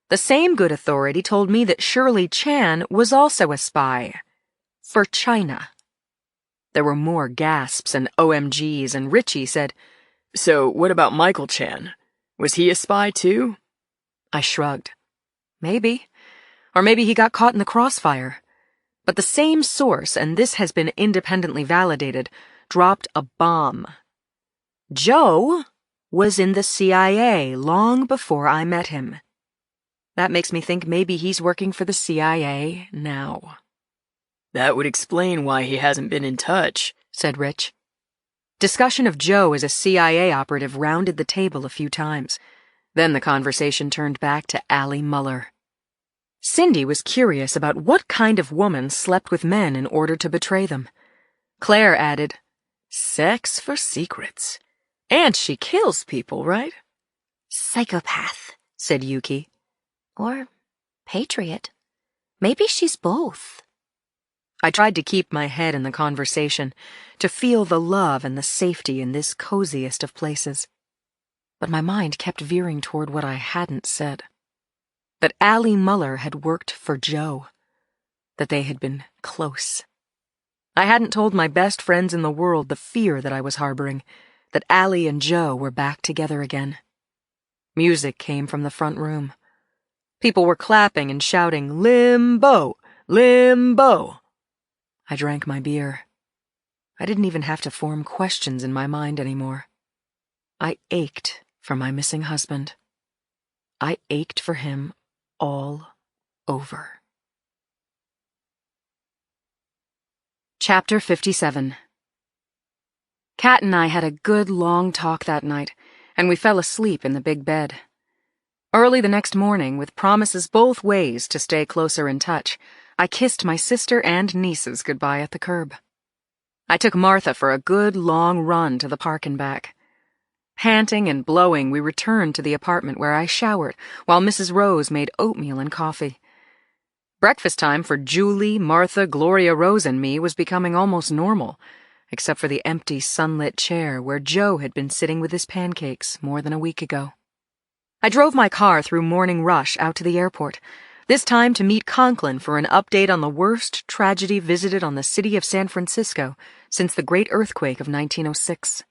the same good authority told me that Shirley Chan was also a spy. For China. There were more gasps and OMGs, and Richie said, So what about Michael Chan? Was he a spy too? I shrugged. Maybe. Or maybe he got caught in the crossfire. But the same source, and this has been independently validated, dropped a bomb. Joe was in the CIA long before I met him. That makes me think maybe he's working for the CIA now. That would explain why he hasn't been in touch, said Rich. Discussion of Joe as a CIA operative rounded the table a few times. Then the conversation turned back to Allie Muller. Cindy was curious about what kind of woman slept with men in order to betray them. Claire added, sex for secrets. And she kills people, right? Psychopath, said Yuki. Or patriot. Maybe she's both. I tried to keep my head in the conversation, to feel the love and the safety in this coziest of places. But my mind kept veering toward what I hadn't said. That Allie Muller had worked for Joe. That they had been close. I hadn't told my best friends in the world the fear that I was harboring, that Allie and Joe were back together again. Music came from the front room. People were clapping and shouting, Limbo! Limbo! I drank my beer. I didn't even have to form questions in my mind anymore. I ached for my missing husband. I ached for him all over. Chapter 57. Kat and I had a good long talk that night, and we fell asleep in the big bed. Early the next morning, with promises both ways to stay closer in touch, I kissed my sister and nieces goodbye at the curb. I took Martha for a good long run to the park and back. Panting and blowing, we returned to the apartment where I showered while Mrs. Rose made oatmeal and coffee. Breakfast time for Julie, Martha, Gloria Rose, and me was becoming almost normal, except for the empty sunlit chair where Joe had been sitting with his pancakes more than a week ago. I drove my car through morning rush out to the airport, this time to meet Conklin for an update on the worst tragedy visited on the city of San Francisco since the great earthquake of 1906.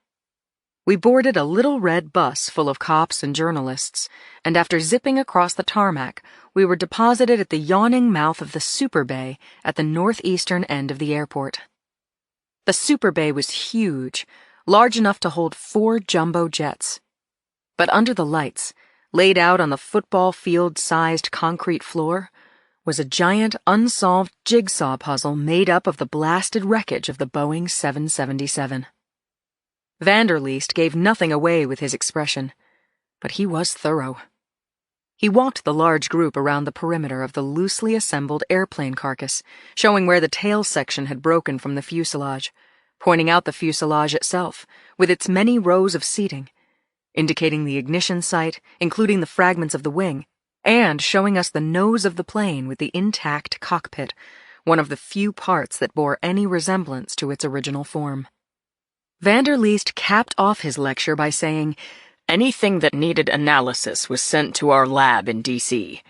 We boarded a little red bus full of cops and journalists, and after zipping across the tarmac, we were deposited at the yawning mouth of the Super Bay at the northeastern end of the airport. The Super Bay was huge, large enough to hold 4 jumbo jets. But under the lights, laid out on the football field-sized concrete floor, was a giant unsolved jigsaw puzzle made up of the blasted wreckage of the Boeing 777. Vanderleest gave nothing away with his expression, but he was thorough. He walked the large group around the perimeter of the loosely assembled airplane carcass, showing where the tail section had broken from the fuselage, pointing out the fuselage itself, with its many rows of seating, indicating the ignition site, including the fragments of the wing, and showing us the nose of the plane with the intact cockpit, one of the few parts that bore any resemblance to its original form. Vanderleest capped off his lecture by saying, Anything that needed analysis was sent to our lab in D.C.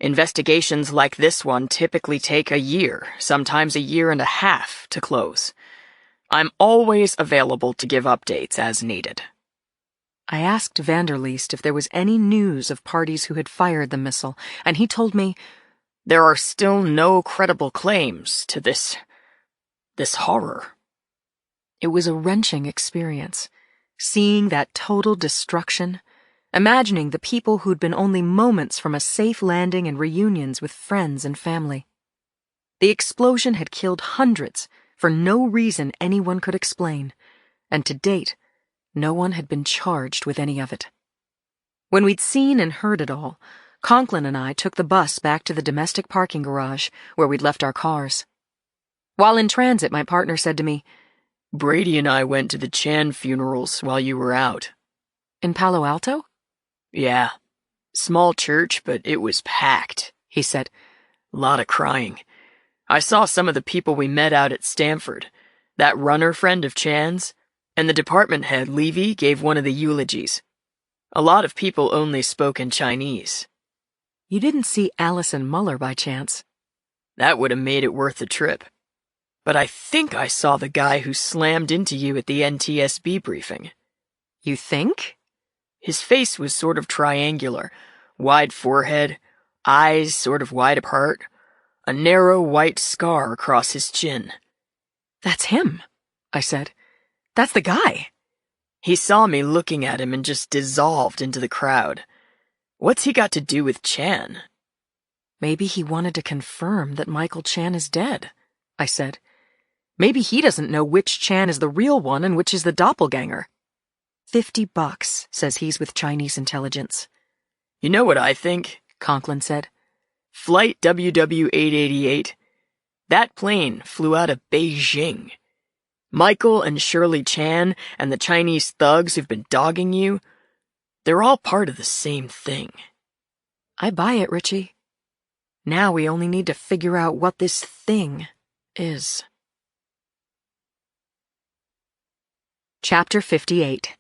Investigations like this one typically take a year, sometimes a year and a half, to close. I'm always available to give updates as needed. I asked Vanderleest if there was any news of parties who had fired the missile, and he told me, There are still no credible claims to this horror. It was a wrenching experience, seeing that total destruction, imagining the people who'd been only moments from a safe landing and reunions with friends and family. The explosion had killed hundreds for no reason anyone could explain, and to date, no one had been charged with any of it. When we'd seen and heard it all, Conklin and I took the bus back to the domestic parking garage where we'd left our cars. While in transit, my partner said to me, Brady and I went to the Chan funerals while you were out. "In Palo Alto?" Yeah. Small church, but it was packed, he said. Lot of crying. I saw some of the people we met out at Stanford. That runner friend of Chan's, and the department head, Levy, gave one of the eulogies. A lot of people only spoke in Chinese. You didn't see Allison Muller by chance? That would have made it worth the trip. But I think I saw the guy who slammed into you at the NTSB briefing. You think? His face was sort of triangular, wide forehead, eyes sort of wide apart, a narrow white scar across his chin. That's him, I said. That's the guy. He saw me looking at him and just dissolved into the crowd. What's he got to do with Chan? Maybe he wanted to confirm that Michael Chan is dead, I said. Maybe he doesn't know which Chan is the real one and which is the doppelganger. $50 says he's with Chinese intelligence. You know what I think? Conklin said. Flight WW-888. That plane flew out of Beijing. Michael and Shirley Chan and the Chinese thugs who've been dogging you, they're all part of the same thing. I buy it, Richie. Now we only need to figure out what this thing is. Chapter 58.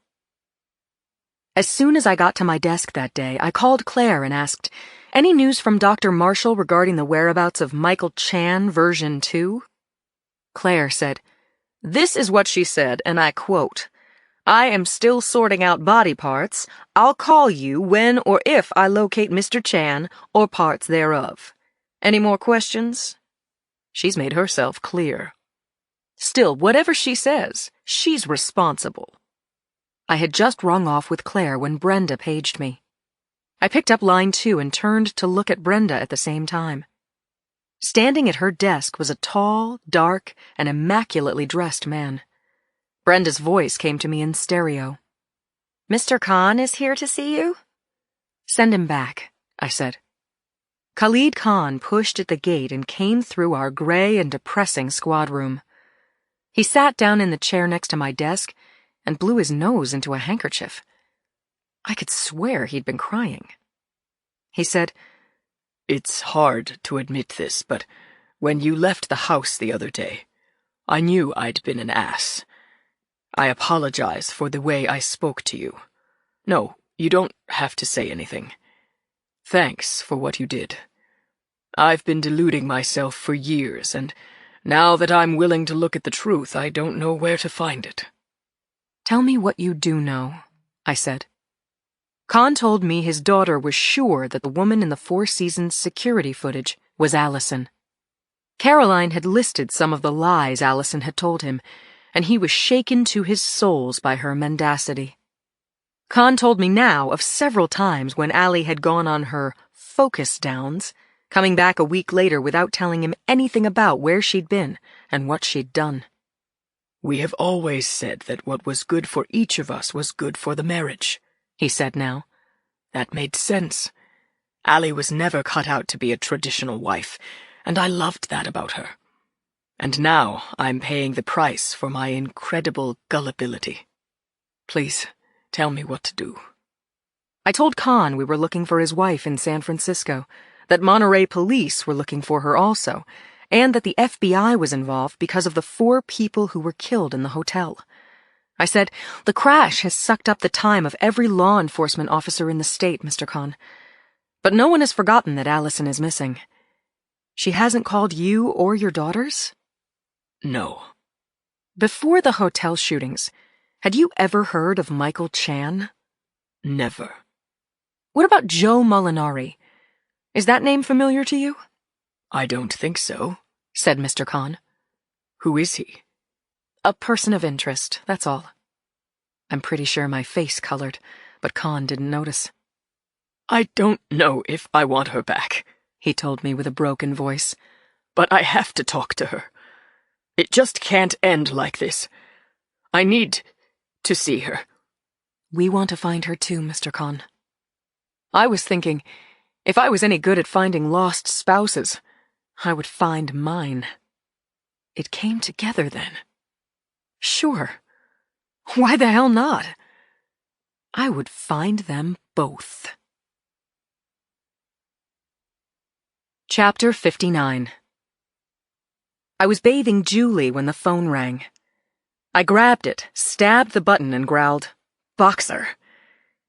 As soon as I got to my desk that day, I called Claire and asked, "Any news from Dr. Marshall regarding the whereabouts of Michael Chan version 2? Claire said, "This is what she said, and I quote, 'I am still sorting out body parts. I'll call you when or if I locate Mr. Chan or parts thereof.' Any more questions?" She's made herself clear. Still, whatever she says, she's responsible. I had just rung off with Claire when Brenda paged me. I picked up line 2 and turned to look at Brenda at the same time. Standing at her desk was a tall, dark, and immaculately dressed man. Brenda's voice came to me in stereo. "Mr. Khan is here to see you?" "Send him back," I said. Khalid Khan pushed at the gate and came through our gray and depressing squad room. He sat down in the chair next to my desk and blew his nose into a handkerchief. I could swear he'd been crying. He said, "It's hard to admit this, but when you left the house the other day, I knew I'd been an ass. I apologize for the way I spoke to you. No, you don't have to say anything. Thanks for what you did. I've been deluding myself for years, and now that I'm willing to look at the truth, I don't know where to find it." "Tell me what you do know," I said. Khan told me his daughter was sure that the woman in the Four Seasons security footage was Allison. Caroline had listed some of the lies Allison had told him, and he was shaken to his soul by her mendacity. Khan told me now of several times when Allie had gone on her focus downs, coming back a week later without telling him anything about where she'd been and what she'd done. "We have always said that what was good for each of us was good for the marriage," he said now. "That made sense. Allie was never cut out to be a traditional wife, and I loved that about her. And now I'm paying the price for my incredible gullibility. Please, tell me what to do." I told Khan we were looking for his wife in San Francisco, that Monterey police were looking for her also, and that the FBI was involved because of the 4 people who were killed in the hotel. I said, "The crash has sucked up the time of every law enforcement officer in the state, Mr. Khan. But no one has forgotten that Allison is missing. She hasn't called you or your daughters?" "No." "Before the hotel shootings, had you ever heard of Michael Chan?" "Never." "What about Joe Molinari? Is that name familiar to you?" "I don't think so," said Mr. Khan. "Who is he?" "A person of interest, that's all." I'm pretty sure my face colored, but Khan didn't notice. "I don't know if I want her back," he told me with a broken voice. "But I have to talk to her. It just can't end like this. I need to see her." "We want to find her too, Mr. Khan." I was thinking, If I was any good at finding lost spouses, I would find mine. It came together then. Sure. Why the hell not? I would find them both. Chapter 59. I was bathing Julie when the phone rang. I grabbed it, stabbed the button, and growled, "Boxer."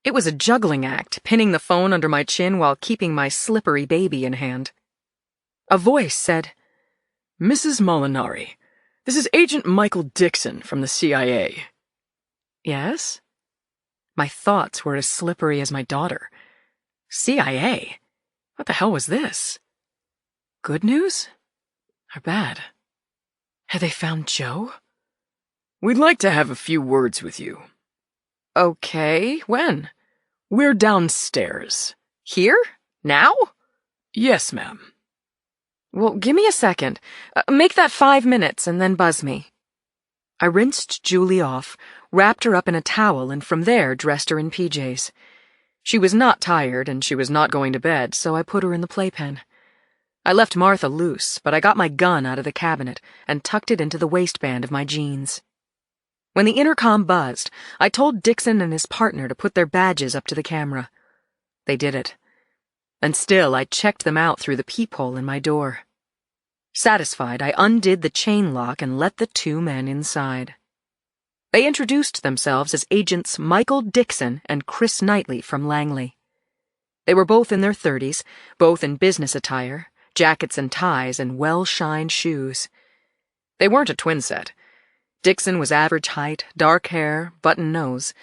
It was a juggling act, pinning the phone under my chin while keeping my slippery baby in hand. A voice said, "Mrs. Molinari, this is Agent Michael Dixon from the CIA. Yes? My thoughts were as slippery as my daughter. CIA? What the hell was this? Good news? Or bad? Had they found Joe? We'd like to have a few words with you. Okay, when? We're downstairs. Here? Now? Yes, ma'am. Well, give me a second. Make that 5 minutes and then buzz me. I rinsed Julie off, wrapped her up in a towel, and from there dressed her in PJs. She was not tired, and she was not going to bed, so I put her in the playpen. I left Martha loose, but I got my gun out of the cabinet and tucked it into the waistband of my jeans. When the intercom buzzed, I told Dixon and his partner to put their badges up to the camera. They did it. And still, I checked them out through the peephole in my door. Satisfied, I undid the chain lock and let the two men inside. They introduced themselves as Agents Michael Dixon and Chris Knightley from Langley. They were both in their 30s, both in business attire, jackets and ties, and well-shined shoes. They weren't a twin set. Dixon was average height, dark hair, button nose.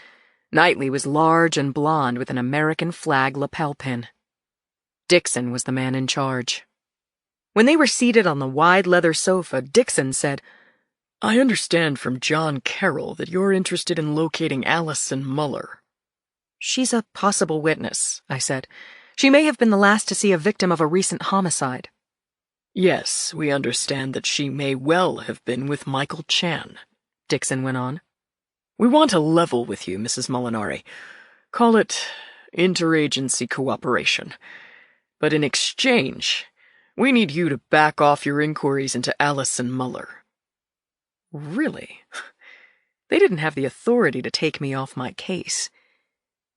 Knightley was large and blonde with an American flag lapel pin. Dixon was the man in charge. When they were seated on the wide leather sofa, Dixon said, "I understand from John Carroll that you're interested in locating Allison Muller." "She's a possible witness," I said. "She may have been the last to see a victim of a recent homicide." "Yes, we understand that she may well have been with Michael Chan," Dixon went on. "We want to level with you, Mrs. Molinari. Call it interagency cooperation. But in exchange, we need you to back off your inquiries into Allison Muller." Really? They didn't have the authority to take me off my case.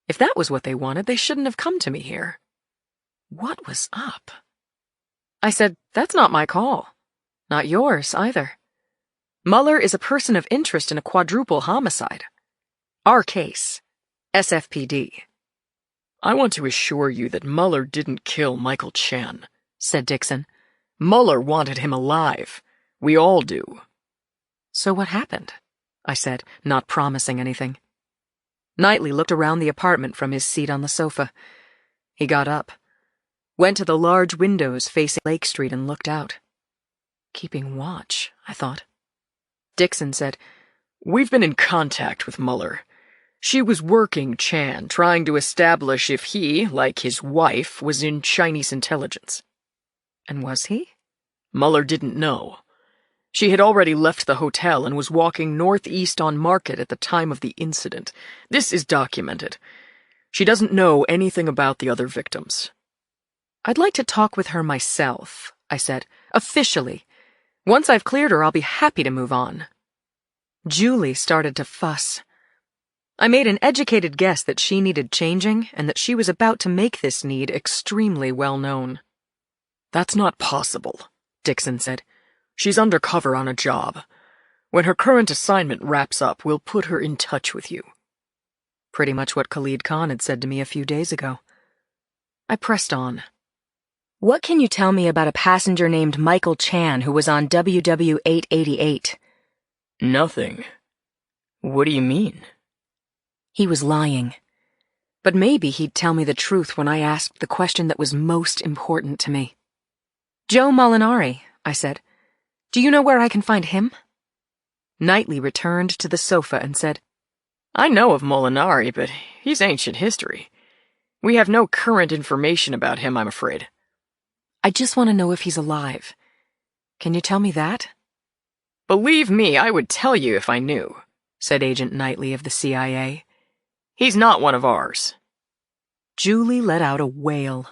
If that was what they wanted, they shouldn't have come to me here. What was up? I said, "That's not my call. Not yours, either. Muller is a person of interest in a quadruple homicide. Our case. SFPD. "I want to assure you that Muller didn't kill Michael Chan," said Dixon. "Muller wanted him alive. We all do." "So what happened?" I said, not promising anything. Knightley looked around the apartment from his seat on the sofa. He got up, went to the large windows facing Lake Street and looked out. Keeping watch, I thought. Dixon said, "We've been in contact with Muller. She was working Chan, trying to establish if he, like his wife, was in Chinese intelligence." "And was he?" "Muller didn't know. She had already left the hotel and was walking northeast on Market at the time of the incident. This is documented. She doesn't know anything about the other victims." "I'd like to talk with her myself," I said, "officially. Once I've cleared her, I'll be happy to move on." Julie started to fuss. I made an educated guess that she needed changing and that she was about to make this need extremely well known. "That's not possible," Dixon said. "She's undercover on a job. When her current assignment wraps up, we'll put her in touch with you." Pretty much what Khalid Khan had said to me a few days ago. I pressed on. "What can you tell me about a passenger named Michael Chan who was on WW 888? "Nothing. What do you mean?" He was lying. But maybe he'd tell me the truth when I asked the question that was most important to me. "Joe Molinari," I said. "Do you know where I can find him?" Knightley returned to the sofa and said, "I know of Molinari, but he's ancient history. We have no current information about him, I'm afraid." "I just want to know if he's alive. Can you tell me that?" "Believe me, I would tell you if I knew," said Agent Knightley of the CIA. "He's not one of ours." Julie let out a wail.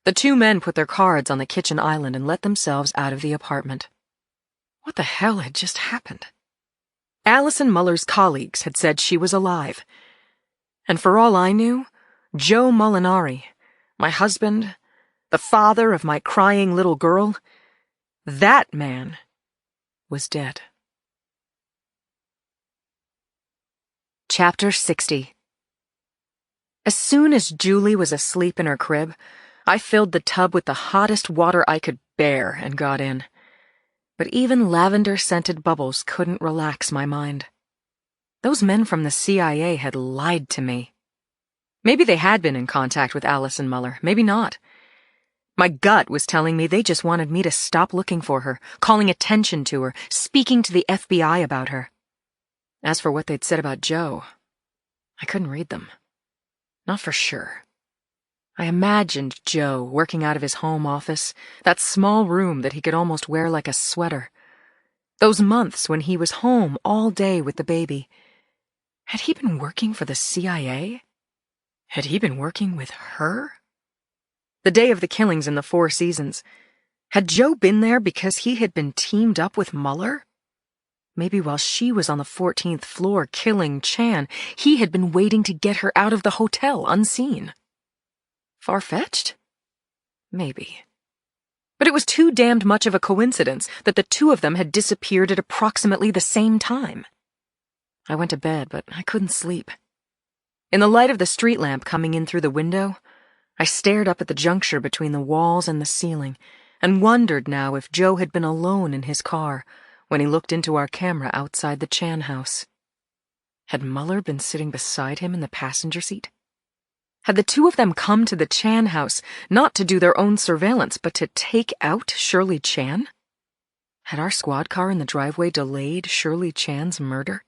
The two men put their cards on the kitchen island and let themselves out of the apartment. What the hell had just happened? Allison Muller's colleagues had said she was alive. And for all I knew, Joe Molinari, my husband, the father of my crying little girl, that man was dead. Chapter 60. As soon as Julie was asleep in her crib, I filled the tub with the hottest water I could bear and got in. But even lavender-scented bubbles couldn't relax my mind. Those men from the CIA had lied to me. Maybe they had been in contact with Allison Muller, maybe not. My gut was telling me they just wanted me to stop looking for her, calling attention to her, speaking to the FBI about her. As for what they'd said about Joe, I couldn't read them. Not for sure. I imagined Joe working out of his home office, that small room that he could almost wear like a sweater. Those months when he was home all day with the baby. Had he been working for the CIA? Had he been working with her? The day of the killings in the Four Seasons. Had Joe been there because he had been teamed up with Muller? Maybe while she was on the 14th floor killing Chan, he had been waiting to get her out of the hotel unseen. Far-fetched? Maybe. But it was too damned much of a coincidence that the two of them had disappeared at approximately the same time. I went to bed, but I couldn't sleep. In the light of the street lamp coming in through the window, I stared up at the juncture between the walls and the ceiling and wondered now if Joe had been alone in his car when he looked into our camera outside the Chan house. Had Muller been sitting beside him in the passenger seat? Had the two of them come to the Chan house not to do their own surveillance, but to take out Shirley Chan? Had our squad car in the driveway delayed Shirley Chan's murder?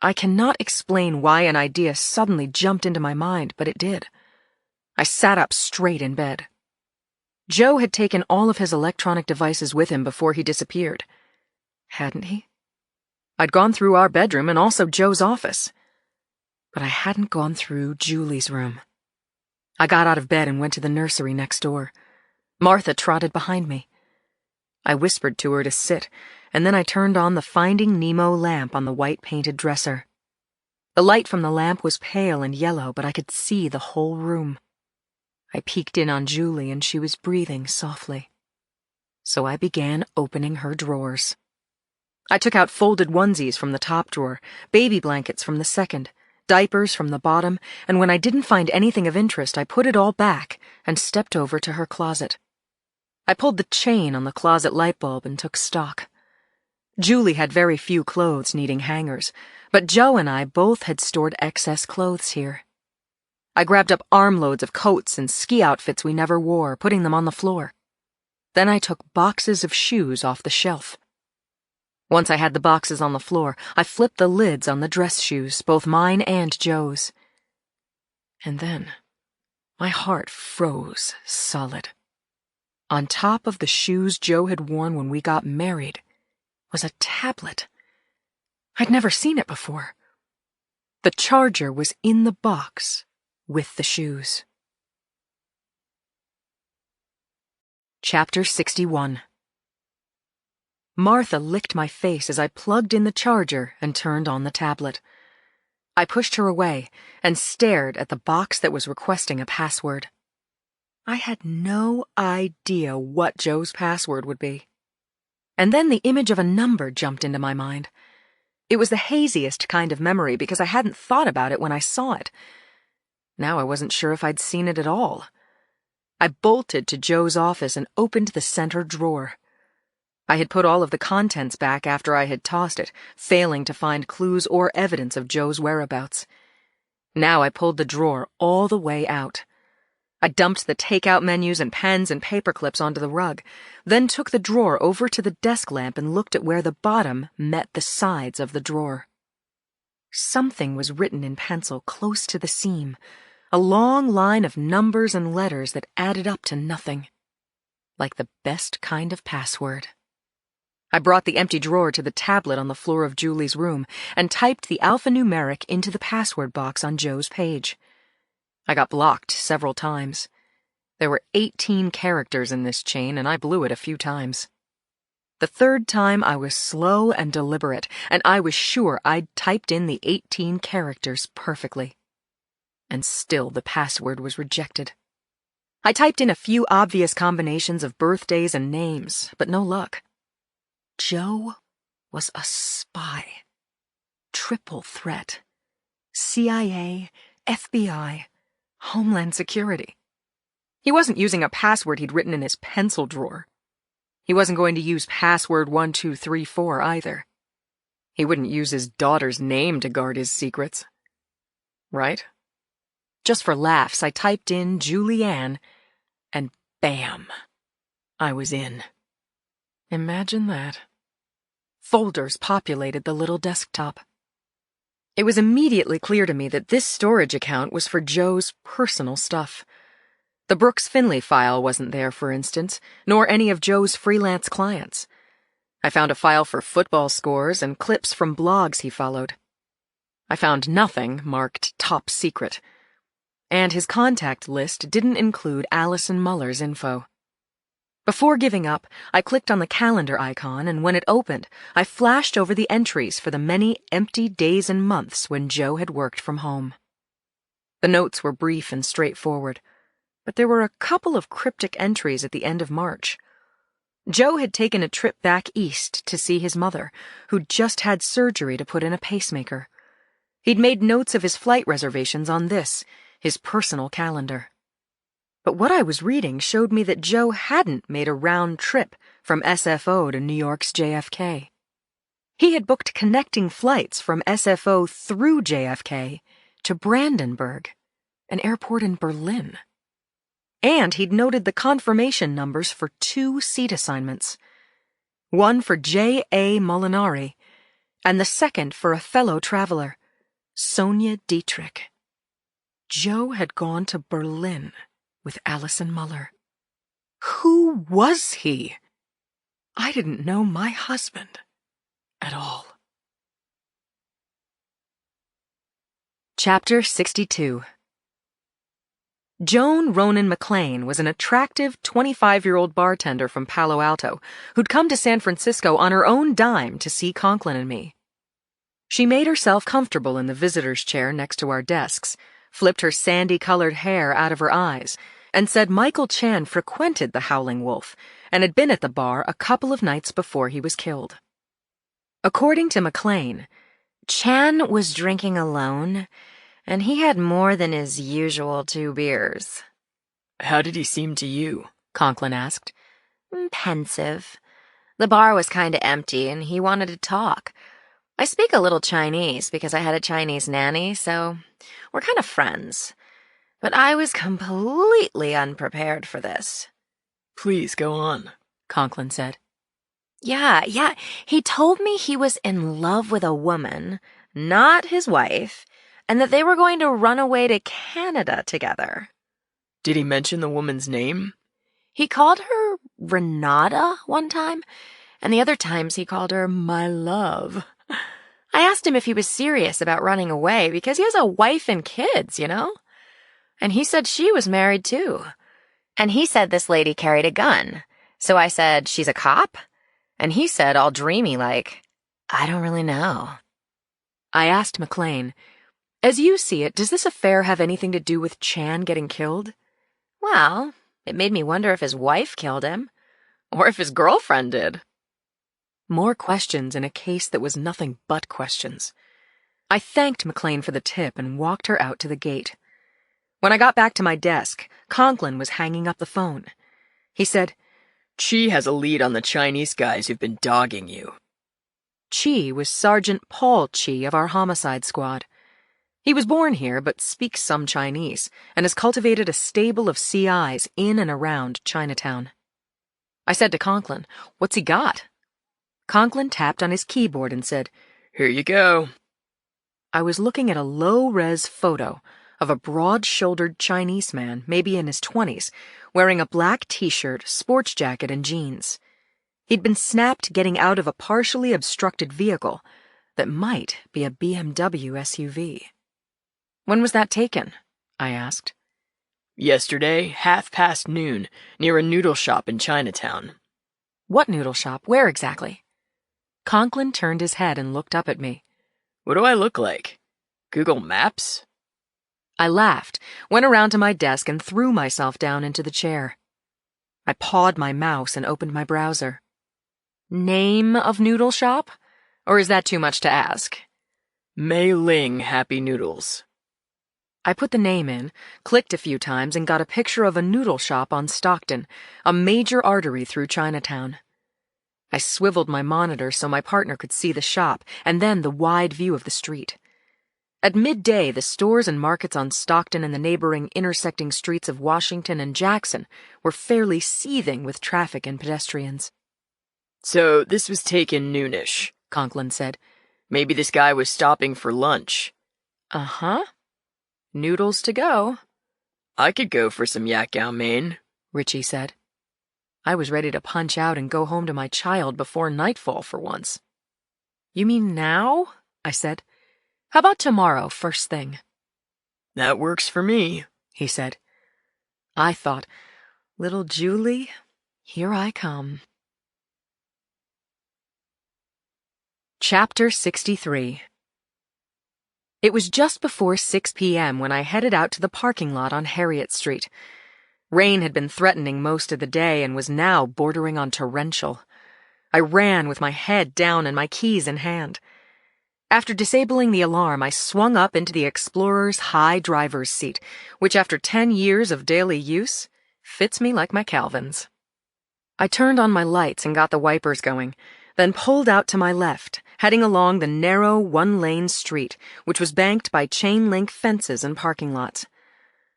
I cannot explain why an idea suddenly jumped into my mind, but it did. I sat up straight in bed. Joe had taken all of his electronic devices with him before he disappeared. Hadn't he? I'd gone through our bedroom and also Joe's office. But I hadn't gone through Julie's room. I got out of bed and went to the nursery next door. Martha trotted behind me. I whispered to her to sit, and then I turned on the Finding Nemo lamp on the white-painted dresser. The light from the lamp was pale and yellow, but I could see the whole room. I peeked in on Julie, and she was breathing softly. So I began opening her drawers. I took out folded onesies from the top drawer, baby blankets from the second, diapers from the bottom, and when I didn't find anything of interest, I put it all back and stepped over to her closet. I pulled the chain on the closet light bulb and took stock. Julie had very few clothes needing hangers, but Joe and I both had stored excess clothes here. I grabbed up armloads of coats and ski outfits we never wore, putting them on the floor. Then I took boxes of shoes off the shelf. Once I had the boxes on the floor, I flipped the lids on the dress shoes, both mine and Joe's. And then, my heart froze solid. On top of the shoes Joe had worn when we got married was a tablet. I'd never seen it before. The charger was in the box with the shoes. Chapter 61. Martha licked my face as I plugged in the charger and turned on the tablet. I pushed her away and stared at the box that was requesting a password. I had no idea what Joe's password would be. And then the image of a number jumped into my mind. It was the haziest kind of memory because I hadn't thought about it when I saw it. Now I wasn't sure if I'd seen it at all. I bolted to Joe's office and opened the center drawer. I had put all of the contents back after I had tossed it, failing to find clues or evidence of Joe's whereabouts. Now I pulled the drawer all the way out. I dumped the takeout menus and pens and paper clips onto the rug, then took the drawer over to the desk lamp and looked at where the bottom met the sides of the drawer. Something was written in pencil close to the seam, a long line of numbers and letters that added up to nothing. Like the best kind of password. I brought the empty drawer to the tablet on the floor of Julie's room and typed the alphanumeric into the password box on Joe's page. I got blocked several times. There were 18 characters in this chain, and I blew it a few times. The third time I was slow and deliberate, and I was sure I'd typed in the 18 characters perfectly. And still the password was rejected. I typed in a few obvious combinations of birthdays and names, but no luck. Joe was a spy. Triple threat. CIA, FBI, Homeland Security. He wasn't using a password he'd written in his pencil drawer. He wasn't going to use password 1234 either. He wouldn't use his daughter's name to guard his secrets. Right? Just for laughs, I typed in Julianne, and bam, I was in. Imagine that. Folders populated the little desktop. It was immediately clear to me that this storage account was for Joe's personal stuff. The Brooks Finley file wasn't there, for instance, nor any of Joe's freelance clients. I found a file for football scores and clips from blogs he followed. I found nothing marked top secret. And his contact list didn't include Allison Muller's info. Before giving up, I clicked on the calendar icon, and when it opened, I flashed over the entries for the many empty days and months when Joe had worked from home. The notes were brief and straightforward, but there were a couple of cryptic entries at the end of March. Joe had taken a trip back east to see his mother, who'd just had surgery to put in a pacemaker. He'd made notes of his flight reservations on this, his personal calendar. But what I was reading showed me that Joe hadn't made a round trip from SFO to New York's JFK. He had booked connecting flights from SFO through JFK to Brandenburg, an airport in Berlin. And he'd noted the confirmation numbers for 2 seat assignments. One for J.A. Molinari, and the second for a fellow traveler, Sonia Dietrich. Joe had gone to Berlin with Allison Muller. Who was he? I didn't know my husband at all. Chapter 62. Joan Ronan McLean was an attractive 25-year-old bartender from Palo Alto who'd come to San Francisco on her own dime to see Conklin and me. She made herself comfortable in the visitor's chair next to our desks, flipped her sandy-colored hair out of her eyes, and said Michael Chan frequented the Howling Wolf and had been at the bar a couple of nights before he was killed. According to McLean, Chan was drinking alone, and he had more than his usual 2 beers. How did he seem to you? Conklin asked. Pensive. The bar was kinda empty, and he wanted to talk. I speak a little Chinese because I had a Chinese nanny, so we're kind of friends. But I was completely unprepared for this. Please go on, Conklin said. Yeah, he told me he was in love with a woman, not his wife, and that they were going to run away to Canada together. Did he mention the woman's name? He called her Renata one time, and the other times he called her my love. I asked him if he was serious about running away because he has a wife and kids, you know? And he said she was married too. And he said this lady carried a gun. So I said, she's a cop? And he said, all dreamy like, I don't really know. I asked McLean, as you see it, does this affair have anything to do with Chan getting killed? Well, it made me wonder if his wife killed him. Or if his girlfriend did. More questions in a case that was nothing but questions. I thanked McLean for the tip and walked her out to the gate. When I got back to my desk, Conklin was hanging up the phone. He said, Chi has a lead on the Chinese guys who've been dogging you. Chi was Sergeant Paul Chi of our homicide squad. He was born here but speaks some Chinese and has cultivated a stable of CIs in and around Chinatown. I said to Conklin, what's he got? Conklin tapped on his keyboard and said, Here you go. I was looking at a low-res photo of a broad-shouldered Chinese man, maybe in his 20s, wearing a black t-shirt, sports jacket, and jeans. He'd been snapped getting out of a partially obstructed vehicle that might be a BMW SUV. When was that taken? I asked. Yesterday, noon, near a noodle shop in Chinatown. What noodle shop? Where exactly? Conklin turned his head and looked up at me. What do I look like? Google Maps? I laughed, went around to my desk, and threw myself down into the chair. I pawed my mouse and opened my browser. Name of noodle shop? Or is that too much to ask? Mei Ling Happy Noodles. I put the name in, clicked a few times, and got a picture of a noodle shop on Stockton, a major artery through Chinatown. I swiveled my monitor so my partner could see the shop and then the wide view of the street. At midday, the stores and markets on Stockton and the neighboring intersecting streets of Washington and Jackson were fairly seething with traffic and pedestrians. So this was taken noonish, Conklin said. Maybe this guy was stopping for lunch. Uh-huh. Noodles to go. I could go for some yak chow mein, Richie said. I was ready to punch out and go home to my child before nightfall for once. You mean now? I said. How about tomorrow, first thing? That works for me, he said. I thought, little Julie, here I come. Chapter 63. It was just before 6 p.m. when I headed out to the parking lot on Harriet Street. Rain had been threatening most of the day and was now bordering on torrential. I ran with my head down and my keys in hand. After disabling the alarm, I swung up into the Explorer's high driver's seat, which after 10 years of daily use, fits me like my Calvins. I turned on my lights and got the wipers going, then pulled out to my left, heading along the narrow one-lane street, which was banked by chain-link fences and parking lots.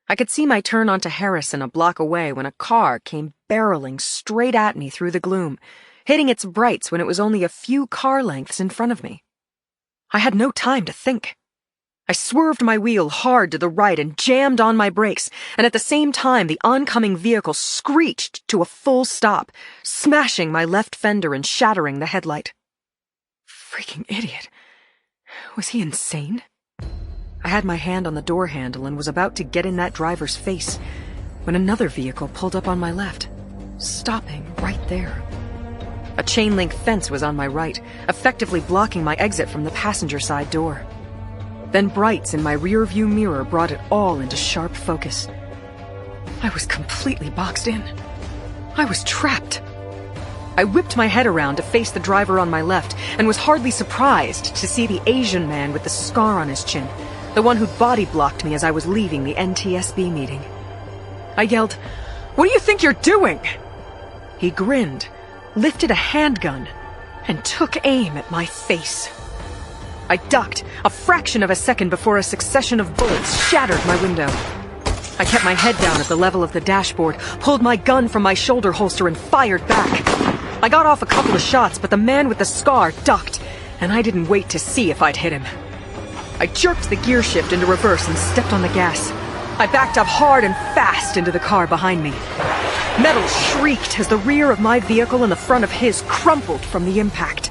I could see my turn onto Harrison a block away when a car came barreling straight at me through the gloom, hitting its brights when it was only a few car lengths in front of me. I had no time to think. I swerved my wheel hard to the right and jammed on my brakes, and at the same time the oncoming vehicle screeched to a full stop, smashing my left fender and shattering the headlight. Freaking idiot. Was he insane? I had my hand on the door handle and was about to get in that driver's face when another vehicle pulled up on my left, stopping right there. A chain-link fence was on my right, effectively blocking my exit from the passenger side door. Then brights in my rear-view mirror brought it all into sharp focus. I was completely boxed in. I was trapped. I whipped my head around to face the driver on my left and was hardly surprised to see the Asian man with the scar on his chin, the one who'd body-blocked me as I was leaving the NTSB meeting. I yelled, "What do you think you're doing?" He grinned, lifted a handgun, and took aim at my face. I ducked, a fraction of a second before a succession of bullets shattered my window. I kept my head down at the level of the dashboard, pulled my gun from my shoulder holster, and fired back. I got off a couple of shots, but the man with the scar ducked, and I didn't wait to see if I'd hit him. I jerked the gear shift into reverse and stepped on the gas. I backed up hard and fast into the car behind me. Metal shrieked as the rear of my vehicle and the front of his crumpled from the impact.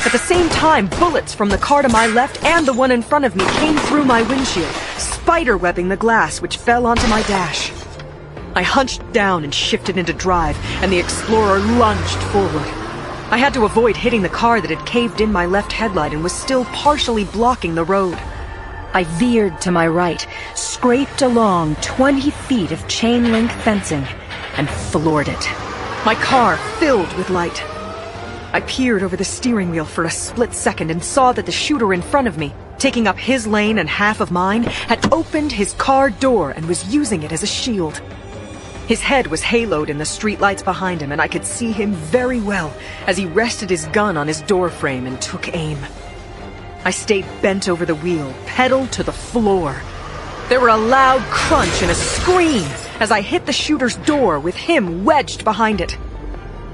At the same time, bullets from the car to my left and the one in front of me came through my windshield, spiderwebbing the glass which fell onto my dash. I hunched down and shifted into drive, and the Explorer lunged forward. I had to avoid hitting the car that had caved in my left headlight and was still partially blocking the road. I veered to my right, scraped along 20 feet of chain-link fencing, and floored it. My car filled with light. I peered over the steering wheel for a split second and saw that the shooter in front of me, taking up his lane and half of mine, had opened his car door and was using it as a shield. His head was haloed in the streetlights behind him, and I could see him very well as he rested his gun on his door frame and took aim. I stayed bent over the wheel, pedal to the floor. There were a loud crunch and a scream as I hit the shooter's door with him wedged behind it.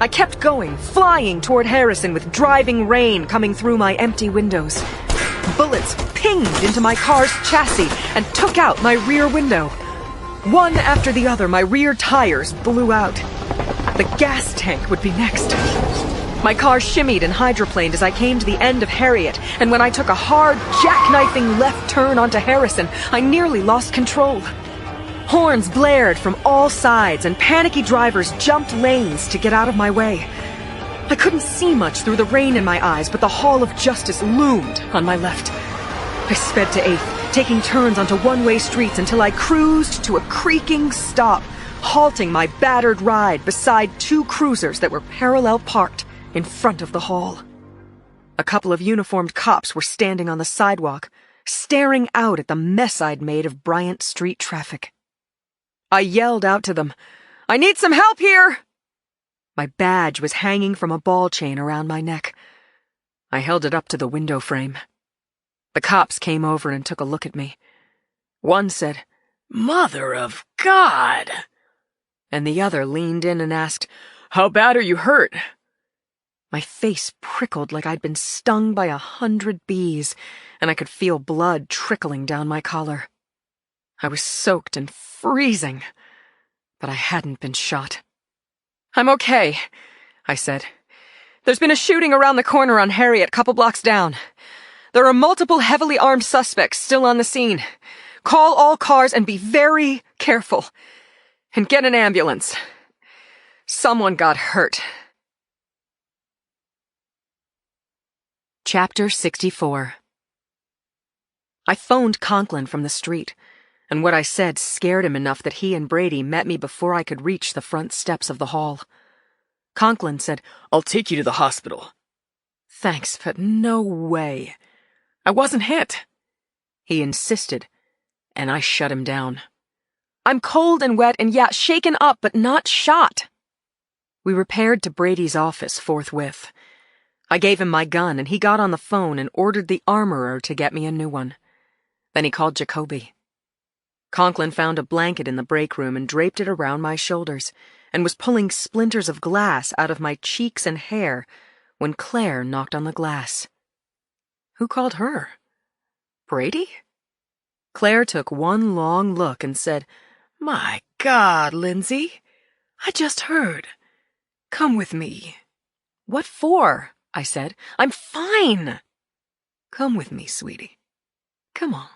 I kept going, flying toward Harrison with driving rain coming through my empty windows. Bullets pinged into my car's chassis and took out my rear window. One after the other, my rear tires blew out. The gas tank would be next. My car shimmied and hydroplaned as I came to the end of Harriet, and when I took a hard, jackknifing left turn onto Harrison, I nearly lost control. Horns blared from all sides, and panicky drivers jumped lanes to get out of my way. I couldn't see much through the rain in my eyes, but the Hall of Justice loomed on my left. I sped to 8th, taking turns onto one-way streets until I cruised to a creaking stop, halting my battered ride beside 2 cruisers that were parallel parked in front of the hall. A couple of uniformed cops were standing on the sidewalk, staring out at the mess I'd made of Bryant Street traffic. I yelled out to them, "I need some help here!" My badge was hanging from a ball chain around my neck. I held it up to the window frame. The cops came over and took a look at me. One said, "Mother of God!" And the other leaned in and asked, "How bad are you hurt?" My face prickled like I'd been stung by 100 bees, and I could feel blood trickling down my collar. I was soaked and freezing, but I hadn't been shot. "I'm okay," I said. "There's been a shooting around the corner on Harriet, couple blocks down. There are multiple heavily armed suspects still on the scene. Call all cars and be very careful. And get an ambulance. Someone got hurt." Chapter 64. I phoned Conklin from the street, and what I said scared him enough that he and Brady met me before I could reach the front steps of the hall. Conklin said, "I'll take you to the hospital." "Thanks, but no way. I wasn't hit." He insisted, and I shut him down. "I'm cold and wet and yeah, shaken up, but not shot." We repaired to Brady's office forthwith. I gave him my gun, and he got on the phone and ordered the armorer to get me a new one. Then he called Jacoby. Conklin found a blanket in the break room and draped it around my shoulders, and was pulling splinters of glass out of my cheeks and hair when Claire knocked on the glass. Who called her? Brady? Claire took one long look and said, "My God, Lindsay, I just heard. Come with me." "What for?" I said. "I'm fine." "Come with me, sweetie. Come on."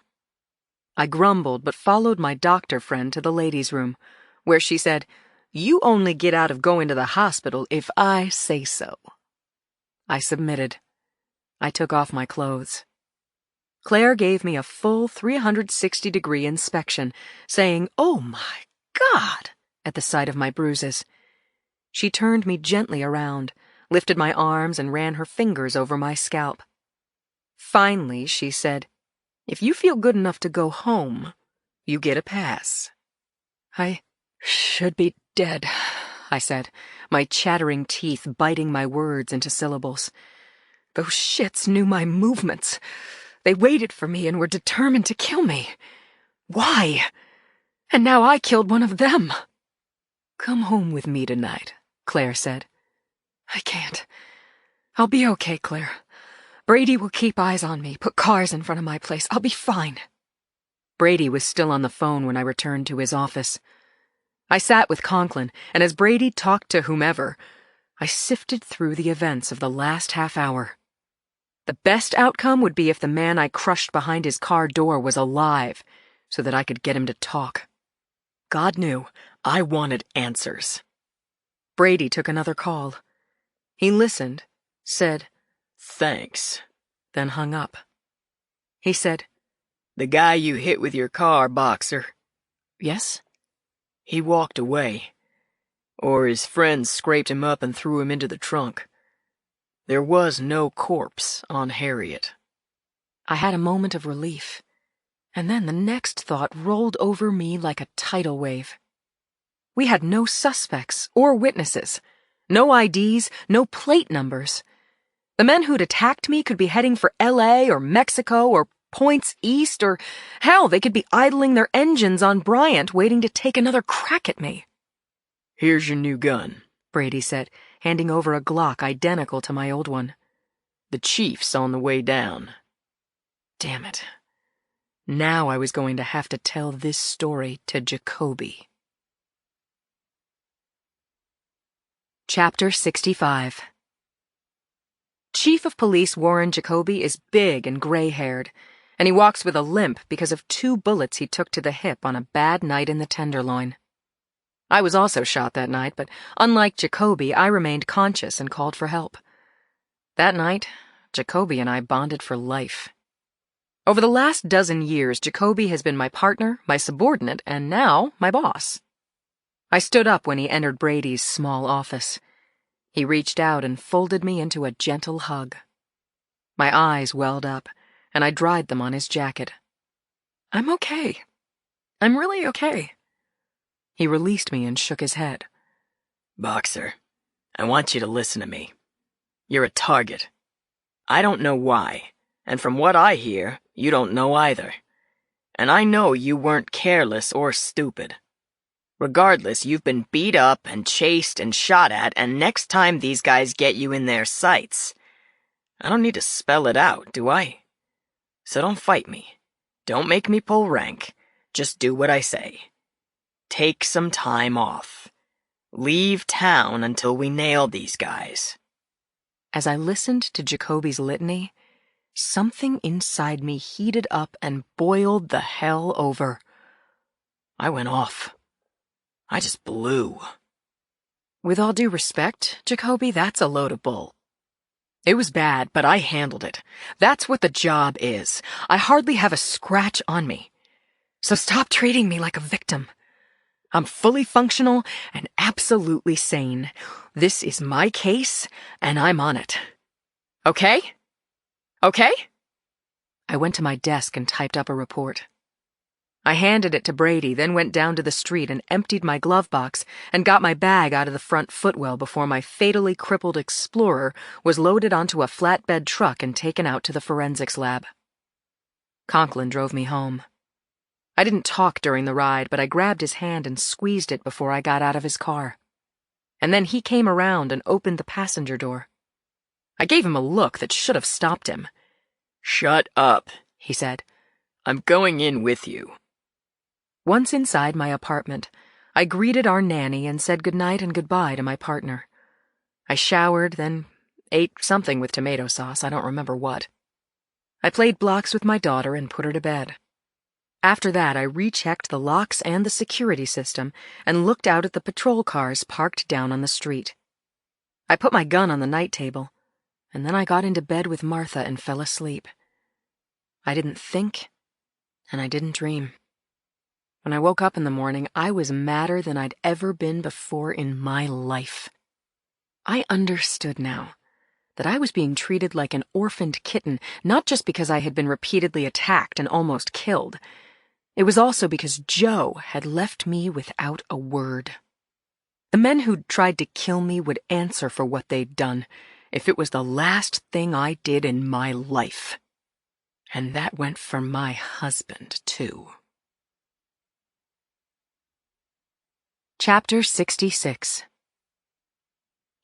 I grumbled but followed my doctor friend to the ladies' room, where she said, "You only get out of going to the hospital if I say so." I submitted. I took off my clothes. Claire gave me a full 360-degree inspection, saying, "Oh my God," at the sight of my bruises. She turned me gently around, lifted my arms, and ran her fingers over my scalp. Finally, she said, "If you feel good enough to go home, you get a pass." "I should be dead," I said, my chattering teeth biting my words into syllables. "Those shits knew my movements. They waited for me and were determined to kill me. Why? And now I killed one of them." "Come home with me tonight," Claire said. "I can't. I'll be okay, Claire. Brady will keep eyes on me, put cars in front of my place. I'll be fine." Brady was still on the phone when I returned to his office. I sat with Conklin, and as Brady talked to whomever, I sifted through the events of the last half hour. The best outcome would be if the man I crushed behind his car door was alive, so that I could get him to talk. God knew I wanted answers. Brady took another call. He listened, said, "Thanks," then hung up. He said, "The guy you hit with your car, Boxer." "Yes?" "He walked away. Or his friends scraped him up and threw him into the trunk. There was no corpse on Harriet." I had a moment of relief, and then the next thought rolled over me like a tidal wave. We had no suspects or witnesses, no IDs, no plate numbers. The men who'd attacked me could be heading for LA or Mexico or points east, or hell, they could be idling their engines on Bryant waiting to take another crack at me. "Here's your new gun," Brady said, handing over a Glock identical to my old one. "The chief's on the way down." Damn it. Now I was going to have to tell this story to Jacoby. Chapter 65. Chief of Police Warren Jacoby is big and gray-haired. and he walks with a limp because of 2 bullets he took to the hip on a bad night in the Tenderloin. I was also shot that night, but unlike Jacoby, I remained conscious and called for help. That night, Jacoby and I bonded for life. Over the last dozen years, Jacoby has been my partner, my subordinate, and now my boss. I stood up when he entered Brady's small office. He reached out and folded me into a gentle hug. My eyes welled up, and I dried them on his jacket. I'm okay. I'm really okay. He released me and shook his head. Boxer, I want you to listen to me. You're a target. I don't know why, and from what I hear, you don't know either. And I know you weren't careless or stupid. Regardless, you've been beat up and chased and shot at, and next time these guys get you in their sights, I don't need to spell it out, do I? So don't fight me. Don't make me pull rank. Just do what I say. Take some time off. Leave town until we nail these guys. As I listened to Jacoby's litany, something inside me heated up and boiled the hell over. I went off. I just blew. With all due respect, Jacoby, that's a load of bull. It was bad, but I handled it. That's what the job is. I hardly have a scratch on me. So stop treating me like a victim. I'm fully functional and absolutely sane. This is my case, and I'm on it. Okay? Okay? I went to my desk and typed up a report. I handed it to Brady, then went down to the street and emptied my glove box and got my bag out of the front footwell before my fatally crippled Explorer was loaded onto a flatbed truck and taken out to the forensics lab. Conklin drove me home. I didn't talk during the ride, but I grabbed his hand and squeezed it before I got out of his car. And then he came around and opened the passenger door. I gave him a look that should have stopped him. Shut up, he said. I'm going in with you. Once inside my apartment, I greeted our nanny and said goodnight and goodbye to my partner. I showered, then ate something with tomato sauce, I don't remember what. I played blocks with my daughter and put her to bed. After that, I rechecked the locks and the security system and looked out at the patrol cars parked down on the street. I put my gun on the night table, and then I got into bed with Martha and fell asleep. I didn't think, and I didn't dream. When I woke up in the morning, I was madder than I'd ever been before in my life. I understood now that I was being treated like an orphaned kitten, not just because I had been repeatedly attacked and almost killed. It was also because Joe had left me without a word. The men who'd tried to kill me would answer for what they'd done, if it was the last thing I did in my life. And that went for my husband, too. Chapter 66.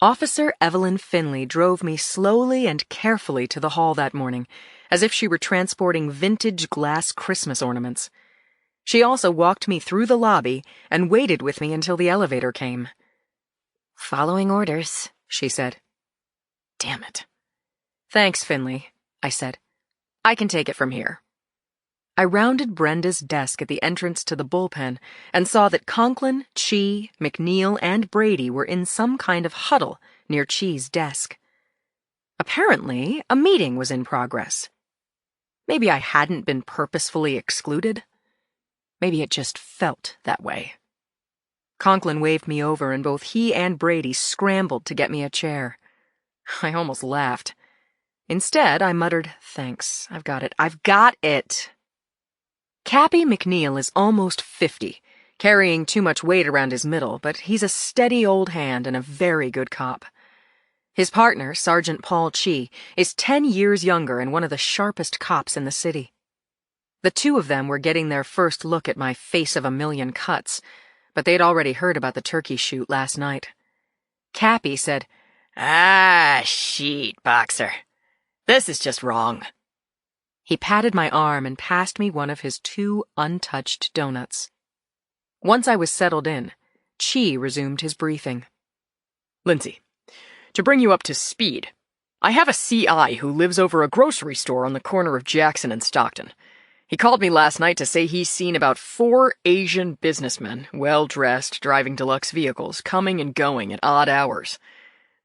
Officer Evelyn Finley drove me slowly and carefully to the hall that morning, as if she were transporting vintage glass Christmas ornaments. She also walked me through the lobby and waited with me until the elevator came. Following orders, she said. Damn it. Thanks, Finley, I said. I can take it from here. I rounded Brenda's desk at the entrance to the bullpen and saw that Conklin, Chi, McNeil, and Brady were in some kind of huddle near Chi's desk. Apparently, a meeting was in progress. Maybe I hadn't been purposefully excluded. Maybe it just felt that way. Conklin waved me over, and both he and Brady scrambled to get me a chair. I almost laughed. Instead, I muttered, "Thanks, I've got it. I've got it." Cappy McNeil is almost 50, carrying too much weight around his middle, but he's a steady old hand and a very good cop. His partner, Sergeant Paul Chi, is 10 years younger and one of the sharpest cops in the city. The two of them were getting their first look at my face of a million cuts, but they'd already heard about the turkey shoot last night. Cappy said, Ah, shit, Boxer. This is just wrong. He patted my arm and passed me one of his 2 untouched donuts. Once I was settled in, Chi resumed his briefing. Lindsay, to bring you up to speed, I have a CI who lives over a grocery store on the corner of Jackson and Stockton. He called me last night to say he's seen about 4 Asian businessmen, well-dressed, driving deluxe vehicles, coming and going at odd hours.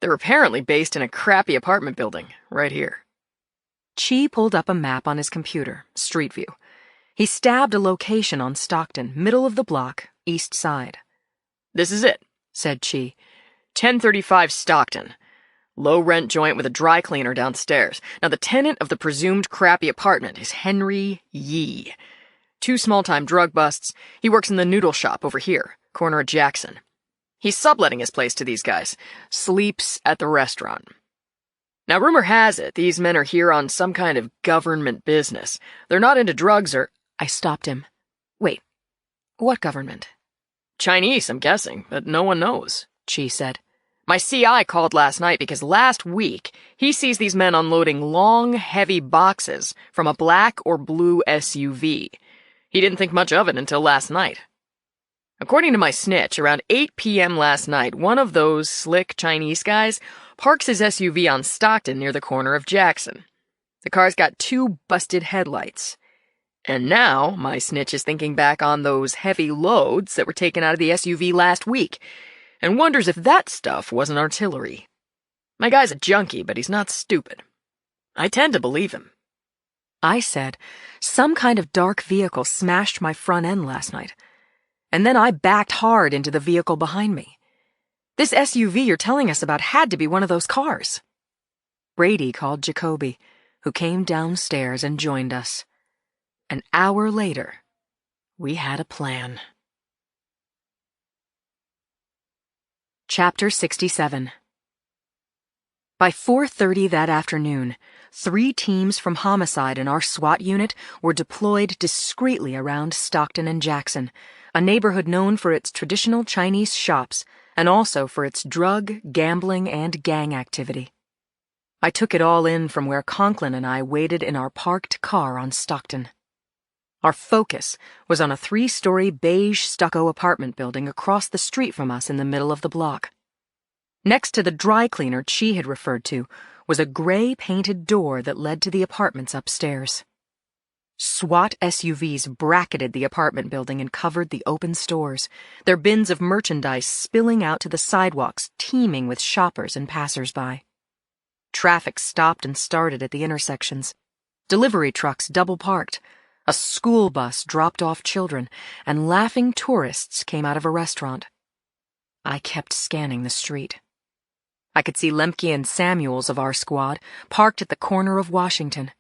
They're apparently based in a crappy apartment building, right here. Chi pulled up a map on his computer, Street View. He stabbed a location on Stockton, middle of the block, east side. This is it, said Chi. 1035 Stockton. Low-rent joint with a dry cleaner downstairs. Now, the tenant of the presumed crappy apartment is Henry Yee. 2 small-time drug busts. He works in the noodle shop over here, corner of Jackson. He's subletting his place to these guys. Sleeps at the restaurant. Now, rumor has it these men are here on some kind of government business. They're not into drugs or... I stopped him. Wait, what government? Chinese, I'm guessing, but no one knows, Chi said. My CI called last night because last week he sees these men unloading long, heavy boxes from a black or blue SUV. He didn't think much of it until last night. According to my snitch, around 8 p.m. last night, one of those slick Chinese guys parks his SUV on Stockton near the corner of Jackson. The car's got 2 busted headlights. And now, my snitch is thinking back on those heavy loads that were taken out of the SUV last week, and wonders if that stuff wasn't artillery. My guy's a junkie, but he's not stupid. I tend to believe him. I said, some kind of dark vehicle smashed my front end last night, and then I backed hard into the vehicle behind me. This SUV you're telling us about had to be one of those cars. Brady called Jacoby, who came downstairs and joined us. An hour later, we had a plan. Chapter 67. By 4:30 that afternoon, 3 teams from Homicide and our SWAT unit were deployed discreetly around Stockton and Jackson, a neighborhood known for its traditional Chinese shops and also for its drug, gambling, and gang activity. I took it all in from where Conklin and I waited in our parked car on Stockton. Our focus was on a 3-story beige stucco apartment building across the street from us in the middle of the block. Next to the dry cleaner Chi had referred to was a gray painted door that led to the apartments upstairs. SWAT SUVs bracketed the apartment building and covered the open stores, their bins of merchandise spilling out to the sidewalks, teeming with shoppers and passers-by. Traffic stopped and started at the intersections. Delivery trucks double-parked. A school bus dropped off children, and laughing tourists came out of a restaurant. I kept scanning the street. I could see Lemke and Samuels of our squad parked at the corner of Washington.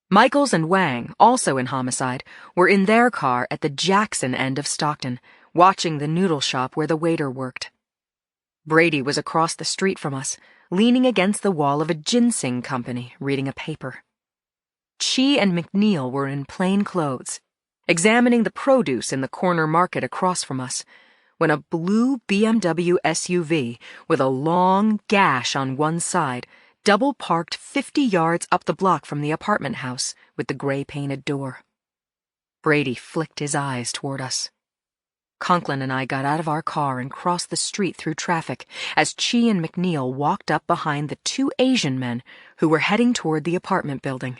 Michaels and Wang, also in Homicide, were in their car at the Jackson end of Stockton, watching the noodle shop where the waiter worked. Brady was across the street from us, leaning against the wall of a ginseng company, reading a paper. Chi and McNeil were in plain clothes, examining the produce in the corner market across from us, when a blue BMW SUV with a long gash on one side double-parked 50 yards up the block from the apartment house with the gray-painted door. Brady flicked his eyes toward us. Conklin and I got out of our car and crossed the street through traffic as Chi and McNeil walked up behind the 2 Asian men who were heading toward the apartment building.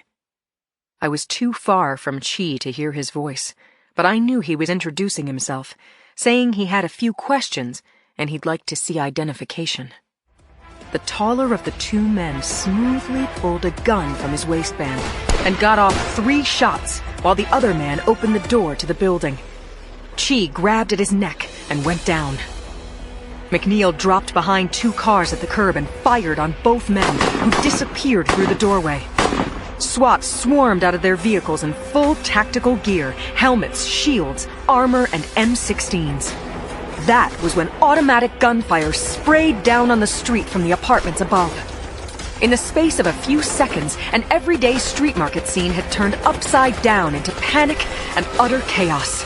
I was too far from Chi to hear his voice, but I knew he was introducing himself, saying he had a few questions and he'd like to see identification. The taller of the 2 men smoothly pulled a gun from his waistband and got off 3 shots while the other man opened the door to the building. Chi grabbed at his neck and went down. McNeil dropped behind 2 cars at the curb and fired on both men, who disappeared through the doorway. SWAT swarmed out of their vehicles in full tactical gear, helmets, shields, armor, and M16s. That was when automatic gunfire sprayed down on the street from the apartments above. In the space of a few seconds, an everyday street market scene had turned upside down into panic and utter chaos.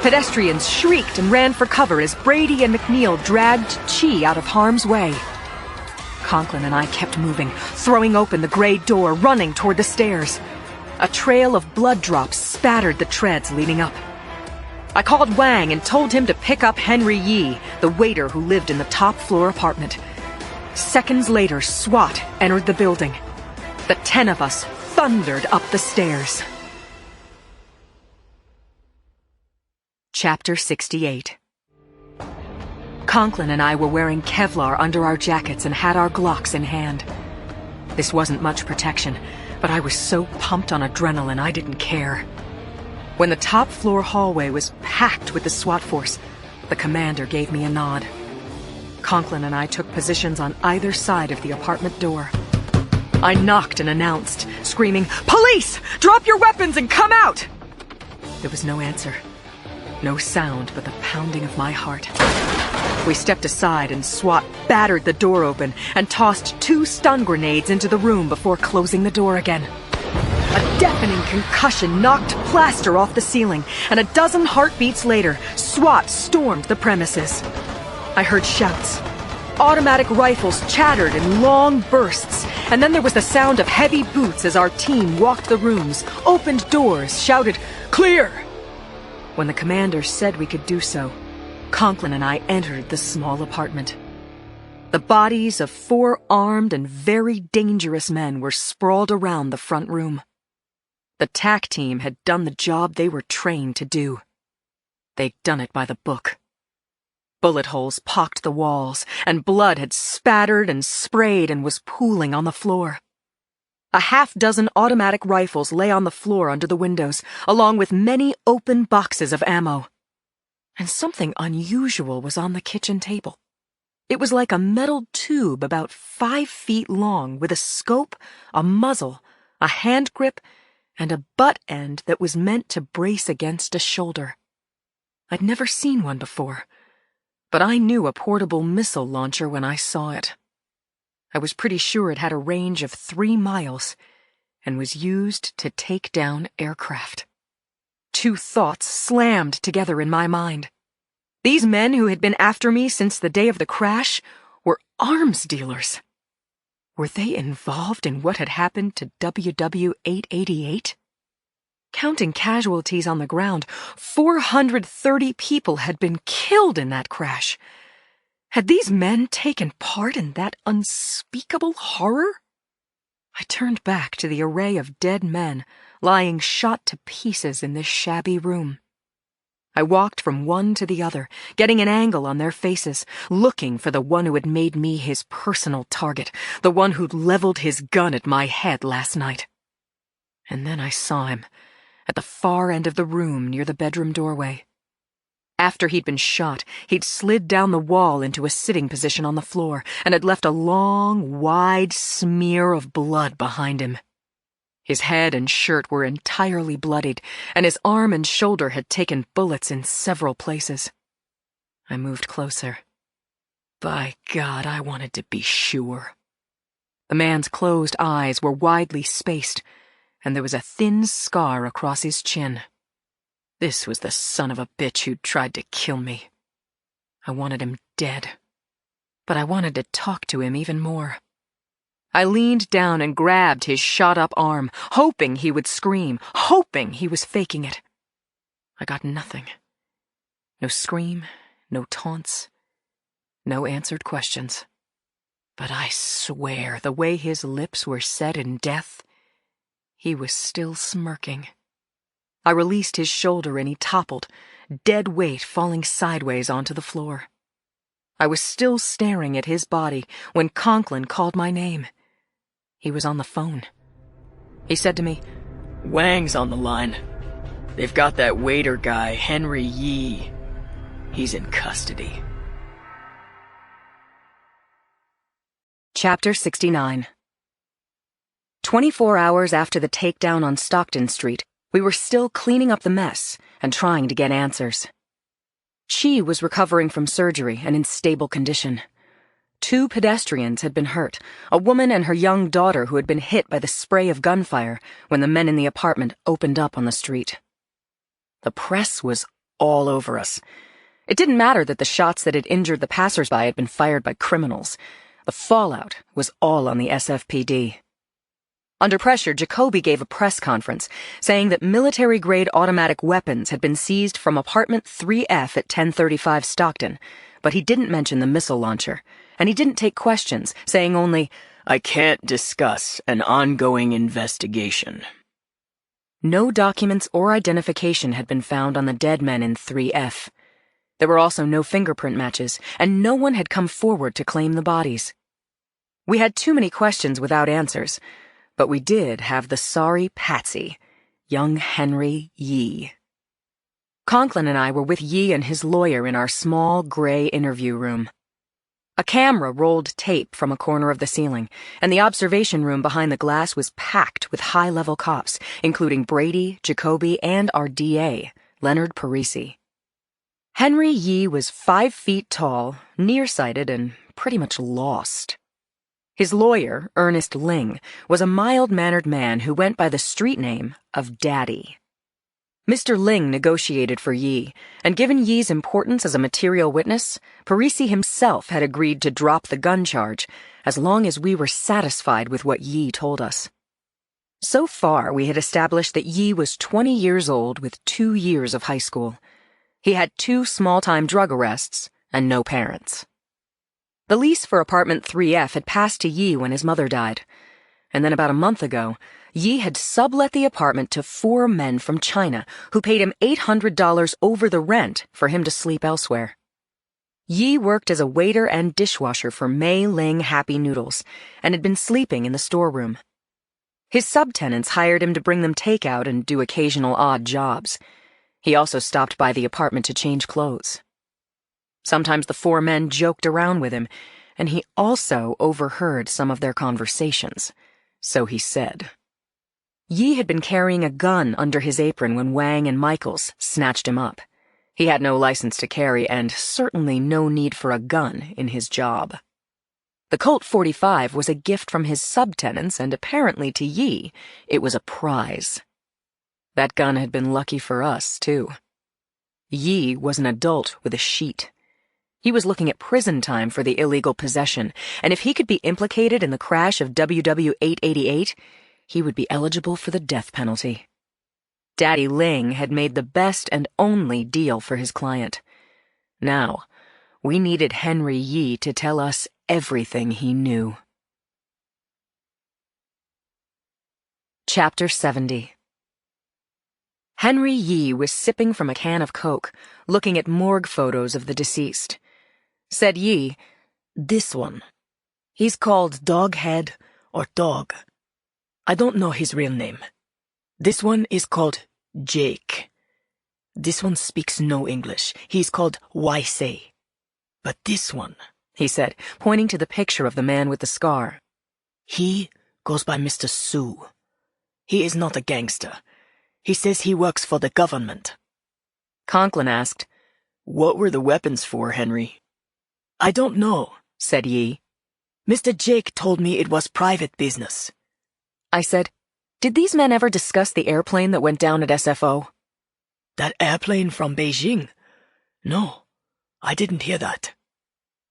Pedestrians shrieked and ran for cover as Brady and McNeil dragged Chi out of harm's way. Conklin and I kept moving, throwing open the gray door, running toward the stairs. A trail of blood drops spattered the treads leading up. I called Wang and told him to pick up Henry Yee, the waiter who lived in the top-floor apartment. Seconds later, SWAT entered the building. The 10 of us thundered up the stairs. Chapter 68. Conklin and I were wearing Kevlar under our jackets and had our Glocks in hand. This wasn't much protection, but I was so pumped on adrenaline I didn't care. When the top floor hallway was packed with the SWAT force, the commander gave me a nod. Conklin and I took positions on either side of the apartment door. I knocked and announced, screaming, "Police! Drop your weapons and come out!" There was no answer. No sound but the pounding of my heart. We stepped aside and SWAT battered the door open and tossed 2 stun grenades into the room before closing the door again. A deafening concussion knocked plaster off the ceiling, and a dozen heartbeats later, SWAT stormed the premises. I heard shouts. Automatic rifles chattered in long bursts, and then there was the sound of heavy boots as our team walked the rooms, opened doors, shouted, "Clear!" When the commander said we could do so, Conklin and I entered the small apartment. The bodies of 4 armed and very dangerous men were sprawled around the front room. The TAC team had done the job they were trained to do. They'd done it by the book. Bullet holes pocked the walls, and blood had spattered and sprayed and was pooling on the floor. A half-dozen automatic rifles lay on the floor under the windows, along with many open boxes of ammo. And something unusual was on the kitchen table. It was like a metal tube about 5 feet long with a scope, a muzzle, a hand grip, and a butt end that was meant to brace against a shoulder. I'd never seen one before, but I knew a portable missile launcher when I saw it. I was pretty sure it had a range of 3 miles and was used to take down aircraft. 2 thoughts slammed together in my mind. These men who had been after me since the day of the crash were arms dealers. Were they involved in what had happened to WW-888? Counting casualties on the ground, 430 people had been killed in that crash. Had these men taken part in that unspeakable horror? I turned back to the array of dead men lying shot to pieces in this shabby room. I walked from one to the other, getting an angle on their faces, looking for the one who had made me his personal target, the one who'd leveled his gun at my head last night. And then I saw him, at the far end of the room near the bedroom doorway. After he'd been shot, he'd slid down the wall into a sitting position on the floor and had left a long, wide smear of blood behind him. His head and shirt were entirely bloodied, and his arm and shoulder had taken bullets in several places. I moved closer. By God, I wanted to be sure. The man's closed eyes were widely spaced, and there was a thin scar across his chin. This was the son of a bitch who'd tried to kill me. I wanted him dead, but I wanted to talk to him even more. I leaned down and grabbed his shot-up arm, hoping he would scream, hoping he was faking it. I got nothing. No scream, no taunts, no answered questions. But I swear, the way his lips were set in death, he was still smirking. I released his shoulder and he toppled, dead weight falling sideways onto the floor. I was still staring at his body when Conklin called my name. He was on the phone. He said to me, "Wang's on the line. They've got that waiter guy, Henry Yee. He's in custody." Chapter 69. 24 hours after the takedown on Stockton Street, we were still cleaning up the mess and trying to get answers. She was recovering from surgery and in stable condition. 2 pedestrians had been hurt, a woman and her young daughter who had been hit by the spray of gunfire when the men in the apartment opened up on the street. The press was all over us. It didn't matter that the shots that had injured the passersby had been fired by criminals. The fallout was all on the SFPD. Under pressure, Jacoby gave a press conference saying that military-grade automatic weapons had been seized from apartment 3F at 1035 Stockton, but he didn't mention the missile launcher, and he didn't take questions, saying only, "I can't discuss an ongoing investigation." No documents or identification had been found on the dead men in 3F. There were also no fingerprint matches, and no one had come forward to claim the bodies. We had too many questions without answers, but we did have the sorry patsy, young Henry Yee. Conklin and I were with Yee and his lawyer in our small gray interview room. A camera rolled tape from a corner of the ceiling, and the observation room behind the glass was packed with high-level cops, including Brady, Jacoby, and our DA, Leonard Parisi. Henry Yee was 5 feet tall, nearsighted, and pretty much lost. His lawyer, Ernest Ling, was a mild-mannered man who went by the street name of Daddy. Mr. Ling negotiated for Yee, and given Yee's importance as a material witness, Parisi himself had agreed to drop the gun charge as long as we were satisfied with what Yee told us. So far, we had established that Yee was 20 years old with 2 years of high school. He had 2 small-time drug arrests and no parents. The lease for apartment 3F had passed to Yee when his mother died, and then about a month ago, Yee had sublet the apartment to 4 men from China who paid him $800 over the rent for him to sleep elsewhere. Yee worked as a waiter and dishwasher for Mei Ling Happy Noodles and had been sleeping in the storeroom. His subtenants hired him to bring them takeout and do occasional odd jobs. He also stopped by the apartment to change clothes. Sometimes the 4 men joked around with him, and he also overheard some of their conversations, so he said. Yee had been carrying a gun under his apron when Wang and Michaels snatched him up. He had no license to carry and certainly no need for a gun in his job. The Colt 45 was a gift from his subtenants, and apparently to Yee, it was a prize. That gun had been lucky for us, too. Yee was an adult with a sheet. He was looking at prison time for the illegal possession, and if he could be implicated in the crash of WW-888, he would be eligible for the death penalty. Daddy Ling had made the best and only deal for his client. Now, we needed Henry Yee to tell us everything he knew. Chapter 70. Henry Yee was sipping from a can of Coke, looking at morgue photos of the deceased. Said Yee, "This one. He's called Doghead or Dog. I don't know his real name. This one is called Jake. This one speaks no English. He's called Waisei. But this one," he said, pointing to the picture of the man with the scar, "he goes by Mr. Su. He is not a gangster. He says he works for the government." Conklin asked, "What were the weapons for, Henry?" "I don't know," said Yee. "Mr. Jake told me it was private business." I said, "Did these men ever discuss the airplane that went down at SFO?" "That airplane from Beijing? No, I didn't hear that."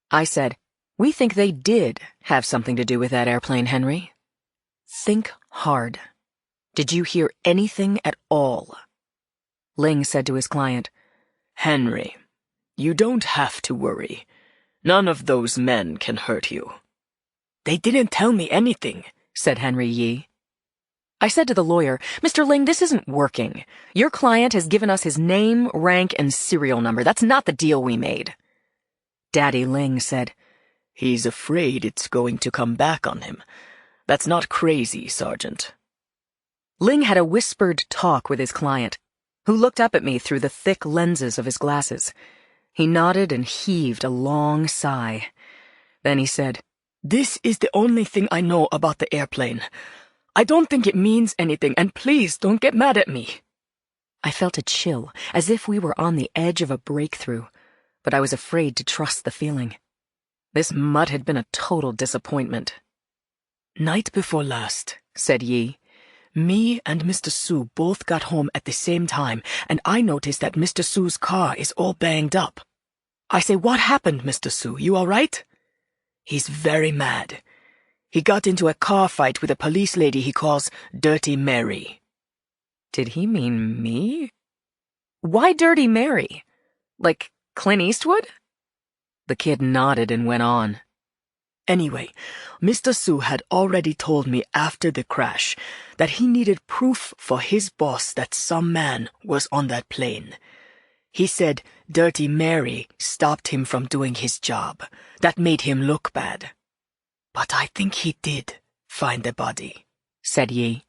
I said, "We think they did have something to do with that airplane, Henry. Think hard. Did you hear anything at all?" Ling said to his client, "Henry, you don't have to worry. None of those men can hurt you." "They didn't tell me anything," said Henry Yee. I said to the lawyer, "Mr. Ling, this isn't working. Your client has given us his name, rank, and serial number. That's not the deal we made." Daddy Ling said, "He's afraid it's going to come back on him. That's not crazy, Sergeant." Ling had a whispered talk with his client, who looked up at me through the thick lenses of his glasses. He nodded and heaved a long sigh. Then he said, "This is the only thing I know about the airplane. I don't think it means anything, and please don't get mad at me." I felt a chill, as if we were on the edge of a breakthrough, but I was afraid to trust the feeling. This mutt had been a total disappointment. "Night before last," said Yee, "me and Mr. Su both got home at the same time, and I noticed that Mr. Su's car is all banged up. I say, 'What happened, Mr. Su? You all right?' He's very mad. He got into a car fight with a police lady he calls Dirty Mary." Did he mean me? "Why Dirty Mary? Like Clint Eastwood?" The kid nodded and went on. Anyway, Mr. Sue had already told me after the crash that he needed proof for his boss that some man was on that plane. He said Dirty Mary stopped him from doing his job. That made him look bad. But I think he did find the body, said Yi.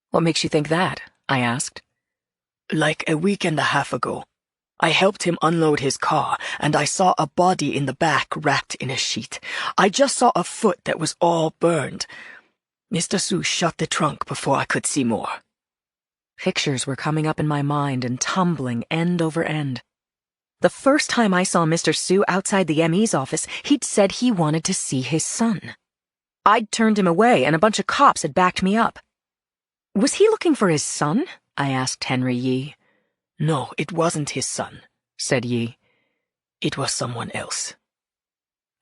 What makes you think that? I asked. Like a week and a half ago, I helped him unload his car, and I saw a body in the back wrapped in a sheet. I just saw a foot that was all burned. Mr. Sue shut the trunk before I could see more. Pictures were coming up in my mind and tumbling end over end. The first time I saw Mr. Sue outside the ME's office, he'd said he wanted to see his son. I'd turned him away, and a bunch of cops had backed me up. Was he looking for his son? I asked Henry Yi. No, it wasn't his son, said Yi. It was someone else.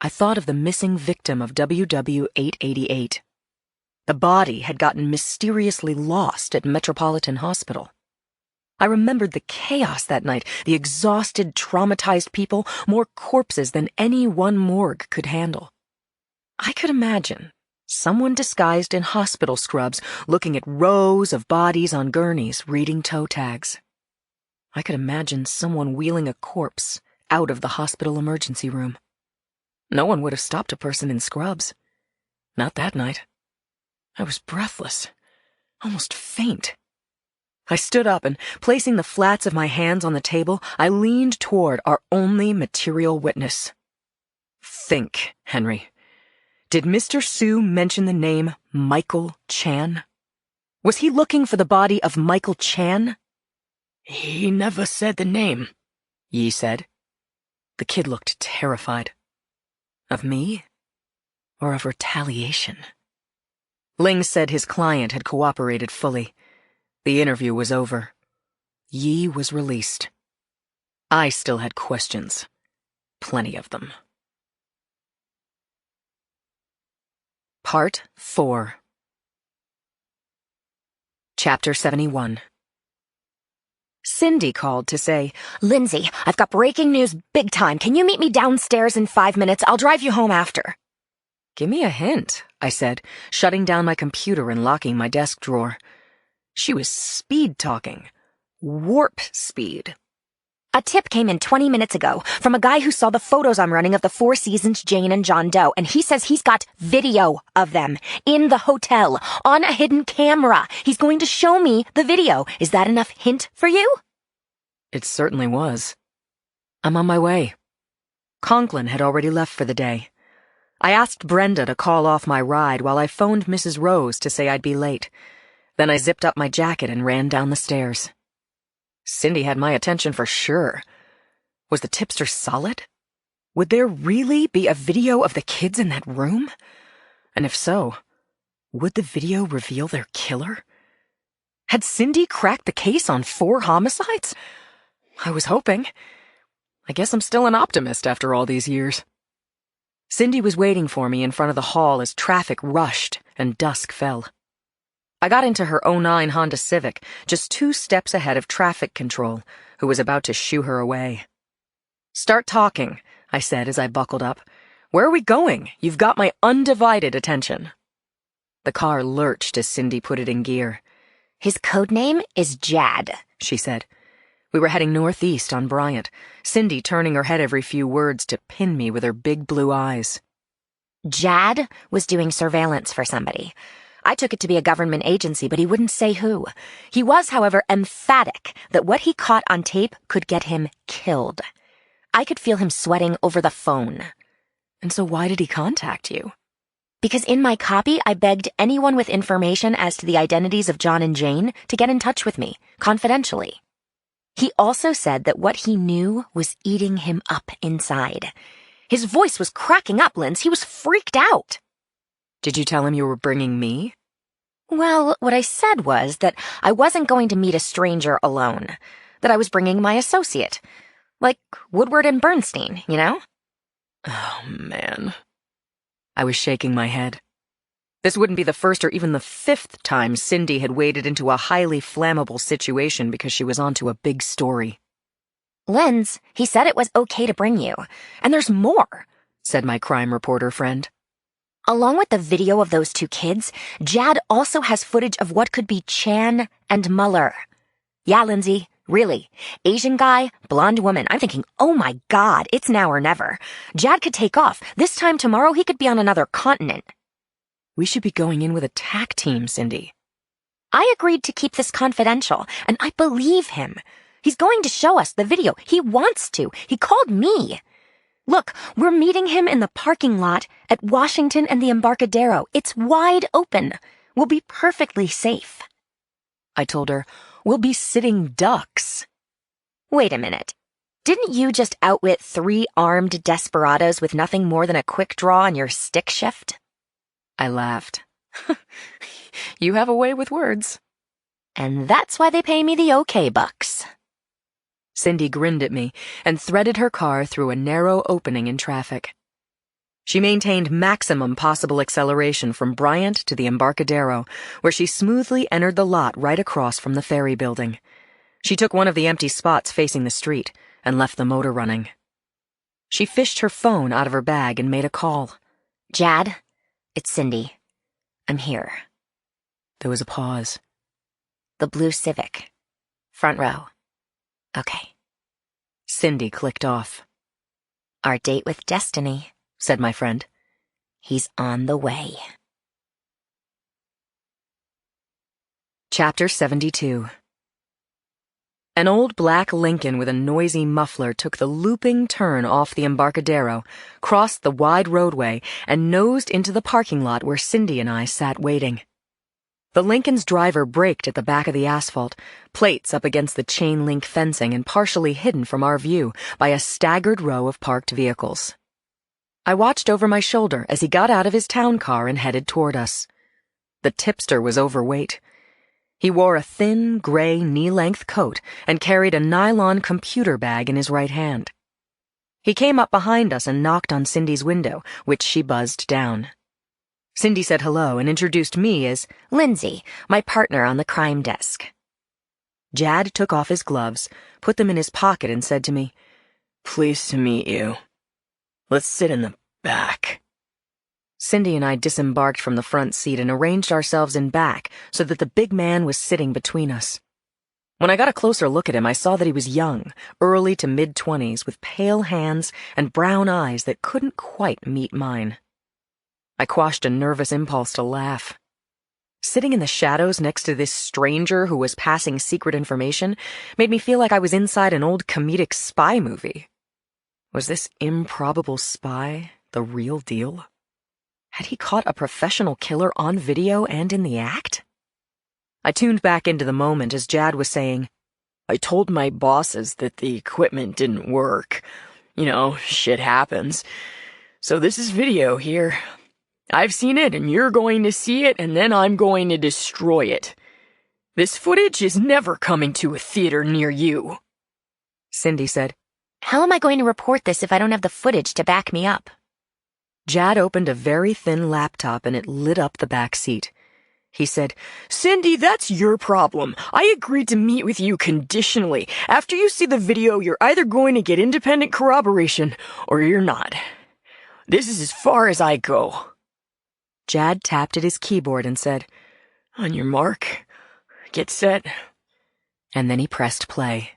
I thought of the missing victim of WW-888. The body had gotten mysteriously lost at Metropolitan Hospital. I remembered the chaos that night, the exhausted, traumatized people, more corpses than any one morgue could handle. I could imagine someone disguised in hospital scrubs looking at rows of bodies on gurneys reading toe tags. I could imagine someone wheeling a corpse out of the hospital emergency room. No one would have stopped a person in scrubs. Not that night. I was breathless, almost faint. I stood up and, placing the flats of my hands on the table, I leaned toward our only material witness. Think, Henry. Did Mr. Sue mention the name Michael Chan? Was he looking for the body of Michael Chan? He never said the name, Yi said. The kid looked terrified. Of me? Or of retaliation? Ling said his client had cooperated fully. The interview was over. Yi was released. I still had questions. Plenty of them. Part 4. Chapter 71. Cindy called to say, Lindsay, I've got breaking news big time. Can you meet me downstairs in 5 minutes? I'll drive you home after. Give me a hint, I said, shutting down my computer and locking my desk drawer. She was speed-talking. Warp speed. A tip came in 20 minutes ago from a guy who saw the photos I'm running of the Four Seasons Jane and John Doe, and he says he's got video of them in the hotel on a hidden camera. He's going to show me the video. Is that enough hint for you? It certainly was. I'm on my way. Conklin had already left for the day. I asked Brenda to call off my ride while I phoned Mrs. Rose to say I'd be late. Then I zipped up my jacket and ran down the stairs. Cindy had my attention for sure. Was the tipster solid? Would there really be a video of the kids in that room? And if so, would the video reveal their killer? Had Cindy cracked the case on 4 homicides? I was hoping. I guess I'm still an optimist after all these years. Cindy was waiting for me in front of the hall as traffic rushed and dusk fell. I got into her '09 Honda Civic, just 2 steps ahead of traffic control, who was about to shoo her away. Start talking, I said as I buckled up. Where are we going? You've got my undivided attention. The car lurched as Cindy put it in gear. His code name is Jad, she said. We were heading northeast on Bryant, Cindy turning her head every few words to pin me with her big blue eyes. Jad was doing surveillance for somebody. I took it to be a government agency, but he wouldn't say who. He was, however, emphatic that what he caught on tape could get him killed. I could feel him sweating over the phone. And so why did he contact you? Because in my copy, I begged anyone with information as to the identities of John and Jane to get in touch with me, confidentially. He also said that what he knew was eating him up inside. His voice was cracking up, Linz. He was freaked out. Did you tell him you were bringing me? Well, what I said was that I wasn't going to meet a stranger alone, that I was bringing my associate. Like Woodward and Bernstein, you know? Oh, man. I was shaking my head. This wouldn't be the first or even the 5th time Cindy had waded into a highly flammable situation because she was onto a big story. Linz, he said it was okay to bring you. And there's more, said my crime reporter friend. Along with the video of those two kids, Jad also has footage of what could be Chan and Muller. Yeah, Lindsay, really. Asian guy, blonde woman. I'm thinking, oh my God, it's now or never. Jad could take off. This time tomorrow he could be on another continent. We should be going in with a TAC team, Cindy. I agreed to keep this confidential, and I believe him. He's going to show us the video. He wants to. He called me. Look, we're meeting him in the parking lot at Washington and the Embarcadero. It's wide open. We'll be perfectly safe. I told her, we'll be sitting ducks. Wait a minute. Didn't you just outwit 3 armed desperados with nothing more than a quick draw on your stick shift? I laughed. You have a way with words. And that's why they pay me the OK bucks. Cindy grinned at me and threaded her car through a narrow opening in traffic. She maintained maximum possible acceleration from Bryant to the Embarcadero, where she smoothly entered the lot right across from the ferry building. She took one of the empty spots facing the street and left the motor running. She fished her phone out of her bag and made a call. Jad, it's Cindy. I'm here. There was a pause. The blue Civic. Front row. Okay. Cindy clicked off. Our date with destiny, said my friend. He's on the way. Chapter 72. An old black Lincoln with a noisy muffler took the looping turn off the Embarcadero, crossed the wide roadway, and nosed into the parking lot where Cindy and I sat waiting. The Lincoln's driver braked at the back of the asphalt, plates up against the chain-link fencing and partially hidden from our view by a staggered row of parked vehicles. I watched over my shoulder as he got out of his town car and headed toward us. The tipster was overweight. He wore a thin, gray, knee-length coat and carried a nylon computer bag in his right hand. He came up behind us and knocked on Cindy's window, which she buzzed down. Cindy said hello and introduced me as Lindsay, my partner on the crime desk. Jad took off his gloves, put them in his pocket, and said to me, Pleased to meet you. Let's sit in the back. Cindy and I disembarked from the front seat and arranged ourselves in back so that the big man was sitting between us. When I got a closer look at him, I saw that he was young, early to mid-20s, with pale hands and brown eyes that couldn't quite meet mine. I quashed a nervous impulse to laugh. Sitting in the shadows next to this stranger who was passing secret information made me feel like I was inside an old comedic spy movie. Was this improbable spy the real deal? Had he caught a professional killer on video and in the act? I tuned back into the moment as Jad was saying, I told my bosses that the equipment didn't work. You know, shit happens. So this is video here. I've seen it, and you're going to see it, and then I'm going to destroy it. This footage is never coming to a theater near you. Cindy said, How am I going to report this if I don't have the footage to back me up? Jad opened a very thin laptop and it lit up the back seat. He said, Cindy, that's your problem. I agreed to meet with you conditionally. After you see the video, you're either going to get independent corroboration or you're not. This is as far as I go. Jad tapped at his keyboard and said, On your mark, get set. And then he pressed play.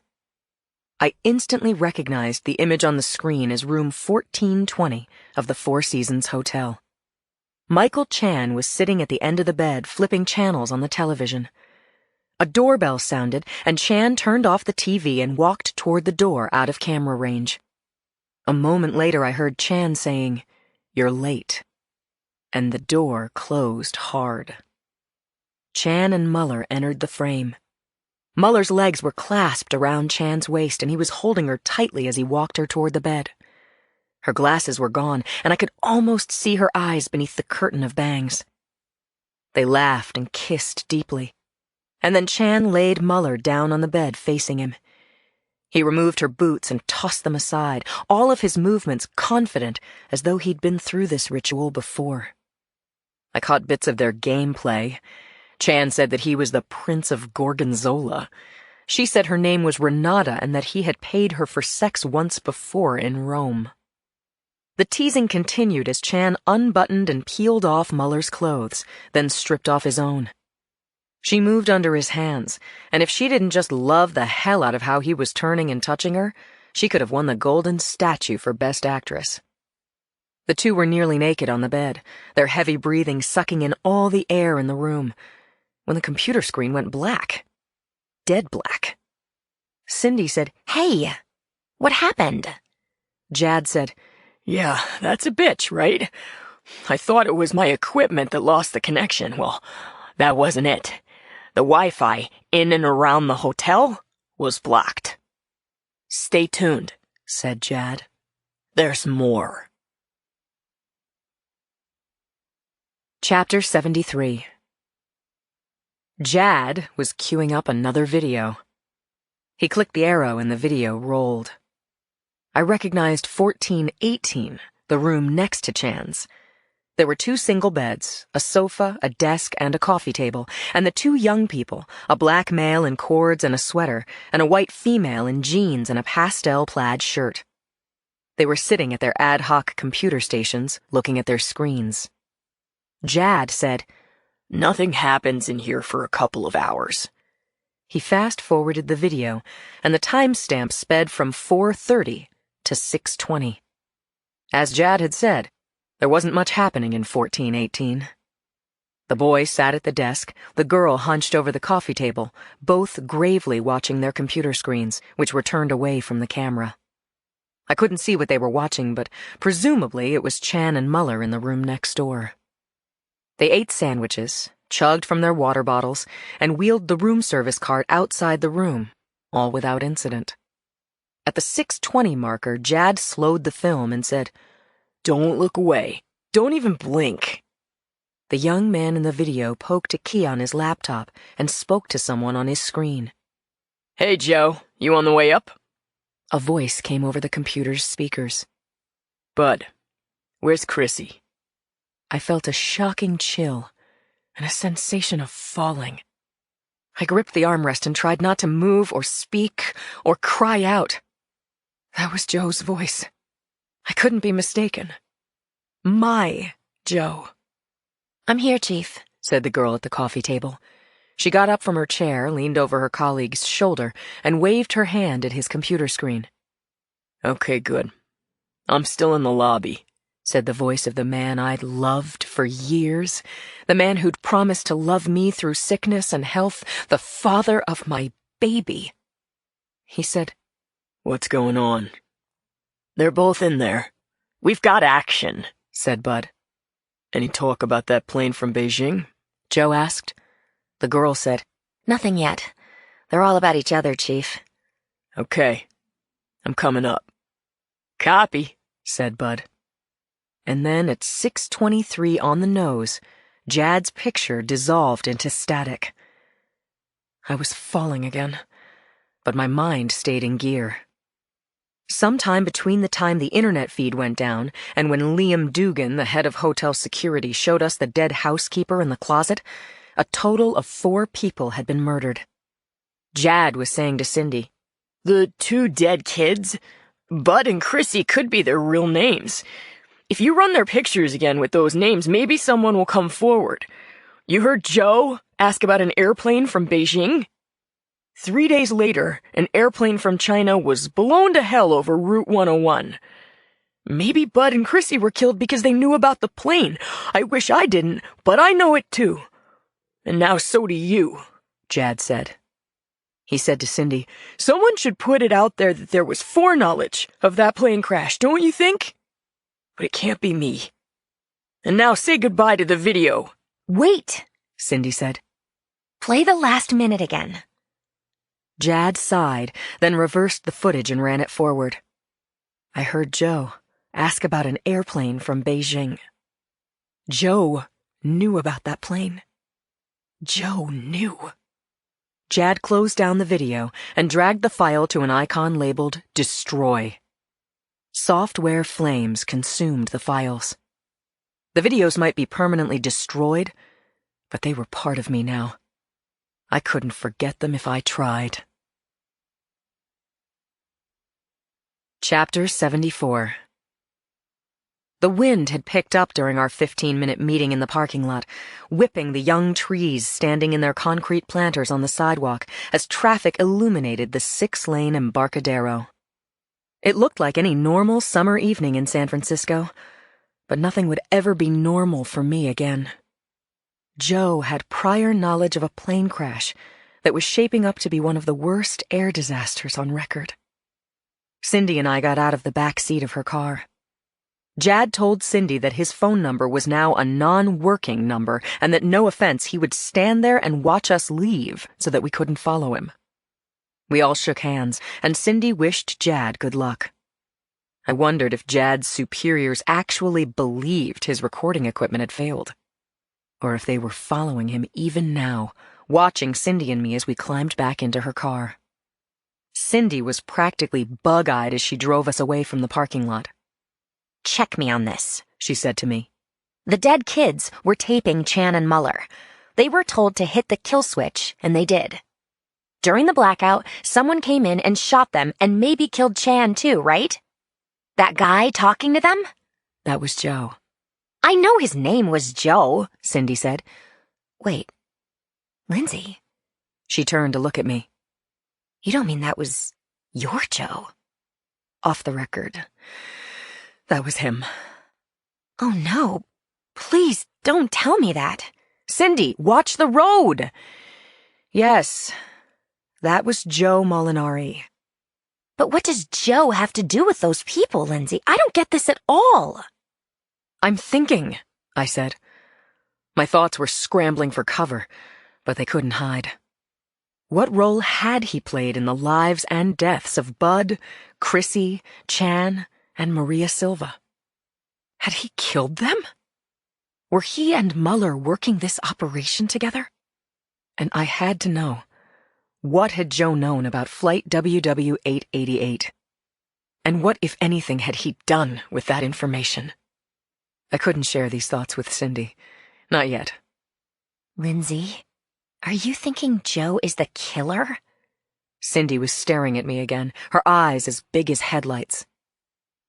I instantly recognized the image on the screen as room 1420 of the Four Seasons Hotel. Michael Chan was sitting at the end of the bed flipping channels on the television. A doorbell sounded, and Chan turned off the TV and walked toward the door out of camera range. A moment later I heard Chan saying, You're late. And the door closed hard. Chan and Muller entered the frame. Muller's legs were clasped around Chan's waist, and he was holding her tightly as he walked her toward the bed. Her glasses were gone, and I could almost see her eyes beneath the curtain of bangs. They laughed and kissed deeply, and then Chan laid Muller down on the bed facing him. He removed her boots and tossed them aside, all of his movements confident, as though he'd been through this ritual before. I caught bits of their gameplay. Chan said that he was the Prince of Gorgonzola. She said her name was Renata and that he had paid her for sex once before in Rome. The teasing continued as Chan unbuttoned and peeled off Muller's clothes, then stripped off his own. She moved under his hands, and if she didn't just love the hell out of how he was turning and touching her, she could have won the Golden Statue for Best Actress. The two were nearly naked on the bed, their heavy breathing sucking in all the air in the room, when the computer screen went black. Dead black. Cindy said, Hey, what happened? Jad said, Yeah, that's a bitch, right? I thought it was my equipment that lost the connection. Well, that wasn't it. The Wi-Fi in and around the hotel was blocked. Stay tuned, said Jad. There's more. Chapter 73. Jad was queuing up another video. He clicked the arrow and the video rolled. I recognized 1418, the room next to Chan's. There were 2 single beds, a sofa, a desk, and a coffee table, and the 2 young people, a black male in cords and a sweater, and a white female in jeans and a pastel plaid shirt. They were sitting at their ad hoc computer stations, looking at their screens. Jad said, Nothing happens in here for a couple of hours. He fast-forwarded the video, and the timestamp sped from 4:30 to 6:20. As Jad had said, there wasn't much happening in 1418. The boy sat at the desk, the girl hunched over the coffee table, both gravely watching their computer screens, which were turned away from the camera. I couldn't see what they were watching, but presumably it was Chan and Muller in the room next door. They ate sandwiches, chugged from their water bottles, and wheeled the room service cart outside the room, all without incident. At the 6:20 marker, Jad slowed the film and said, Don't look away. Don't even blink. The young man in the video poked a key on his laptop and spoke to someone on his screen. Hey, Joe, you on the way up? A voice came over the computer's speakers. Bud, where's Chrissy? I felt a shocking chill and a sensation of falling. I gripped the armrest and tried not to move or speak or cry out. That was Joe's voice. I couldn't be mistaken. My Joe. I'm here, Chief, said the girl at the coffee table. She got up from her chair, leaned over her colleague's shoulder, and waved her hand at his computer screen. Okay, good. I'm still in the lobby, said the voice of the man I'd loved for years, the man who'd promised to love me through sickness and health, the father of my baby. He said, What's going on? They're both in there. We've got action, said Bud. Any talk about that plane from Beijing? Joe asked. The girl said, Nothing yet. They're all about each other, Chief. Okay. I'm coming up. Copy, said Bud. And then at 6:23 on the nose, Jad's picture dissolved into static. I was falling again, but my mind stayed in gear. Sometime between the time the internet feed went down and when Liam Dugan, the head of hotel security, showed us the dead housekeeper in the closet, a total of 4 people had been murdered. Jad was saying to Cindy, The 2 dead kids? Bud and Chrissy could be their real names. If you run their pictures again with those names, maybe someone will come forward. You heard Joe ask about an airplane from Beijing? 3 days later, an airplane from China was blown to hell over Route 101. Maybe Bud and Chrissy were killed because they knew about the plane. I wish I didn't, but I know it too. And now so do you, Jad said. He said to Cindy, Someone should put it out there that there was foreknowledge of that plane crash, don't you think? But it can't be me. And now say goodbye to the video. Wait, Cindy said. Play the last minute again. Jad sighed, then reversed the footage and ran it forward. I heard Joe ask about an airplane from Beijing. Joe knew about that plane. Joe knew. Jad closed down the video and dragged the file to an icon labeled Destroy. Software flames consumed the files. The videos might be permanently destroyed, but they were part of me now. I couldn't forget them if I tried. Chapter 74. The wind had picked up during our 15-minute meeting in the parking lot, whipping the young trees standing in their concrete planters on the sidewalk as traffic illuminated the 6-lane Embarcadero. It looked like any normal summer evening in San Francisco, but nothing would ever be normal for me again. Joe had prior knowledge of a plane crash that was shaping up to be one of the worst air disasters on record. Cindy and I got out of the back seat of her car. Jad told Cindy that his phone number was now a non-working number and that, no offense, he would stand there and watch us leave so that we couldn't follow him. We all shook hands, and Cindy wished Jad good luck. I wondered if Jad's superiors actually believed his recording equipment had failed, or if they were following him even now, watching Cindy and me as we climbed back into her car. Cindy was practically bug-eyed as she drove us away from the parking lot. Check me on this, she said to me. The dead kids were taping Chan and Muller. They were told to hit the kill switch, and they did. During the blackout, someone came in and shot them and maybe killed Chan too, right? That guy talking to them? That was Joe. I know his name was Joe, Cindy said. Wait, Lindsay? She turned to look at me. You don't mean that was your Joe? Off the record, that was him. Oh no, please don't tell me that. Cindy, watch the road! Yes, that was Joe Molinari. But what does Joe have to do with those people, Lindsay? I don't get this at all. I'm thinking, I said. My thoughts were scrambling for cover, but they couldn't hide. What role had he played in the lives and deaths of Bud, Chrissy, Chan, and Maria Silva? Had he killed them? Were he and Muller working this operation together? And I had to know, what had Joe known about Flight WW-888? And what, if anything, had he done with that information? I couldn't share these thoughts with Cindy. Not yet. Lindsay, are you thinking Joe is the killer? Cindy was staring at me again, her eyes as big as headlights.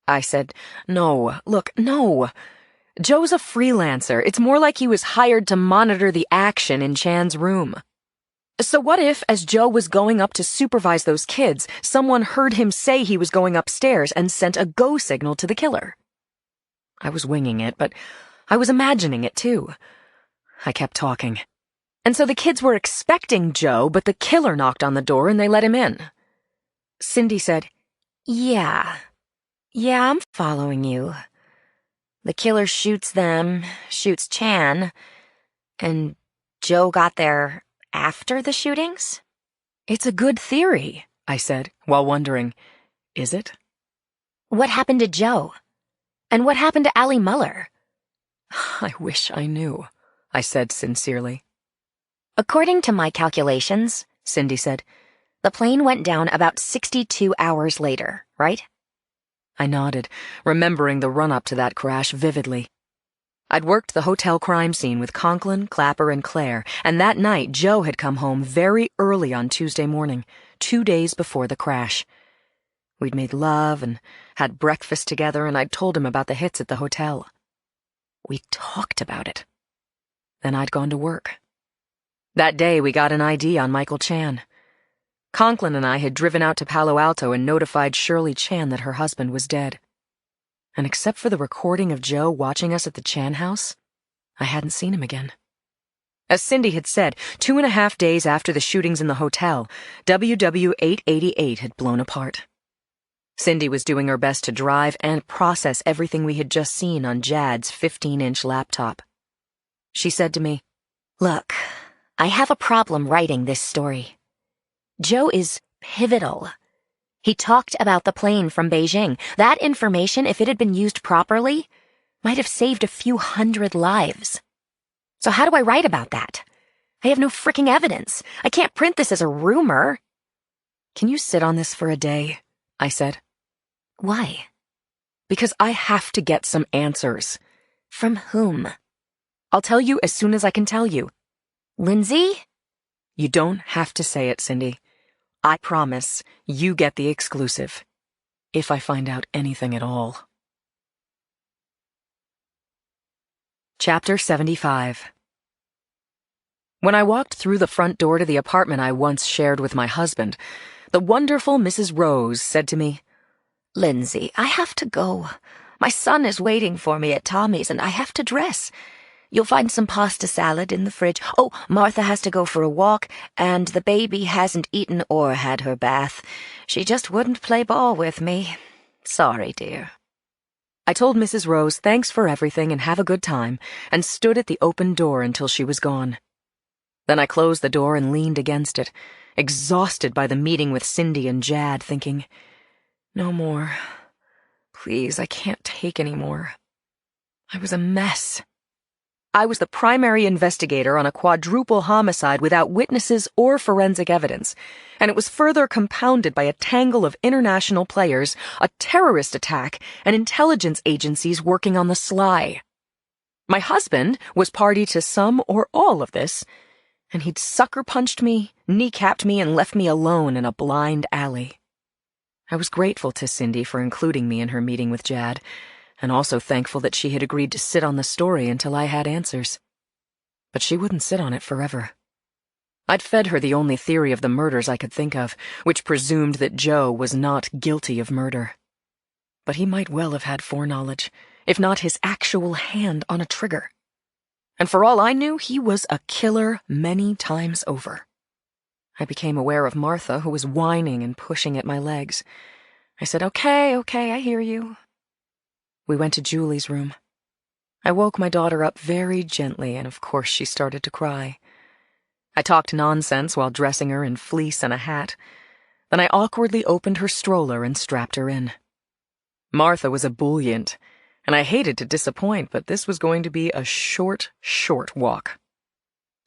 I said, no, look, no. Joe's a freelancer. It's more like he was hired to monitor the action in Chan's room. So what if, as Joe was going up to supervise those kids, someone heard him say he was going upstairs and sent a go signal to the killer? I was winging it, but I was imagining it too. I kept talking. And so the kids were expecting Joe, but the killer knocked on the door and they let him in. Cindy said, Yeah, I'm following you. The killer shoots them, shoots Chan, and Joe got there after the shootings? It's a good theory, I said, while wondering, is it? What happened to Joe? And what happened to Allie Muller? I wish I knew, I said sincerely. According to my calculations, Cindy said, the plane went down about 62 hours later, right? I nodded, remembering the run-up to that crash vividly. I'd worked the hotel crime scene with Conklin, Clapper, and Claire, and that night Joe had come home very early on Tuesday morning, 2 days before the crash. We'd made love and had breakfast together, and I'd told him about the hits at the hotel. We talked about it. Then I'd gone to work. That day we got an ID on Michael Chan. Conklin and I had driven out to Palo Alto and notified Shirley Chan that her husband was dead. And except for the recording of Joe watching us at the Chan house, I hadn't seen him again. As Cindy had said, 2.5 days after the shootings in the hotel, WW-888 had blown apart. Cindy was doing her best to drive and process everything we had just seen on Jad's 15-inch laptop. She said to me, Look, I have a problem writing this story. Joe is pivotal. He talked about the plane from Beijing. That information, if it had been used properly, might have saved a few hundred lives. So how do I write about that? I have no freaking evidence. I can't print this as a rumor. Can you sit on this for a day? I said. Why? Because I have to get some answers. From whom? I'll tell you as soon as I can tell you. Lindsay? You don't have to say it, Cindy. I promise you get the exclusive. If I find out anything at all. Chapter 75. When I walked through the front door to the apartment I once shared with my husband, the wonderful Mrs. Rose said to me, "Lindsay, I have to go. My son is waiting for me at Tommy's and I have to dress. You'll find some pasta salad in the fridge. Oh, Martha has to go for a walk, and the baby hasn't eaten or had her bath. She just wouldn't play ball with me. Sorry, dear." I told Mrs. Rose thanks for everything and have a good time, and stood at the open door until she was gone. Then I closed the door and leaned against it, exhausted by the meeting with Cindy and Jad, thinking, no more. Please, I can't take any more. I was a mess. I was the primary investigator on a quadruple homicide without witnesses or forensic evidence, and it was further compounded by a tangle of international players, a terrorist attack, and intelligence agencies working on the sly. My husband was party to some or all of this, and he'd sucker-punched me, kneecapped me, and left me alone in a blind alley. I was grateful to Cindy for including me in her meeting with Jad, and also thankful that she had agreed to sit on the story until I had answers. But she wouldn't sit on it forever. I'd fed her the only theory of the murders I could think of, which presumed that Joe was not guilty of murder. But he might well have had foreknowledge, if not his actual hand on a trigger. And for all I knew, he was a killer many times over. I became aware of Martha, who was whining and pushing at my legs. I said, okay, I hear you. We went to Julie's room. I woke my daughter up very gently, and of course she started to cry. I talked nonsense while dressing her in fleece and a hat. Then I awkwardly opened her stroller and strapped her in. Martha was ebullient, and I hated to disappoint, but this was going to be a short walk.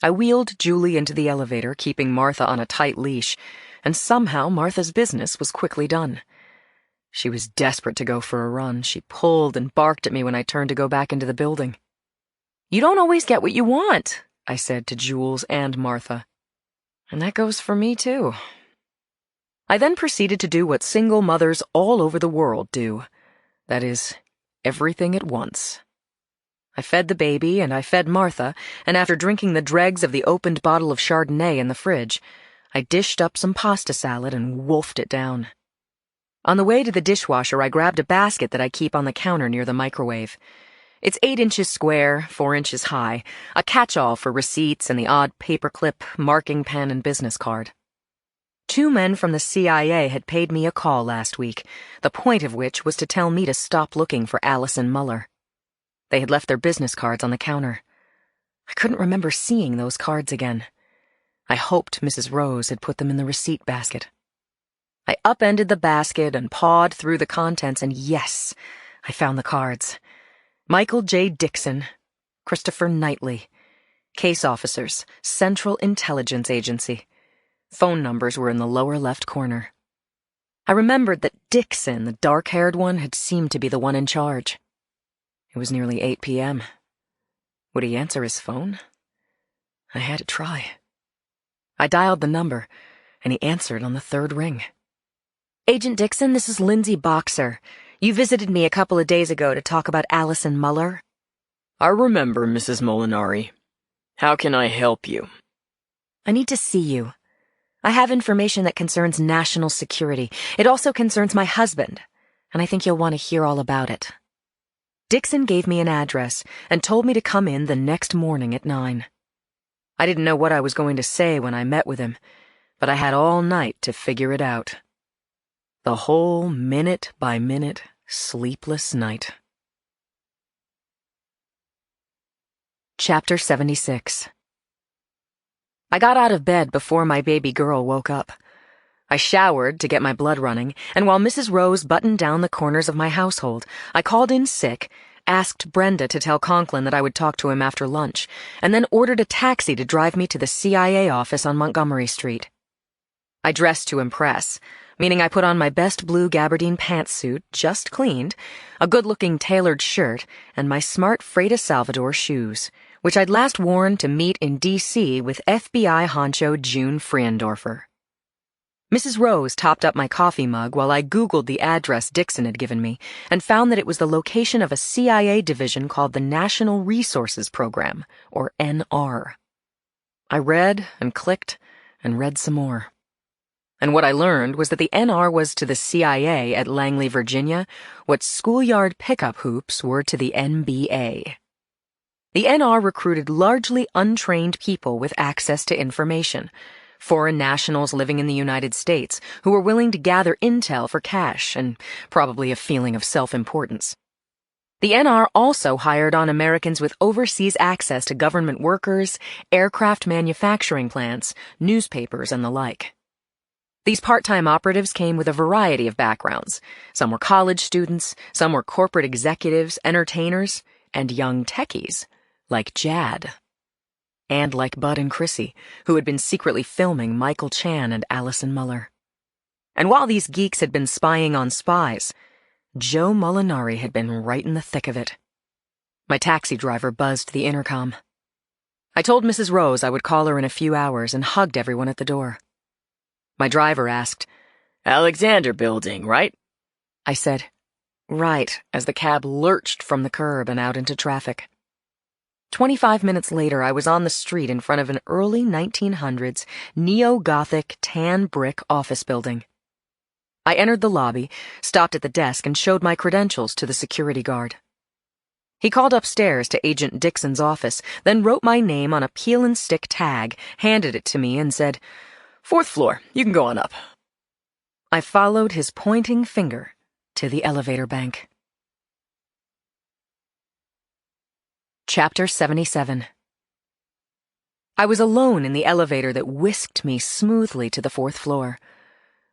I wheeled Julie into the elevator, keeping Martha on a tight leash, and somehow Martha's business was quickly done. She was desperate to go for a run. She pulled and barked at me when I turned to go back into the building. "You don't always get what you want," I said to Jules and Martha. "And that goes for me, too." I then proceeded to do what single mothers all over the world do. That is, everything at once. I fed the baby, and I fed Martha, and after drinking the dregs of the opened bottle of Chardonnay in the fridge, I dished up some pasta salad and wolfed it down. On the way to the dishwasher, I grabbed a basket that I keep on the counter near the microwave. It's 8 inches square, 4 inches high, a catch-all for receipts and the odd paperclip, marking pen, and business card. 2 men from the CIA had paid me a call last week, the point of which was to tell me to stop looking for Allison Muller. They had left their business cards on the counter. I couldn't remember seeing those cards again. I hoped Mrs. Rose had put them in the receipt basket. I upended the basket and pawed through the contents, and yes, I found the cards. Michael J. Dixon, Christopher Knightley, case officers, Central Intelligence Agency. Phone numbers were in the lower left corner. I remembered that Dixon, the dark-haired one, had seemed to be the one in charge. It was nearly 8 p.m. Would he answer his phone? I had to try. I dialed the number, and he answered on the 3rd ring. "Agent Dixon, this is Lindsay Boxer. You visited me a couple of days ago to talk about Allison Muller." I remember, Mrs. Molinari. How can I help you? "I need to see you. I have information that concerns national security. It also concerns my husband, and I think you'll want to hear all about it." Dixon gave me an address and told me to come in the next morning at 9. I didn't know what I was going to say when I met with him, but I had all night to figure it out. The whole minute-by-minute, sleepless night. Chapter 76. I got out of bed before my baby girl woke up. I showered to get my blood running, and while Mrs. Rose buttoned down the corners of my household, I called in sick, asked Brenda to tell Conklin that I would talk to him after lunch, and then ordered a taxi to drive me to the CIA office on Montgomery Street. I dressed to impress, meaning I put on my best blue gabardine pantsuit, just cleaned, a good-looking tailored shirt, and my smart Freda Salvador shoes, which I'd last worn to meet in D.C. with FBI honcho June Friendorfer. Mrs. Rose topped up my coffee mug while I Googled the address Dixon had given me and found that it was the location of a CIA division called the National Resources Program, or NR. I read and clicked and read some more. And what I learned was that the NR was to the CIA at Langley, Virginia, what schoolyard pickup hoops were to the NBA. The NR recruited largely untrained people with access to information, foreign nationals living in the United States who were willing to gather intel for cash and probably a feeling of self-importance. The NR also hired on Americans with overseas access to government workers, aircraft manufacturing plants, newspapers, and the like. These part-time operatives came with a variety of backgrounds. Some were college students, some were corporate executives, entertainers, and young techies, like Jad. And like Bud and Chrissy, who had been secretly filming Michael Chan and Allison Muller. And while these geeks had been spying on spies, Joe Molinari had been right in the thick of it. My taxi driver buzzed the intercom. I told Mrs. Rose I would call her in a few hours and hugged everyone at the door. My driver asked, Alexander Building, right? I said, right, as the cab lurched from the curb and out into traffic. 25 minutes later, I was on the street in front of an early 1900s neo-Gothic tan brick office building. I entered the lobby, stopped at the desk, and showed my credentials to the security guard. He called upstairs to Agent Dixon's office, then wrote my name on a peel-and-stick tag, handed it to me, and said, 4th floor, you can go on up. I followed his pointing finger to the elevator bank. Chapter 77. I was alone in the elevator that whisked me smoothly to the 4th floor.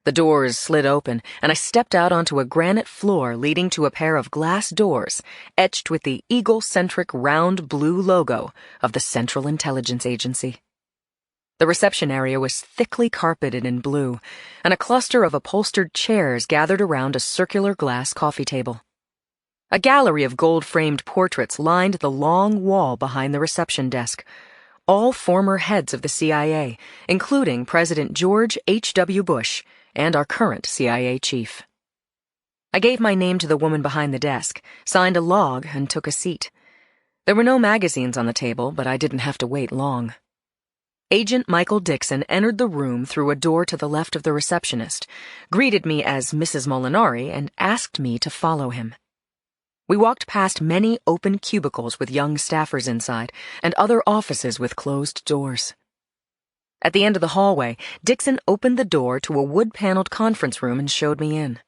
The doors slid open, and I stepped out onto a granite floor leading to a pair of glass doors etched with the eagle-centric round blue logo of the Central Intelligence Agency. The reception area was thickly carpeted in blue, and a cluster of upholstered chairs gathered around a circular glass coffee table. A gallery of gold-framed portraits lined the long wall behind the reception desk, all former heads of the CIA, including President George H.W. Bush and our current CIA chief. I gave my name to the woman behind the desk, signed a log, and took a seat. There were no magazines on the table, but I didn't have to wait long. Agent Michael Dixon entered the room through a door to the left of the receptionist, greeted me as Mrs. Molinari, and asked me to follow him. We walked past many open cubicles with young staffers inside, and other offices with closed doors. At the end of the hallway, Dixon opened the door to a wood-paneled conference room and showed me in.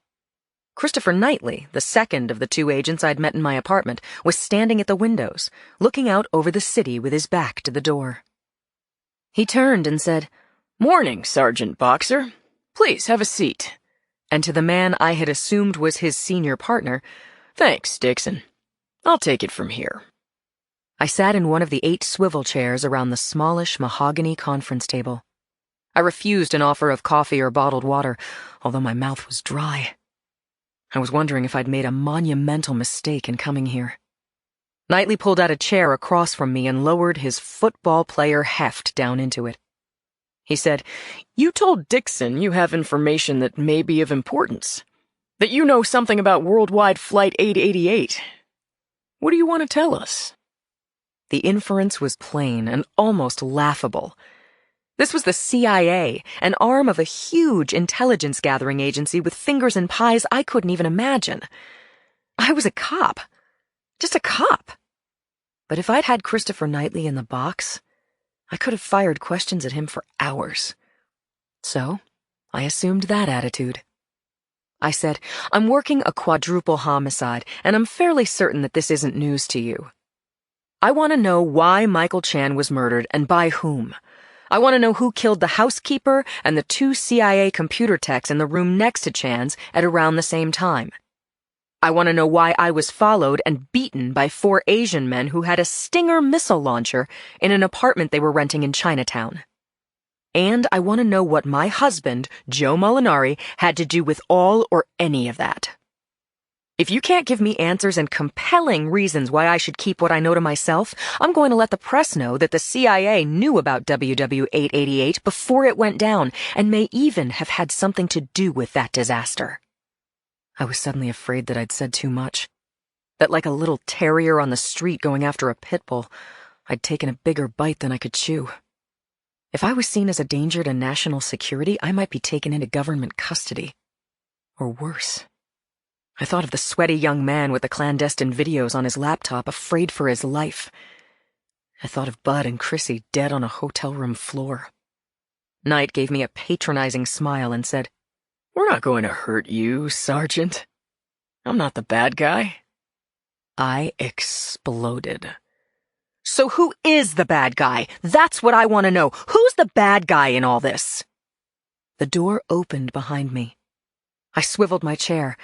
Christopher Knightley, the second of the two agents I'd met in my apartment, was standing at the windows, looking out over the city with his back to the door. He turned and said, Morning, Sergeant Boxer. Please have a seat. And to the man I had assumed was his senior partner, Thanks, Dixon. I'll take it from here. I sat in one of the 8 swivel chairs around the smallish mahogany conference table. I refused an offer of coffee or bottled water, although my mouth was dry. I was wondering if I'd made a monumental mistake in coming here. Knightley pulled out a chair across from me and lowered his football player heft down into it. He said, You told Dixon you have information that may be of importance. That you know something about Worldwide Flight 888. What do you want to tell us? The inference was plain and almost laughable. This was the CIA, an arm of a huge intelligence-gathering agency with fingers and pies I couldn't even imagine. I was a cop. Just a cop. But if I'd had Christopher Knightley in the box, I could have fired questions at him for hours. So, I assumed that attitude. I said, I'm working a quadruple homicide, and I'm fairly certain that this isn't news to you. I want to know why Michael Chan was murdered and by whom. I want to know who killed the housekeeper and the 2 CIA computer techs in the room next to Chan's at around the same time. I want to know why I was followed and beaten by 4 Asian men who had a Stinger missile launcher in an apartment they were renting in Chinatown. And I want to know what my husband, Joe Molinari, had to do with all or any of that. If you can't give me answers and compelling reasons why I should keep what I know to myself, I'm going to let the press know that the CIA knew about WW888 before it went down and may even have had something to do with that disaster. I was suddenly afraid that I'd said too much. That like a little terrier on the street going after a pit bull, I'd taken a bigger bite than I could chew. If I was seen as a danger to national security, I might be taken into government custody. Or worse. I thought of the sweaty young man with the clandestine videos on his laptop, afraid for his life. I thought of Bud and Chrissy dead on a hotel room floor. Knight gave me a patronizing smile and said, "We're not going to hurt you, Sergeant. I'm not the bad guy." I exploded. So who is the bad guy? That's what I want to know. Who's the bad guy in all this? The door opened behind me. I swiveled my chair.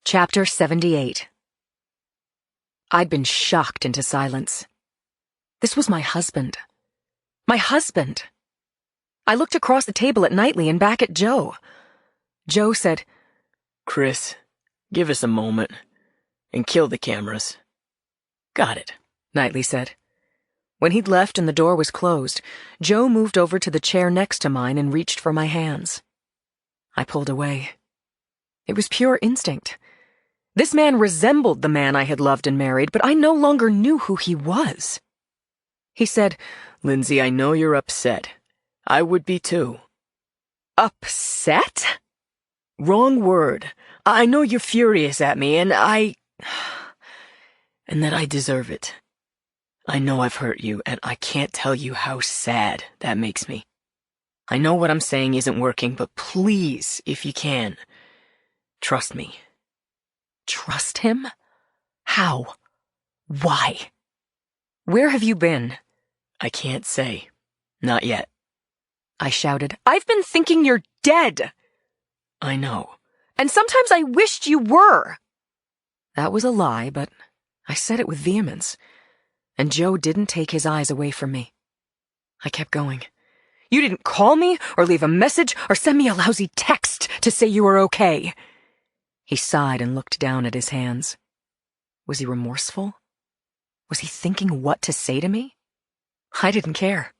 Chapter 78. I'd been shocked into silence. This was my husband. My husband! I looked across the table at Knightley and back at Joe. Joe said, "Chris, give us a moment and kill the cameras." "Got it," Knightley said. When he'd left and the door was closed, Joe moved over to the chair next to mine and reached for my hands. I pulled away. It was pure instinct. This man resembled the man I had loved and married, but I no longer knew who he was. He said, "Lindsay, I know you're upset. I would be too." "Upset?" "Wrong word. I know you're furious at me, and that I deserve it. I know I've hurt you, and I can't tell you how sad that makes me. I know what I'm saying isn't working, but please, if you can, trust me." Trust him? How? Why? Where have you been? "I can't say. Not yet." I shouted. "I've been thinking you're dead." "I know. And sometimes I wished you were." That was a lie, but I said it with vehemence. And Joe didn't take his eyes away from me. I kept going. "You didn't call me or leave a message or send me a lousy text to say you were okay." He sighed and looked down at his hands. Was he remorseful? Was he thinking what to say to me? I didn't care.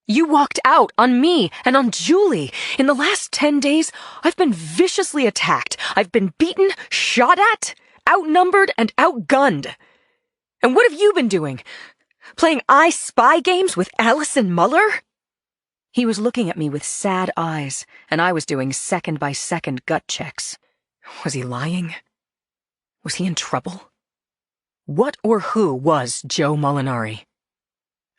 "You walked out on me and on Julie. In the last 10 days, I've been viciously attacked. I've been beaten, shot at, outnumbered, and outgunned. And what have you been doing? Playing I Spy games with Allison Muller?" He was looking at me with sad eyes, and I was doing second-by-second gut checks. Was he lying? Was he in trouble? What or who was Joe Molinari?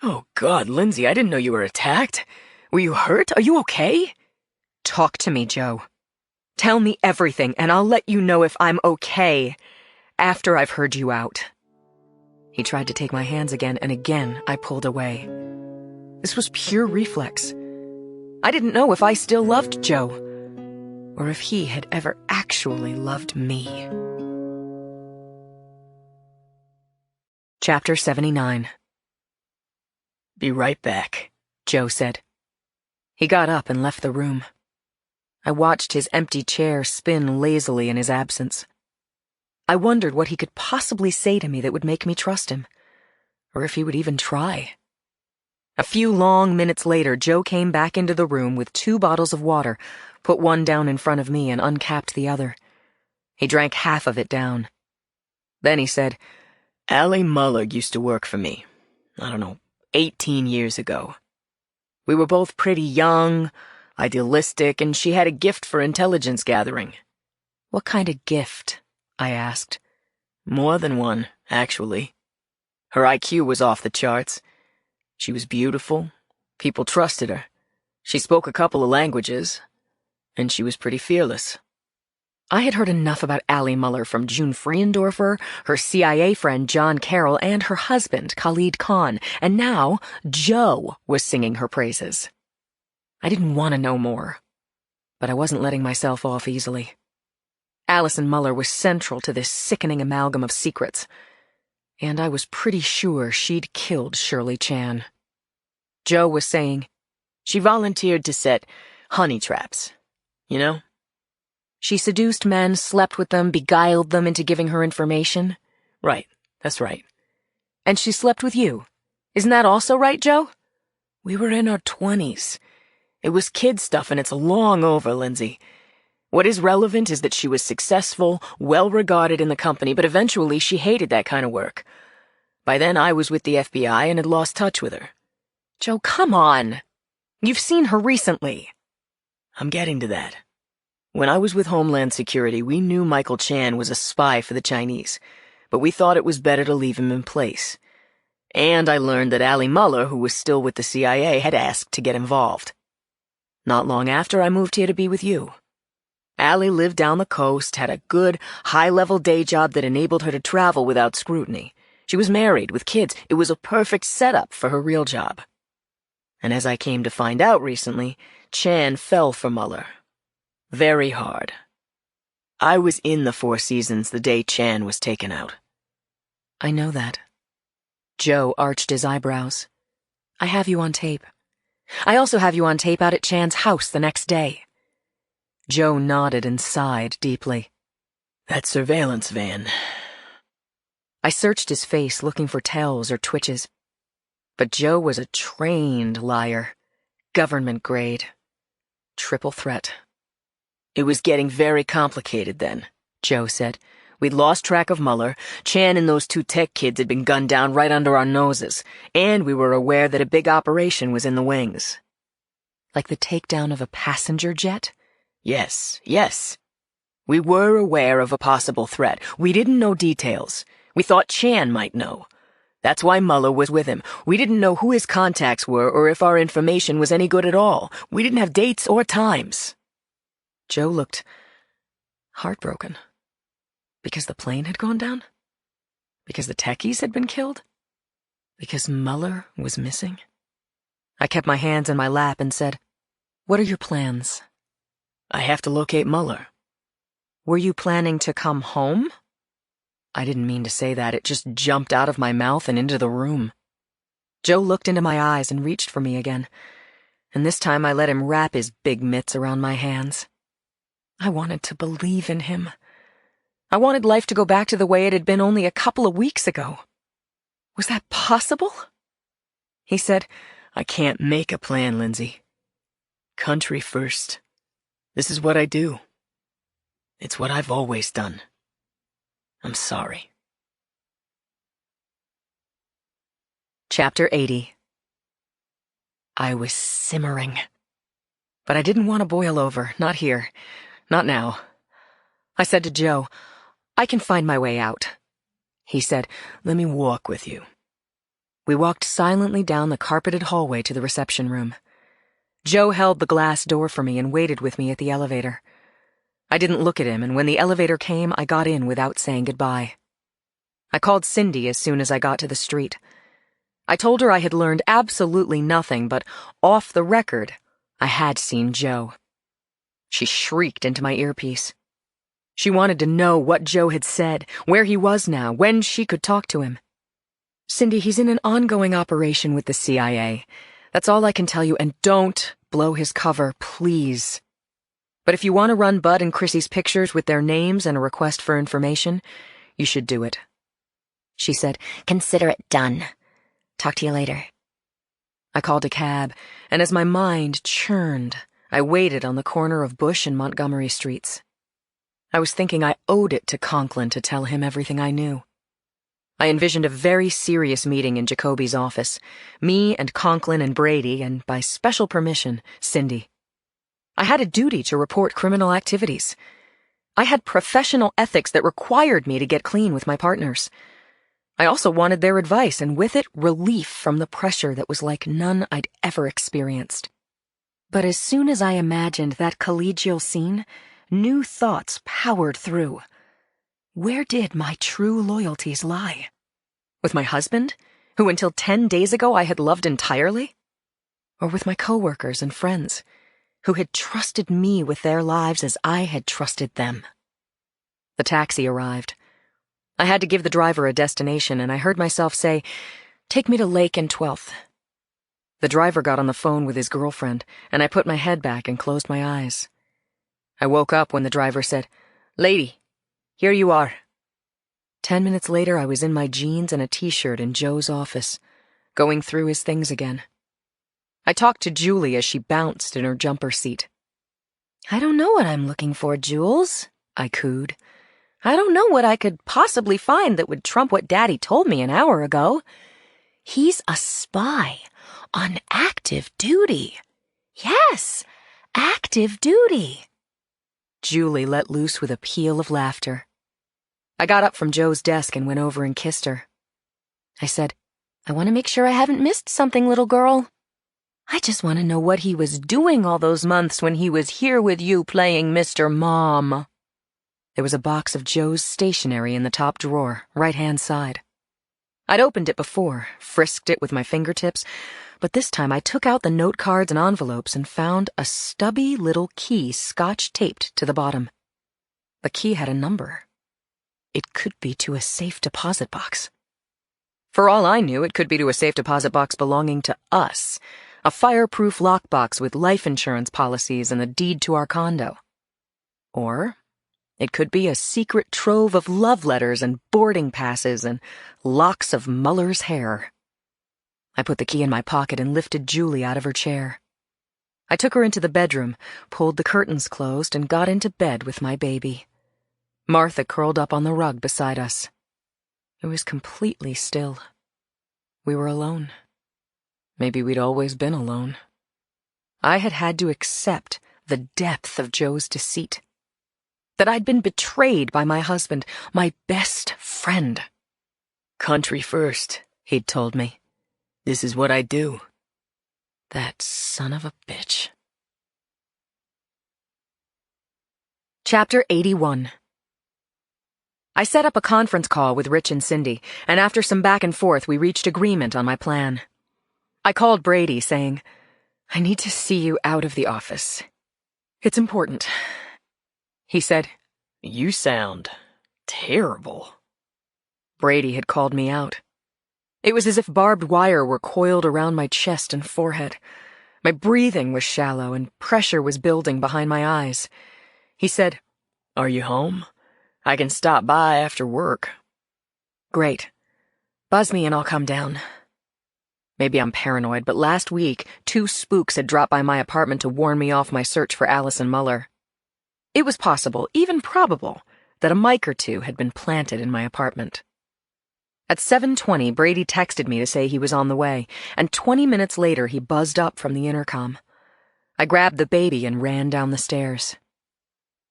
"Oh, God, Lindsay, I didn't know you were attacked. Were you hurt? Are you okay?" "Talk to me, Joe. Tell me everything, and I'll let you know if I'm okay after I've heard you out." He tried to take my hands again, and again I pulled away. This was pure reflex. I didn't know if I still loved Joe, or if he had ever actually loved me. Chapter 79. "Be right back," Joe said. He got up and left the room. I watched his empty chair spin lazily in his absence. I wondered what he could possibly say to me that would make me trust him, or if he would even try. A few long minutes later, Joe came back into the room with 2 bottles of water, put one down in front of me and uncapped the other. He drank half of it down. Then he said, "Allie Muller used to work for me. I don't know, 18 years ago. We were both pretty young, idealistic, and she had a gift for intelligence gathering. What kind of gift? I asked. More than one, actually. Her IQ was off the charts. She was beautiful. People trusted her. She spoke a couple of languages. And she was pretty fearless. I had heard enough about Allie Muller from June Friendorfer, her CIA friend John Carroll, and her husband, Khalid Khan, and now Joe was singing her praises. I didn't want to know more, but I wasn't letting myself off easily. Allison Muller was central to this sickening amalgam of secrets, and I was pretty sure she'd killed Shirley Chan. Joe was saying, she volunteered to set honey traps, you know? She seduced men, slept with them, beguiled them into giving her information. Right, that's right. And she slept with you. Isn't that also right, Joe? We were in our 20s. It was kid stuff, and it's long over, Lindsay. What is relevant is that she was successful, well-regarded in the company, but eventually she hated that kind of work. By then, I was with the FBI and had lost touch with her. Joe, come on. You've seen her recently. I'm getting to that. When I was with Homeland Security, we knew Michael Chan was a spy for the Chinese, but we thought it was better to leave him in place. And I learned that Allie Muller, who was still with the CIA, had asked to get involved. Not long after, I moved here to be with you. Allie lived down the coast, had a good, high-level day job that enabled her to travel without scrutiny. She was married, with kids. It was a perfect setup for her real job. And as I came to find out recently, Chan fell for Muller. Very hard. I was in the Four Seasons the day Chan was taken out. I know that. Joe arched his eyebrows. I have you on tape. I also have you on tape out at Chan's house the next day. Joe nodded and sighed deeply. That surveillance van. I searched his face looking for tells or twitches. But Joe was a trained liar. Government grade. Triple threat. It was getting very complicated then, Joe said. We'd lost track of Muller. Chan and those two tech kids had been gunned down right under our noses, and we were aware that a big operation was in the wings. Like the takedown of a passenger jet? Yes. We were aware of a possible threat. We didn't know details. We thought Chan might know. That's why Muller was with him. We didn't know who his contacts were or if our information was any good at all. We didn't have dates or times. Joe looked heartbroken. Because the plane had gone down? Because the techies had been killed? Because Muller was missing? I kept my hands in my lap and said, What are your plans? I have to locate Muller. Were you planning to come home? I didn't mean to say that. It just jumped out of my mouth and into the room. Joe looked into my eyes and reached for me again, and this time I let him wrap his big mitts around my hands. I wanted to believe in him. I wanted life to go back to the way it had been only a couple of weeks ago. Was that possible? He said, I can't make a plan, Lindsay. Country first. This is what I do. It's what I've always done. I'm sorry. Chapter 80. I was simmering. But I didn't want to boil over, not here, not now. I said to Joe, I can find my way out. He said, let me walk with you. We walked silently down the carpeted hallway to the reception room. Joe held the glass door for me and waited with me at the elevator. I didn't look at him, and when the elevator came, I got in without saying goodbye. I called Cindy as soon as I got to the street. I told her I had learned absolutely nothing, but off the record, I had seen Joe. She shrieked into my earpiece. She wanted to know what Joe had said, where he was now, when she could talk to him. Cindy, he's in an ongoing operation with the CIA. That's all I can tell you, and don't blow his cover, please. But if you want to run Bud and Chrissy's pictures with their names and a request for information, you should do it. She said, Consider it done. Talk to you later. I called a cab, and as my mind churned, I waited on the corner of Bush and Montgomery Streets. I was thinking I owed it to Conklin to tell him everything I knew. I envisioned a very serious meeting in Jacoby's office. Me and Conklin and Brady, and by special permission, Cindy. I had a duty to report criminal activities. I had professional ethics that required me to get clean with my partners. I also wanted their advice, and with it, relief from the pressure that was like none I'd ever experienced. But as soon as I imagined that collegial scene, new thoughts powered through. Where did my true loyalties lie? With my husband, who until 10 days ago I had loved entirely? Or with my coworkers and friends, who had trusted me with their lives as I had trusted them? The taxi arrived. I had to give the driver a destination, and I heard myself say, "Take me to Lake and 12th." The driver got on the phone with his girlfriend, and I put my head back and closed my eyes. I woke up when the driver said, "Lady, here you are." 10 minutes later, I was in my jeans and a t-shirt in Joe's office, going through his things again. I talked to Julie as she bounced in her jumper seat. "I don't know what I'm looking for, Jules," I cooed. "I don't know what I could possibly find that would trump what Daddy told me an hour ago. He's a spy on active duty. Yes, active duty." Julie let loose with a peal of laughter. I got up from Joe's desk and went over and kissed her. I said, "I want to make sure I haven't missed something, little girl. I just want to know what he was doing all those months when he was here with you playing Mr. Mom." There was a box of Joe's stationery in the top drawer, right-hand side. I'd opened it before, frisked it with my fingertips, but this time I took out the note cards and envelopes and found a stubby little key scotch-taped to the bottom. The key had a number. It could be to a safe deposit box. For all I knew, it could be to a safe deposit box belonging to us, a fireproof lockbox with life insurance policies and the deed to our condo. Or it could be a secret trove of love letters and boarding passes and locks of Muller's hair. I put the key in my pocket and lifted Julie out of her chair. I took her into the bedroom, pulled the curtains closed, and got into bed with my baby. Martha curled up on the rug beside us. It was completely still. We were alone. Maybe we'd always been alone. I had had to accept the depth of Joe's deceit. That I'd been betrayed by my husband, my best friend. "Country first," he'd told me. "This is what I do." That son of a bitch. Chapter 81. I set up a conference call with Rich and Cindy, and after some back and forth, we reached agreement on my plan. I called Brady, saying, "I need to see you out of the office. It's important." He said, "You sound terrible." Brady had called me out. It was as if barbed wire were coiled around my chest and forehead. My breathing was shallow, and pressure was building behind my eyes. He said, "Are you home? I can stop by after work." "Great. Buzz me and I'll come down." Maybe I'm paranoid, but last week, 2 spooks had dropped by my apartment to warn me off my search for Allison Muller. It was possible, even probable, that a mic or 2 had been planted in my apartment. At 7:20, Brady texted me to say he was on the way, and 20 minutes later he buzzed up from the intercom. I grabbed the baby and ran down the stairs.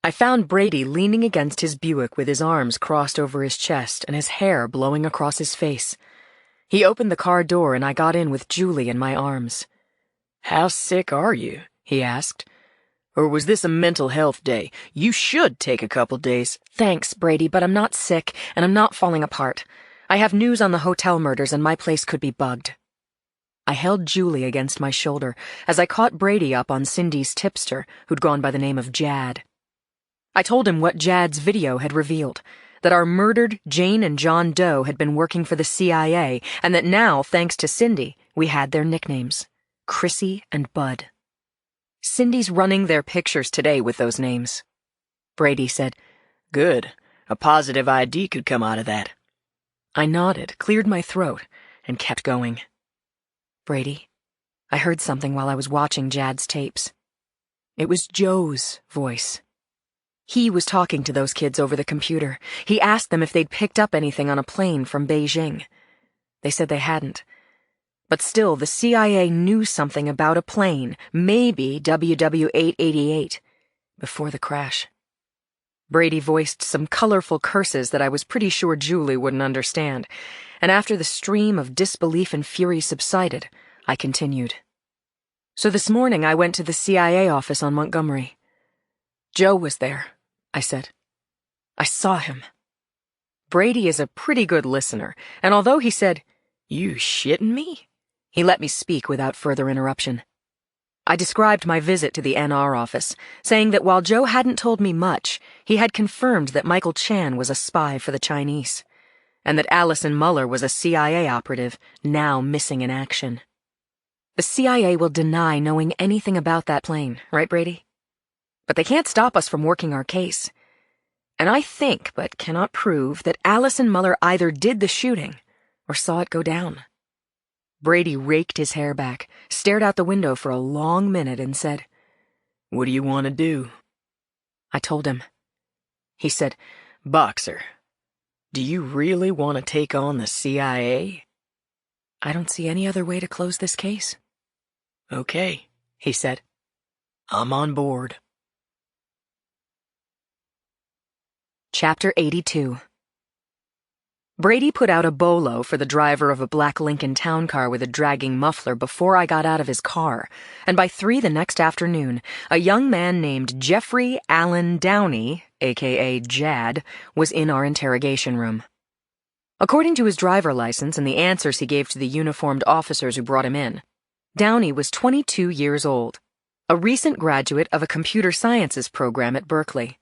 I found Brady leaning against his Buick with his arms crossed over his chest and his hair blowing across his face. He opened the car door and I got in with Julie in my arms. "How sick are you?" he asked. "Or was this a mental health day? You should take a couple days." "Thanks, Brady, but I'm not sick and I'm not falling apart. I have news on the hotel murders and my place could be bugged." I held Julie against my shoulder as I caught Brady up on Cindy's tipster, who'd gone by the name of Jad. I told him what Jad's video had revealed, that our murdered Jane and John Doe had been working for the CIA, and that now, thanks to Cindy, we had their nicknames, Chrissy and Bud. "Cindy's running their pictures today with those names." Brady said, "Good. A positive ID could come out of that." I nodded, cleared my throat, and kept going. "Brady, I heard something while I was watching Jad's tapes. It was Joe's voice. He was talking to those kids over the computer. He asked them if they'd picked up anything on a plane from Beijing. They said they hadn't. But still, the CIA knew something about a plane, maybe WW-888, before the crash. Brady voiced some colorful curses that I was pretty sure Julie wouldn't understand, and after the stream of disbelief and fury subsided, I continued. So this morning I went to the CIA office on Montgomery. Joe was there, I said. I saw him. Brady is a pretty good listener, and although he said, "You shitting me?" he let me speak without further interruption. I described my visit to the NR office, saying that while Joe hadn't told me much, he had confirmed that Michael Chan was a spy for the Chinese, and that Allison Muller was a CIA operative, now missing in action. The CIA will deny knowing anything about that plane, right, Brady? But they can't stop us from working our case. And I think, but cannot prove, that Allison Muller either did the shooting or saw it go down. Brady raked his hair back, stared out the window for a long minute, and said, "What do you want to do?" I told him. He said, "Boxer, do you really want to take on the CIA?" I don't see any other way to close this case. "Okay," he said. "I'm on board." Chapter 82. Brady put out a bolo for the driver of a black Lincoln town car with a dragging muffler before I got out of his car, and by 3 the next afternoon, a young man named Jeffrey Allen Downey, aka Jad, was in our interrogation room. According to his driver license and the answers he gave to the uniformed officers who brought him in, Downey was 22 years old, a recent graduate of a computer sciences program at Berkeley.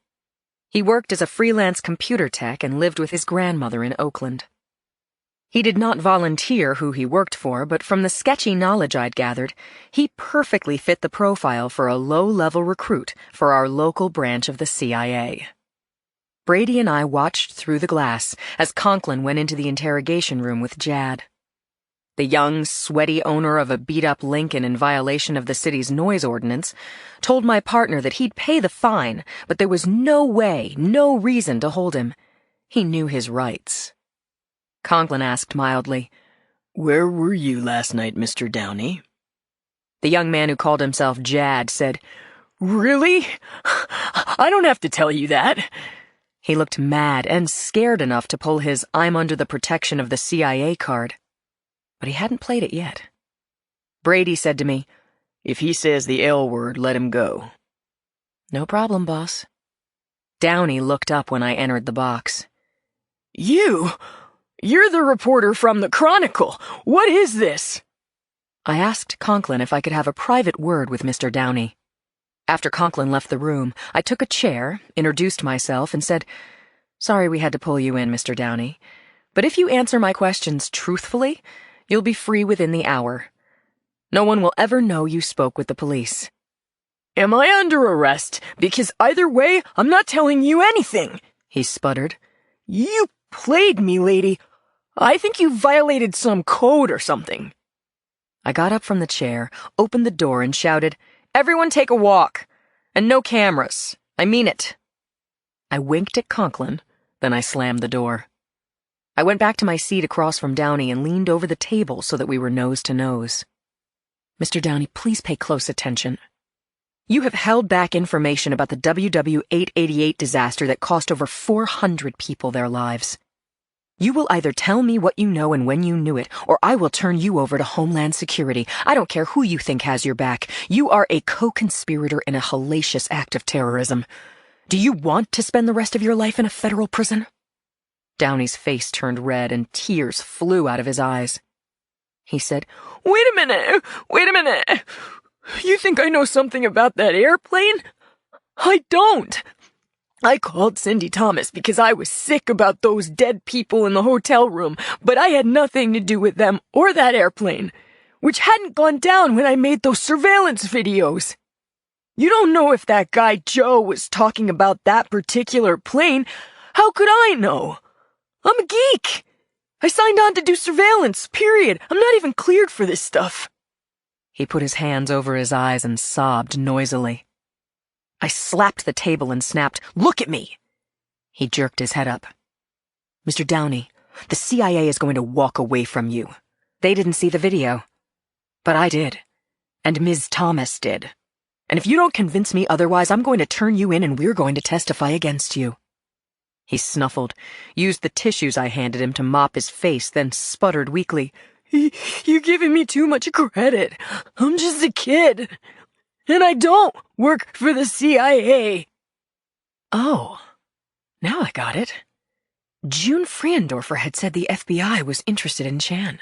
He worked as a freelance computer tech and lived with his grandmother in Oakland. He did not volunteer who he worked for, but from the sketchy knowledge I'd gathered, he perfectly fit the profile for a low-level recruit for our local branch of the CIA. Brady and I watched through the glass as Conklin went into the interrogation room with Jad. The young, sweaty owner of a beat-up Lincoln in violation of the city's noise ordinance told my partner that he'd pay the fine, but there was no way, no reason to hold him. He knew his rights. Conklin asked mildly, "Where were you last night, Mr. Downey?" The young man who called himself Jad said, "Really? I don't have to tell you that." He looked mad and scared enough to pull his "I'm under the protection of the CIA" card. But he hadn't played it yet. Brady said to me, "If he says the L word, let him go." "No problem, boss." Downey looked up when I entered the box. You're the reporter from the Chronicle. What is this?" I asked Conklin if I could have a private word with Mr. Downey. After Conklin left the room, I took a chair, introduced myself, and said, "Sorry we had to pull you in, Mr. Downey, but if you answer my questions truthfully, you'll be free within the hour. No one will ever know you spoke with the police." "Am I under arrest? Because either way, I'm not telling you anything," he sputtered. "You played me, lady. I think you violated some code or something." I got up from the chair, opened the door, and shouted, "Everyone take a walk. And no cameras. I mean it." I winked at Conklin, then I slammed the door. I went back to my seat across from Downey and leaned over the table so that we were nose to nose. "Mr. Downey, please pay close attention. You have held back information about the WW-888 disaster that cost over 400 people their lives. You will either tell me what you know and when you knew it, or I will turn you over to Homeland Security. I don't care who you think has your back. You are a co-conspirator in a hellacious act of terrorism. Do you want to spend the rest of your life in a federal prison?" Downey's face turned red and tears flew out of his eyes. He said, Wait a minute. You think I know something about that airplane? I don't. I called Cindy Thomas because I was sick about those dead people in the hotel room, but I had nothing to do with them or that airplane, which hadn't gone down when I made those surveillance videos. You don't know if that guy Joe was talking about that particular plane. How could I know? I'm a geek. I signed on to do surveillance, period. I'm not even cleared for this stuff. He put his hands over his eyes and sobbed noisily. I slapped the table and snapped, "Look at me!" He jerked his head up. "Mr. Downey, the CIA is going to walk away from you. They didn't see the video. But I did. And Ms. Thomas did. And if you don't convince me otherwise, I'm going to turn you in and we're going to testify against you." He snuffled, used the tissues I handed him to mop his face, then sputtered weakly, "You're giving me too much credit. I'm just a kid. And I don't work for the CIA." Oh, now I got it. June Friendorfer had said the FBI was interested in Chan.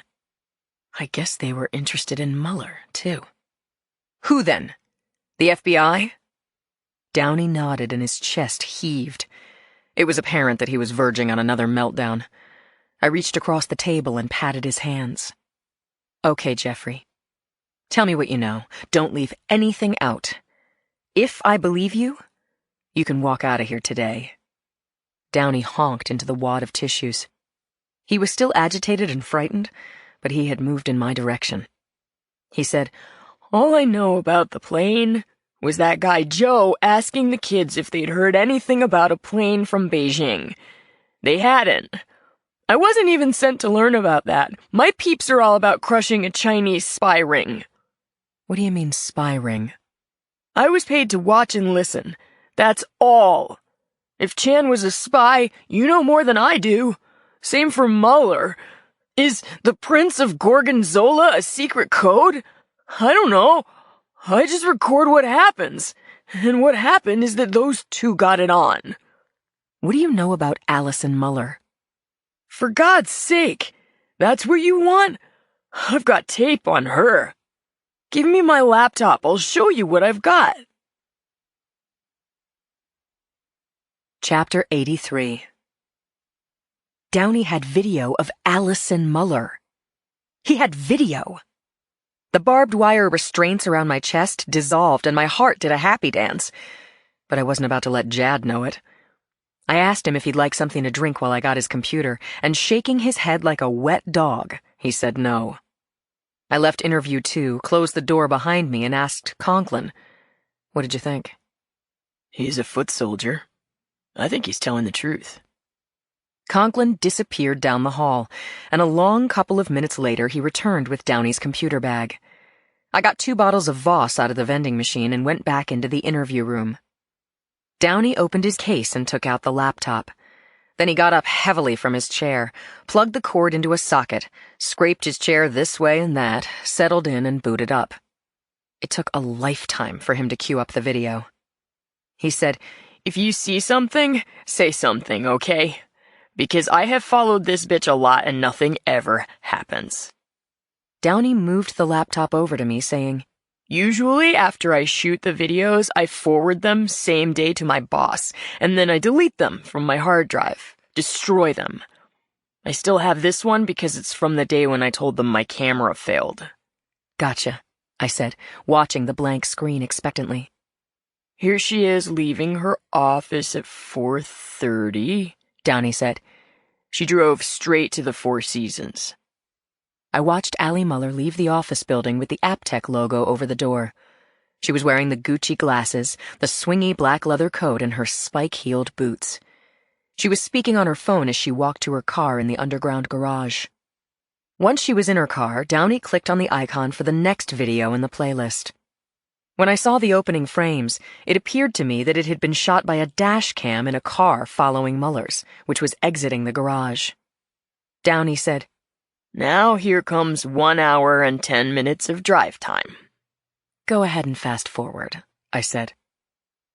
I guess they were interested in Mueller, too. Who then? The FBI? Downey nodded and his chest heaved. It was apparent that he was verging on another meltdown. I reached across the table and patted his hands. "Okay, Jeffrey. Tell me what you know. Don't leave anything out. If I believe you, you can walk out of here today." Downey honked into the wad of tissues. He was still agitated and frightened, but he had moved in my direction. He said, "All I know about the plane was that guy Joe asking the kids if they'd heard anything about a plane from Beijing. They hadn't. I wasn't even sent to learn about that. My peeps are all about crushing a Chinese spy ring." "What do you mean, spy ring?" "I was paid to watch and listen. That's all. If Chan was a spy, you know more than I do. Same for Mueller. Is the Prince of Gorgonzola a secret code? I don't know. I just record what happens. And what happened is that those two got it on." "What do you know about Allison Mueller?" "For God's sake, that's what you want? I've got tape on her. Give me my laptop, I'll show you what I've got." Chapter 83. Downey had video of Allison Mueller. He had video. The barbed wire restraints around my chest dissolved and my heart did a happy dance. But I wasn't about to let Jad know it. I asked him if he'd like something to drink while I got his computer, and shaking his head like a wet dog, he said no. I left interview 2, closed the door behind me, and asked Conklin, "What did you think?" "He's a foot soldier. I think he's telling the truth." Conklin disappeared down the hall, and a long couple of minutes later he returned with Downey's computer bag. I got 2 bottles of Voss out of the vending machine and went back into the interview room. Downey opened his case and took out the laptop. Then he got up heavily from his chair, plugged the cord into a socket, scraped his chair this way and that, settled in and booted up. It took a lifetime for him to cue up the video. He said, "If you see something, say something, okay? Because I have followed this bitch a lot and nothing ever happens." Downey moved the laptop over to me, saying, "Usually after I shoot the videos, I forward them same day to my boss, and then I delete them from my hard drive, destroy them. I still have this one because it's from the day when I told them my camera failed." "Gotcha," I said, watching the blank screen expectantly. "Here she is leaving her office at 4:30, Downey said. "She drove straight to the Four Seasons." I watched Allie Mueller leave the office building with the Aptec logo over the door. She was wearing the Gucci glasses, the swingy black leather coat, and her spike-heeled boots. She was speaking on her phone as she walked to her car in the underground garage. Once she was in her car, Downey clicked on the icon for the next video in the playlist. When I saw the opening frames, it appeared to me that it had been shot by a dash cam in a car following Mueller's, which was exiting the garage. Downey said, "Now here comes 1 hour and 10 minutes of drive time." "Go ahead and fast forward," I said.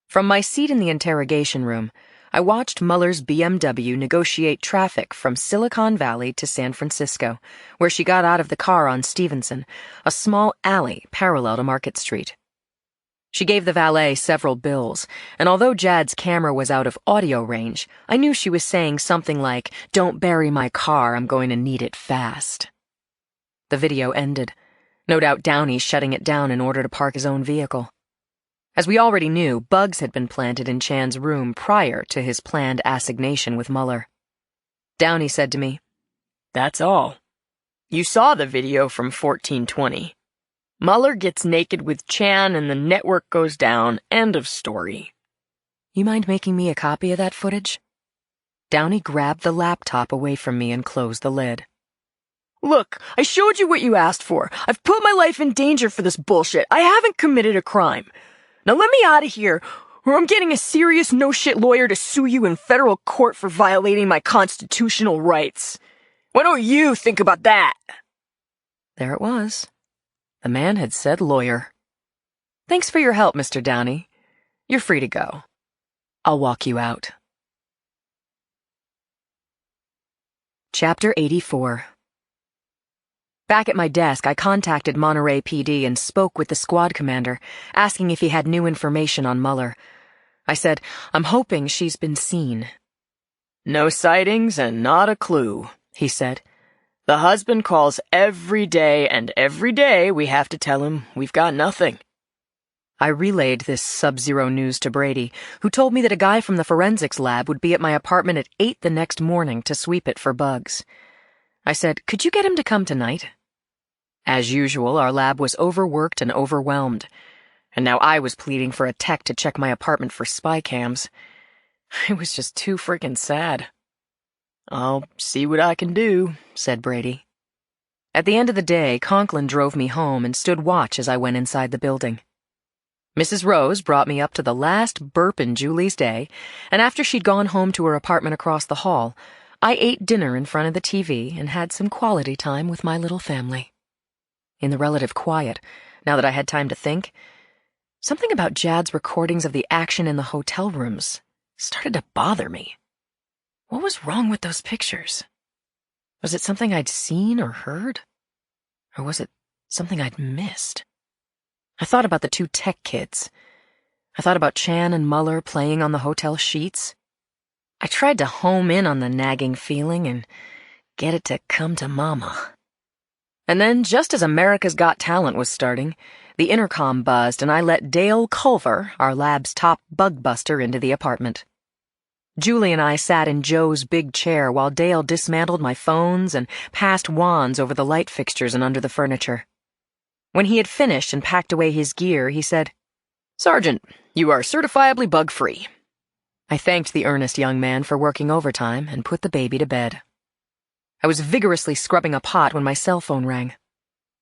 From my seat in the interrogation room, I watched Mueller's BMW negotiate traffic from Silicon Valley to San Francisco, where she got out of the car on Stevenson, a small alley parallel to Market Street. She gave the valet several bills, and although Jad's camera was out of audio range, I knew she was saying something like, "Don't bury my car, I'm going to need it fast." The video ended. No doubt Downey shutting it down in order to park his own vehicle. As we already knew, bugs had been planted in Chan's room prior to his planned assignation with Mueller. Downey said to me, "That's all. You saw the video from 1420. Mueller gets naked with Chan and the network goes down. End of story. You mind making me a copy of that footage? Downey grabbed the laptop away from me and closed the lid. Look, I showed you what you asked for. I've put my life in danger for this bullshit. I haven't committed a crime. Now let me out of here, or I'm getting a serious no-shit lawyer to sue you in federal court for violating my constitutional rights. Why don't you think about that? There it was. The man had said lawyer. Thanks for your help, Mr. Downey. You're free to go. I'll walk you out. Chapter 84. Back at my desk, I contacted Monterey PD and spoke with the squad commander, asking if he had new information on Mueller. I said, I'm hoping she's been seen. No sightings and not a clue, he said. The husband calls every day, and every day we have to tell him we've got nothing. I relayed this sub-zero news to Brady, who told me that a guy from the forensics lab would be at my apartment at 8 the next morning to sweep it for bugs. I said, could you get him to come tonight? As usual, our lab was overworked and overwhelmed, and now I was pleading for a tech to check my apartment for spy cams. It was just too freaking sad. I'll see what I can do, said Brady. At the end of the day, Conklin drove me home and stood watch as I went inside the building. Mrs. Rose brought me up to the last burp in Julie's day, and after she'd gone home to her apartment across the hall, I ate dinner in front of the TV and had some quality time with my little family. In the relative quiet, now that I had time to think, something about Jad's recordings of the action in the hotel rooms started to bother me. What was wrong with those pictures? Was it something I'd seen or heard? Or was it something I'd missed? I thought about the two tech kids. I thought about Chan and Mueller playing on the hotel sheets. I tried to home in on the nagging feeling and get it to come to Mama. And then, just as America's Got Talent was starting, the intercom buzzed and I let Dale Culver, our lab's top bug buster, into the apartment. Julie and I sat in Joe's big chair while Dale dismantled my phones and passed wands over the light fixtures and under the furniture. When he had finished and packed away his gear, he said, Sergeant, you are certifiably bug-free. I thanked the earnest young man for working overtime and put the baby to bed. I was vigorously scrubbing a pot when my cell phone rang.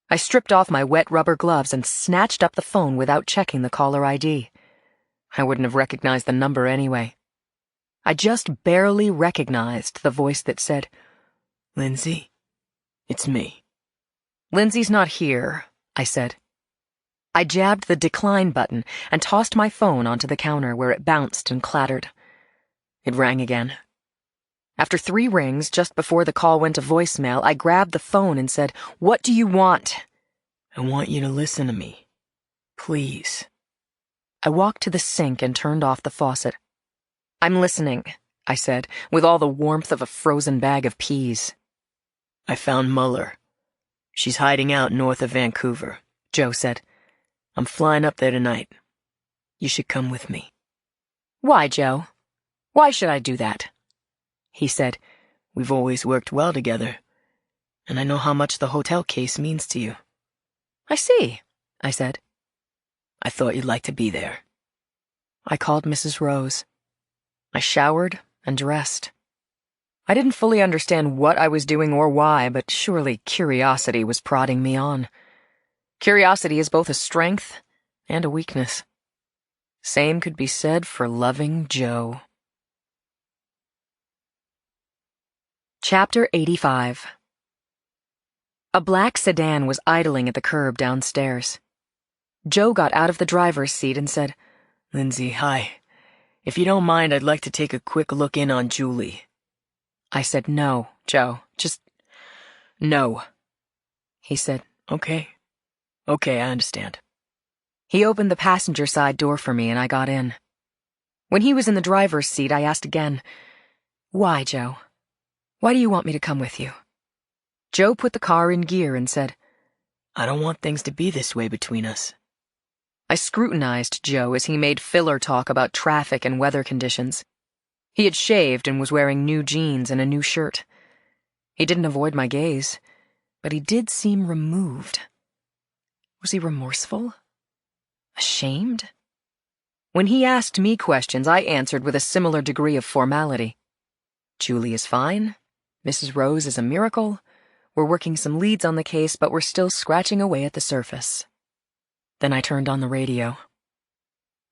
I stripped off my wet rubber gloves and snatched up the phone without checking the caller ID. I wouldn't have recognized the number anyway. I just barely recognized the voice that said, Lindsay, it's me. Lindsay's not here, I said. I jabbed the decline button and tossed my phone onto the counter where it bounced and clattered. It rang again. After 3 rings, just before the call went to voicemail, I grabbed the phone and said, What do you want? I want you to listen to me. Please. I walked to the sink and turned off the faucet. I'm listening, I said, with all the warmth of a frozen bag of peas. I found Mueller. She's hiding out north of Vancouver, Joe said. I'm flying up there tonight. You should come with me. Why, Joe? Why should I do that? He said, We've always worked well together, and I know how much the hotel case means to you. I see, I said. I thought you'd like to be there. I called Mrs. Rose. I showered and dressed. I didn't fully understand what I was doing or why, but surely curiosity was prodding me on. Curiosity is both a strength and a weakness. Same could be said for loving Joe. Chapter 85. A black sedan was idling at the curb downstairs. Joe got out of the driver's seat and said, Lindsay, hi. If you don't mind, I'd like to take a quick look in on Julie. I said, No, Joe, just no. He said, Okay, I understand. He opened the passenger side door for me and I got in. When he was in the driver's seat, I asked again, Why, Joe? Why do you want me to come with you? Joe put the car in gear and said, I don't want things to be this way between us. I scrutinized Joe as he made filler talk about traffic and weather conditions. He had shaved and was wearing new jeans and a new shirt. He didn't avoid my gaze, but he did seem removed. Was he remorseful? Ashamed? When he asked me questions, I answered with a similar degree of formality. Julie is fine. Mrs. Rose is a miracle. We're working some leads on the case, but we're still scratching away at the surface. Then I turned on the radio.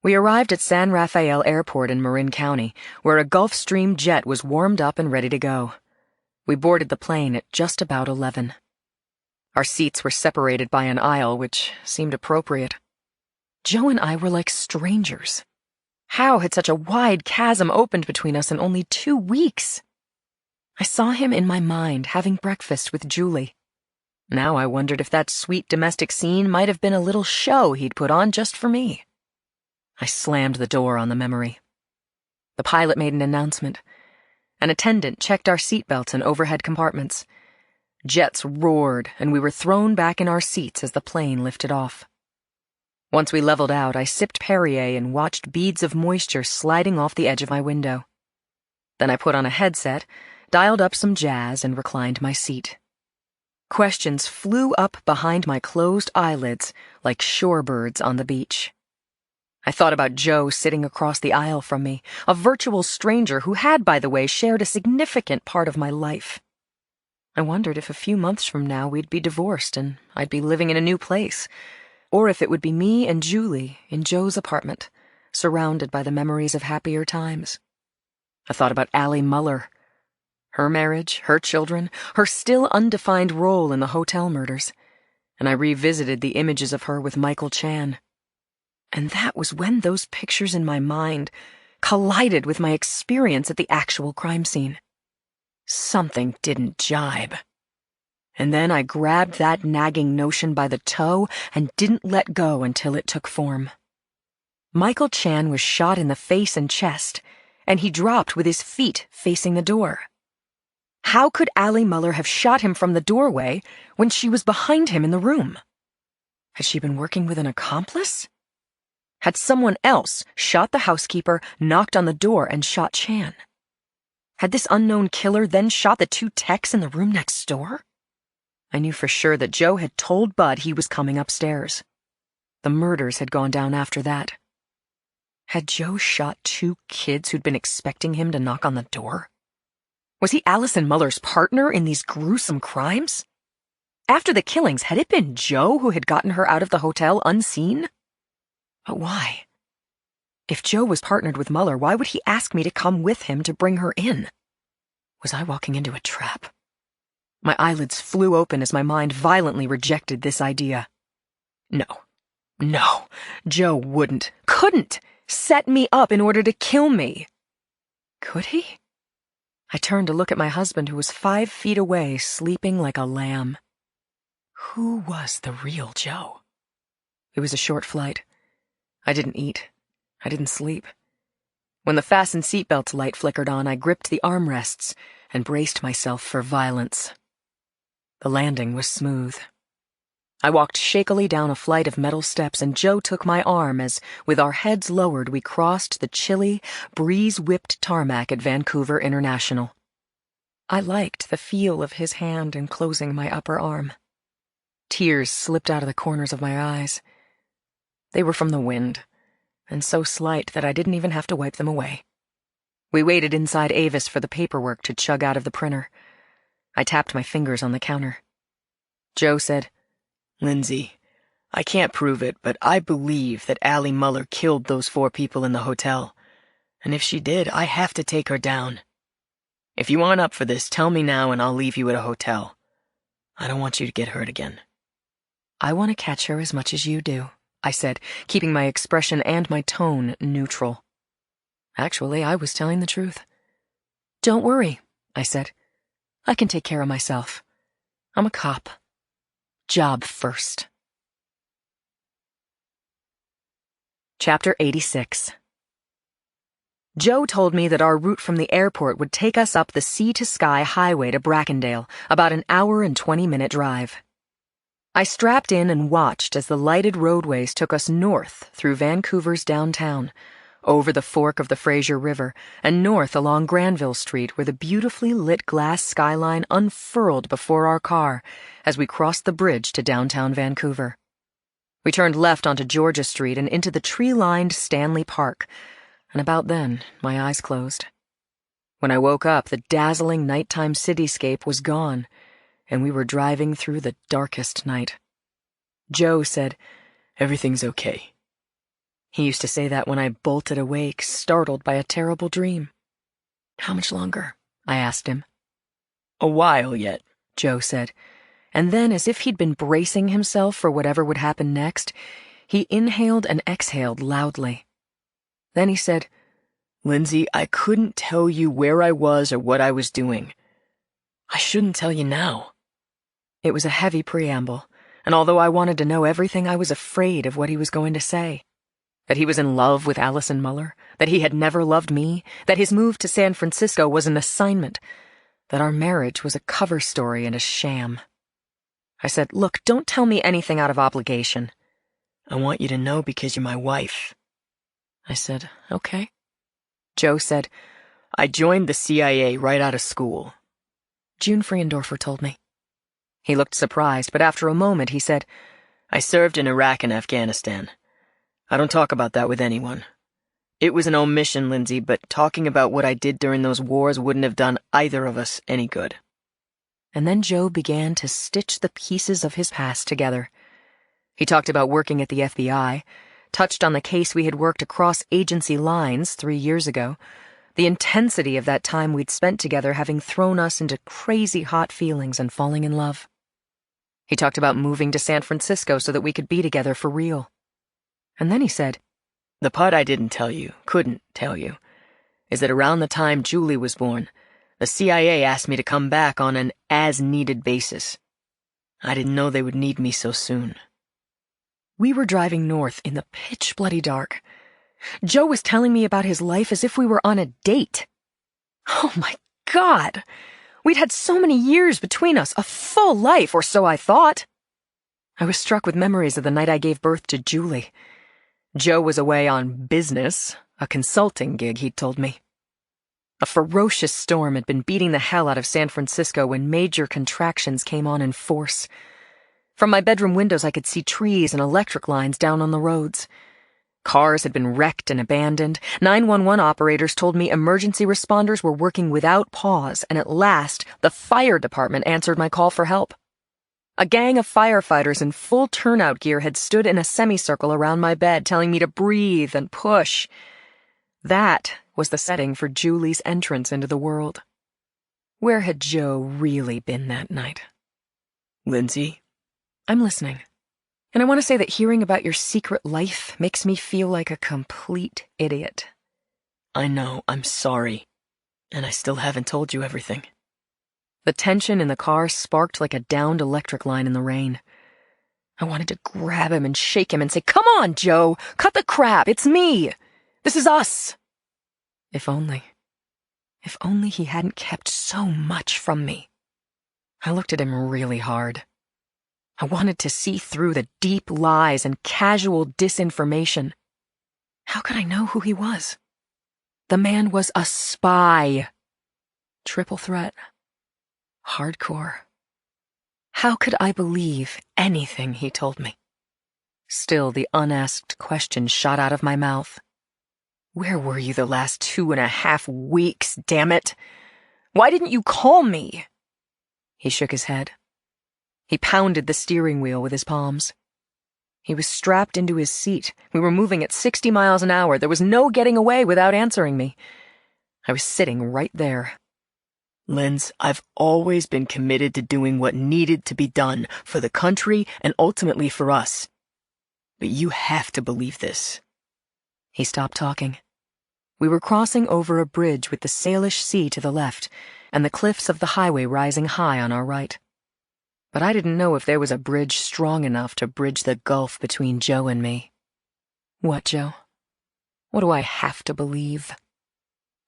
We arrived at San Rafael Airport in Marin County, where a Gulfstream jet was warmed up and ready to go. We boarded the plane at just about 11. Our seats were separated by an aisle, which seemed appropriate. Joe and I were like strangers. How had such a wide chasm opened between us in only 2 weeks? I saw him in my mind having breakfast with Julie. Now I wondered if that sweet domestic scene might have been a little show he'd put on just for me. I slammed the door on the memory. The pilot made an announcement. An attendant checked our seatbelts and overhead compartments. Jets roared, and we were thrown back in our seats as the plane lifted off. Once we leveled out, I sipped Perrier and watched beads of moisture sliding off the edge of my window. Then I put on a headset, dialed up some jazz, and reclined my seat. Questions flew up behind my closed eyelids like shorebirds on the beach. I thought about Joe sitting across the aisle from me, a virtual stranger who had, by the way, shared a significant part of my life. I wondered if a few months from now we'd be divorced and I'd be living in a new place, or if it would be me and Julie in Joe's apartment, surrounded by the memories of happier times. I thought about Allie Muller, her marriage, her children, her still undefined role in the hotel murders, and I revisited the images of her with Michael Chan. And that was when those pictures in my mind collided with my experience at the actual crime scene. Something didn't jibe. And then I grabbed that nagging notion by the toe and didn't let go until it took form. Michael Chan was shot in the face and chest, and he dropped with his feet facing the door. How could Allie Muller have shot him from the doorway when she was behind him in the room? Had she been working with an accomplice? Had someone else shot the housekeeper, knocked on the door, and shot Chan? Had this unknown killer then shot the 2 techs in the room next door? I knew for sure that Joe had told Bud he was coming upstairs. The murders had gone down after that. Had Joe shot 2 kids who'd been expecting him to knock on the door? Was he Allison Muller's partner in these gruesome crimes? After the killings, had it been Joe who had gotten her out of the hotel unseen? But why? If Joe was partnered with Muller, why would he ask me to come with him to bring her in? Was I walking into a trap? My eyelids flew open as my mind violently rejected this idea. No, Joe couldn't set me up in order to kill me. Could he? I turned to look at my husband, who was 5 feet away, sleeping like a lamb. Who was the real Joe? It was a short flight. I didn't eat. I didn't sleep. When the fasten seatbelt light flickered on, I gripped the armrests and braced myself for violence. The landing was smooth. I walked shakily down a flight of metal steps, and Joe took my arm as, with our heads lowered, we crossed the chilly, breeze-whipped tarmac at Vancouver International. I liked the feel of his hand enclosing my upper arm. Tears slipped out of the corners of my eyes. They were from the wind, and so slight that I didn't even have to wipe them away. We waited inside Avis for the paperwork to chug out of the printer. I tapped my fingers on the counter. Joe said, Lindsay, I can't prove it, but I believe that Allie Muller killed those 4 people in the hotel. And if she did, I have to take her down. If you aren't up for this, tell me now and I'll leave you at a hotel. I don't want you to get hurt again. I want to catch her as much as you do, I said, keeping my expression and my tone neutral. Actually, I was telling the truth. Don't worry, I said. I can take care of myself. I'm a cop. Job first. Chapter 86. Joe told me that our route from the airport would take us up the sea-to-sky highway to Brackendale, about an hour and 20-minute drive. I strapped in and watched as the lighted roadways took us north through Vancouver's downtown, over the fork of the Fraser River, and north along Granville Street, where the beautifully lit glass skyline unfurled before our car as we crossed the bridge to downtown Vancouver. We turned left onto Georgia Street and into the tree-lined Stanley Park, and about then, my eyes closed. When I woke up, the dazzling nighttime cityscape was gone, and we were driving through the darkest night. Joe said, "Everything's okay." He used to say that when I bolted awake, startled by a terrible dream. "How much longer?" I asked him. "A while yet," Joe said, and then, as if he'd been bracing himself for whatever would happen next, he inhaled and exhaled loudly. Then he said, "Lindsay, I couldn't tell you where I was or what I was doing. I shouldn't tell you now." It was a heavy preamble, and although I wanted to know everything, I was afraid of what he was going to say. That he was in love with Allison Muller, that he had never loved me, that his move to San Francisco was an assignment, that our marriage was a cover story and a sham. I said, "Look, don't tell me anything out of obligation." "I want you to know because you're my wife." I said, "Okay." Joe said, "I joined the CIA right out of school." June Friendorfer told me. He looked surprised, but after a moment he said, "I served in Iraq and Afghanistan. I don't talk about that with anyone. It was an omission, Lindsay, but talking about what I did during those wars wouldn't have done either of us any good." And then Joe began to stitch the pieces of his past together. He talked about working at the FBI, touched on the case we had worked across agency lines 3 years ago, the intensity of that time we'd spent together having thrown us into crazy hot feelings and falling in love. He talked about moving to San Francisco so that we could be together for real. And then he said, "The part I didn't tell you, couldn't tell you, is that around the time Julie was born, the CIA asked me to come back on an as-needed basis. I didn't know they would need me so soon." We were driving north in the pitch-bloody dark. Joe was telling me about his life as if we were on a date. Oh my God! We'd had so many years between us, a full life, or so I thought. I was struck with memories of the night I gave birth to Julie. Joe was away on business, a consulting gig, he'd told me. A ferocious storm had been beating the hell out of San Francisco when major contractions came on in force. From my bedroom windows I could see trees and electric lines down on the roads. Cars had been wrecked and abandoned. 911 operators told me emergency responders were working without pause, and at last, the fire department answered my call for help. A gang of firefighters in full turnout gear had stood in a semicircle around my bed, telling me to breathe and push. That was the setting for Julie's entrance into the world. Where had Joe really been that night? "Lindsay?" "I'm listening. And I want to say that hearing about your secret life makes me feel like a complete idiot." "I know, I'm sorry. And I still haven't told you everything." The tension in the car sparked like a downed electric line in the rain. I wanted to grab him and shake him and say, "Come on, Joe! Cut the crap! It's me! This is us!" If only he hadn't kept so much from me. I looked at him really hard. I wanted to see through the deep lies and casual disinformation. How could I know who he was? The man was a spy. Triple threat. Hardcore. How could I believe anything he told me? Still, the unasked question shot out of my mouth. "Where were you the last 2.5 weeks, damn it? Why didn't you call me?" He shook his head. He pounded the steering wheel with his palms. He was strapped into his seat. We were moving at 60 miles an hour. There was no getting away without answering me. I was sitting right there. "Linz, I've always been committed to doing what needed to be done for the country and ultimately for us. But you have to believe this." He stopped talking. We were crossing over a bridge with the Salish Sea to the left and the cliffs of the highway rising high on our right. But I didn't know if there was a bridge strong enough to bridge the gulf between Joe and me. What, Joe? What do I have to believe?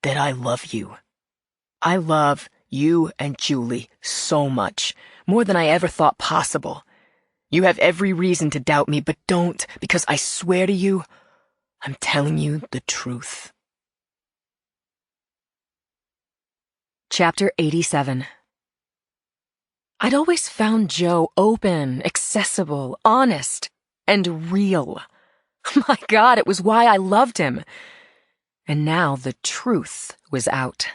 "That I love you. I love you and Julie so much, more than I ever thought possible. You have every reason to doubt me, but don't, because I swear to you, I'm telling you the truth." Chapter 87. I'd always found Joe open, accessible, honest. and real. My God, it was why I loved him. And now the truth was out.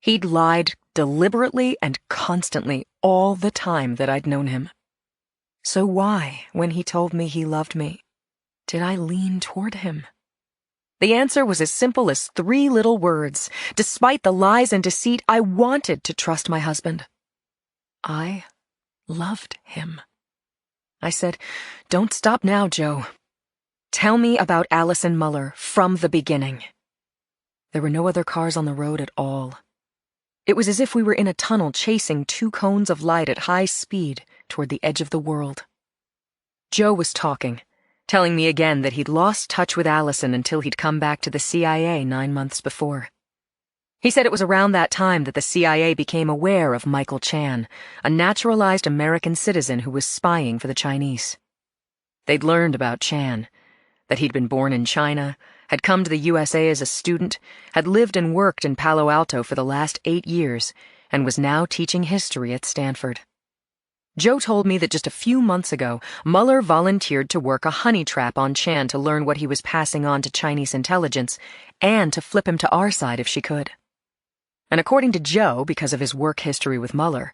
He'd lied deliberately and constantly all the time that I'd known him. So why, when he told me he loved me, did I lean toward him? The answer was as simple as 3 little words. Despite the lies and deceit, I wanted to trust my husband. I loved him. I said, "Don't stop now, Joe. Tell me about Allison Muller from the beginning." There were no other cars on the road at all. It was as if we were in a tunnel chasing 2 cones of light at high speed toward the edge of the world. Joe was talking, telling me again that he'd lost touch with Allison until he'd come back to the CIA 9 months before. He said it was around that time that the CIA became aware of Michael Chan, a naturalized American citizen who was spying for the Chinese. They'd learned about Chan, that he'd been born in China, had come to the USA as a student, had lived and worked in Palo Alto for the last 8 years, and was now teaching history at Stanford. Joe told me that just a few months ago, Muller volunteered to work a honey trap on Chan to learn what he was passing on to Chinese intelligence, and to flip him to our side if she could. And according to Joe, because of his work history with Muller,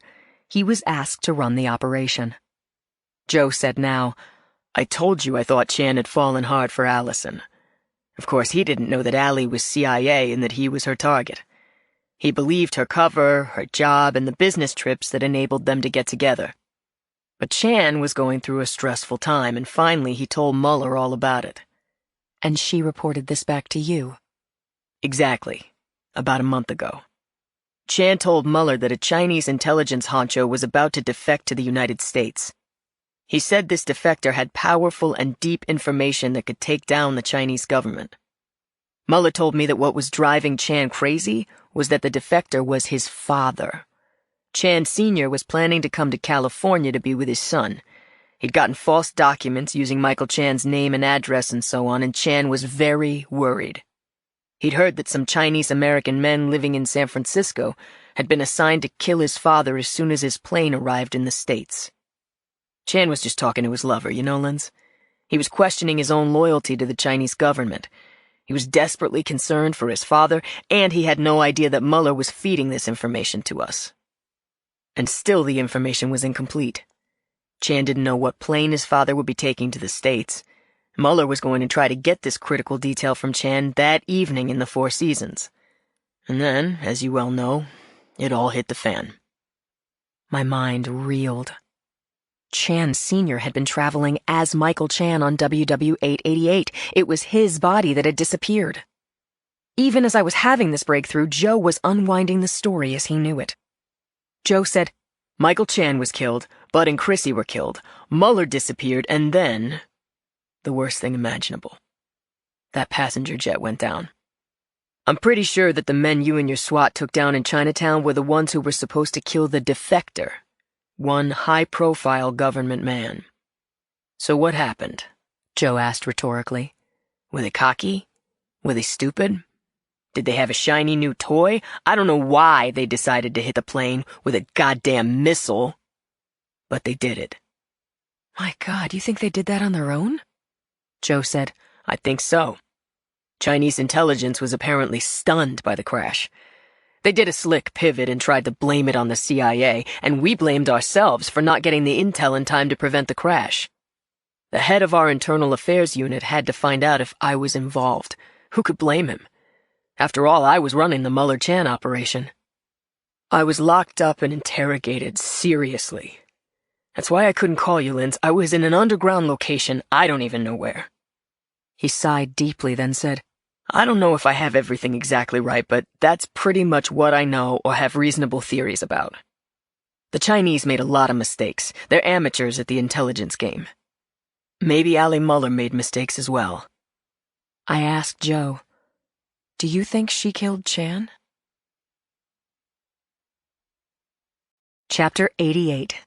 he was asked to run the operation. Joe said now, "I told you I thought Chan had fallen hard for Allison. Of course, he didn't know that Allie was CIA and that he was her target. He believed her cover, her job, and the business trips that enabled them to get together. But Chan was going through a stressful time, and finally he told Muller all about it." And she reported this back to you? Exactly. About a month ago. Chan told Muller that a Chinese intelligence honcho was about to defect to the United States. He said this defector had powerful and deep information that could take down the Chinese government. Muller told me that what was driving Chan crazy was that the defector was his father. Chan Sr. was planning to come to California to be with his son. He'd gotten false documents using Michael Chan's name and address and so on, and Chan was very worried. He'd heard that some Chinese-American men living in San Francisco had been assigned to kill his father as soon as his plane arrived in the States. Chan was just talking to his lover, you know, Linz? He was questioning his own loyalty to the Chinese government. He was desperately concerned for his father, and he had no idea that Muller was feeding this information to us. And still the information was incomplete. Chan didn't know what plane his father would be taking to the States. Muller was going to try to get this critical detail from Chan that evening in the Four Seasons. And then, as you well know, it all hit the fan. My mind reeled. Chan Sr. had been traveling as Michael Chan on WW888. It was his body that had disappeared. Even as I was having this breakthrough, Joe was unwinding the story as he knew it. Joe said, "Michael Chan was killed, Bud and Chrissy were killed, Muller disappeared, and then the worst thing imaginable. That passenger jet went down. I'm pretty sure that the men you and your SWAT took down in Chinatown were the ones who were supposed to kill the defector, one high-profile government man." "So what happened?" Joe asked rhetorically. "Were they cocky? Were they stupid? Did they have a shiny new toy? I don't know why they decided to hit the plane with a goddamn missile, but they did it." My God, you think they did that on their own? Joe said, "I think so. Chinese intelligence was apparently stunned by the crash. They did a slick pivot and tried to blame it on the CIA, and we blamed ourselves for not getting the intel in time to prevent the crash. The head of our internal affairs unit had to find out if I was involved. Who could blame him? After all, I was running the Muller-Chan operation. I was locked up and interrogated seriously. That's why I couldn't call you, Linz. I was in an underground location, I don't even know where." He sighed deeply, then said, "I don't know if I have everything exactly right, but that's pretty much what I know or have reasonable theories about. The Chinese made a lot of mistakes. They're amateurs at the intelligence game. Maybe Allie Muller made mistakes as well." I asked Joe, "Do you think she killed Chan?" Chapter 88.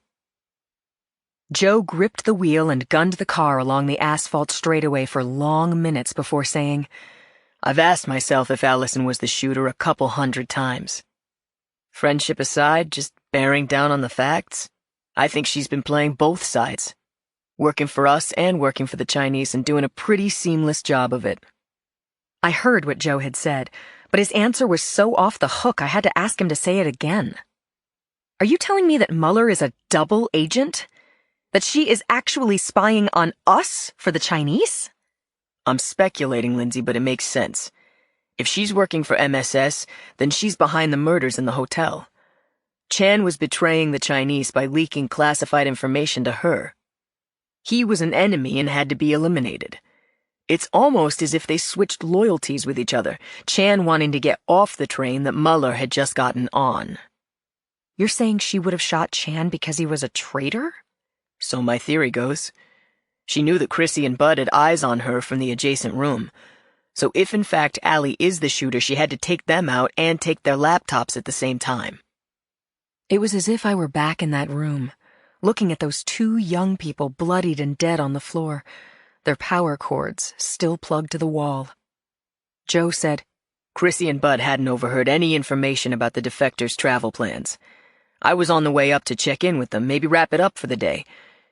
Joe gripped the wheel and gunned the car along the asphalt straightaway for long minutes before saying, "I've asked myself if Allison was the shooter a couple 100 times. Friendship aside, just bearing down on the facts, I think she's been playing both sides. Working for us and working for the Chinese and doing a pretty seamless job of it. I heard what Joe had said, but his answer was so off the hook I had to ask him to say it again. Are you telling me that Mueller is a double agent? That she is actually spying on us for the Chinese? I'm speculating, Lindsay, but it makes sense. If she's working for MSS, then she's behind the murders in the hotel. Chan was betraying the Chinese by leaking classified information to her. He was an enemy and had to be eliminated. It's almost as if they switched loyalties with each other, Chan wanting to get off the train that Mueller had just gotten on. You're saying she would have shot Chan because he was a traitor? So my theory goes. She knew that Chrissy and Bud had eyes on her from the adjacent room. So if in fact Allie is the shooter, she had to take them out and take their laptops at the same time. It was as if I were back in that room, looking at those two young people bloodied and dead on the floor, their power cords still plugged to the wall. Joe said, Chrissy and Bud hadn't overheard any information about the defectors' travel plans. I was on the way up to check in with them, maybe wrap it up for the day,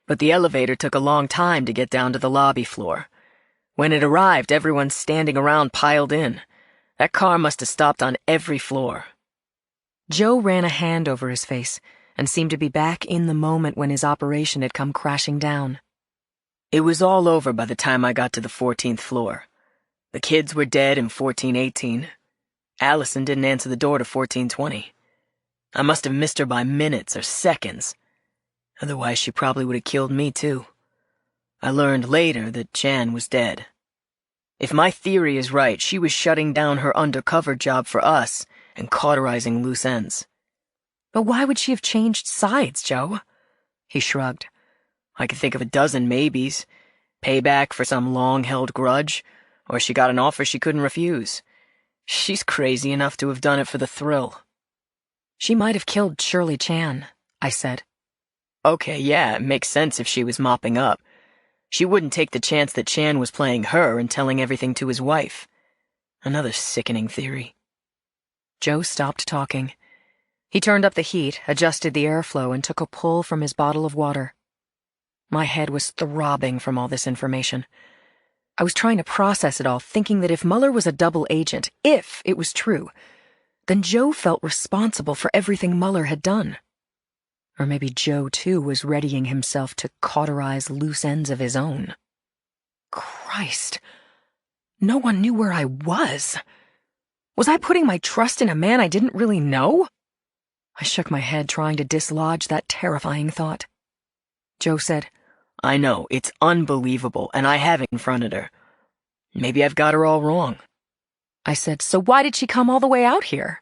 but the elevator took a long time to get down to the lobby floor. When it arrived, everyone standing around piled in. That car must have stopped on every floor. Joe ran a hand over his face and seemed to be back in the moment when his operation had come crashing down. It was all over by the time I got to the 14th floor. The kids were dead in 1418. Allison didn't answer the door to 1420. I must have missed her by minutes or seconds. Otherwise, she probably would have killed me, too. I learned later that Chan was dead. If my theory is right, she was shutting down her undercover job for us and cauterizing loose ends. But why would she have changed sides, Joe? He shrugged. I could think of a dozen maybes. Payback for some long-held grudge, or she got an offer she couldn't refuse. She's crazy enough to have done it for the thrill. She might have killed Shirley Chan, I said. Okay, yeah, it makes sense if she was mopping up. She wouldn't take the chance that Chan was playing her and telling everything to his wife. Another sickening theory. Joe stopped talking. He turned up the heat, adjusted the airflow, and took a pull from his bottle of water. My head was throbbing from all this information. I was trying to process it all, thinking that if Mueller was a double agent, if it was true, then Joe felt responsible for everything Mueller had done. Or maybe Joe, too, was readying himself to cauterize loose ends of his own. Christ! No one knew where I was. Was I putting my trust in a man I didn't really know? I shook my head, trying to dislodge that terrifying thought. Joe said, I know, it's unbelievable, and I haven't confronted her. Maybe I've got her all wrong. I said, so why did she come all the way out here?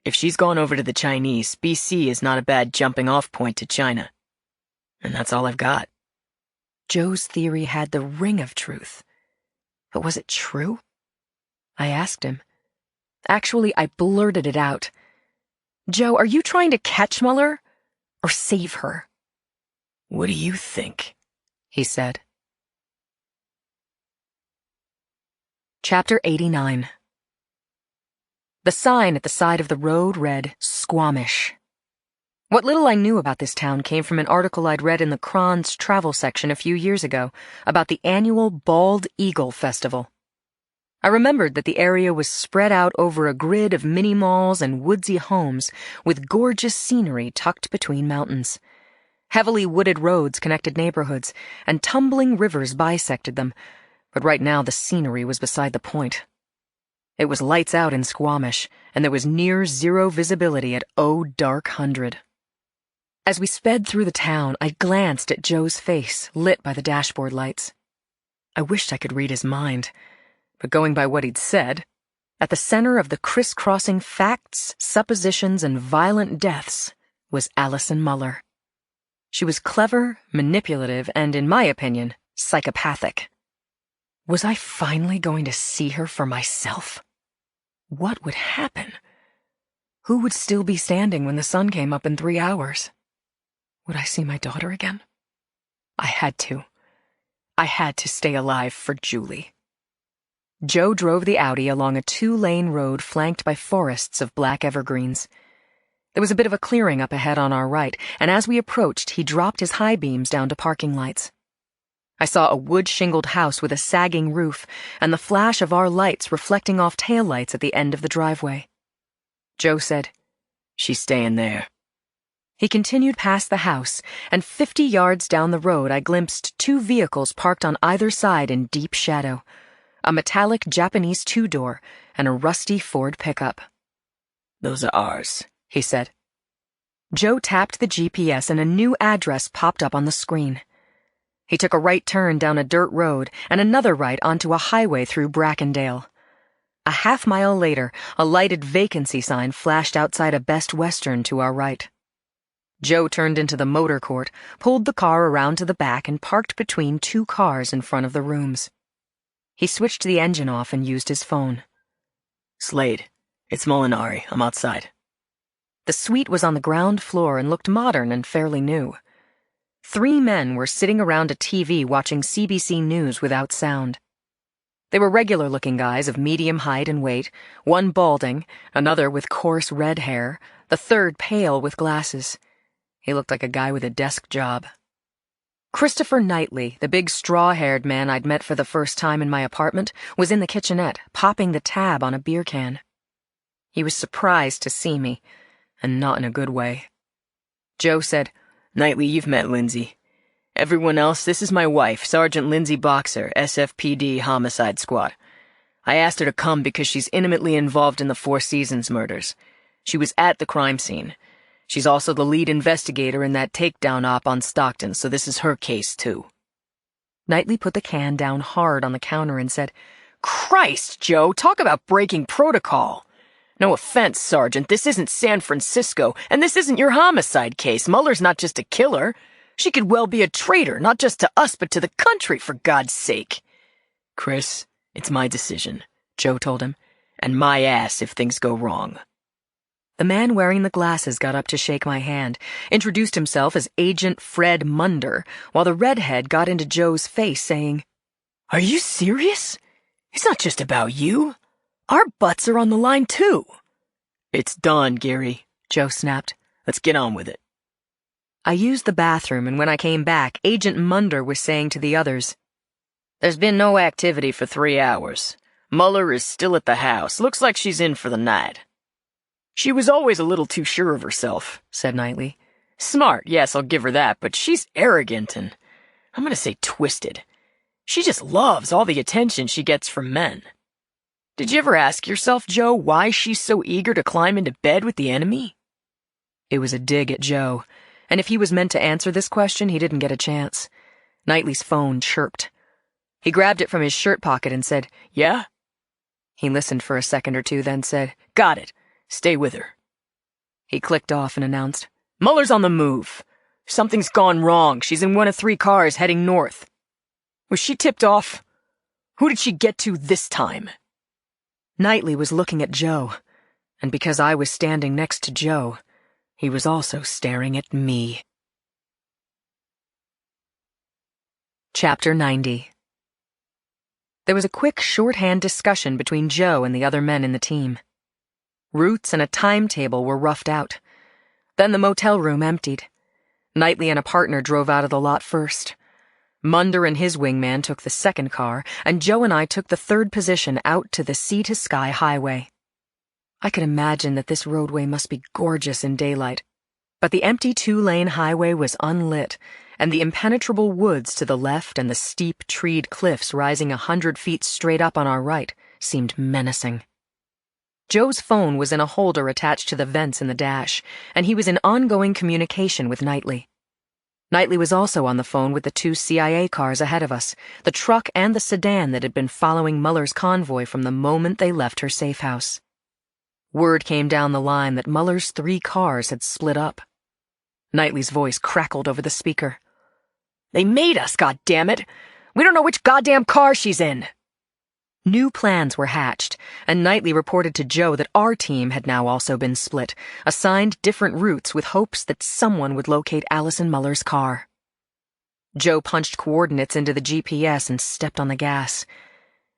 If she's gone over to the Chinese, BC is not a bad jumping-off point to China. And that's all I've got. Joe's theory had the ring of truth. But was it true? I asked him. Actually, I blurted it out. Joe, are you trying to catch Mueller or save her? What do you think? He said. Chapter 89. The sign at the side of the road read, Squamish. What little I knew about this town came from an article I'd read in the Kron's travel section a few years ago about the annual Bald Eagle Festival. I remembered that the area was spread out over a grid of mini-malls and woodsy homes with gorgeous scenery tucked between mountains. Heavily wooded roads connected neighborhoods, and tumbling rivers bisected them, but right now the scenery was beside the point. It was lights out in Squamish, and there was near zero visibility at dark 100. As we sped through the town, I glanced at Joe's face, lit by the dashboard lights. I wished I could read his mind, but going by what he'd said, at the center of the crisscrossing facts, suppositions, and violent deaths was Allison Mueller. She was clever, manipulative, and, in my opinion, psychopathic. Was I finally going to see her for myself? What would happen? Who would still be standing when the sun came up in 3 hours? Would I see my daughter again? I had to. I had to stay alive for Julie. Joe drove the Audi along a 2-lane road flanked by forests of black evergreens. There was a bit of a clearing up ahead on our right, and as we approached, he dropped his high beams down to parking lights. I saw a wood-shingled house with a sagging roof and the flash of our lights reflecting off taillights at the end of the driveway. Joe said, "She's staying there." He continued past the house, and 50 yards down the road I glimpsed 2 vehicles parked on either side in deep shadow, a metallic Japanese 2-door and a rusty Ford pickup. "Those are ours," he said. Joe tapped the GPS and a new address popped up on the screen. He took a right turn down a dirt road and another right onto a highway through Brackendale. A half-mile later, a lighted vacancy sign flashed outside a Best Western to our right. Joe turned into the motor court, pulled the car around to the back, and parked between 2 cars in front of the rooms. He switched the engine off and used his phone. "Slade, it's Molinari. I'm outside." The suite was on the ground floor and looked modern and fairly new. 3 men were sitting around a TV watching CBC News without sound. They were regular-looking guys of medium height and weight, one balding, another with coarse red hair, the third pale with glasses. He looked like a guy with a desk job. Christopher Knightley, the big straw-haired man I'd met for the first time in my apartment, was in the kitchenette, popping the tab on a beer can. He was surprised to see me, and not in a good way. Joe said, "Knightley, you've met Lindsay. Everyone else, this is my wife, Sergeant Lindsay Boxer, SFPD Homicide Squad. I asked her to come because she's intimately involved in the Four Seasons murders. She was at the crime scene. She's also the lead investigator in that takedown op on Stockton, so this is her case, too." Knightley put the can down hard on the counter and said, "Christ, Joe, talk about breaking protocol. No offense, Sergeant, this isn't San Francisco, and this isn't your homicide case. Muller's not just a killer. She could well be a traitor, not just to us, but to the country, for God's sake." "Chris, it's my decision," Joe told him, "and my ass if things go wrong." The man wearing the glasses got up to shake my hand, introduced himself as Agent Fred Munder, while the redhead got into Joe's face, saying, "Are you serious? It's not just about you. Our butts are on the line, too." "It's done, Gary," Joe snapped. "Let's get on with it." I used the bathroom, and when I came back, Agent Munder was saying to the others, "There's been no activity for 3 hours. Muller is still at the house. Looks like she's in for the night." "She was always a little too sure of herself," said Knightley. "Smart, yes, I'll give her that, but she's arrogant and, I'm gonna say twisted. She just loves all the attention she gets from men. Did you ever ask yourself, Joe, why she's so eager to climb into bed with the enemy?" It was a dig at Joe, and if he was meant to answer this question, he didn't get a chance. Knightley's phone chirped. He grabbed it from his shirt pocket and said, "Yeah?" He listened for a second or two, then said, "Got it. Stay with her." He clicked off and announced, "Muller's on the move. Something's gone wrong. She's in one of 3 cars heading north. Was she tipped off? Who did she get to this time?" Knightley was looking at Joe, and because I was standing next to Joe, he was also staring at me. Chapter 90. There was a quick shorthand discussion between Joe and the other men in the team. Routes and a timetable were roughed out. Then the motel room emptied. Knightley and a partner drove out of the lot first. Munder and his wingman took the second car, and Joe and I took the third position out to the sea-to-sky highway. I could imagine that this roadway must be gorgeous in daylight, but the empty 2-lane highway was unlit, and the impenetrable woods to the left and the steep, treed cliffs rising 100 feet straight up on our right seemed menacing. Joe's phone was in a holder attached to the vents in the dash, and he was in ongoing communication with Knightley. Knightley was also on the phone with the 2 CIA cars ahead of us, the truck and the sedan that had been following Muller's convoy from the moment they left her safe house. Word came down the line that Muller's 3 cars had split up. Knightley's voice crackled over the speaker. "They made us, goddammit! We don't know which goddamn car she's in!" New plans were hatched, and Knightley reported to Joe that our team had now also been split, assigned different routes with hopes that someone would locate Allison Muller's car. Joe punched coordinates into the GPS and stepped on the gas.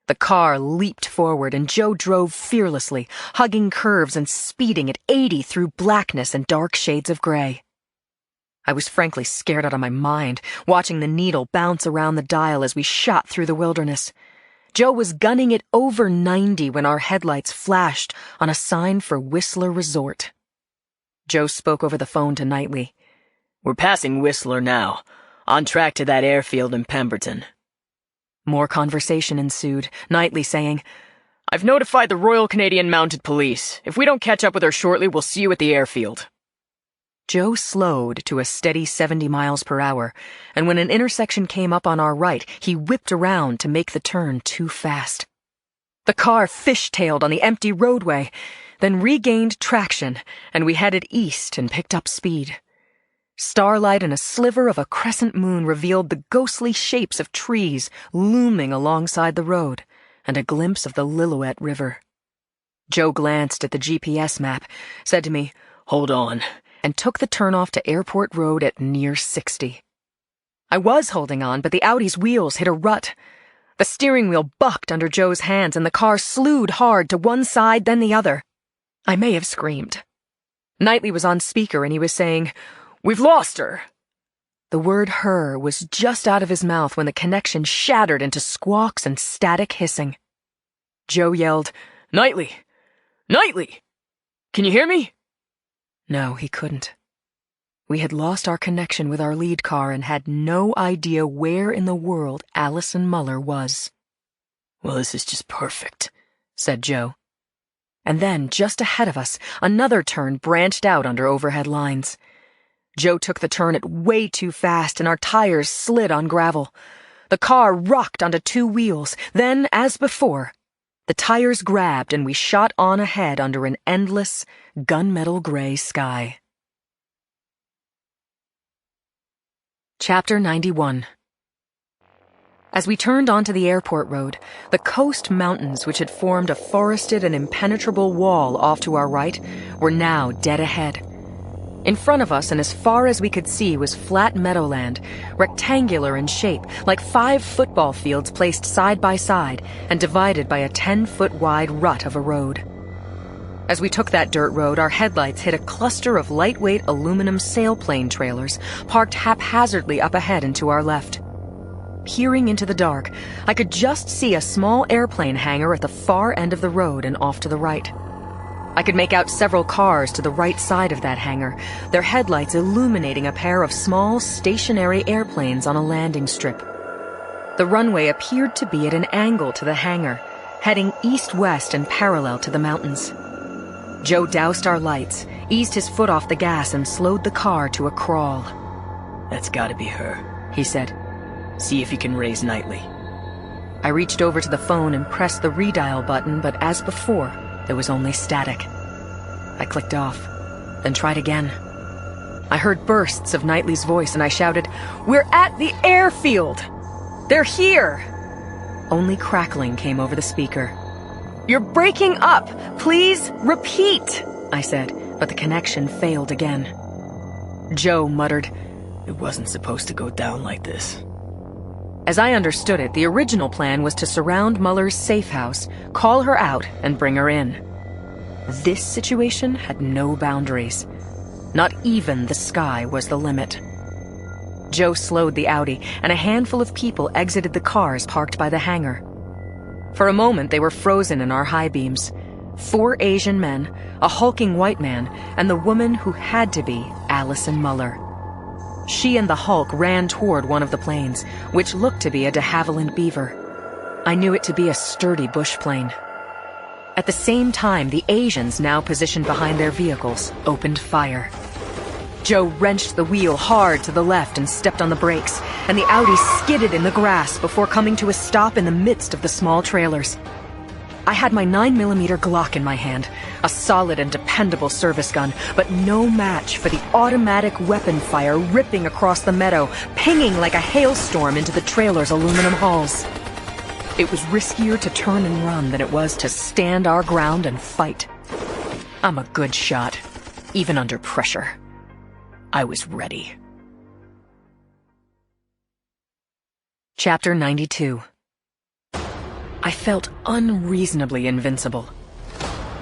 The car leaped forward, and Joe drove fearlessly, hugging curves and speeding at 80 through blackness and dark shades of gray. I was frankly scared out of my mind, watching the needle bounce around the dial as we shot through the wilderness. Joe was gunning it over 90 when our headlights flashed on a sign for Whistler Resort. Joe spoke over the phone to Knightley. We're passing Whistler now, on track to that airfield in Pemberton. More conversation ensued, Knightley saying, I've notified the Royal Canadian Mounted Police. If we don't catch up with her shortly, we'll see you at the airfield. Joe slowed to a steady 70 miles per hour, and when an intersection came up on our right, he whipped around to make the turn too fast. The car fishtailed on the empty roadway, then regained traction, and we headed east and picked up speed. Starlight and a sliver of a crescent moon revealed the ghostly shapes of trees looming alongside the road, and a glimpse of the Lillooet River. Joe glanced at the GPS map, said to me, Hold on, and took the turnoff to Airport Road at near 60. I was holding on, but the Audi's wheels hit a rut. The steering wheel bucked under Joe's hands, and the car slewed hard to one side, then the other. I may have screamed. Knightley was on speaker, and he was saying, We've lost her. The word her was just out of his mouth when the connection shattered into squawks and static hissing. Joe yelled, Knightley! Knightley! Can you hear me? No, he couldn't. We had lost our connection with our lead car and had no idea where in the world Allison Muller was. Well, this is just perfect, said Joe. And then, just ahead of us, another turn branched out under overhead lines. Joe took the turn at way too fast, and our tires slid on gravel. The car rocked onto two wheels. Then, as before, the tires grabbed and we shot on ahead under an endless, gunmetal gray sky. Chapter 91. As we turned onto the airport road, the coast mountains, which had formed a forested and impenetrable wall off to our right, were now dead ahead. In front of us and as far as we could see was flat meadowland, rectangular in shape, like 5 football fields placed side by side and divided by a 10-foot-wide rut of a road. As we took that dirt road, our headlights hit a cluster of lightweight aluminum sailplane trailers parked haphazardly up ahead and to our left. Peering into the dark, I could just see a small airplane hangar at the far end of the road and off to the right. I could make out several cars to the right side of that hangar, their headlights illuminating a pair of small, stationary airplanes on a landing strip. The runway appeared to be at an angle to the hangar, heading east-west and parallel to the mountains. Joe doused our lights, eased his foot off the gas, and slowed the car to a crawl. That's gotta be her, he said. See if you can raise Knightley. I reached over to the phone and pressed the redial button, but as before, there was only static. I clicked off, then tried again. I heard bursts of Knightley's voice and I shouted, We're at the airfield! They're here! Only crackling came over the speaker. You're breaking up! Please repeat! I said, but the connection failed again. Joe muttered, It wasn't supposed to go down like this. As I understood it, the original plan was to surround Muller's safe house, call her out, and bring her in. This situation had no boundaries. Not even the sky was the limit. Joe slowed the Audi, and a handful of people exited the cars parked by the hangar. For a moment, they were frozen in our high beams. 4 Asian men, a hulking white man, and the woman who had to be Allison Muller. She and the Hulk ran toward one of the planes, which looked to be a de Havilland Beaver. I knew it to be a sturdy bush plane. At the same time, the Asians, now positioned behind their vehicles, opened fire. Joe wrenched the wheel hard to the left and stepped on the brakes, and the Audi skidded in the grass before coming to a stop in the midst of the small trailers. I had my 9mm Glock in my hand, a solid and dependable service gun, but no match for the automatic weapon fire ripping across the meadow, pinging like a hailstorm into the trailer's aluminum hulls. It was riskier to turn and run than it was to stand our ground and fight. I'm a good shot, even under pressure. I was ready. Chapter 92. I felt unreasonably invincible.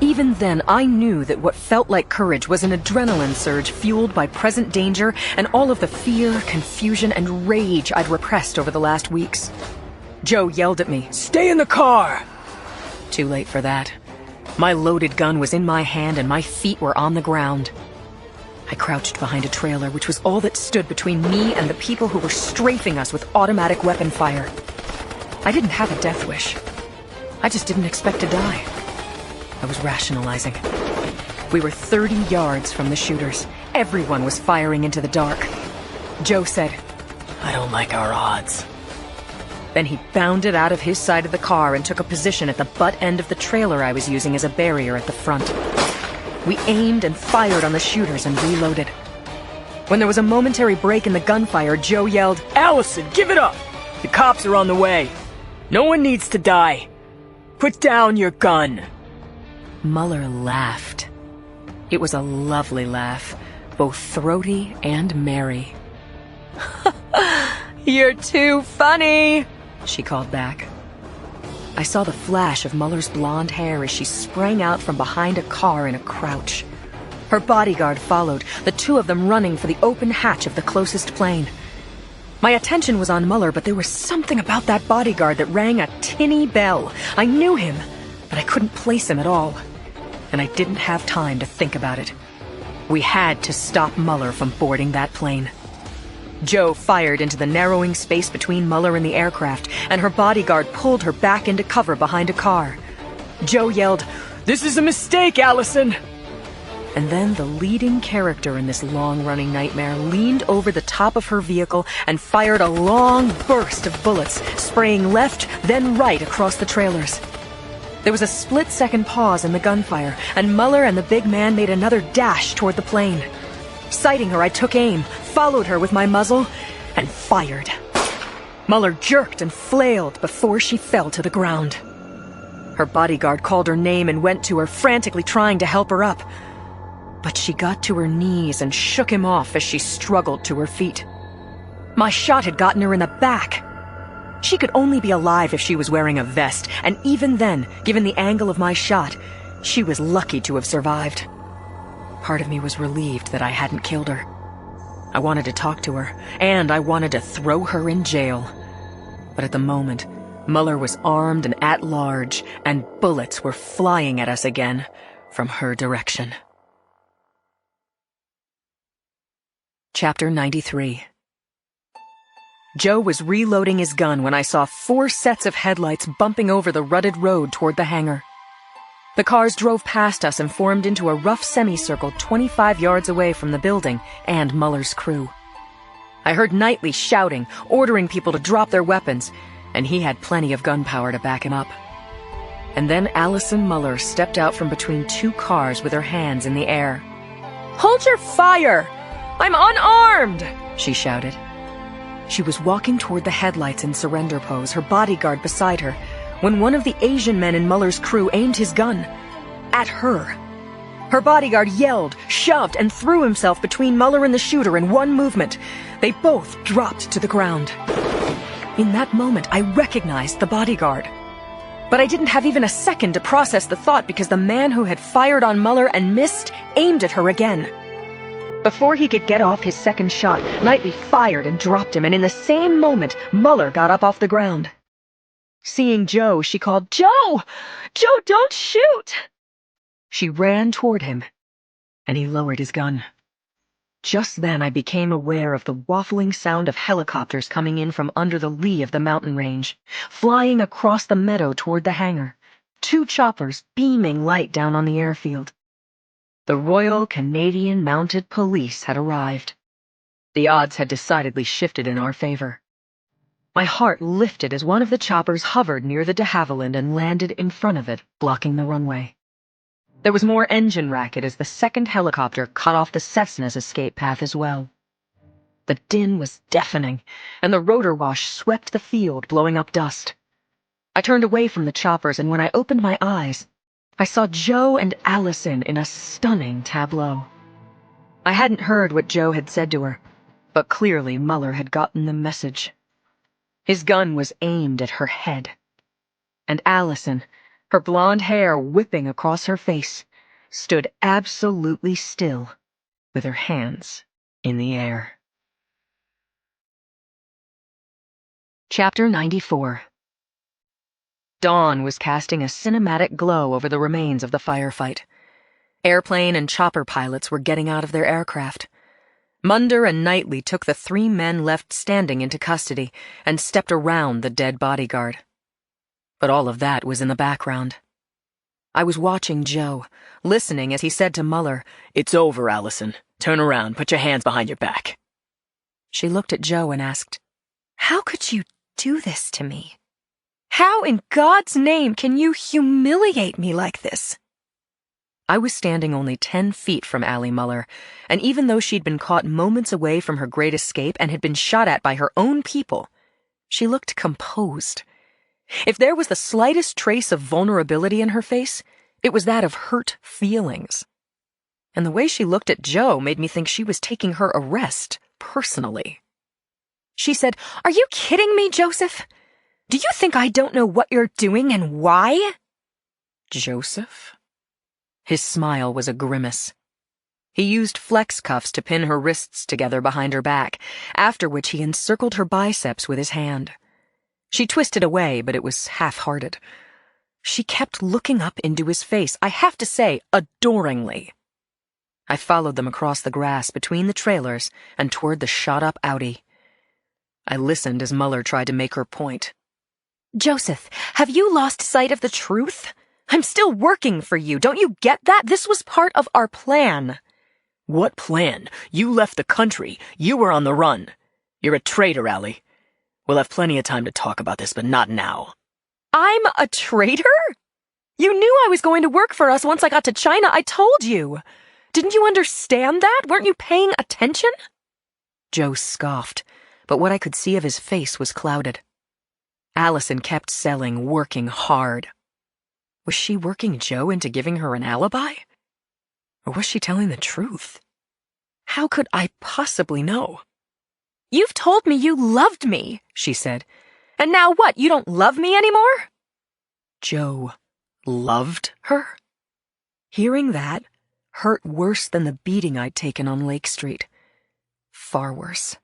Even then, I knew that what felt like courage was an adrenaline surge fueled by present danger and all of the fear, confusion, and rage I'd repressed over the last weeks. Joe yelled at me, "Stay in the car!" Too late for that. My loaded gun was in my hand and my feet were on the ground. I crouched behind a trailer, which was all that stood between me and the people who were strafing us with automatic weapon fire. I didn't have a death wish. I just didn't expect to die. I was rationalizing. We were 30 yards from the shooters. Everyone was firing into the dark. Joe said, "I don't like our odds." Then he bounded out of his side of the car and took a position at the butt end of the trailer I was using as a barrier at the front. We aimed and fired on the shooters and reloaded. When there was a momentary break in the gunfire, Joe yelled, "Allison, give it up! The cops are on the way. No one needs to die. Put down your gun." Muller laughed. It was a lovely laugh, both throaty and merry. "You're too funny," she called back. I saw the flash of Muller's blonde hair as she sprang out from behind a car in a crouch. Her bodyguard followed, the two of them running for the open hatch of the closest plane. My attention was on Muller, but there was something about that bodyguard that rang a tinny bell. I knew him, but I couldn't place him at all. And I didn't have time to think about it. We had to stop Muller from boarding that plane. Joe fired into the narrowing space between Muller and the aircraft, and her bodyguard pulled her back into cover behind a car. Joe yelled, "This is a mistake, Allison!" And then the leading character in this long-running nightmare leaned over the top of her vehicle and fired a long burst of bullets, spraying left, then right across the trailers. There was a split-second pause in the gunfire, and Muller and the big man made another dash toward the plane. Sighting her, I took aim, followed her with my muzzle, and fired. Muller jerked and flailed before she fell to the ground. Her bodyguard called her name and went to her, frantically trying to help her up. But she got to her knees and shook him off as she struggled to her feet. My shot had gotten her in the back. She could only be alive if she was wearing a vest, and even then, given the angle of my shot, she was lucky to have survived. Part of me was relieved that I hadn't killed her. I wanted to talk to her, and I wanted to throw her in jail. But at the moment, Muller was armed and at large, and bullets were flying at us again from her direction. Chapter 93. Joe was reloading his gun when I saw 4 sets of headlights bumping over the rutted road toward the hangar. The cars drove past us and formed into a rough semicircle 25 yards away from the building and Muller's crew. I heard Knightley shouting, ordering people to drop their weapons, and he had plenty of gunpowder to back him up. And then Allison Muller stepped out from between 2 cars with her hands in the air. "Hold your fire! I'm unarmed!" she shouted. She was walking toward the headlights in surrender pose, her bodyguard beside her, when one of the Asian men in Muller's crew aimed his gun at her. Her bodyguard yelled, shoved, and threw himself between Muller and the shooter in one movement. They both dropped to the ground. In that moment, I recognized the bodyguard. But I didn't have even a second to process the thought because the man who had fired on Muller and missed aimed at her again. Before he could get off his second shot, Knightley fired and dropped him, and in the same moment, Muller got up off the ground. Seeing Joe, she called, "Joe! Joe, don't shoot!" She ran toward him, and he lowered his gun. Just then I became aware of the waffling sound of helicopters coming in from under the lee of the mountain range, flying across the meadow toward the hangar, 2 choppers beaming light down on the airfield. The Royal Canadian Mounted Police had arrived. The odds had decidedly shifted in our favor. My heart lifted as one of the choppers hovered near the de Havilland and landed in front of it, blocking the runway. There was more engine racket as the second helicopter cut off the Cessna's escape path as well. The din was deafening, and the rotor wash swept the field, blowing up dust. I turned away from the choppers, and when I opened my eyes, I saw Joe and Allison in a stunning tableau. I hadn't heard what Joe had said to her, but clearly Muller had gotten the message. His gun was aimed at her head, and Allison, her blonde hair whipping across her face, stood absolutely still, with her hands in the air. Chapter 94. Dawn was casting a cinematic glow over the remains of the firefight. Airplane and chopper pilots were getting out of their aircraft. Munder and Knightley took the 3 men left standing into custody and stepped around the dead bodyguard. But all of that was in the background. I was watching Joe, listening as he said to Muller, "It's over, Allison. Turn around, put your hands behind your back." She looked at Joe and asked, "How could you do this to me? How in God's name can you humiliate me like this?" I was standing only 10 feet from Allie Muller, and even though she'd been caught moments away from her great escape and had been shot at by her own people, she looked composed. If there was the slightest trace of vulnerability in her face, it was that of hurt feelings. And the way she looked at Joe made me think she was taking her arrest personally. She said, "Are you kidding me, Joseph? Do you think I don't know what you're doing and why?" Joseph? His smile was a grimace. He used flex cuffs to pin her wrists together behind her back, after which he encircled her biceps with his hand. She twisted away, but it was half-hearted. She kept looking up into his face, I have to say, adoringly. I followed them across the grass between the trailers and toward the shot-up Audi. I listened as Muller tried to make her point. "Joseph, have you lost sight of the truth? I'm still working for you. Don't you get that? This was part of our plan." "What plan? You left the country. You were on the run. You're a traitor, Allie. We'll have plenty of time to talk about this, but not now." "I'm a traitor? You knew I was going to work for us once I got to China. I told you. Didn't you understand that? Weren't you paying attention?" Joe scoffed, but what I could see of his face was clouded. Allison kept selling, working hard. Was she working Joe into giving her an alibi? Or was she telling the truth? How could I possibly know? "You've told me you loved me," she said. "And now what? You don't love me anymore?" Joe loved her? Hearing that hurt worse than the beating I'd taken on Lake Street. Far worse.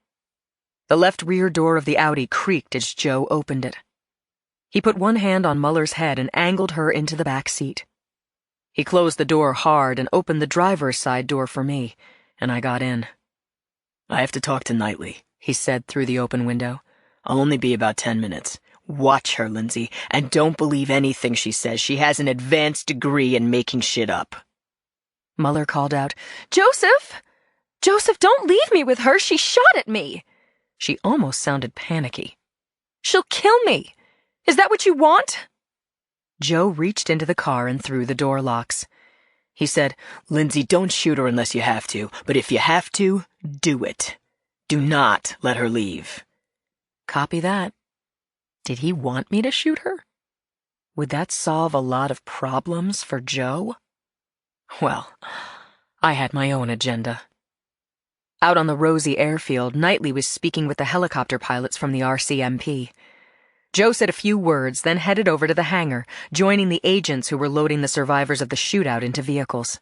The left rear door of the Audi creaked as Joe opened it. He put one hand on Muller's head and angled her into the back seat. He closed the door hard and opened the driver's side door for me, and I got in. "I have to talk to Knightley," he said through the open window. "I'll only be about 10 minutes. Watch her, Lindsay, and don't believe anything she says. She has an advanced degree in making shit up." Muller called out, "Joseph! Joseph, don't leave me with her. She shot at me." She almost sounded panicky. "She'll kill me. Is that what you want?" Joe reached into the car and threw the door locks. He said, "Lindsay, don't shoot her unless you have to, but if you have to, do it. Do not let her leave." Copy that. Did he want me to shoot her? Would that solve a lot of problems for Joe? Well, I had my own agenda. Out on the rosy airfield, Knightley was speaking with the helicopter pilots from the RCMP. Joe said a few words, then headed over to the hangar, joining the agents who were loading the survivors of the shootout into vehicles.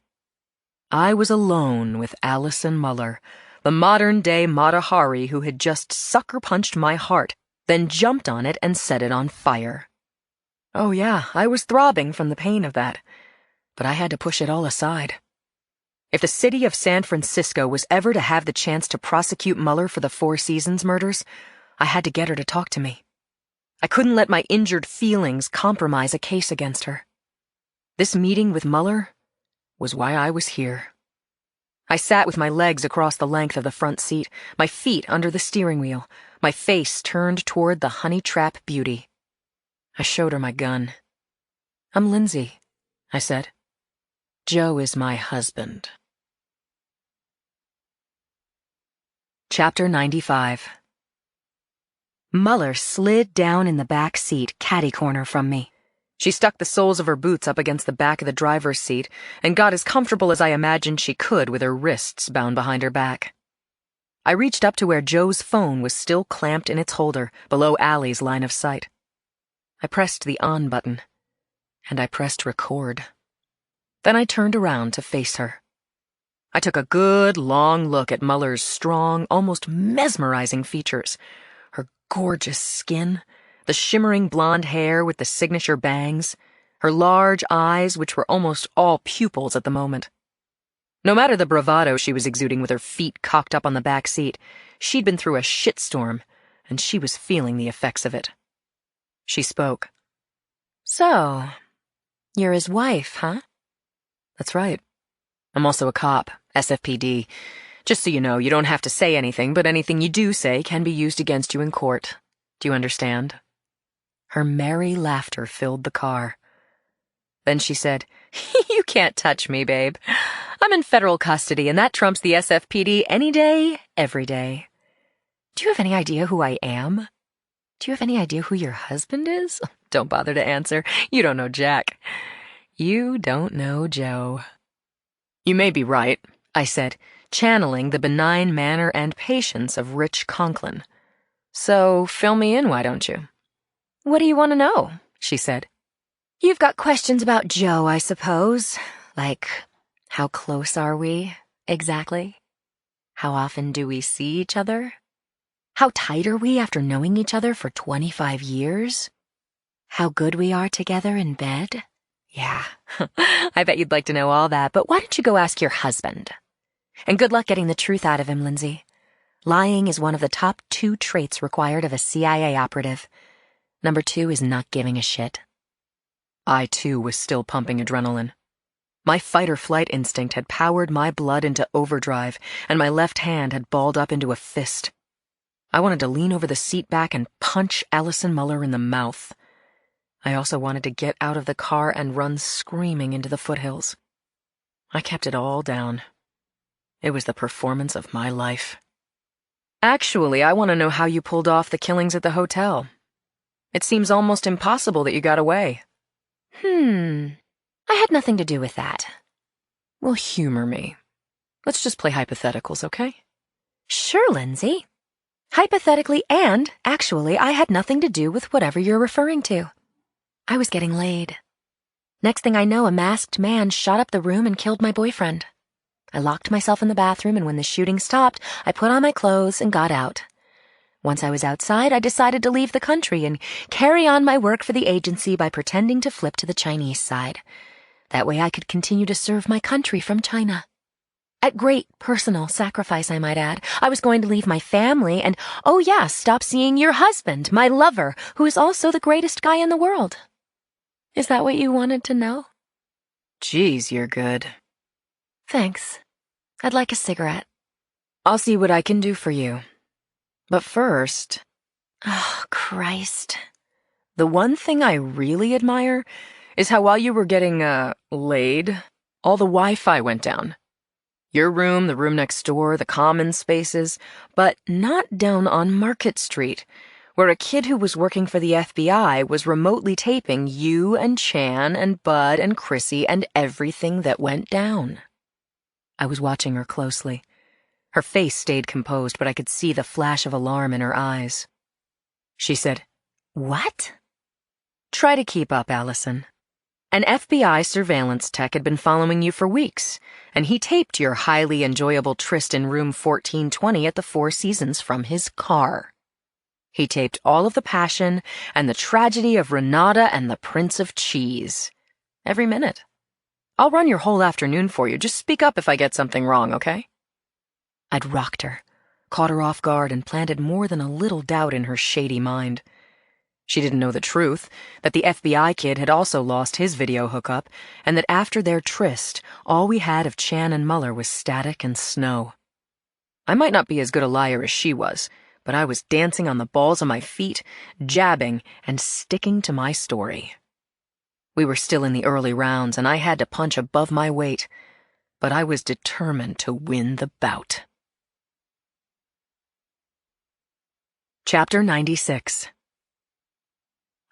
I was alone with Allison Muller, the modern-day Mata Hari who had just sucker-punched my heart, then jumped on it and set it on fire. Oh yeah, I was throbbing from the pain of that, but I had to push it all aside. If the city of San Francisco was ever to have the chance to prosecute Muller for the Four Seasons murders, I had to get her to talk to me. I couldn't let my injured feelings compromise a case against her. This meeting with Muller was why I was here. I sat with my legs across the length of the front seat, my feet under the steering wheel, my face turned toward the honey trap beauty. I showed her my gun. "I'm Lindsay," I said. "Joe is my husband." Chapter 95. Muller slid down in the back seat, catty-corner from me. She stuck the soles of her boots up against the back of the driver's seat and got as comfortable as I imagined she could with her wrists bound behind her back. I reached up to where Joe's phone was still clamped in its holder, below Allie's line of sight. I pressed the on button. and I pressed record. Then I turned around to face her. I took a good, long look at Muller's strong, almost mesmerizing features, her gorgeous skin, the shimmering blonde hair with the signature bangs, her large eyes, which were almost all pupils at the moment. No matter the bravado she was exuding with her feet cocked up on the back seat, she'd been through a shitstorm, and she was feeling the effects of it. She spoke. So, you're his wife, huh? That's right. I'm also a cop, SFPD. Just so you know, you don't have to say anything, but anything you do say can be used against you in court. Do you understand? Her merry laughter filled the car. Then she said, You can't touch me, babe. I'm in federal custody, and that trumps the SFPD any day, every day. Do you have any idea who I am? Do you have any idea who your husband is? Don't bother to answer. You don't know Jack. You don't know Joe. You may be right, I said, channeling the benign manner and patience of Rich Conklin. So fill me in, why don't you? What do you want to know? She said. You've got questions about Joe, I suppose. Like, how close are we, exactly? How often do we see each other? How tight are we after knowing each other for 25 years? How good we are together in bed? Yeah, I bet you'd like to know all that, but Why don't you go ask your husband? And good luck getting the truth out of him, Lindsay. Lying is one of the top 2 traits required of a CIA operative. Number 2 is not giving a shit. I, too, was still pumping adrenaline. My fight-or-flight instinct had powered my blood into overdrive, and my left hand had balled up into a fist. I wanted to lean over the seat back and punch Allison Muller in the mouth. I also wanted to get out of the car and run screaming into the foothills. I kept it all down. It was the performance of my life. Actually, I want to know how you pulled off the killings at the hotel. It seems almost impossible that you got away. I had nothing to do with that. Well, humor me. Let's just play hypotheticals, okay? Sure, Lindsay. Hypothetically and actually, I had nothing to do with whatever you're referring to. I was getting laid. Next thing I know, a masked man shot up the room and killed my boyfriend. I locked myself in the bathroom, and when the shooting stopped, I put on my clothes and got out. Once I was outside, I decided to leave the country and carry on my work for the agency by pretending to flip to the Chinese side. That way I could continue to serve my country from China. At great personal sacrifice, I might add. I was going to leave my family and, oh yeah, stop seeing your husband, my lover, who is also the greatest guy in the world. Is that what you wanted to know? Geez, you're good. Thanks. I'd like a cigarette. I'll see what I can do for you. But first... Oh, Christ. The one thing I really admire is how while you were getting, laid, all the Wi-Fi went down. Your room, the room next door, the common spaces, but not down on Market Street, where a kid who was working for the FBI was remotely taping you and Chan and Bud and Chrissy and everything that went down. I was watching her closely. Her face stayed composed, but I could see the flash of alarm in her eyes. She said, What? Try to keep up, Allison. An FBI surveillance tech had been following you for weeks, and he taped your highly enjoyable tryst in room 1420 at the Four Seasons from his car. He taped all of the passion and the tragedy of Renata and the Prince of Cheese. Every minute. I'll run your whole afternoon for you. Just speak up if I get something wrong, okay? I'd rocked her, caught her off guard, and planted more than a little doubt in her shady mind. She didn't know the truth, that the FBI kid had also lost his video hookup, and that after their tryst, all we had of Chan and Muller was static and snow. I might not be as good a liar as she was, but I was dancing on the balls of my feet, jabbing, and sticking to my story. We were still in the early rounds, and I had to punch above my weight, but I was determined to win the bout. Chapter 96.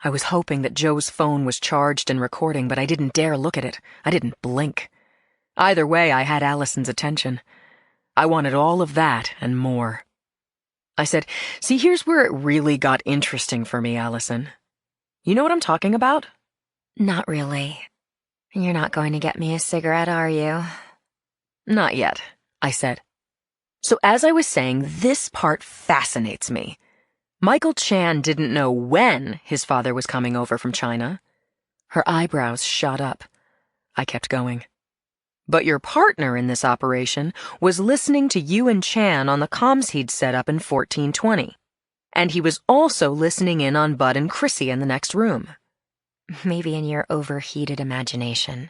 I was hoping that Joe's phone was charged and recording, but I didn't dare look at it. I didn't blink. Either way, I had Allison's attention. I wanted all of that and more. I said, See, here's where it really got interesting for me, Allison. You know what I'm talking about? Not really. You're not going to get me a cigarette, are you? Not yet, I said. So as I was saying, this part fascinates me. Michael Chan didn't know when his father was coming over from China. Her eyebrows shot up. I kept going. But your partner in this operation was listening to you and Chan on the comms he'd set up in 1420. And he was also listening in on Bud and Chrissy in the next room. Maybe in your overheated imagination.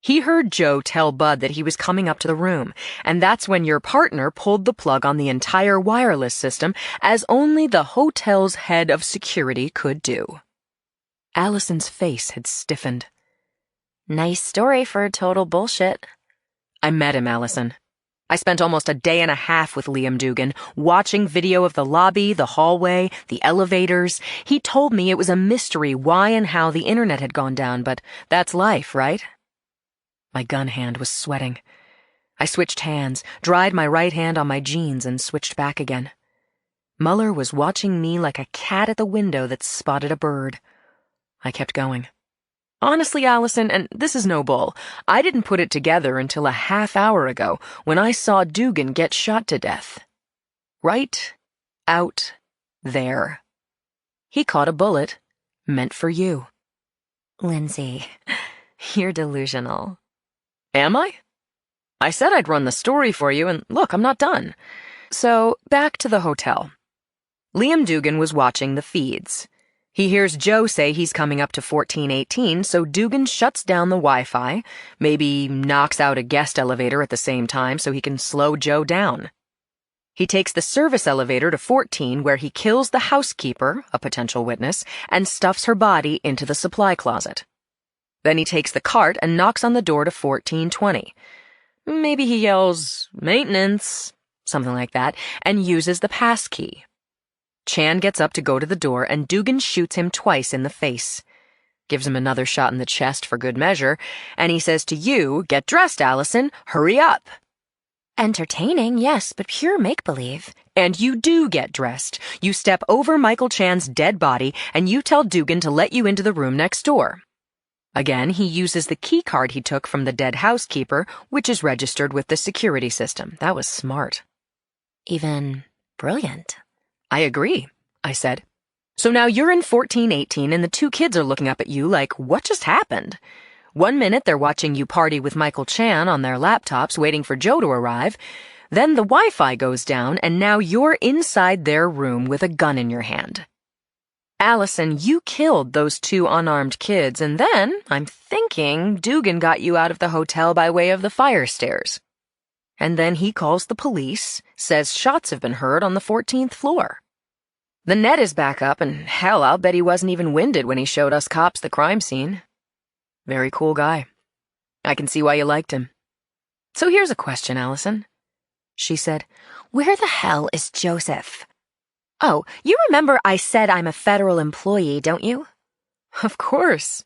He heard Joe tell Bud that he was coming up to the room, and that's when your partner pulled the plug on the entire wireless system, as only the hotel's head of security could do. Allison's face had stiffened. Nice story for total bullshit. I met him, Allison. I spent almost a day and a half with Liam Dugan, watching video of the lobby, the hallway, the elevators. He told me it was a mystery why and how the internet had gone down, but that's life, right? My gun hand was sweating. I switched hands, dried my right hand on my jeans, and switched back again. Muller was watching me like a cat at the window that spotted a bird. I kept going. Honestly, Allison, and this is no bull, I didn't put it together until a half hour ago when I saw Dugan get shot to death. Right out there. He caught a bullet meant for you. Lindsay, you're delusional. Am I? I said I'd run the story for you, and look, I'm not done. So, back to the hotel. Liam Dugan was watching the feeds. He hears Joe say he's coming up to 1418, so Dugan shuts down the Wi-Fi, maybe knocks out a guest elevator at the same time so he can slow Joe down. He takes the service elevator to 14, where he kills the housekeeper, a potential witness, and stuffs her body into the supply closet. Then he takes the cart and knocks on the door to 1420. Maybe he yells, "Maintenance," something like that, and uses the pass key. Chan gets up to go to the door, and Dugan shoots him twice in the face. Gives him another shot in the chest for good measure, and he says to you, "Get dressed, Allison, hurry up." Entertaining, yes, but pure make-believe. And you do get dressed. You step over Michael Chan's dead body, and you tell Dugan to let you into the room next door. Again, he uses the key card he took from the dead housekeeper, which is registered with the security system. That was smart. Even brilliant. I agree, I said. So now you're in 1418 and the two kids are looking up at you like, what just happened? 1 minute they're watching you party with Michael Chan on their laptops waiting for Joe to arrive. Then the Wi-Fi goes down and now you're inside their room with a gun in your hand. Allison, you killed those two unarmed kids, and then, I'm thinking, Dugan got you out of the hotel by way of the fire stairs. And then he calls the police, says shots have been heard on the 14th floor. The net is back up, and hell, I'll bet he wasn't even winded when he showed us cops the crime scene. Very cool guy. I can see why you liked him. So here's a question, Allison. She said, "Where the hell is Joseph?" "Oh, you remember I said I'm a federal employee, don't you?" Of course.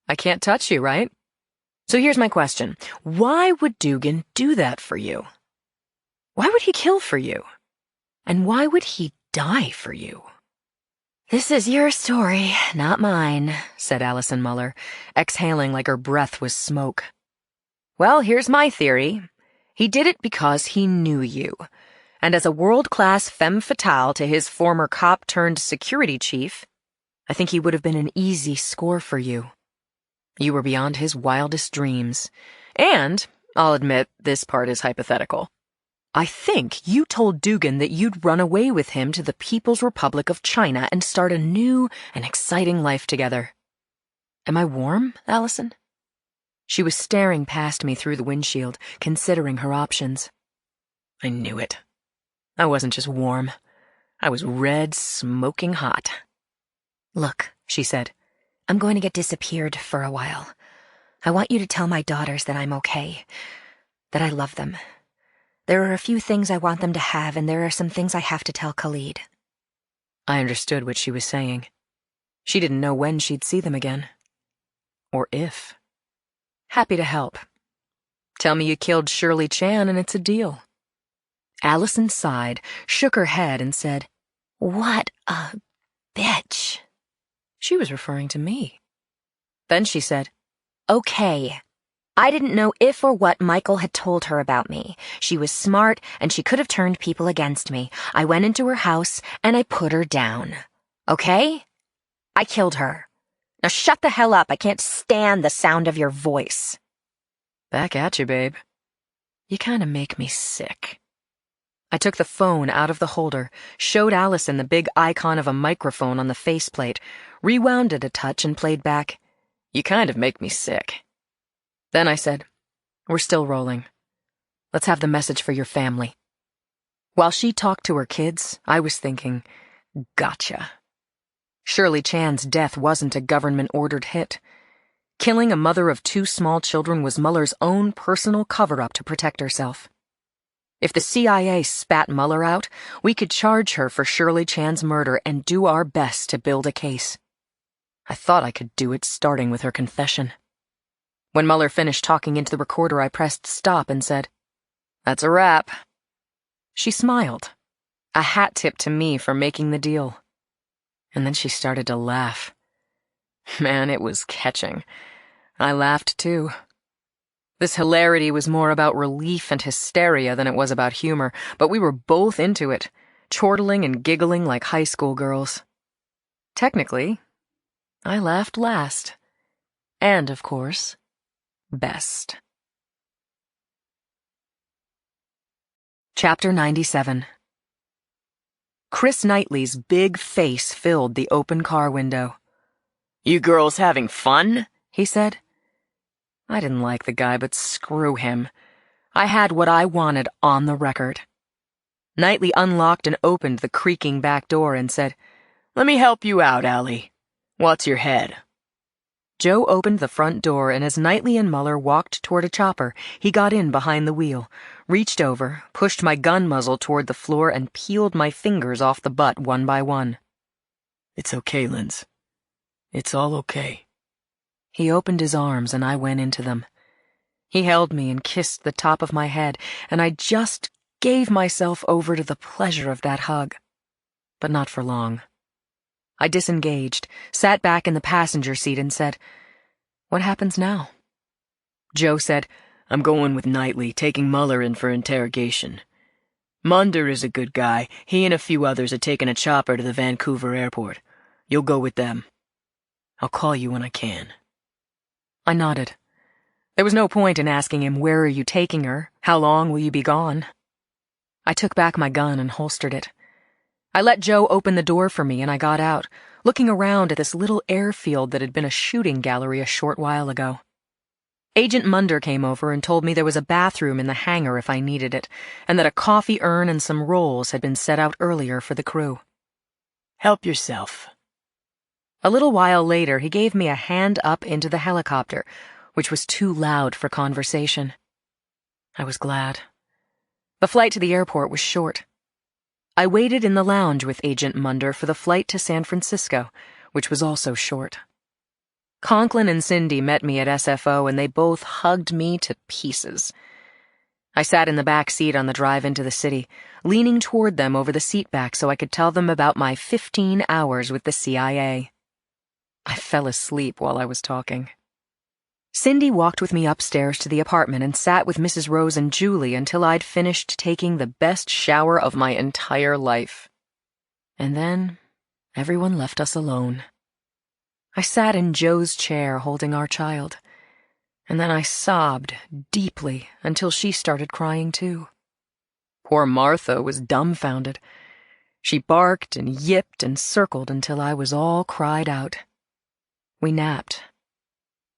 I can't touch you, right? So here's my question. Why would Dugan do that for you? Why would he kill for you? And why would he die for you? "This is your story, not mine," said Allison Muller, exhaling like her breath was smoke. Well, here's my theory. He did it because he knew you. And as a world-class femme fatale to his former cop-turned-security chief, I think he would have been an easy score for you. You were beyond his wildest dreams. And, I'll admit, this part is hypothetical. I think you told Dugan that you'd run away with him to the People's Republic of China and start a new and exciting life together. Am I warm, Allison? She was staring past me through the windshield, considering her options. I knew it. I wasn't just warm. I was red, smoking hot. "Look," she said, "I'm going to get disappeared for a while. I want you to tell my daughters that I'm okay, that I love them. There are a few things I want them to have, and there are some things I have to tell Khalid." I understood what she was saying. She didn't know when she'd see them again. Or if. Happy to help. Tell me you killed Shirley Chan and it's a deal. Allison sighed, shook her head, and said, "What a bitch." She was referring to me. Then she said, Okay. I didn't know if or what Michael had told her about me. She was smart, and she could have turned people against me. I went into her house, and I put her down. Okay? I killed her. Now shut the hell up. I can't stand the sound of your voice. Back at you, babe. You kind of make me sick. I took the phone out of the holder, showed Allison the big icon of a microphone on the faceplate, rewound it a touch, and played back, You kind of make me sick. Then I said, We're still rolling. Let's have the message for your family. While she talked to her kids, I was thinking, Gotcha. Shirley Chan's death wasn't a government-ordered hit. Killing a mother of 2 small children was Mueller's own personal cover-up to protect herself. If the CIA spat Mueller out, we could charge her for Shirley Chan's murder and do our best to build a case. I thought I could do it starting with her confession. When Mueller finished talking into the recorder, I pressed stop and said, That's a wrap. She smiled, a hat tip to me for making the deal. And then she started to laugh. Man, it was catching. I laughed too. This hilarity was more about relief and hysteria than it was about humor, but we were both into it, chortling and giggling like high school girls. Technically, I laughed last. And, of course, best. Chapter 97. Chris Knightley's big face filled the open car window. You girls having fun? He said. I didn't like the guy, but screw him. I had what I wanted on the record. Knightley unlocked and opened the creaking back door and said, Let me help you out, Allie. What's your head? Joe opened the front door, and as Knightley and Mueller walked toward a chopper, he got in behind the wheel, reached over, pushed my gun muzzle toward the floor, and peeled my fingers off the butt one by one. It's okay, Linz. It's all okay. He opened his arms, and I went into them. He held me and kissed the top of my head, and I just gave myself over to the pleasure of that hug. But not for long. I disengaged, sat back in the passenger seat, and said, What happens now? Joe said, I'm going with Knightley, taking Mueller in for interrogation. Munder is a good guy. He and a few others are taking a chopper to the Vancouver airport. You'll go with them. I'll call you when I can. I nodded. There was no point in asking him, Where are you taking her? How long will you be gone? I took back my gun and holstered it. I let Joe open the door for me, and I got out, looking around at this little airfield that had been a shooting gallery a short while ago. Agent Munder came over and told me there was a bathroom in the hangar if I needed it, and that a coffee urn and some rolls had been set out earlier for the crew. Help yourself. A little while later, he gave me a hand up into the helicopter, which was too loud for conversation. I was glad. The flight to the airport was short. I waited in the lounge with Agent Munder for the flight to San Francisco, which was also short. Conklin and Cindy met me at SFO, and they both hugged me to pieces. I sat in the back seat on the drive into the city, leaning toward them over the seat back so I could tell them about my 15 hours with the CIA. I fell asleep while I was talking. Cindy walked with me upstairs to the apartment and sat with Mrs. Rose and Julie until I'd finished taking the best shower of my entire life. And then everyone left us alone. I sat in Joe's chair holding our child, and then I sobbed deeply until she started crying too. Poor Martha was dumbfounded. She barked and yipped and circled until I was all cried out. We napped.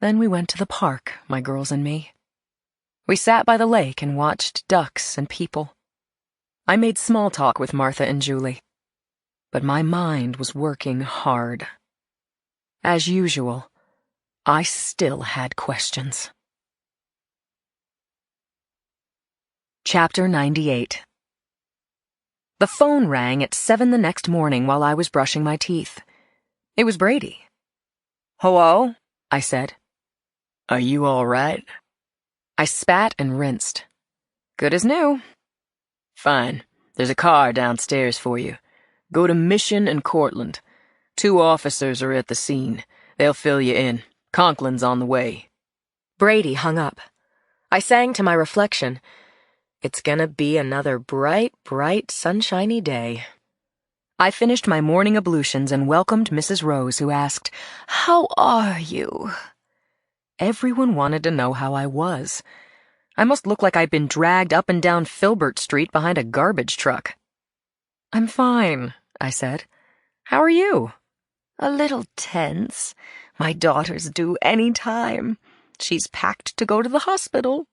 Then we went to the park, my girls and me. We sat by the lake and watched ducks and people. I made small talk with Martha and Julie, but my mind was working hard. As usual, I still had questions. Chapter 98. The phone rang at 7 the next morning while I was brushing my teeth. It was Brady. Hello? I said. Are you all right? I spat and rinsed. Good as new. Fine. There's a car downstairs for you. Go to Mission and Cortland. 2 officers are at the scene. They'll fill you in. Conklin's on the way. Brady hung up. I sang to my reflection, "It's gonna be another bright, bright, sunshiny day." I finished my morning ablutions and welcomed Mrs. Rose, who asked, "How are you?" Everyone wanted to know how I was. I must look like I'd been dragged up and down Filbert Street behind a garbage truck. "I'm fine," I said. "How are you?" "A little tense. My daughter's due any time. She's packed to go to the hospital."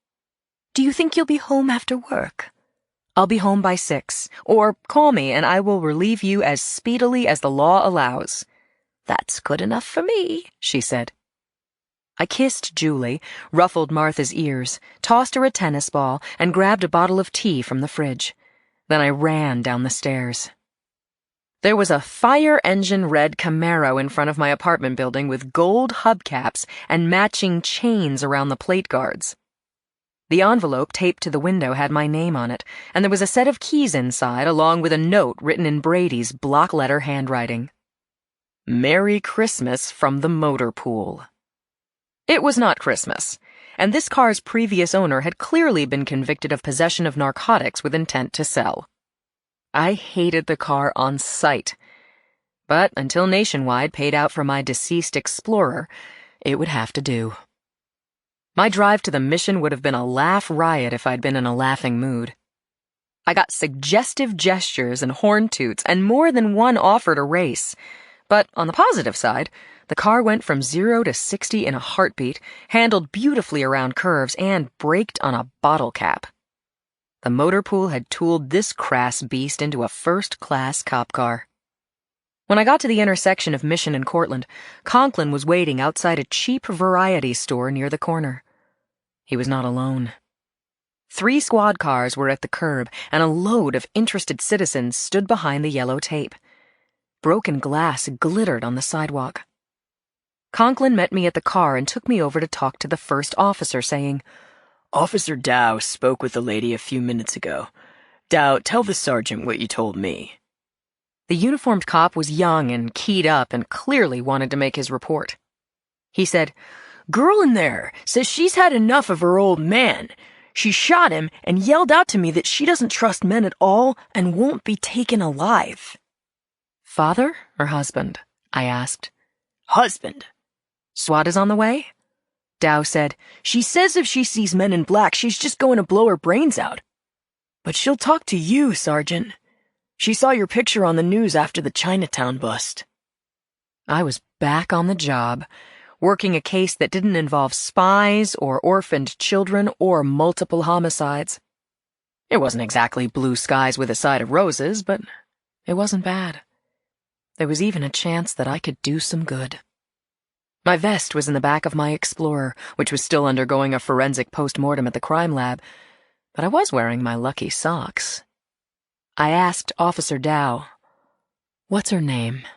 "Do you think you'll be home after work?" "I'll be home by 6, or call me and I will relieve you as speedily as the law allows." "That's good enough for me," she said. I kissed Julie, ruffled Martha's ears, tossed her a tennis ball, and grabbed a bottle of tea from the fridge. Then I ran down the stairs. There was a fire engine red Camaro in front of my apartment building with gold hubcaps and matching chains around the plate guards. The envelope taped to the window had my name on it, and there was a set of keys inside along with a note written in Brady's block letter handwriting. "Merry Christmas from the motor pool." It was not Christmas, and this car's previous owner had clearly been convicted of possession of narcotics with intent to sell. I hated the car on sight, but until Nationwide paid out for my deceased Explorer, it would have to do. My drive to the Mission would have been a laugh riot if I'd been in a laughing mood. I got suggestive gestures and horn toots, and more than one offered a race. But on the positive side, the car went from 0 to 60 in a heartbeat, handled beautifully around curves, and braked on a bottle cap. The motor pool had tooled this crass beast into a first-class cop car. When I got to the intersection of Mission and Cortlandt, Conklin was waiting outside a cheap variety store near the corner. He was not alone. 3 squad cars were at the curb, and a load of interested citizens stood behind the yellow tape. Broken glass glittered on the sidewalk. Conklin met me at the car and took me over to talk to the first officer, saying, "Officer Dow spoke with the lady a few minutes ago. Dow, tell the sergeant what you told me." The uniformed cop was young and keyed up and clearly wanted to make his report. He said, "Girl in there says she's had enough of her old man. She shot him and yelled out to me that she doesn't trust men at all and won't be taken alive." "Father or husband?" I asked. "Husband." "SWAT is on the way?" Dow said, "She says if she sees men in black, she's just going to blow her brains out. But she'll talk to you, Sergeant. She saw your picture on the news after the Chinatown bust." I was back on the job, working a case that didn't involve spies or orphaned children or multiple homicides. It wasn't exactly blue skies with a side of roses, but it wasn't bad. There was even a chance that I could do some good. My vest was in the back of my Explorer, which was still undergoing a forensic post-mortem at the crime lab, but I was wearing my lucky socks. I asked Officer Dow, "What's her name?"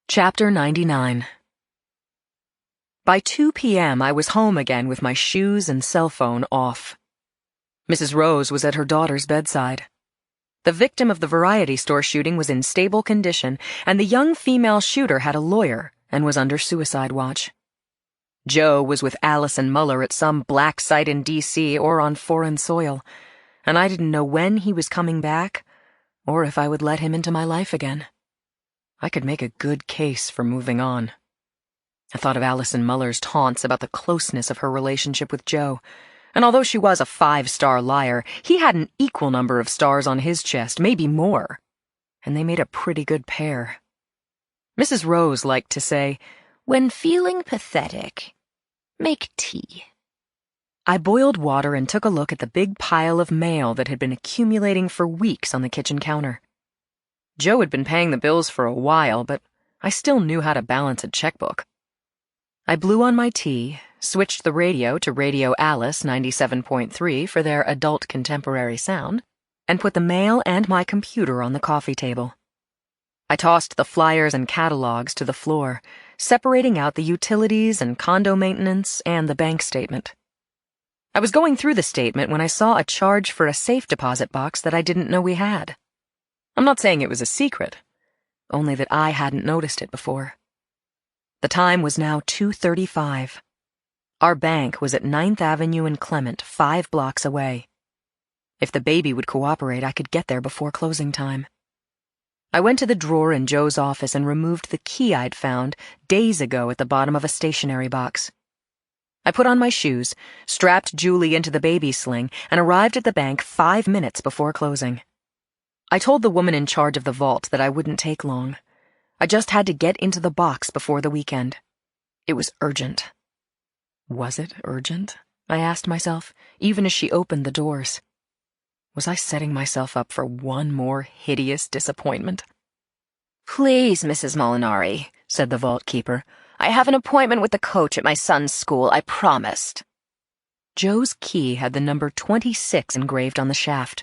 Chapter 99. By 2 p.m., I was home again with my shoes and cell phone off. Mrs. Rose was at her daughter's bedside. The victim of the variety store shooting was in stable condition, and the young female shooter had a lawyer and was under suicide watch. Joe was with Allison Muller at some black site in D.C. or on foreign soil, and I didn't know when he was coming back or if I would let him into my life again. I could make a good case for moving on. I thought of Allison Muller's taunts about the closeness of her relationship with Joe, and although she was a 5-star liar, he had an equal number of stars on his chest, maybe more, and they made a pretty good pair. Mrs. Rose liked to say, "When feeling pathetic, make tea." I boiled water and took a look at the big pile of mail that had been accumulating for weeks on the kitchen counter. Joe had been paying the bills for a while, but I still knew how to balance a checkbook. I blew on my tea, switched the radio to Radio Alice 97.3 for their adult contemporary sound, and put the mail and my computer on the coffee table. I tossed the flyers and catalogs to the floor, separating out the utilities and condo maintenance and the bank statement. I was going through the statement when I saw a charge for a safe deposit box that I didn't know we had. I'm not saying it was a secret, only that I hadn't noticed it before. The time was now 2:35. Our bank was at 9th Avenue and Clement, 5 blocks away. If the baby would cooperate, I could get there before closing time. I went to the drawer in Joe's office and removed the key I'd found days ago at the bottom of a stationery box. I put on my shoes, strapped Julie into the baby sling, and arrived at the bank 5 minutes before closing. I told the woman in charge of the vault that I wouldn't take long. I just had to get into the box before the weekend. It was urgent. Was it urgent? I asked myself, even as she opened the doors. Was I setting myself up for one more hideous disappointment? Please, Mrs. Molinari, said the vault keeper. I have an appointment with the coach at my son's school, I promised. Joe's key had the number 26 engraved on the shaft.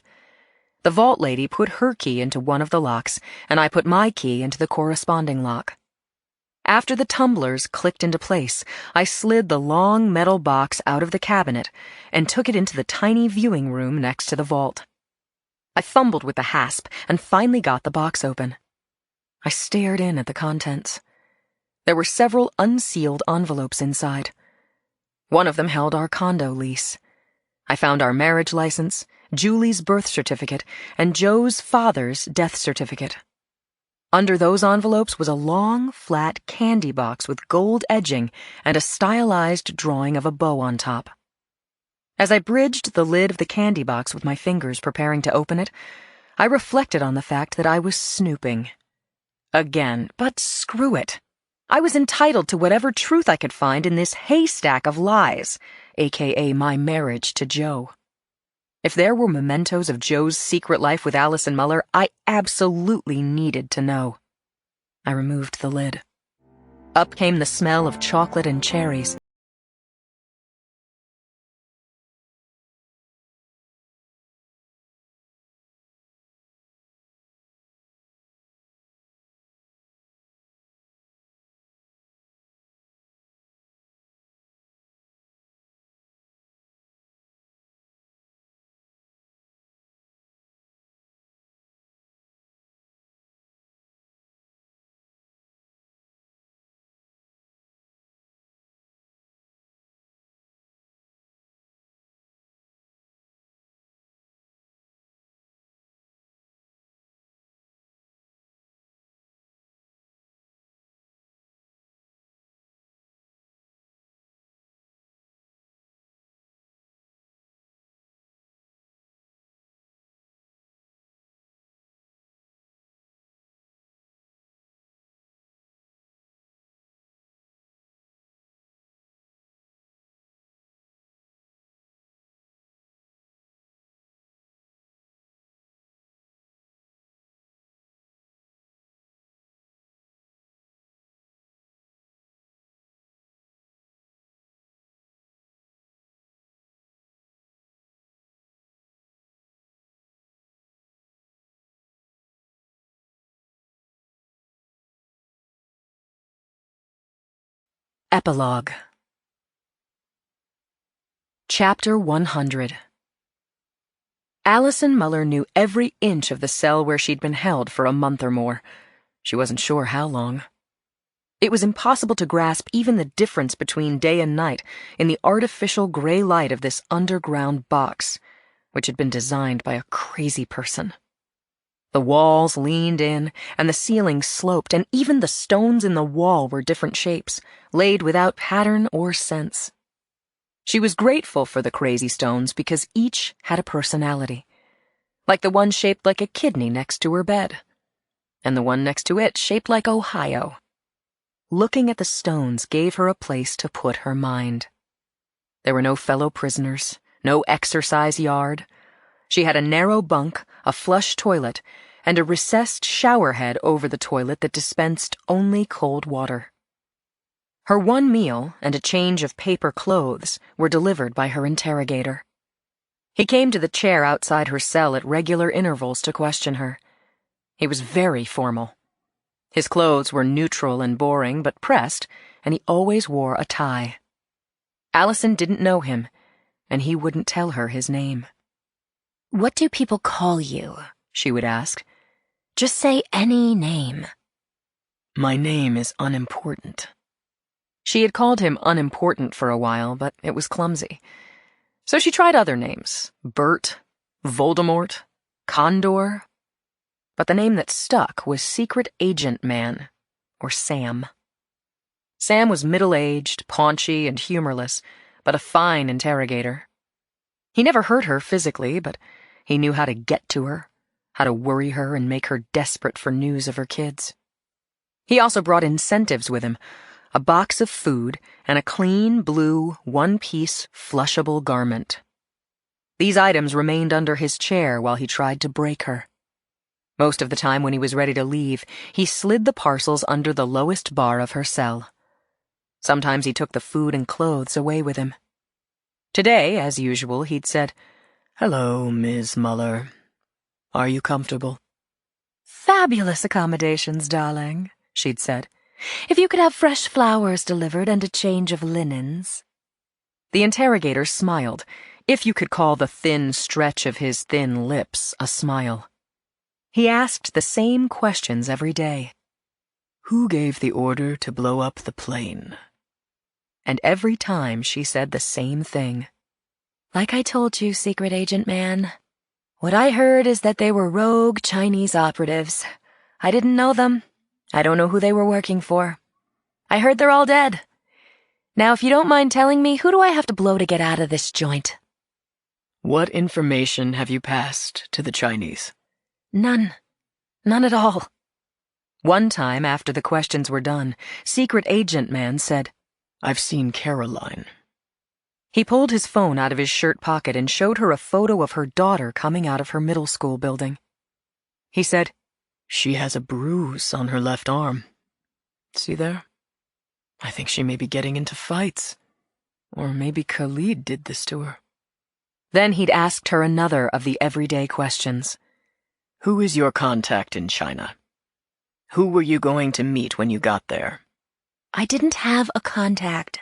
The vault lady put her key into one of the locks, and I put my key into the corresponding lock. After the tumblers clicked into place, I slid the long metal box out of the cabinet and took it into the tiny viewing room next to the vault. I fumbled with the hasp and finally got the box open. I stared in at the contents. There were several unsealed envelopes inside. One of them held our condo lease. I found our marriage license, Julie's birth certificate, and Joe's father's death certificate. Under those envelopes was a long, flat candy box with gold edging and a stylized drawing of a bow on top. As I bridged the lid of the candy box with my fingers preparing to open it, I reflected on the fact that I was snooping. Again, but screw it. I was entitled to whatever truth I could find in this haystack of lies, aka my marriage to Joe. If there were mementos of Joe's secret life with Allison Muller, I absolutely needed to know. I removed the lid. Up came the smell of chocolate and cherries. Epilogue. Chapter 100. Allison Muller knew every inch of the cell where she'd been held for a month or more. She wasn't sure how long. It was impossible to grasp even the difference between day and night in the artificial gray light of this underground box, which had been designed by a crazy person. The walls leaned in, and the ceiling sloped, and even the stones in the wall were different shapes, laid without pattern or sense. She was grateful for the crazy stones because each had a personality, like the one shaped like a kidney next to her bed, and the one next to it shaped like Ohio. Looking at the stones gave her a place to put her mind. There were no fellow prisoners, no exercise yard. She had a narrow bunk, a flush toilet, and a recessed shower head over the toilet that dispensed only cold water. Her one meal and a change of paper clothes were delivered by her interrogator. He came to the chair outside her cell at regular intervals to question her. He was very formal. His clothes were neutral and boring, but pressed, and he always wore a tie. Allison didn't know him, and he wouldn't tell her his name. What do people call you? She would ask. Just say any name. My name is unimportant, She had called him unimportant for a while, but it was clumsy. So she tried other names: Bert, Voldemort, Condor. But the name that stuck was Secret Agent Man, or Sam. Sam was middle-aged, paunchy, and humorless, but a fine interrogator. He never hurt her physically, but he knew how to get to her, how to worry her and make her desperate for news of her kids. He also brought incentives with him: a box of food and a clean, blue, one-piece, flushable garment. These items remained under his chair while he tried to break her. Most of the time when he was ready to leave, he slid the parcels under the lowest bar of her cell. Sometimes he took the food and clothes away with him. Today, as usual, he'd said, "Hello, Ms. Muller. Are you comfortable?" Fabulous accommodations, darling, she'd said. If you could have fresh flowers delivered and a change of linens. The interrogator smiled, if you could call the thin stretch of his thin lips a smile. He asked the same questions every day. Who gave the order to blow up the plane? And every time she said the same thing. Like I told you, Secret Agent Man. What I heard is that they were rogue Chinese operatives. I didn't know them. I don't know who they were working for. I heard they're all dead. Now, if you don't mind telling me, who do I have to blow to get out of this joint? What information have you passed to the Chinese? None. None at all. One time, after the questions were done, Secret Agent Man said, "I've seen Caroline." He pulled his phone out of his shirt pocket and showed her a photo of her daughter coming out of her middle school building. He said, "She has a bruise on her left arm. See there? I think she may be getting into fights. Or maybe Khalid did this to her." Then he'd asked her another of the everyday questions. Who is your contact in China? Who were you going to meet when you got there? I didn't have a contact.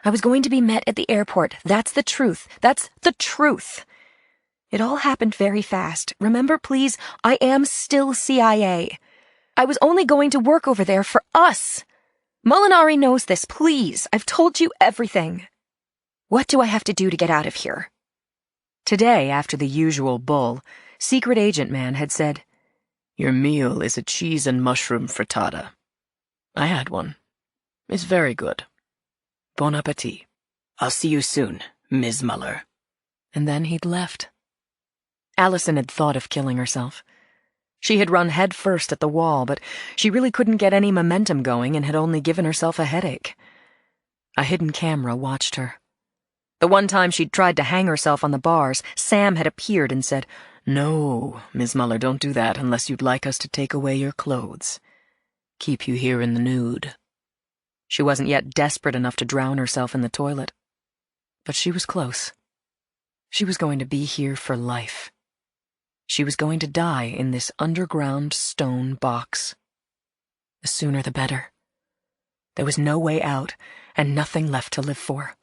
I was going to be met at the airport. That's the truth. That's the truth. It all happened very fast. Remember, please, I am still CIA. I was only going to work over there for us. Molinari knows this, please. I've told you everything. What do I have to do to get out of here? Today, after the usual bull, Secret Agent Man had said, Your meal is a cheese and mushroom frittata. I had one. It's very good. Bon appetit. I'll see you soon, Ms. Muller. And then he'd left. Allison had thought of killing herself. She had run head first at the wall, but she really couldn't get any momentum going and had only given herself a headache. A hidden camera watched her. The one time she'd tried to hang herself on the bars, Sam had appeared and said, No, Ms. Muller, don't do that unless you'd like us to take away your clothes. Keep you here in the nude. She wasn't yet desperate enough to drown herself in the toilet. But she was close. She was going to be here for life. She was going to die in this underground stone box. The sooner the better. There was no way out, and nothing left to live for.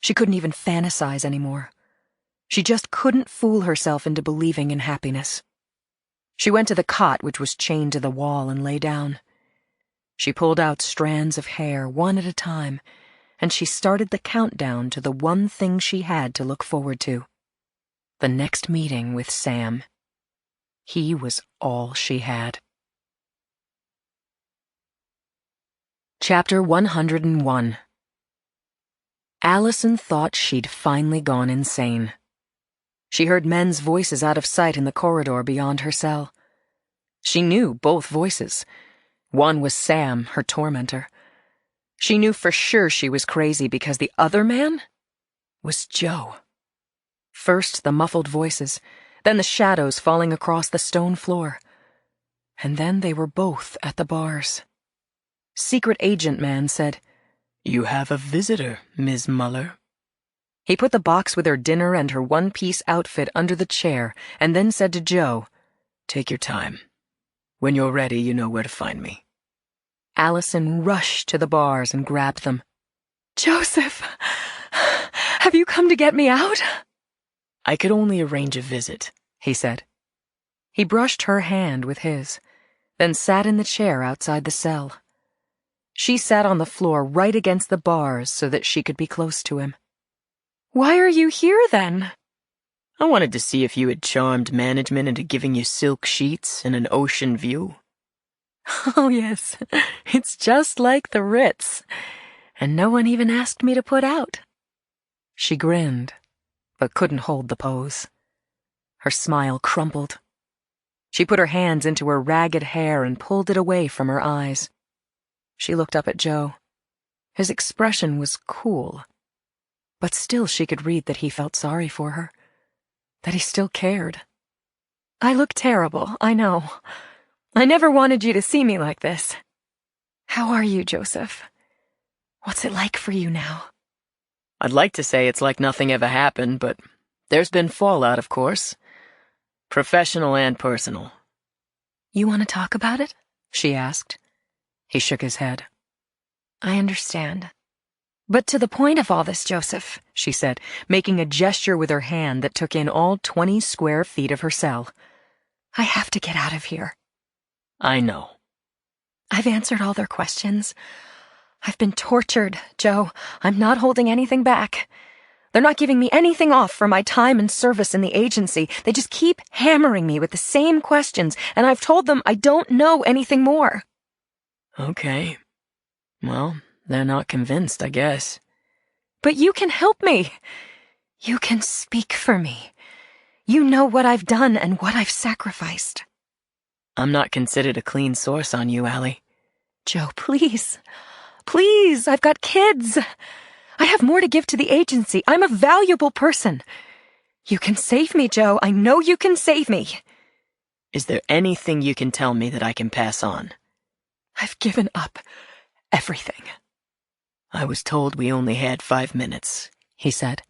She couldn't even fantasize anymore. She just couldn't fool herself into believing in happiness. She went to the cot which was chained to the wall and lay down. She pulled out strands of hair, one at a time, and she started the countdown to the one thing she had to look forward to. The next meeting with Sam. He was all she had. Chapter 101. Allison thought she'd finally gone insane. She heard men's voices out of sight in the corridor beyond her cell. She knew both voices. One was Sam, her tormentor. She knew for sure she was crazy because the other man was Joe. First the muffled voices, then the shadows falling across the stone floor. And then they were both at the bars. Secret Agent Man said, You have a visitor, Ms. Muller. He put the box with her dinner and her one-piece outfit under the chair and then said to Joe, Take your time. When you're ready, you know where to find me. Allison rushed to the bars and grabbed them. Joseph, have you come to get me out? I could only arrange a visit, he said. He brushed her hand with his, then sat in the chair outside the cell. She sat on the floor right against the bars so that she could be close to him. "Why are you here, then?" I wanted to see if you had charmed management into giving you silk sheets and an ocean view. "Oh, yes, it's just like the Ritz. And no one even asked me to put out." She grinned, but couldn't hold the pose. Her smile crumpled. She put her hands into her ragged hair and pulled it away from her eyes. She looked up at Joe. His expression was cool, but still she could read that he felt sorry for her, that he still cared. "I look terrible, I know. I never wanted you to see me like this. How are you, Joseph? What's it like for you now?" I'd like to say it's like nothing ever happened, but there's been fallout, of course. Professional and personal. "You want to talk about it?" she asked. He shook his head. "I understand. But to the point of all this, Joseph," she said, making a gesture with her hand that took in all 20 square feet of her cell. "I have to get out of here." I know. "I've answered all their questions. I've been tortured, Joe. I'm not holding anything back. They're not giving me anything off for my time and service in the agency. They just keep hammering me with the same questions, and I've told them I don't know anything more." Okay. Well, they're not convinced, I guess. "But you can help me. You can speak for me. You know what I've done and what I've sacrificed." I'm not considered a clean source on you, Allie. "Joe, please. Please, I've got kids. I have more to give to the agency. I'm a valuable person. You can save me, Joe. I know you can save me." Is there anything you can tell me that I can pass on? "I've given up everything." I was told we only had 5 minutes, he said.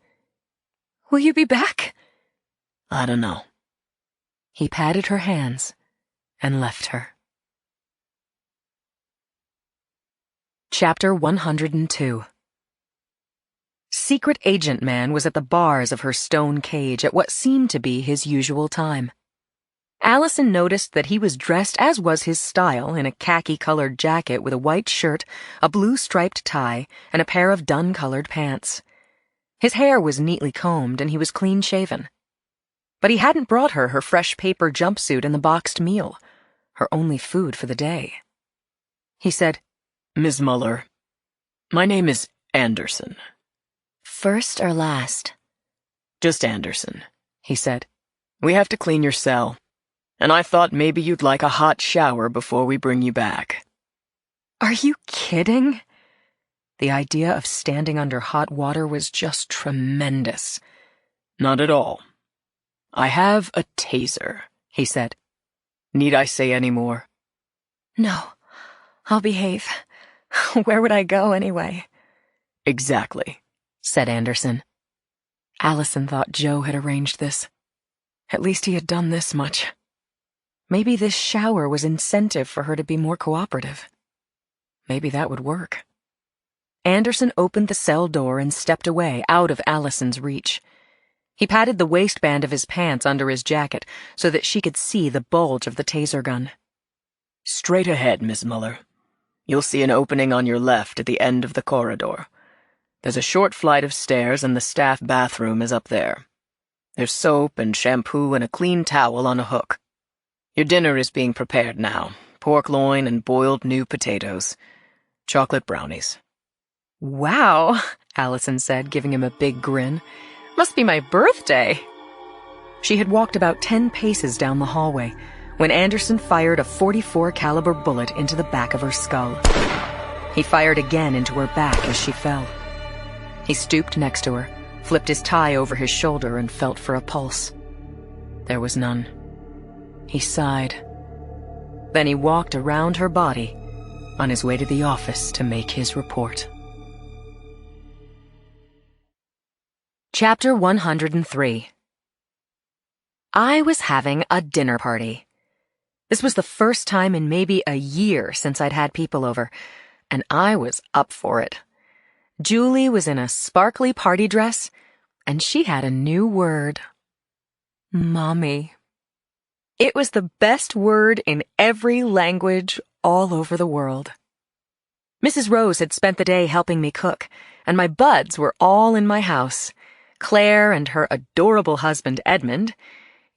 "Will you be back?" I don't know. He patted her hands and left her. Chapter 102. Secret Agent Man was at the bars of her stone cage at what seemed to be his usual time. Allison noticed that he was dressed as was his style in a khaki-colored jacket with a white shirt, a blue striped tie, and a pair of dun-colored pants. His hair was neatly combed and he was clean-shaven. But he hadn't brought her fresh paper jumpsuit and the boxed meal, her only food for the day. He said, Ms. Muller, my name is Anderson. First or last? Just Anderson, he said. We have to clean your cell, and I thought maybe you'd like a hot shower before we bring you back. "Are you kidding?" The idea of standing under hot water was just tremendous. Not at all. I have a taser, he said. Need I say any more? "No, I'll behave. Where would I go anyway?" Exactly, said Anderson. Allison thought Joe had arranged this. At least he had done this much. Maybe this shower was incentive for her to be more cooperative. Maybe that would work. Anderson opened the cell door and stepped away, out of Allison's reach. He patted the waistband of his pants under his jacket so that she could see the bulge of the taser gun. Straight ahead, Miss Muller. You'll see an opening on your left at the end of the corridor. There's a short flight of stairs and the staff bathroom is up there. There's soap and shampoo and a clean towel on a hook. Your dinner is being prepared now. Pork loin and boiled new potatoes. Chocolate brownies. "Wow," Allison said, giving him a big grin. "Must be my birthday." She had walked about 10 paces down the hallway when Anderson fired a .44 caliber bullet into the back of her skull. He fired again into her back as she fell. He stooped next to her, flipped his tie over his shoulder, and felt for a pulse. There was none. He sighed. Then he walked around her body on his way to the office to make his report. Chapter 103. I was having a dinner party. This was the first time in maybe a year since I'd had people over, and I was up for it. Julie was in a sparkly party dress, and she had a new word. Mommy. It was the best word in every language all over the world. Mrs. Rose had spent the day helping me cook, and my buds were all in my house. Claire and her adorable husband Edmund,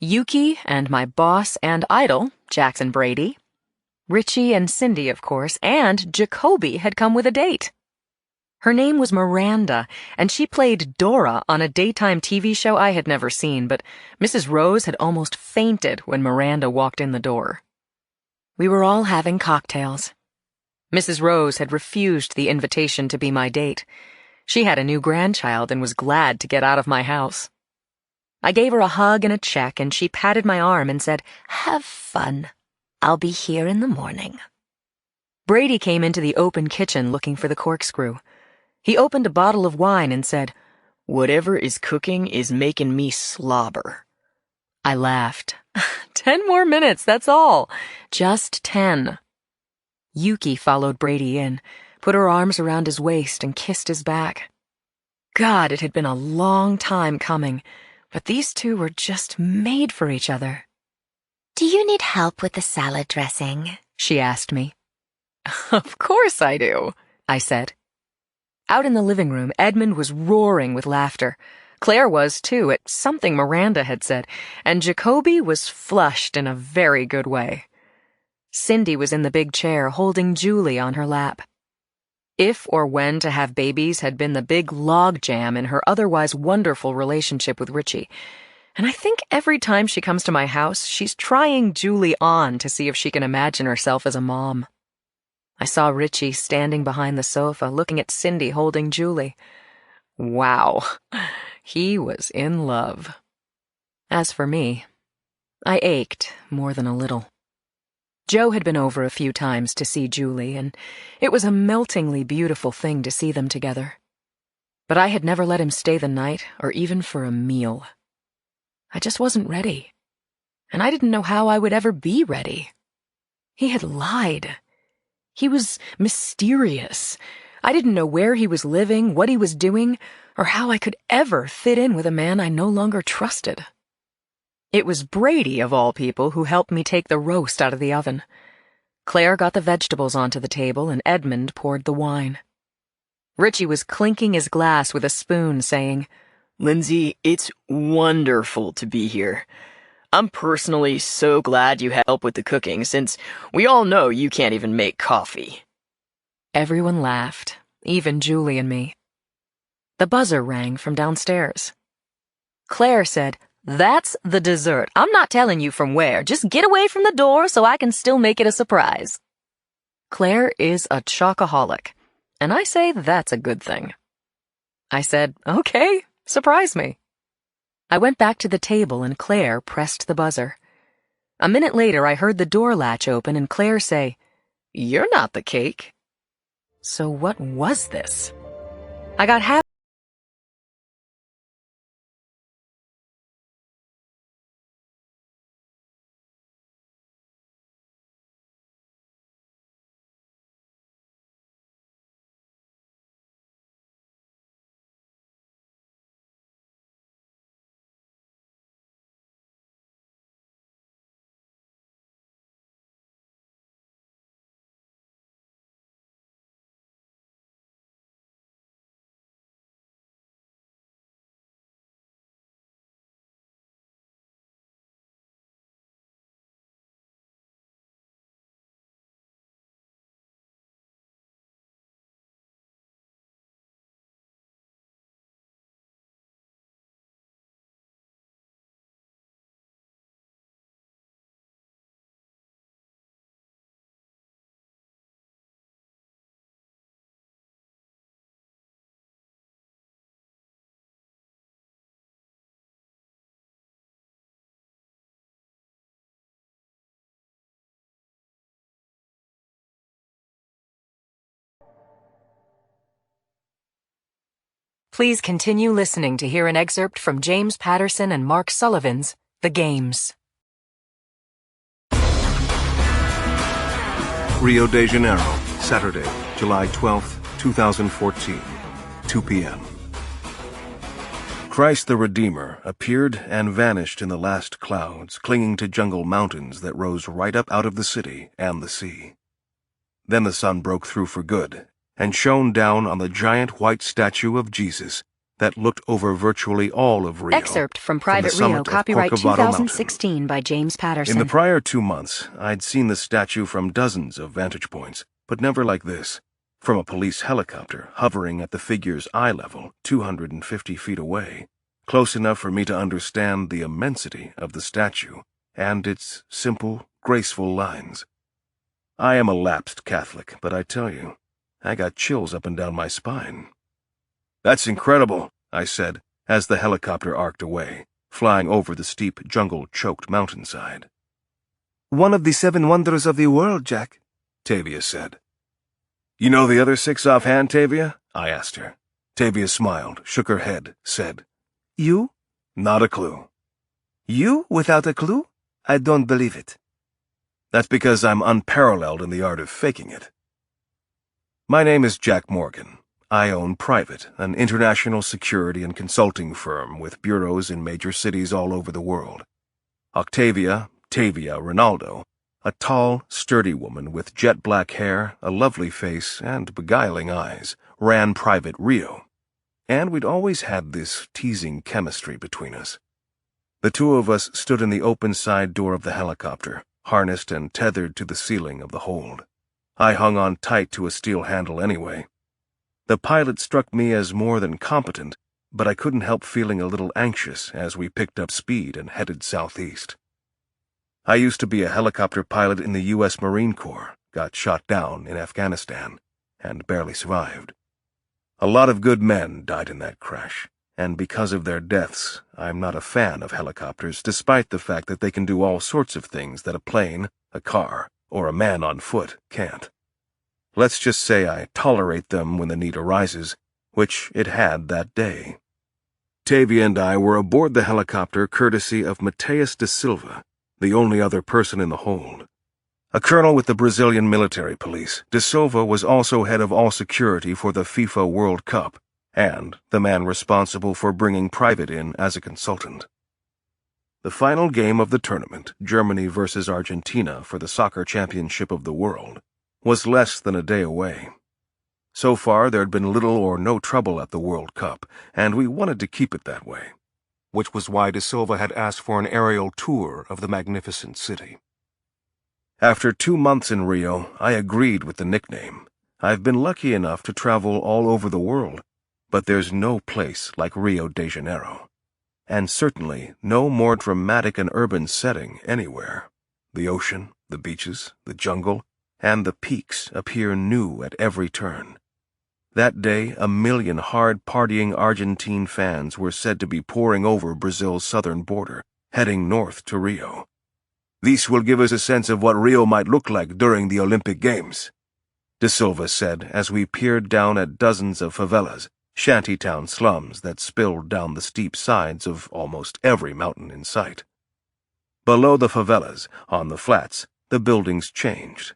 Yuki and my boss and idol, Jackson Brady, Richie and Cindy, of course, and Jacoby had come with a date. Her name was Miranda, and she played Dora on a daytime TV show I had never seen, but Mrs. Rose had almost fainted when Miranda walked in the door. We were all having cocktails. Mrs. Rose had refused the invitation to be my date. She had a new grandchild and was glad to get out of my house. I gave her a hug and a check, and she patted my arm and said, "Have fun. I'll be here in the morning." Brady came into the open kitchen looking for the corkscrew. He opened a bottle of wine and said, "Whatever is cooking is making me slobber." I laughed. 10 more minutes, that's all. Just 10. Yuki followed Brady in, put her arms around his waist and kissed his back. God, it had been a long time coming, but these two were just made for each other. "Do you need help with the salad dressing?" she asked me. "Of course I do," I said. Out in the living room, Edmund was roaring with laughter. Claire was, too, at something Miranda had said, and Jacoby was flushed in a very good way. Cindy was in the big chair, holding Julie on her lap. If or when to have babies had been the big logjam in her otherwise wonderful relationship with Richie, and I think every time she comes to my house, she's trying Julie on to see if she can imagine herself as a mom. I saw Richie standing behind the sofa, looking at Cindy holding Julie. Wow, he was in love. As for me, I ached more than a little. Joe had been over a few times to see Julie, and it was a meltingly beautiful thing to see them together. But I had never let him stay the night or even for a meal. I just wasn't ready, and I didn't know how I would ever be ready. He had lied. He was mysterious. I didn't know where he was living, what he was doing, or how I could ever fit in with a man I no longer trusted. It was Brady, of all people, who helped me take the roast out of the oven. Claire got the vegetables onto the table, and Edmund poured the wine. Richie was clinking his glass with a spoon, saying, "Lindsay, it's wonderful to be here. I'm personally so glad you help with the cooking, since we all know you can't even make coffee." Everyone laughed, even Julie and me. The buzzer rang from downstairs. Claire said, "That's the dessert. I'm not telling you from where. Just get away from the door so I can still make it a surprise." Claire is a chocoholic, and I say that's a good thing. I said, "Okay, surprise me." I went back to the table and Claire pressed the buzzer. A minute later, I heard the door latch open and Claire say, "You're not the cake." So what was this? I got half Please continue listening to hear an excerpt from James Patterson and Mark Sullivan's The Games. Rio de Janeiro, Saturday, July 12, 2014, 2 p.m. Christ the Redeemer appeared and vanished in the last clouds, clinging to jungle mountains that rose right up out of the city and the sea. Then the sun broke through for good, and shone down on the giant white statue of Jesus that looked over virtually all of Rio. Excerpt from the Private summit Rio, of copyright Corcovado Mountain. 2016 by James Patterson. In the prior 2 months, I'd seen the statue from dozens of vantage points, but never like this. From a police helicopter hovering at the figure's eye level, 250 feet away, close enough for me to understand the immensity of the statue and its simple, graceful lines. I am a lapsed Catholic, but I tell you, I got chills up and down my spine. "That's incredible," I said, as the helicopter arced away, flying over the steep, jungle-choked mountainside. "One of the 7 wonders of the world, Jack," Tavia said. "You know the other 6 offhand, Tavia?" I asked her. Tavia smiled, shook her head, said, "You? "Not a clue." You without a clue? I don't believe it." "That's because I'm unparalleled in the art of faking it." My name is Jack Morgan. I own Private, an international security and consulting firm with bureaus in major cities all over the world. Tavia Ronaldo, a tall, sturdy woman with jet black hair, a lovely face, and beguiling eyes, ran Private Rio. And we'd always had this teasing chemistry between us. The 2 of us stood in the open side door of the helicopter, harnessed and tethered to the ceiling of the hold. I hung on tight to a steel handle anyway. The pilot struck me as more than competent, but I couldn't help feeling a little anxious as we picked up speed and headed southeast. I used to be a helicopter pilot in the U.S. Marine Corps, got shot down in Afghanistan, and barely survived. A lot of good men died in that crash, and because of their deaths, I'm not a fan of helicopters, despite the fact that they can do all sorts of things that a plane, a car, or a man on foot can't. Let's just say I tolerate them when the need arises, which it had that day. Tavia and I were aboard the helicopter courtesy of Mateus da Silva, the only other person in the hold. A colonel with the Brazilian military police, da Silva was also head of all security for the FIFA World Cup, and the man responsible for bringing Private in as a consultant. The final game of the tournament, Germany versus Argentina for the soccer championship of the world, was less than a day away. So far, there'd been little or no trouble at the World Cup, and we wanted to keep it that way, which was why Da Silva had asked for an aerial tour of the magnificent city. After 2 months in Rio, I agreed with the nickname. I've been lucky enough to travel all over the world, but there's no place like Rio de Janeiro, and certainly no more dramatic an urban setting anywhere. The ocean, the beaches, the jungle, and the peaks appear new at every turn. That day, 1 million hard-partying Argentine fans were said to be pouring over Brazil's southern border, heading north to Rio. "This will give us a sense of what Rio might look like during the Olympic Games," Da Silva said as we peered down at dozens of favelas, shantytown slums that spilled down the steep sides of almost every mountain in sight. Below the favelas, on the flats, the buildings changed.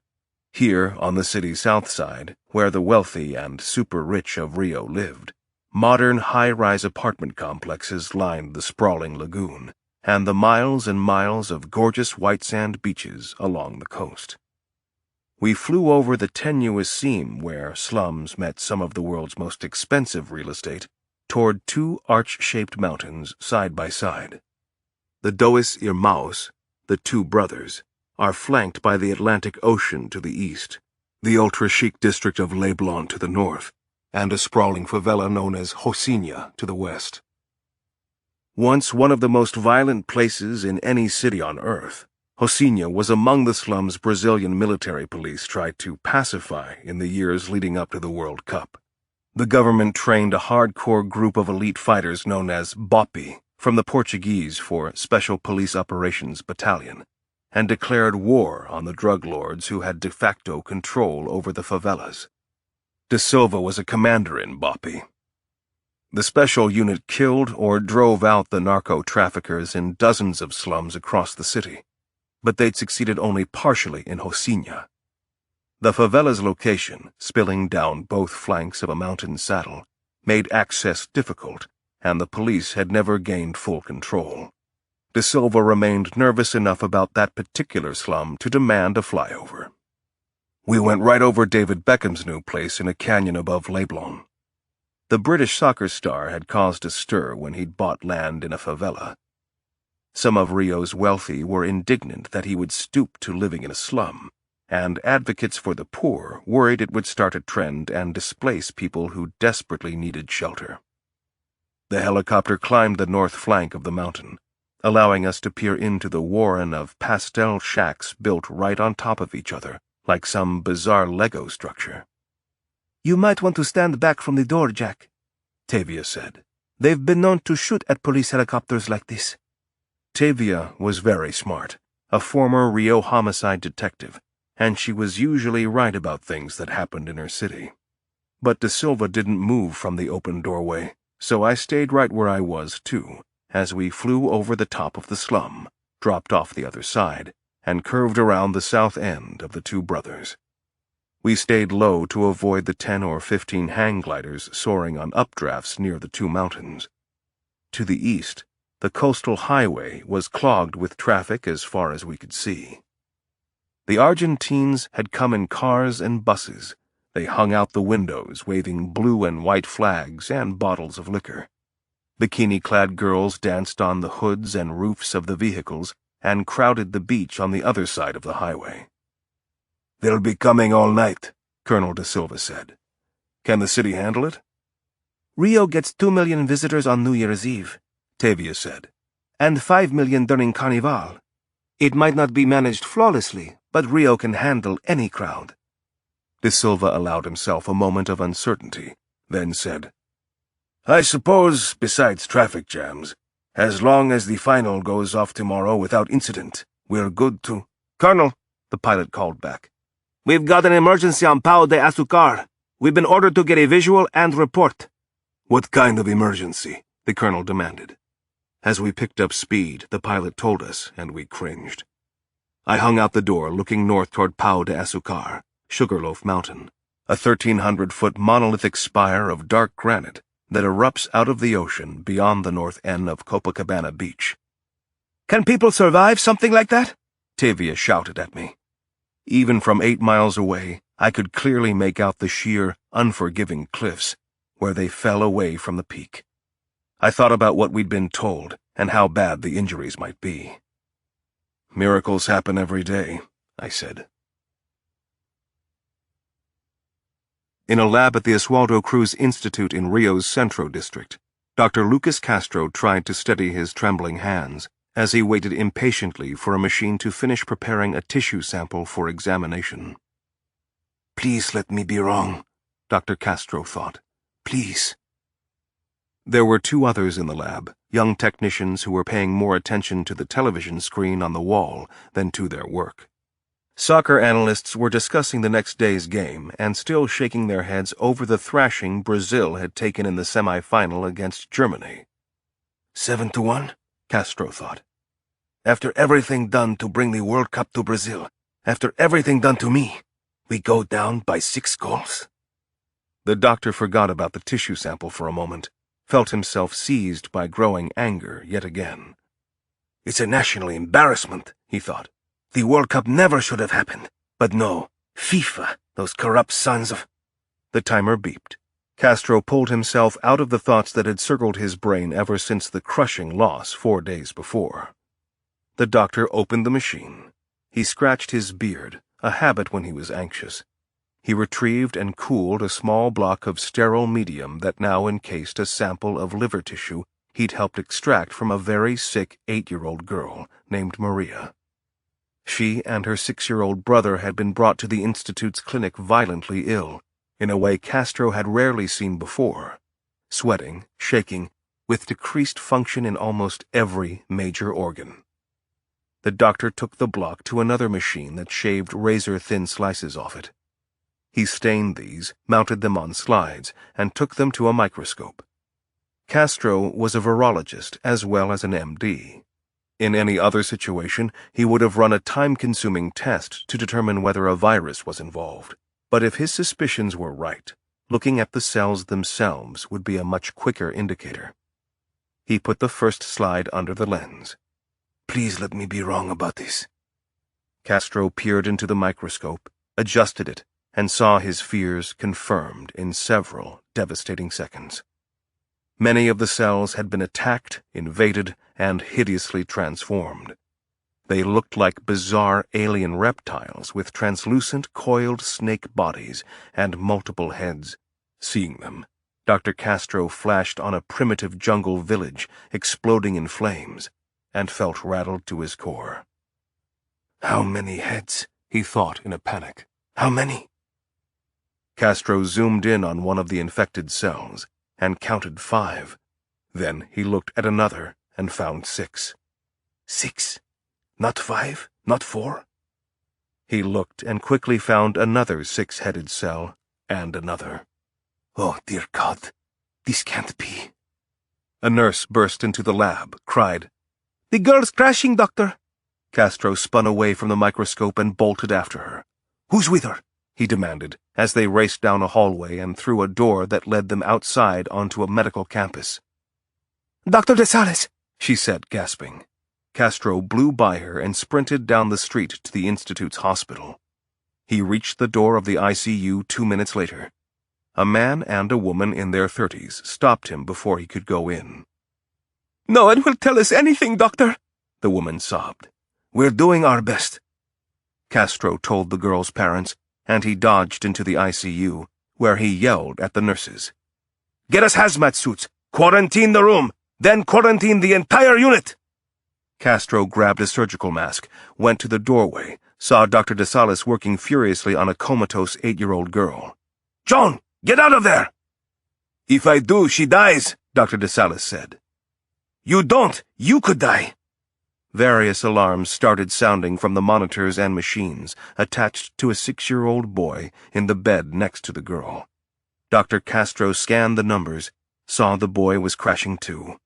Here, on the city's south side, where the wealthy and super-rich of Rio lived, modern high-rise apartment complexes lined the sprawling lagoon, and the miles and miles of gorgeous white sand beaches along the coast. We flew over the tenuous seam where slums met some of the world's most expensive real estate, toward 2 arch-shaped mountains side by side. The Dois Irmãos, the 2 brothers, are flanked by the Atlantic Ocean to the east, the ultra-chic district of Leblon to the north, and a sprawling favela known as Rocinha to the west. Once one of the most violent places in any city on Earth, Rocinha was among the slums Brazilian military police tried to pacify in the years leading up to the World Cup. The government trained a hardcore group of elite fighters known as BOPE, from the Portuguese for Special Police Operations Battalion, and declared war on the drug lords who had de facto control over the favelas. Da Silva was a commander in BOPE. The special unit killed or drove out the narco-traffickers in dozens of slums across the city, but they'd succeeded only partially in Rocinha. The favela's location, spilling down both flanks of a mountain saddle, made access difficult, and the police had never gained full control. Da Silva remained nervous enough about that particular slum to demand a flyover. We went right over David Beckham's new place in a canyon above Leblon. The British soccer star had caused a stir when he'd bought land in a favela. Some of Rio's wealthy were indignant that he would stoop to living in a slum, and advocates for the poor worried it would start a trend and displace people who desperately needed shelter. The helicopter climbed the north flank of the mountain, allowing us to peer into the warren of pastel shacks built right on top of each other, like some bizarre Lego structure. You might want to stand back from the door, Jack, Tavia said. They've been known to shoot at police helicopters like this. Tavia was very smart, a former Rio homicide detective, and she was usually right about things that happened in her city. But De Silva didn't move from the open doorway, so I stayed right where I was, too, as we flew over the top of the slum, dropped off the other side, and curved around the south end of the Two Brothers. We stayed low to avoid the 10 or 15 hang gliders soaring on updrafts near the two mountains. To the east, the coastal highway was clogged with traffic as far as we could see. The Argentines had come in cars and buses. They hung out the windows, waving blue and white flags and bottles of liquor. Bikini-clad girls danced on the hoods and roofs of the vehicles and crowded the beach on the other side of the highway. They'll be coming all night, Colonel De Silva said. Can the city handle it? Rio gets 2 million visitors on New Year's Eve, Tavia said. And 5 million during Carnival. It might not be managed flawlessly, but Rio can handle any crowd. De Silva allowed himself a moment of uncertainty, then said, I suppose, besides traffic jams, as long as the final goes off tomorrow without incident, we're good to— Colonel, the pilot called back. We've got an emergency on Pau de Azucar. We've been ordered to get a visual and report. What kind of emergency? The colonel demanded. As we picked up speed, the pilot told us, and we cringed. I hung out the door, looking north toward Pau de Azucar, Sugarloaf Mountain, a 1,300-foot monolithic spire of dark granite that erupts out of the ocean beyond the north end of Copacabana Beach. Can people survive something like that? Tavia shouted at me. Even from 8 miles away, I could clearly make out the sheer, unforgiving cliffs, where they fell away from the peak. I thought about what we'd been told, and how bad the injuries might be. Miracles happen every day, I said. In a lab at the Oswaldo Cruz Institute in Rio's Centro district, Dr. Lucas Castro tried to steady his trembling hands as he waited impatiently for a machine to finish preparing a tissue sample for examination. Please let me be wrong, Dr. Castro thought. Please. There were 2 others in the lab, young technicians who were paying more attention to the television screen on the wall than to their work. Soccer analysts were discussing the next day's game and still shaking their heads over the thrashing Brazil had taken in the semi-final against Germany. 7-1, Castro thought. After everything done to bring the World Cup to Brazil, after everything done to me, we go down by 6 goals? The doctor forgot about the tissue sample for a moment, felt himself seized by growing anger yet again. It's a national embarrassment, he thought. The World Cup never should have happened. But no, FIFA, those corrupt sons of— The timer beeped. Castro pulled himself out of the thoughts that had circled his brain ever since the crushing loss 4 days before. The doctor opened the machine. He scratched his beard, a habit when he was anxious. He retrieved and cooled a small block of sterile medium that now encased a sample of liver tissue he'd helped extract from a very sick 8-year-old girl named Maria. She and her 6-year-old brother had been brought to the Institute's clinic violently ill, in a way Castro had rarely seen before, sweating, shaking, with decreased function in almost every major organ. The doctor took the block to another machine that shaved razor-thin slices off it. He stained these, mounted them on slides, and took them to a microscope. Castro was a virologist as well as an MD. In any other situation, he would have run a time-consuming test to determine whether a virus was involved. But if his suspicions were right, looking at the cells themselves would be a much quicker indicator. He put the first slide under the lens. Please let me be wrong about this. Castro peered into the microscope, adjusted it, and saw his fears confirmed in several devastating seconds. Many of the cells had been attacked, invaded, and hideously transformed. They looked like bizarre alien reptiles with translucent coiled snake bodies and multiple heads. Seeing them, Dr. Castro flashed on a primitive jungle village exploding in flames, and felt rattled to his core. How many heads? He thought in a panic. How many? Castro zoomed in on one of the infected cells and counted 5. Then he looked at another and found 6. 6? Not 5? Not 4? He looked and quickly found another 6-headed cell and another. Oh, dear God, this can't be. A nurse burst into the lab, cried, "The girl's crashing, doctor." Castro spun away from the microscope and bolted after her. "Who's with her?" he demanded, as they raced down a hallway and through a door that led them outside onto a medical campus. "Dr. De Sales," she said, gasping. Castro blew by her and sprinted down the street to the Institute's hospital. He reached the door of the ICU 2 minutes later. A man and a woman in their 30s stopped him before he could go in. "No one will tell us anything, doctor," the woman sobbed. "We're doing our best," Castro told the girl's parents, and he dodged into the ICU, where he yelled at the nurses. "Get us hazmat suits, quarantine the room, then quarantine the entire unit." Castro grabbed a surgical mask, went to the doorway, saw Dr. De Sales working furiously on a comatose 8-year-old girl. "John, get out of there!" "If I do, she dies," Dr. De Sales said. "You don't. You could die." Various alarms started sounding from the monitors and machines attached to a 6-year-old boy in the bed next to the girl. Dr. Castro scanned the numbers, saw the boy was crashing too.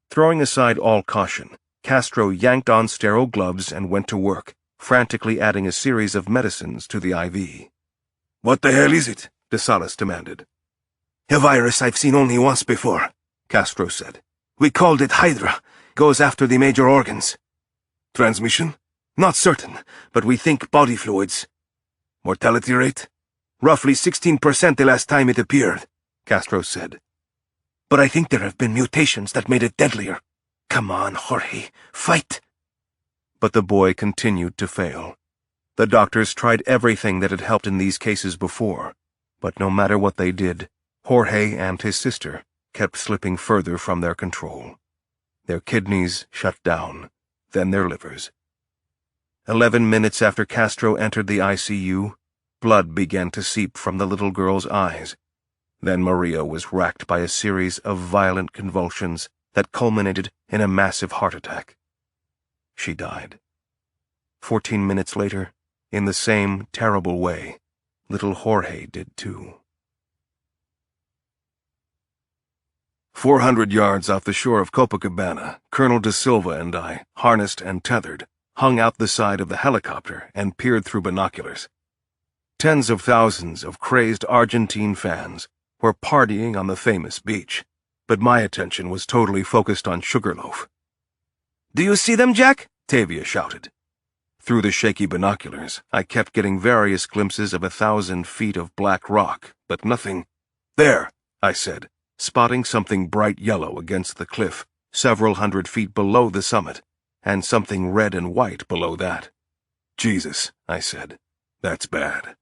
Throwing aside all caution, Castro yanked on sterile gloves and went to work, frantically adding a series of medicines to the IV. "What the hell is it?" De Sales demanded. "A virus I've seen only once before," Castro said. "We called it Hydra. Goes after the major organs." "Transmission?" "Not certain, but we think body fluids." "Mortality rate?" "Roughly 16% the last time it appeared," Castro said. "But I think there have been mutations that made it deadlier. Come on, Jorge, fight." But the boy continued to fail. The doctors tried everything that had helped in these cases before, but no matter what they did, Jorge and his sister kept slipping further from their control. Their kidneys shut down, then their livers. 11 minutes after Castro entered the ICU, blood began to seep from the little girl's eyes. Then Maria was racked by a series of violent convulsions that culminated in a massive heart attack. She died. 14 minutes later, in the same terrible way, little Jorge did too. 400 yards off the shore of Copacabana, Colonel De Silva and I, harnessed and tethered, hung out the side of the helicopter and peered through binoculars. Tens of thousands of crazed Argentine fans were partying on the famous beach, but my attention was totally focused on Sugarloaf. "Do you see them, Jack?" Tavia shouted. Through the shaky binoculars, I kept getting various glimpses of 1,000 feet of black rock, but nothing. "There," I said, spotting something bright yellow against the cliff, several hundred feet below the summit, and something red and white below that. "Jesus," I said, "that's bad."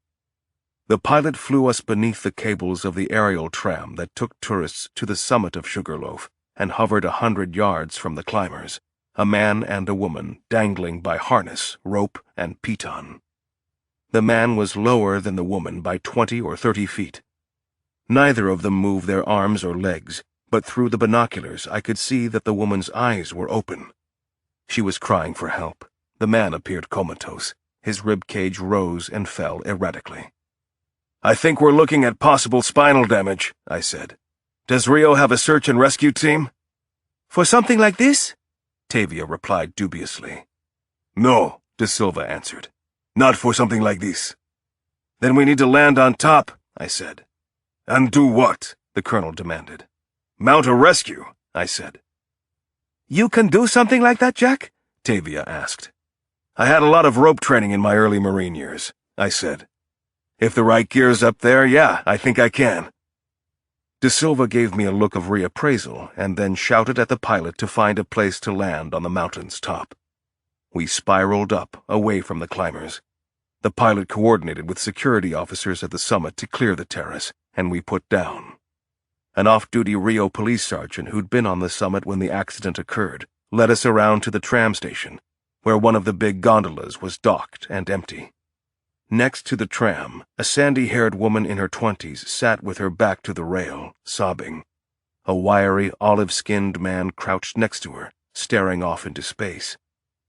The pilot flew us beneath the cables of the aerial tram that took tourists to the summit of Sugarloaf and hovered 100 yards from the climbers, a man and a woman dangling by harness, rope, and piton. The man was lower than the woman by 20 or 30 feet. Neither of them moved their arms or legs, but through the binoculars I could see that the woman's eyes were open. She was crying for help. The man appeared comatose. His rib cage rose and fell erratically. "I think we're looking at possible spinal damage," I said. "Does Rio have a search and rescue team?" "For something like this?" Tavia replied dubiously. "No," De Silva answered. "Not for something like this." "Then we need to land on top," I said. "And do what?" the colonel demanded. "Mount a rescue," I said. "You can do something like that, Jack?" Tavia asked. "I had a lot of rope training in my early Marine years. I said. If the right gear's up there, yeah, I think I can. De Silva gave me a look of reappraisal and then shouted at the pilot to find a place to land on the mountain's top. We spiraled up, away from the climbers. The pilot coordinated with security officers at the summit to clear the terrace, and we put down. An off-duty Rio police sergeant who'd been on the summit when the accident occurred led us around to the tram station, where one of the big gondolas was docked and empty. Next to the tram, a sandy-haired woman in her 20s sat with her back to the rail, sobbing. A wiry, olive-skinned man crouched next to her, staring off into space.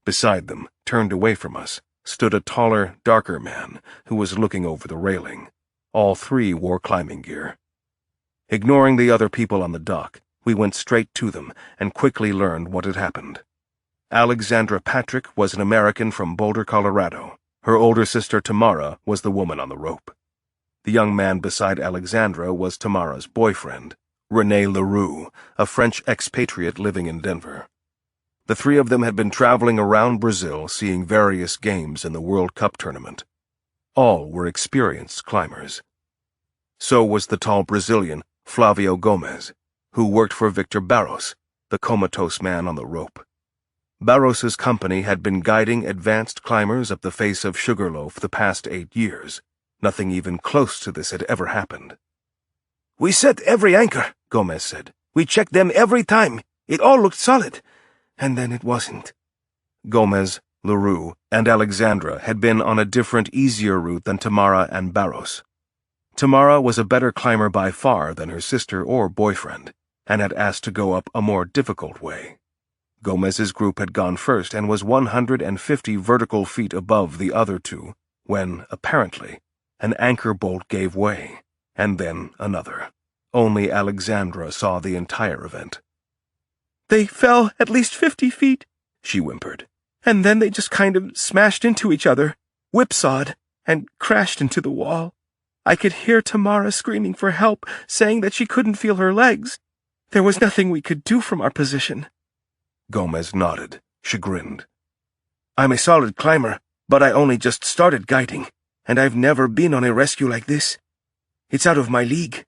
Beside them, turned away from us, stood a taller, darker man who was looking over the railing. All three wore climbing gear. Ignoring the other people on the dock, we went straight to them and quickly learned what had happened. Alexandra Patrick was an American from Boulder, Colorado. Her older sister Tamara was the woman on the rope. The young man beside Alexandra was Tamara's boyfriend, René Leroux, a French expatriate living in Denver. The three of them had been traveling around Brazil seeing various games in the World Cup tournament. All were experienced climbers. So was the tall Brazilian, Flavio Gomez, who worked for Victor Barros, the comatose man on the rope. Barros's company had been guiding advanced climbers up the face of Sugarloaf the past 8 years. Nothing even close to this had ever happened. "We set every anchor," Gomez said. "We checked them every time. It all looked solid. And then it wasn't." Gomez, Leroux, and Alexandra had been on a different, easier route than Tamara and Barros. Tamara was a better climber by far than her sister or boyfriend, and had asked to go up a more difficult way. Gomez's group had gone first and was 150 vertical feet above the other two when, apparently, an anchor bolt gave way, and then another. Only Alexandra saw the entire event. "They fell at least 50 feet, she whimpered, "and then they just kind of smashed into each other, whipsawed, and crashed into the wall. I could hear Tamara screaming for help, saying that she couldn't feel her legs. There was nothing we could do from our position." Gomez nodded, chagrined. "I'm a solid climber, but I only just started guiding, and I've never been on a rescue like this. It's out of my league."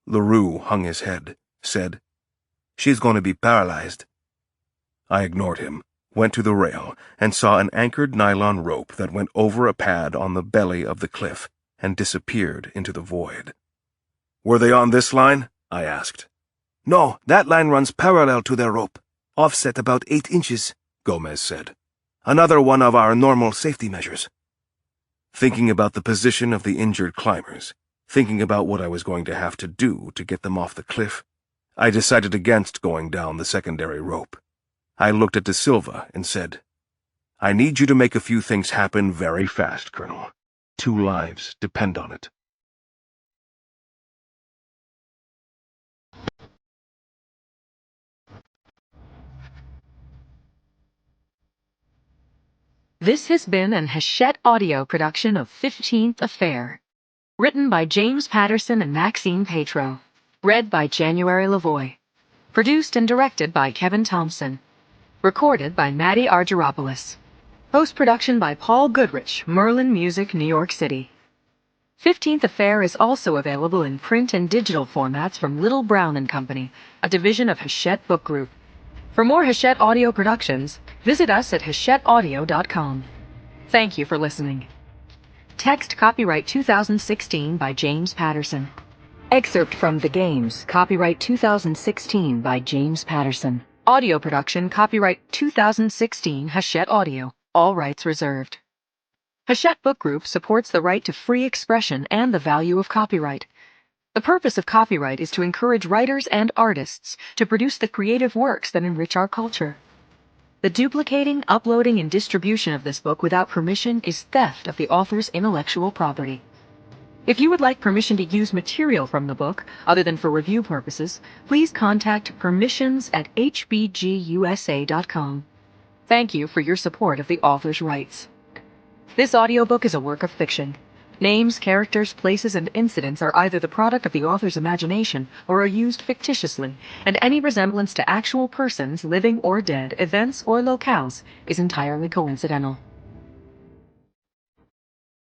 Leroux hung his head, said, "She's going to be paralyzed." I ignored him, went to the rail, and saw an anchored nylon rope that went over a pad on the belly of the cliff and disappeared into the void. "Were they on this line?" I asked. "No, that line runs parallel to their rope, offset about 8 inches, Gomez said. "Another one of our normal safety measures." Thinking about the position of the injured climbers, thinking about what I was going to have to do to get them off the cliff, I decided against going down the secondary rope. I looked at De Silva and said, "I need you to make a few things happen very fast, Colonel. 2 lives depend on it." This has been an Hachette Audio production of 15th Affair. Written by James Patterson and Maxine Petro. Read by January Lavoie. Produced and directed by Kevin Thompson. Recorded by Maddie Argyropoulos. Post-production by Paul Goodrich, Merlin Music, New York City. 15th Affair is also available in print and digital formats from Little Brown and Company, a division of Hachette Book Group. For more Hachette Audio productions, visit us at hachetteaudio.com. Thank you for listening. Text copyright 2016 by James Patterson. Excerpt from The Games, copyright 2016 by James Patterson. Audio production copyright 2016 Hachette Audio, all rights reserved. Hachette Book Group supports the right to free expression and the value of copyright. The purpose of copyright is to encourage writers and artists to produce the creative works that enrich our culture. The duplicating, uploading, and distribution of this book without permission is theft of the author's intellectual property. If you would like permission to use material from the book, other than for review purposes, please contact permissions@hbgusa.com. Thank you for your support of the author's rights. This audiobook is a work of fiction. Names, characters, places, and incidents are either the product of the author's imagination or are used fictitiously, and any resemblance to actual persons, living or dead, events or locales, is entirely coincidental.